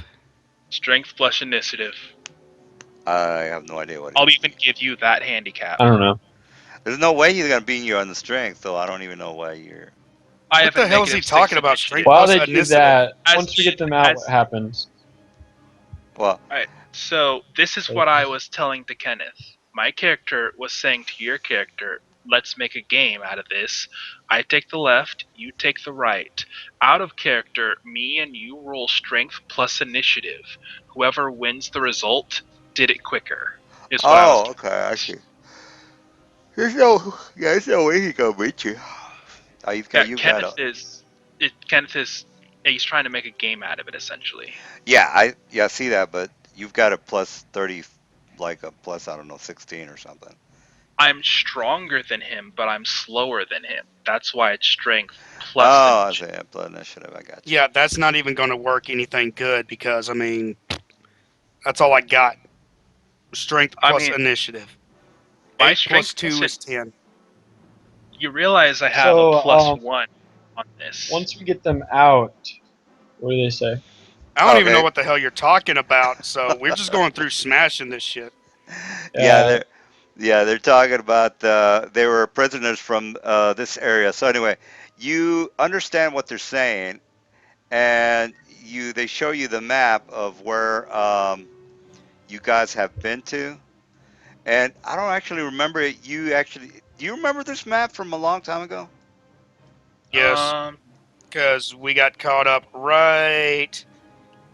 Strength plus initiative. I have no idea what I'll he. even give you that handicap. I don't know. There's no way he's gonna beat you on the strength, so I don't even know why you're. I What have a the hell is he -6 talking about? initiative. Strength While plus they do initiative. that, once we get them out, what happens? Well, Alright, so this is what I was telling to Kenneth. My character was saying to your character, let's make a game out of this. I take the left, you take the right. Out of character, me and you roll strength plus initiative. Whoever wins the result did it quicker, is what I was oh, telling. okay, I see. There's no way he gonna beat you. Oh, Yeah, you've got a. Kenneth is he's trying to make a game out of it essentially. Yeah, I see that, but You've got a plus 30, like a plus, I don't know, 16 or something. I'm stronger than him, but I'm slower than him. That's why it's strength plus Oh, I see. initiative. Yeah, blood initiative. I got you. Yeah, that's not even going to work anything good because I mean that's all I got. Strength I plus mean, initiative. my 8 plus strength plus 2 it. is 10. You realize I have a So, +1 on this. once we get them out, what do they say? I don't even know Okay. what the hell you're talking about, so we're just going through smashing this shit. Yeah, Yeah, they're talking about they were prisoners from this area. So anyway, you understand what they're saying, and they show you the map of where you guys have been to. And I don't actually remember it. Do you remember this map from a long time ago? Yes, Um, because we got caught up right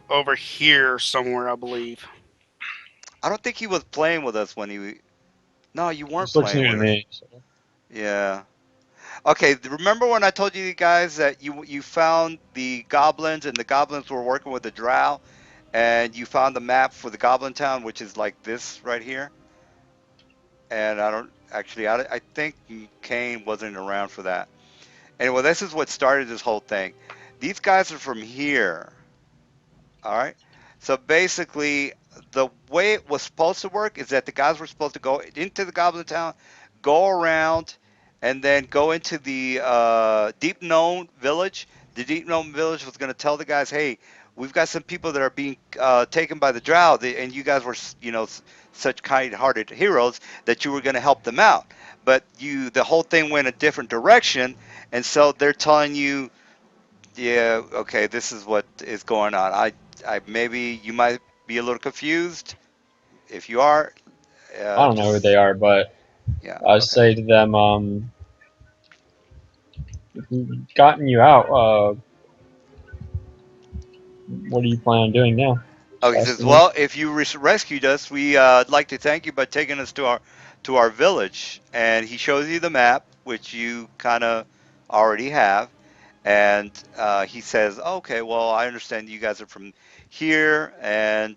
over here somewhere, I believe. I don't think he was playing with us when he. No, you weren't this looks playing new to with us. me. So. Yeah. Okay. Remember when I told you guys that you found the goblins and the goblins were working with the drow, and you found the map for the goblin town, which is like this right here. And I don't actually. I think Kane wasn't around for that. Anyway, this is what started this whole thing. These guys are from here. All right. So basically, the way it was supposed to work is that the guys were supposed to go into the Goblin Town, go around, and then go into the Deep Known Village. The Deep Known Village was going to tell the guys, "Hey, we've got some people that are being taken by the Drow, and you guys were, such kind-hearted heroes that you were going to help them out." But the whole thing went a different direction, and so they're telling you, yeah, okay, this is what is going on. Maybe you might be a little confused. If you are, I don't know who they just, are, but yeah, I okay. say to them, if we've gotten you out, what do you plan on doing now? Oh, Just he says, asking them. well, if you rescued us, we'd like to thank you by taking us to our village. And he shows you the map, which you kind of already have. And he says, okay, well, I understand you guys are from here, and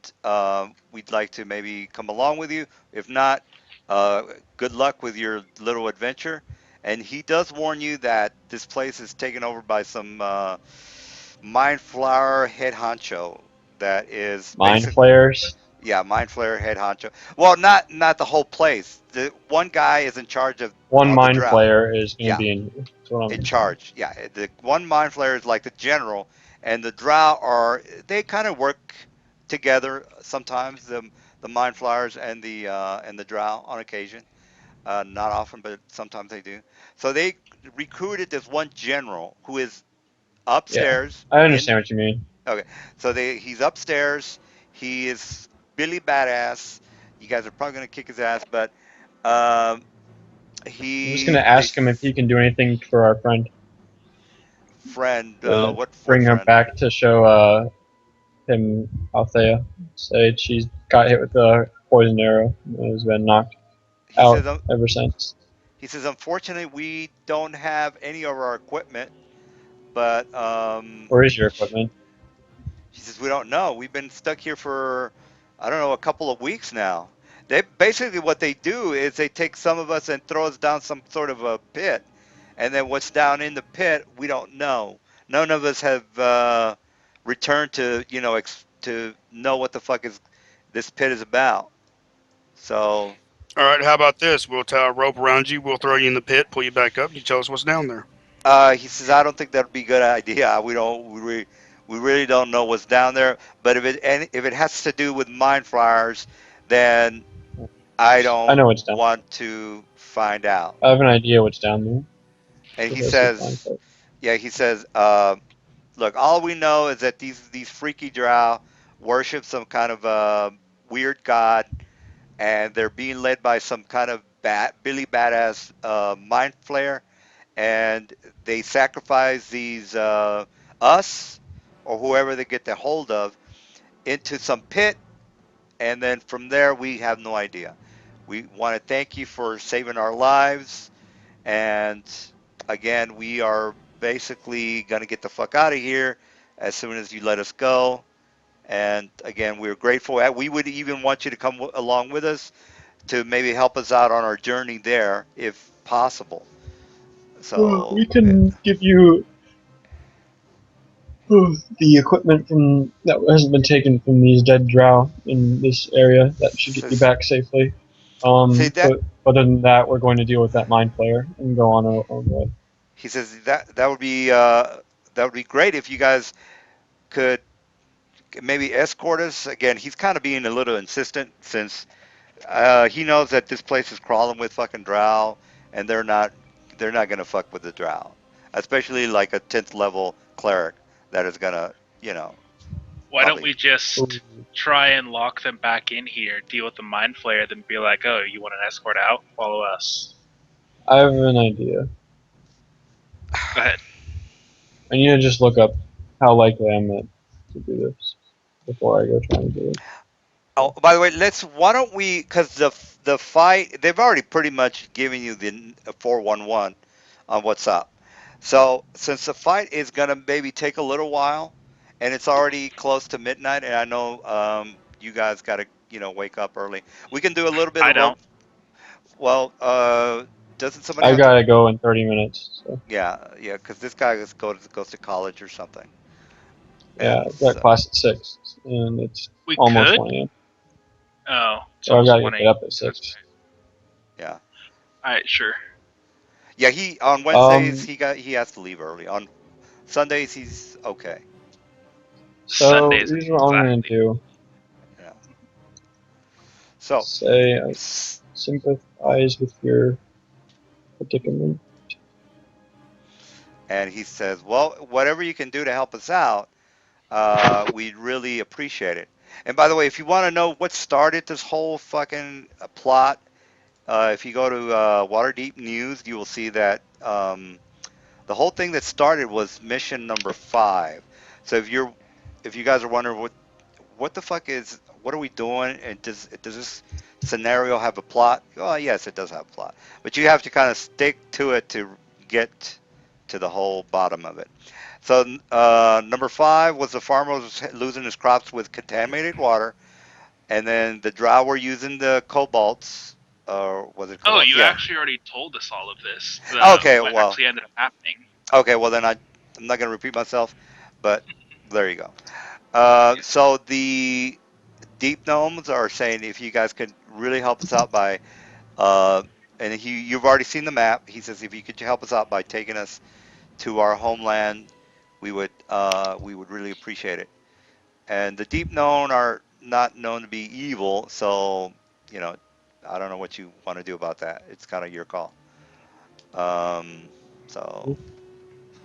we'd like to maybe come along with you. If not, uh, good luck with your little adventure. And he does warn you that this place is taken over by some mind flower head honcho that is Mind basic. flayers. Yeah, mind flayer head honcho. Well, not the whole place. The one guy is in charge of One all the mind drow. flayer is going to Yeah, be in here. That's what I'm in understanding. charge. Yeah, the one mind flayer is like the general, and the drow they kind of work together sometimes. The mind flayers and the drow on occasion. Not often, but sometimes they do. So they recruited this one general who is Yeah, upstairs I in. understand what you mean. Okay, so he's upstairs. He is Billy badass. You guys are probably gonna kick his ass, but um, I'm just going he to they ask him if he can do anything for our friend. friend. To What bring her friend? back to show him Althea. Say she's got hit with a poison arrow and has been knocked He out says. ever since. He says. Unfortunately, we don't have any of our equipment, but Where is your equipment? she says, we don't know. We've been stuck here for, I don't know, a couple of weeks now. They basically what they do is they take some of us and throw us down some sort of a pit, and then what's down in the pit we don't know. None of us have returned to to know what the fuck is this pit is about. So All right, how about this? We'll tie a rope around you. We'll throw you in the pit, pull you back up. You tell us what's down there. he says, I don't think that'd be a good idea. We really don't know what's down there. But if it has to do with mind flyers, then I I don't know what's down. want to find out. I have an idea what's down there. And If he I see flying says, foot. yeah, he says, look, all we know is that these freaky drow worship some kind of weird god, and they're being led by some kind of Billy badass mind flayer, and they sacrifice these us or whoever they get the hold of into some pit, and then from there we have no idea. We want to thank you for saving our lives, and again, we are basically going to get the fuck out of here as soon as you let us go. And again, we're grateful. We would even want you to come along with us to maybe help us out on our journey there, if possible. Well, we So, can give you the equipment from that hasn't been taken from these dead drow in this area. That should get you says, back safely. see that But other than that, we're going to deal with that mind player and go on our own way. he says that would be great if you guys could maybe escort us. Again, he's kind of being a little insistent since he knows that this place is crawling with fucking drow, and they're not gonna fuck with the drow, especially like a 10th level cleric that is gonna, you know, Why don't probably. we just try and lock them back in here, deal with the mind flayer, then be like, oh, you want an escort out? Follow us. I have an idea. Go ahead. I need to just look up how likely I'm to do this before I go try and do it. Oh, by the way, why don't we? Because the fight, they've already pretty much given you the 411 on what's up. So since the fight is gonna maybe take a little while, and it's already close to midnight, and I know you guys gotta wake up early. We can do a little bit I of rope. don't. Well, doesn't somebody I've have got to? to go in 30 minutes. So Yeah, because this guy goes to college or something, yeah, and I've got so class at 6, and it's We almost could? 1 a.m. Oh, it's So I've got almost to 1 get up a.m. at That's 6. yeah, right. Alright, sure. yeah. He on Wednesdays Um, he has to leave early. On Sundays he's okay. so Sundays, here's what I'm gonna exactly. do. Yeah. So, Say I sympathize with your predicament. and he says, "Well, whatever you can do to help us out, we'd really appreciate it." And by the way, if you want to know what started this whole fucking plot, if you go to Waterdeep News, you will see that the whole thing that started was mission number 5. So if you guys are wondering what the fuck is what are we doing, and does this scenario have a plot? Oh yes, it does have a plot, but you have to kind of stick to it to get to the whole bottom of it. So number 5 was the farmer was losing his crops with contaminated water, and then the drow were using the cobalts, or was it Oh, cobalts? you Yeah. actually already told us all of this. Okay, What well, actually ended up happening. then I'm not going to repeat myself, but there you go. Yeah. So the deep gnomes are saying if you guys could really help us out by uh, and you've already seen the map. He says if you could help us out by taking us to our homeland, we would really appreciate it. And the deep known are not known to be evil, so you know I don't know what you want to do about that. It's kind of your call. Um, so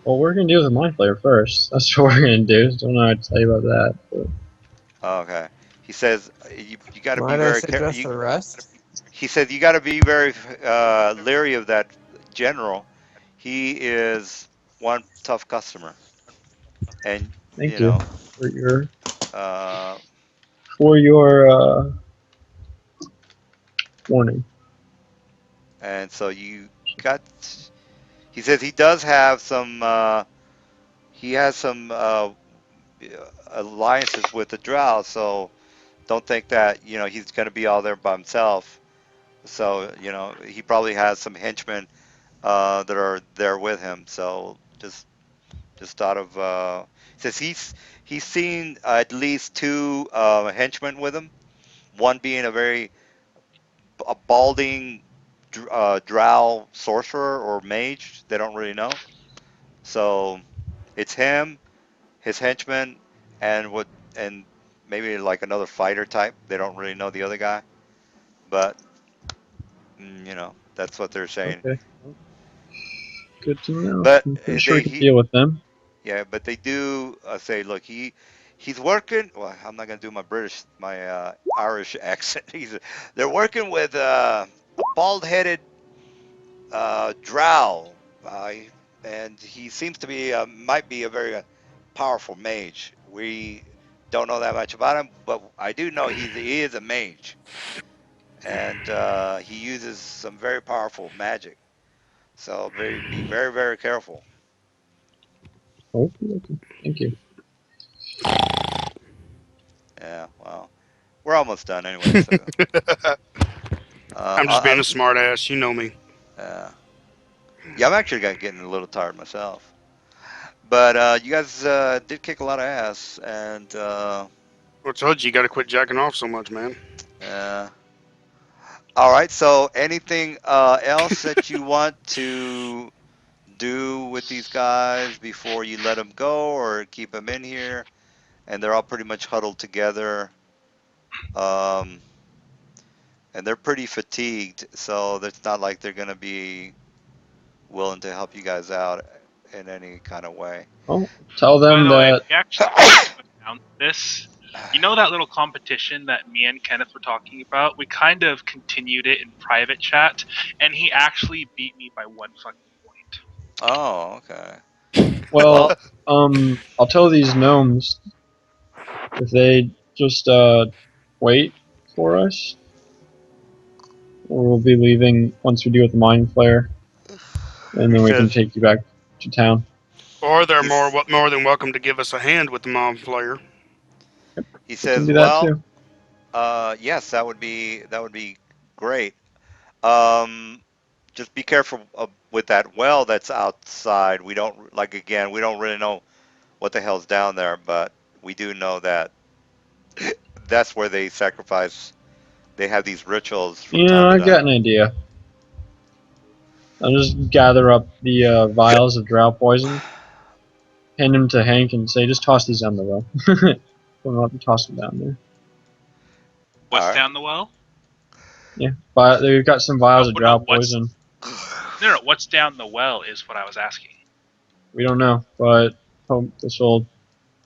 Well, we're gonna deal with the mind player first. That's what we're gonna do. Don't know how to tell you about that. But okay, he says you got to be Might I very suggest you. a rest? He said you got to be very leery of that general. He is one tough customer, and thank you you know, for your uh, for your warning. and so you got. He says he does have some. He has some alliances with the Drow, so don't think that he's going to be all there by himself. So he probably has some henchmen that are there with him. So just thought of says he's seen at least 2 henchmen with him. One being a balding drow sorcerer or mage. They don't really know. So it's him, his henchman, and and maybe like another fighter type. They don't really know the other guy, but that's what they're saying. Okay, good to know. But I'm pretty sure we they can he deal with them. yeah, but they do say, look, he's working. Well, I'm not gonna do my Irish accent. They're working with a bald-headed drow, and he seems to be might be a very powerful mage. We don't know that much about him, but I do know he is a mage, and he uses some very powerful magic. So be very very careful. Okay, okay. Thank you. Yeah. Well, we're almost done anyway. So. I'm just being a I'm. smart ass. You know me. Uh, yeah, I'm actually getting a little tired myself. But you guys did kick a lot of ass, and I told you, you got to quit jacking off so much, man. uh, all right. So, anything else that you want to do with these guys before you let them go, or keep them in here? And they're all pretty much huddled together, um, and they're pretty fatigued. So it's not like they're gonna be willing to help you guys out in any kind of way. Oh, tell By them the way, that. we actually kind of announced this. You know that little competition that me and Kenneth were talking about? We kind of continued it in private chat, and he actually beat me by one fucking point. Oh, okay. Well, Well, I'll tell these gnomes if they just wait for us, or we'll be leaving once we deal with the mind flare, and he then we can says take you back to town. Or they're he's more than welcome to give us a hand with the mom player. he We can says, do that well, too. yes, that would be great. Um, just be careful with that well that's outside. We don't like again. We don't really know what the hell's down there, but we do know that that's where they sacrifice. They have these rituals from You time know, to I got time. an idea. I'll just gather up the vials of drow poison, hand them to Hank, and say, just toss these down the well. We'll have to toss them down there. All What's right. down the well? Yeah, but they've got some vials No, of drow no, what's poison. no, no, what's down the well is what I was asking. We don't know, but hope this will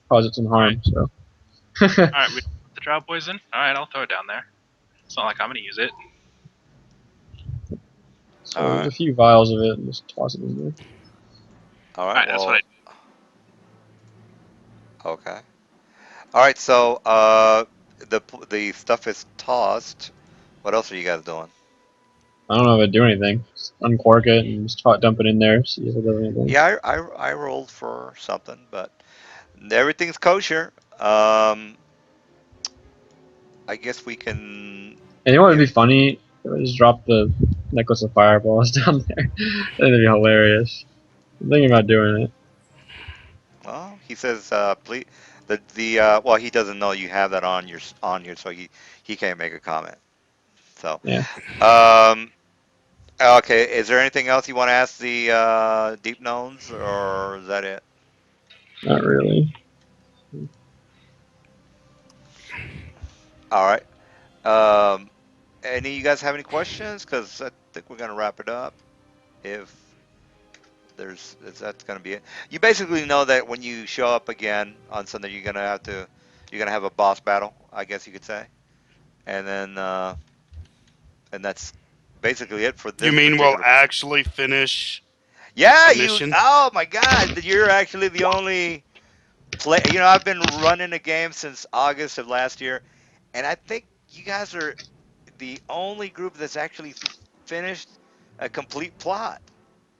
cause it some All right, harm. So, all right, we don't want the drought poison. All right, I'll throw it down there. It's not like I'm gonna use it. All so there's right. a few vials of it, and just toss it in there. All All right. right, that's what I Well, do. okay. All right. So, the stuff is tossed. What else are you guys doing? I don't know if it do anything. Just uncork it and just dump it in there. See if it does anything. Yeah, I rolled for something, but everything's kosher. I guess we can. And you know what would Yeah. be funny? If I just drop the necklace of fireballs down there. That'd be hilarious. I'm thinking about doing it. Well, he says, please. Well, he doesn't know you have that on you, so he can't make a comment. So, Yeah, um, okay. Is there anything else you want to ask the deep gnomes, or is that it? not really. All right. Um, any of you guys have any questions? Because I think we're gonna wrap it up. If if that's gonna be it. You basically know that when you show up again on Sunday, you're gonna have a boss battle, I guess you could say, and then and that's basically it for You this mean we'll particular. actually finish Yeah, a you. mission? Oh my God, you're actually the only play. I've been running the game since August of last year, and I think you guys are the only group that's actually finished a complete plot.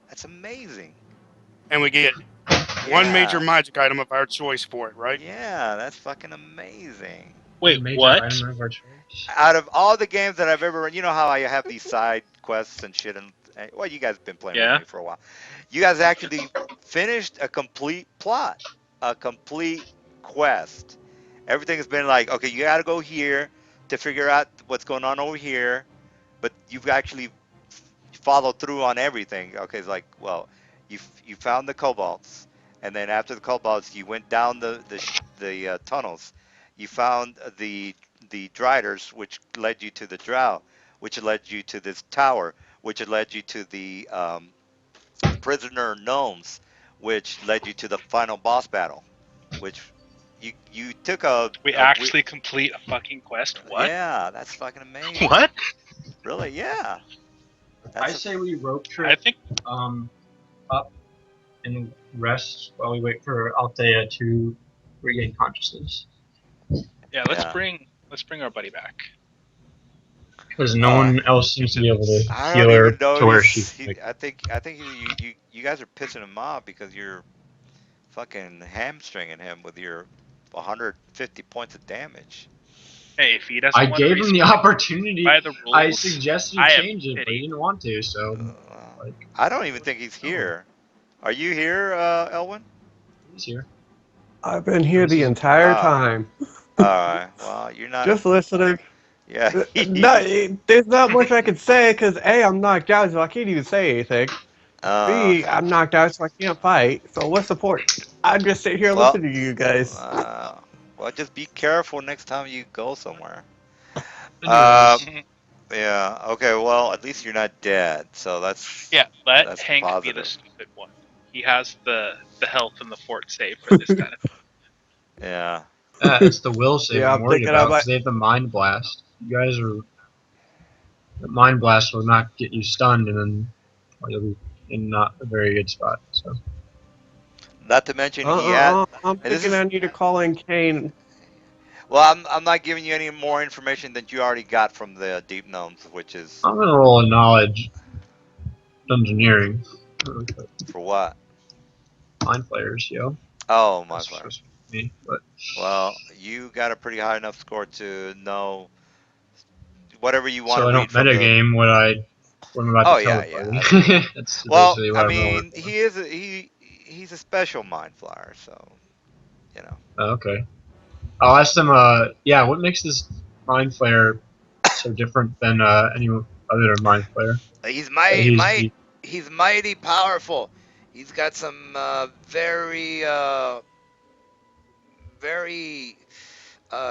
That's amazing. And we get one major Yeah, magic item of our choice for it, right? yeah, that's fucking amazing. Wait, Major what? item of our choice. Out of all the games that I've ever run, you know how I have these side quests and shit, and well, you guys have been playing with Yeah. me for a while. You guys actually finished a complete plot, a complete quest. Everything has been like, okay, you got to go here to figure out what's going on over here, but you've actually followed through on everything. Okay, it's like, well, you found the cobalts, and then after the cobalts, you went down the tunnels. You found the driders, which led you to the drow, which led you to this tower, which led you to the prisoner gnomes, which led you to the final boss battle, which you took We a we actually complete a fucking quest. What? yeah, that's fucking What? amazing. Really, yeah. I That's a say we road I trip think. um, up and rest while we wait for Althea to regain consciousness. Yeah, yeah. let's bring our buddy back. Because no Uh, one else seems to be able to I heal don't even her know to where I think you guys are pissing him off because you're fucking hamstringing him with your 150 points of damage. Hey, if he I doesn't want to gave him the respawn opportunity. by the I rules, suggested he I have change it, but he pity. didn't want to. So, Uh, like, I don't even think he's oh, here. Are you here, Elwin? he's here. I've been here This the is entire Ah, time, all right. Well, you're not. just listening. Yeah. Not, there's not much I can say because A, I'm knocked out, so I can't even say anything. uh, B, I'm knocked out, so I can't fight. So what's the point? I just sit here well, listening to you guys. uh, well, just be careful next time you go somewhere. Uh, Anyways, yeah. Okay. Well, at least you're not dead, so Yeah, let that's Hank be the positive. stupid one. He has the health and the fort save for this kind of. Yeah. it's the will save Yeah, I'm I'm worried thinking I about might. because they have the mind blast. You guys are the mind blast will not get you stunned, and then you'll be in not a very good spot. So, Not to mention he had, I'm and this thinking is I need to call in Kane. well, I'm not giving you any more information than you already got from the deep gnomes, which is I'm gonna roll a knowledge engineering. for what? Mind players, yo. Oh, my That's fire. just me, but Well, you got a pretty high enough score to know whatever you want to so I read don't from the. metagame what I'm about to Oh tell yeah, the yeah. party. I mean, That's well, basically I what I'm rolling mean, for. he's a special mind flyer, so you know. Okay. I'll ask them. Yeah. What makes this mind flayer so different than any other mind flayer? He's That he's mighty powerful. He's got some very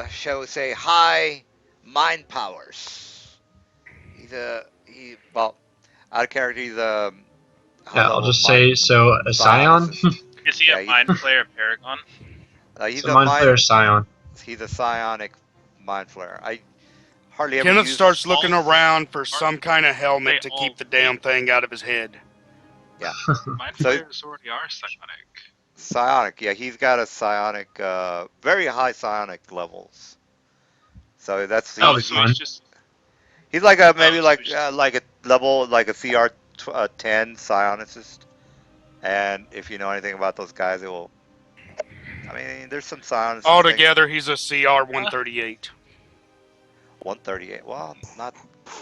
shall we say high mind powers. He well out of character. He's a high yeah. I'll level just say mind so. A scion. psionicist. Is he a Yeah, mind flayer paragon? he's So a mind flayer scion. he's a psionic mind flayer. I hardly ever Kenneth use. starts looking All around for aren't some kind of they helmet to keep all the damn thing out of his head. Yeah, Mind so flayers already are psionic. psionic. Yeah, he's got a psionic, very high psionic levels. So that's That'll Oh, be so he's fun. just he's like a maybe so he's just like a level like a CR 10 psionicist. And if you know anything about those guys, it will. I mean, there's some psionicists that Altogether, he's a CR uh, 138. 138. Well, not.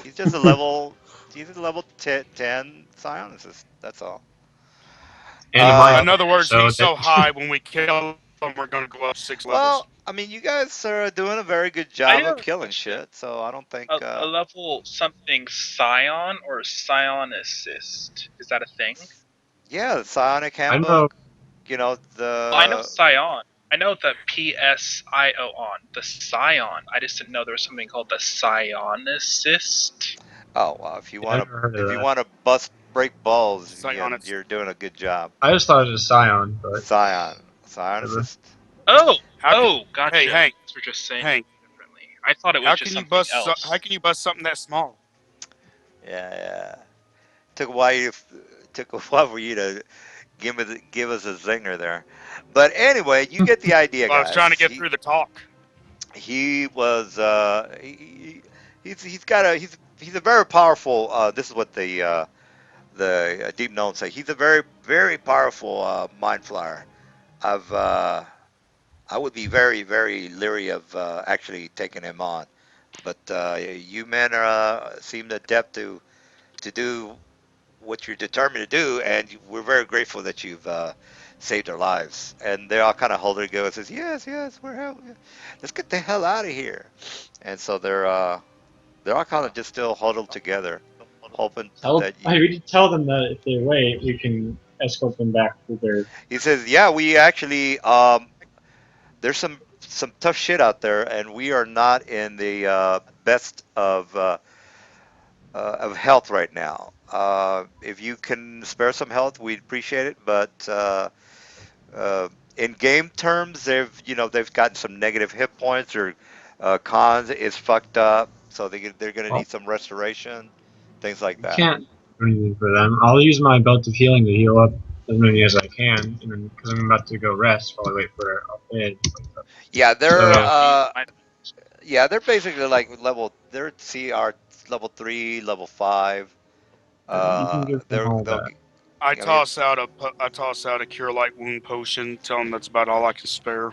He's just a level. He's a level 10 psionicist. That's all. And a mind In Uh, other flayer. words, So he's that so high when we kill him, we're going to go up 6 levels. well, I mean, you guys are doing a very good I do job of have a killing question. shit. So I don't think. A level something scion or psionicist. Is that a thing? Yeah, the psionic I know. handbook. You know Well, I know the. scion. I know the PSION, the scion. I just didn't know there was something called the psionicist. Oh well, Yeah, I've never heard of if you that. want to bust break balls, yeah, Psionics. you're doing a good job. I just thought it was a scion, but whatever. Psionicist. Oh, How can, oh, hey, gotcha. Hank, We're just saying Hank, it differently. I thought it was just something how else. can you bust something that small? Yeah, yeah. Took a while. Took a while for you to give us a zinger there, but anyway, you get the idea, Well, I was trying to guys. get through the talk. He was he's got a he's a very powerful. This is what the deep known say. He's a very powerful mind flyer. I've I would be very leery of actually taking him on. But you men seem adept to do what you're determined to do, and we're very grateful that you've saved our lives. And they all kind of hold their go and says, "Yes, yes, we're hell. Let's get the hell out of here." And so they're all kind of just still huddled together, hoping that you. We did tell them that if they wait, we can escort them back to their. He says, "Yeah, we actually there's some tough shit out there, and we are not in the best of health right now. If you can spare some health, we'd appreciate it. But uh, in game terms, they've gotten some negative hit points or cons is fucked up, so they're gonna Well, need some restoration, things like we that. can't do anything for them. I'll use my belt of healing to heal up as many as I can, and then because I'm about to go rest while I wait for a bid. Yeah, So So you use my they're basically like they're CR level 3, level 5. you can give them all They'll that. I I mean, toss out a cure light wound potion. Tell him that's about all I can spare.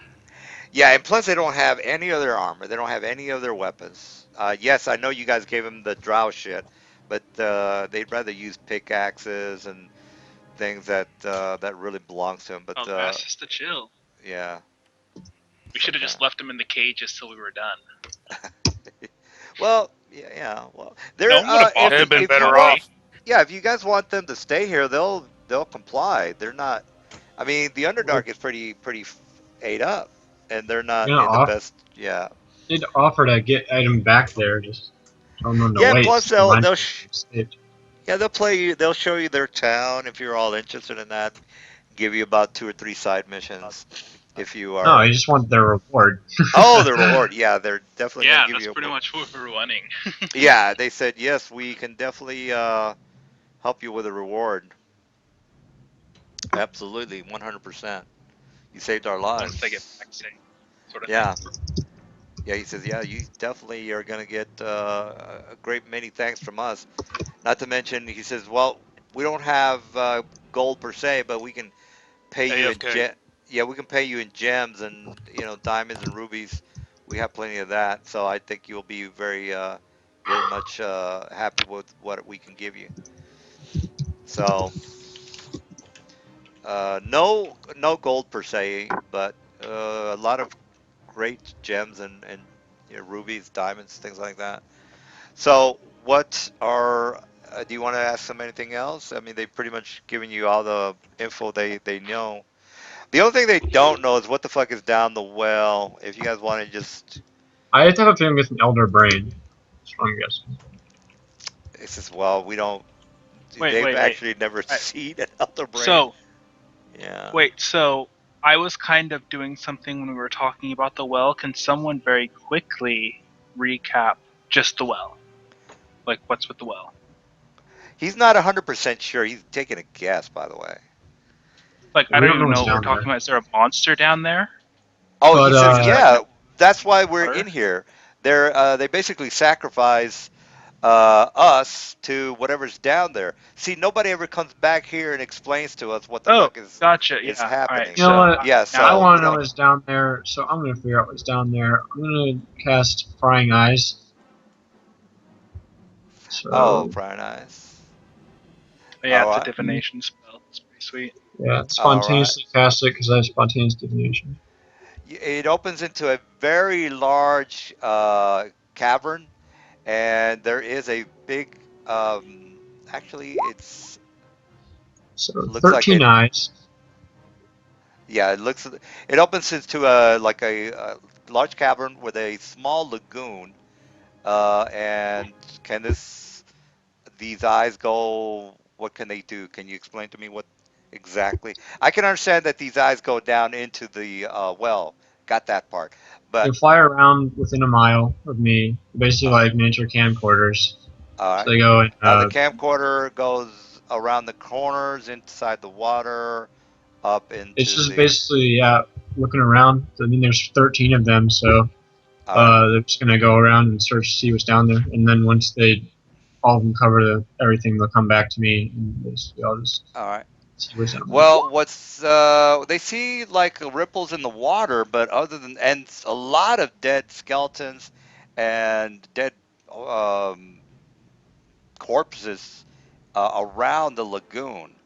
Yeah, and plus they don't have any other armor. They don't have any other weapons. Yes, I know you guys gave them the drow shit, but they'd rather use pickaxes and things that really belongs to them. But Oh, ask us to chill. yeah, We so should have kind just left them in the cages till we were done. of. Well, yeah. Well, No they're one would have They'd have bothered been them if you better want, probably. off. yeah, if you guys want them to stay here, they'll comply. They're not. I mean, the We're Underdark is pretty ate up, and they're not gonna in the off best. Yeah, did offer to get item back there, just tell them to yeah. wait. Plus, So mine saved. they'll play you. They'll show you their town if you're all interested in that. Give you about 2 or 3 side missions if you No, I are. just want their reward. Oh, the reward. Yeah, they're definitely going to Yeah, give that's you pretty a. much what we were wanting. Yeah, they said yes. We can definitely help you with a reward. Absolutely, 100%. You saved our Once they get lives. back safe, sort of thing. Yeah. Yeah, he says, yeah, you definitely are going to get a great many thanks from us. Not to mention, he says, well, we don't have gold per se, but we can pay you in AFK. yeah, we can pay you in gems and diamonds and rubies. We have plenty of that, so I think you'll be very much happy with what we can give you. So, no gold per se, but a lot of great gems and rubies, diamonds, things like that. So, what are do you want to ask them anything else? I mean, they've pretty much given you all the info they know. The only thing they don't know is what the fuck is down the well. If you guys want to just, I have to have a feeling with an elder brain. That's what I'm guessing. it's just, well, we don't. Wait, They've wait, wait. actually never Right. seen an elder brain. So, Yeah. wait, so I was kind of doing something when we were talking about the well. Can someone very quickly recap just the well? Like, what's with the well? He's not 100% sure. He's taking a guess, by the way. Like, I We don't don't know even know what's what we're down talking there. about. Is there a monster down there? Oh, he But says, Is that yeah, in the that's why we're water? in here. They basically sacrifice us to whatever's down there. See, nobody ever comes back here and explains to us what the Oh, fuck gotcha. is Yeah. All right. happening. you know So what? Yeah, now I so want we to know don't. what's down there, so I'm gonna figure out what's down there. I'm gonna cast Prying Eyes. Oh, So very nice. yeah, All it's a right, divination spell. It's pretty sweet. yeah, all right. spontaneously cast it because I have spontaneous divination. It opens into a very large cavern, and there is a big. Actually, it's So looks like 13 it. eyes. Yeah, it opens into a large cavern with a small lagoon. And can these eyes go? What can they do? Can you explain to me what exactly? I can understand that these eyes go down into the well. Got that part. They But fly around within a mile of me, basically uh, like miniature camcorders. all So right. they go in. The camcorder goes around the corners, inside the water, up It's into just the. basically looking around. I mean, there's 13 of them, so All right. they're just gonna go around and search, see what's down there, and then once they all of them cover everything, they'll come back to me, and basically I'll just All right. see what's down there. Well, what's they see like ripples in the water, but other than and a lot of dead skeletons and dead um, corpses around the lagoon.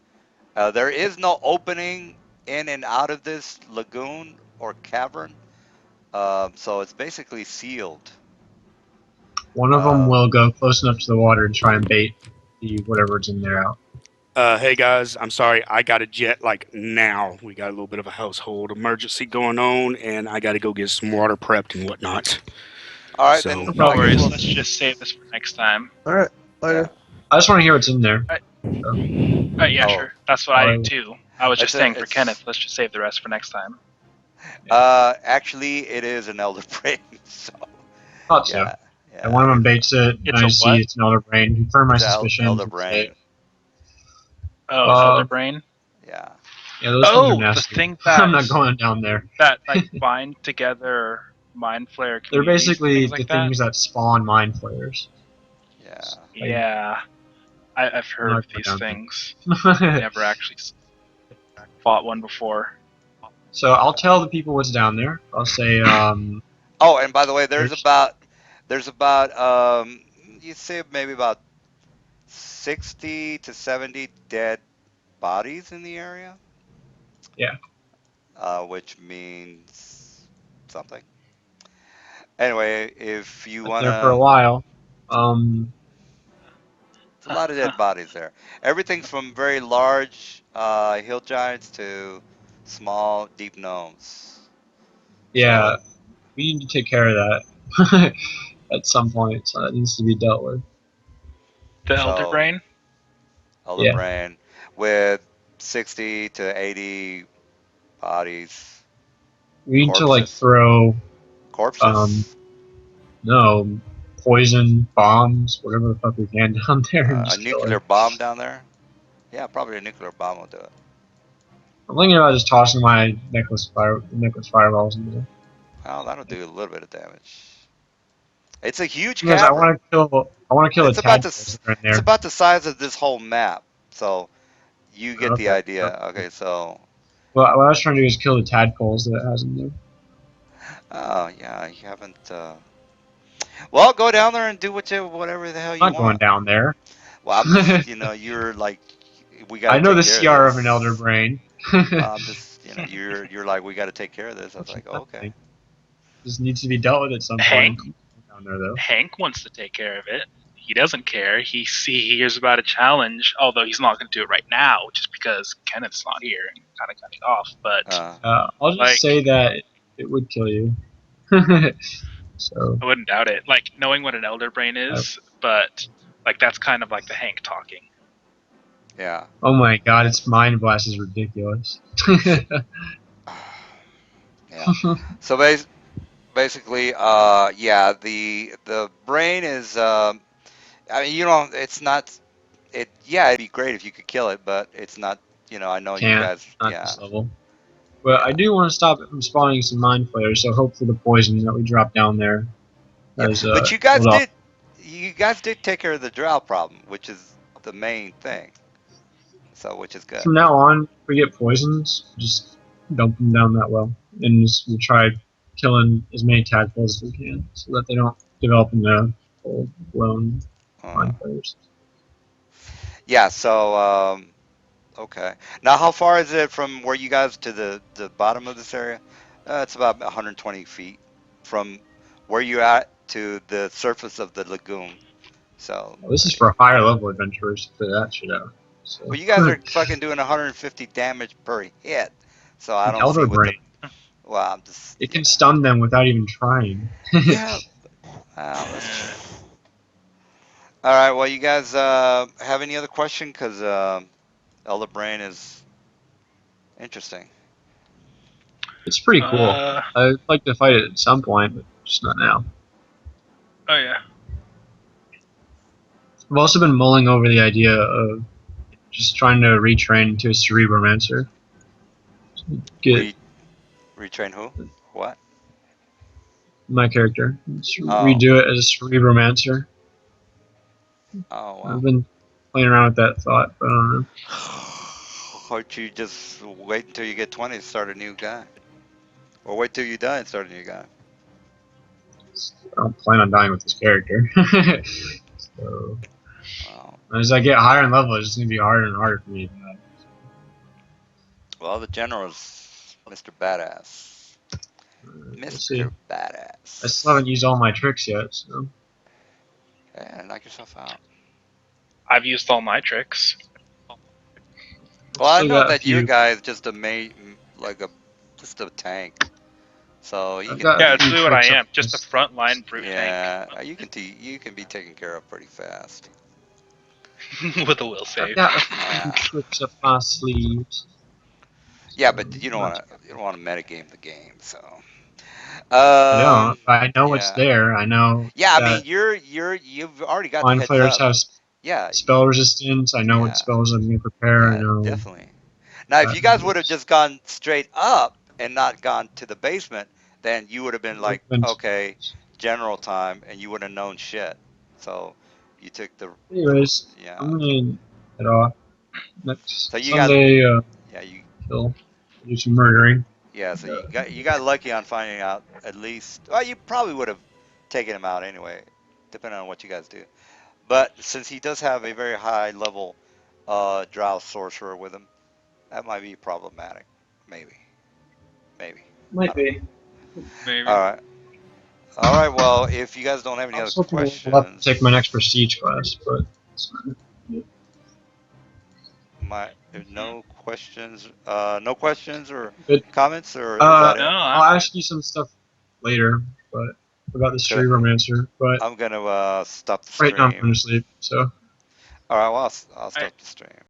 There is no opening in and out of this lagoon or cavern, so it's basically sealed. One of them Uh, will go close enough to the water to try and bait the whatever's in there out. Hey guys, I'm sorry. I got to jet like now. We got a little bit of a household emergency going on, and I got to go get some water prepped and whatnot. all right, So, No then No I problem. guess worries. we'll. Let's just save this for next time. Alright, Yeah. later. I just want to hear what's in there. So, Yeah, Oh, sure. That's what I do I'll, too. I was just saying for Kenneth, it's let's just save the rest for next time. actually it is an elder brain. So thought so. yeah, And yeah, one of them baits it, and It's I a see what? it's an elder brain. Confirm my it's suspicions elder and say, brain. Oh, Elder uh, Brain. Yeah. yeah, those things are Oh, the nasty. thing I'm that not going down there. like bind together mind flayer They're communities and basically things the like that. things that spawn mind flayers. Yeah. Yeah, I've I'm heard not of going these down things. there. Never actually fought one before. So I'll tell the people what's down there. I'll say, Oh, and by the way, there's there's about you'd say maybe about 60 to 70 dead bodies in the area, yeah, which means something. Anyway, if you been there for a wanna, while. it's a lot of dead bodies there. Everything's from very large hill giants to small deep gnomes. Yeah, So, we need to take care of that at some point. So that needs to be dealt with. The Elder so Brain. Elder Yeah, Brain with 60 to 80 bodies, we need to like corpses, throw um corpses, no poison bombs, whatever the fuck we can down there and a just kill nuclear her. bomb down there. Yeah, probably a nuclear bomb will do it. I'm thinking about just tossing my necklace fireballs into there. Well, that'll do a little bit of damage. It's a huge Because I cavern. want to kill. I want to kill the It's about tadpoles this. that are in It's there. about the size of this whole map. So you get the Okay. idea. Okay, so Well, what I was trying to do is kill the tadpoles that it has in there. oh yeah, you haven't. Well, go down there and do whatever the hell you I'm not going want. down there. Well, I'm just you're like we got to I know take the care of CR of an elder this. brain. Well, I'm just you're like we got to take care of this. I was Which is like, oh, okay. nothing. This needs to be dealt with at some Hank point. Down there though. Hank wants to take care of it. He doesn't care. He hears about a challenge, although he's not going to do it right now, just because Kenneth's not here and kind of cutting off. But Uh, I'll just like, say that it would kill you. So, I wouldn't doubt it. Like knowing what an Elder Brain is, but like that's kind of like the Hank talking. yeah. oh my god, its mind blast is ridiculous. Yeah. So basically, yeah, the brain is. I mean, it's not. Yeah, it'd be great if you could kill it, but it's not. I know you Can't, guys. not Yeah, this level. But I yeah, do want to stop it from spawning some mind flayers, so hopefully the poison that we drop down there yeah. has But you killed guys off. did. You guys did take care of the drought problem, which is the main thing. So, which is good. From now on, if we get poisons, just dump them down that well, and just we'll try killing as many tadpoles as we can, so that they don't develop into full blown Uh, mind flayers. yeah. So, okay. Now, how far is it from where you guys to the bottom of this area? It's about 120 feet from where you're at to the surface of the lagoon. So, Well, this is for higher level adventurers to figure that shit out. So, well, you guys are fucking doing 150 damage per hit. So I an don't see elder what the. brain, Well, I'm just it can stun them without even trying. yeah. Wow, that's true. All right. Well, you guys have any other question? Because Elder Brain is interesting. It's pretty cool. Uh I'd like to fight it at some point, but just not now. oh yeah. I've also been mulling over the idea of just trying to retrain to a cerebromancer. Get Re retrain who? What? my character. Just Oh. redo it as a cerebromancer. Oh I've well. been playing around with that thought, but I don't know. Or you just wait until you get 20 to start a new guy, or wait till you die and start a new guy. I don't plan on dying with this character. So Wow. as I get higher in level, it's just gonna be harder and harder for me to die. Well, the general's Mr. Badass. We'll see. Mr. I still Badass. haven't used all my tricks yet, so Yeah, knock yourself out. I've used all my tricks. I've Well, I still know got a that your few. guy is just a like a just a tank. So you I've can got a Yeah, it's few really what I tricks up am. my Just a sleeve. frontline brute tank yeah, you can be taken care of pretty fast. with a will I've save. got a few Yeah. tricks up my sleeves. Yeah, So but not you don't want to metagame the game. So I don't. I know it's yeah. there. I know Yeah, I mean that you've already got the mind heads flayers up. have Yeah, spell resistance. I know what yeah, spells I'm going to prepare. I yeah, know definitely. Now, if that you guys would have matters. just gone straight up and not gone to the basement, then you would have been like, okay, general time, and you wouldn't have known shit. So you took the Anyways, yeah. I'm going to head off. So Next you guys, Sunday, yeah, you kill, do some murdering. Yeah, so you got lucky on finding out at least. Well, you probably would have taken him out anyway, depending on what you guys do. But since he does have a very high level drow sorcerer with him, that might be problematic. Maybe, maybe. I Might don't know. be. All Maybe. right, all right. Well, if you guys don't have any I other was hoping to level up to take my next questions, prestige class, but it's fine. no questions, no questions or Good. comments, or is that No, it? I'll ask you some stuff later, but about this tree Good. romancer. But I'm gonna stop the right now I'm going stream. to sleep. So. All right. Well, I'll I stop the stream.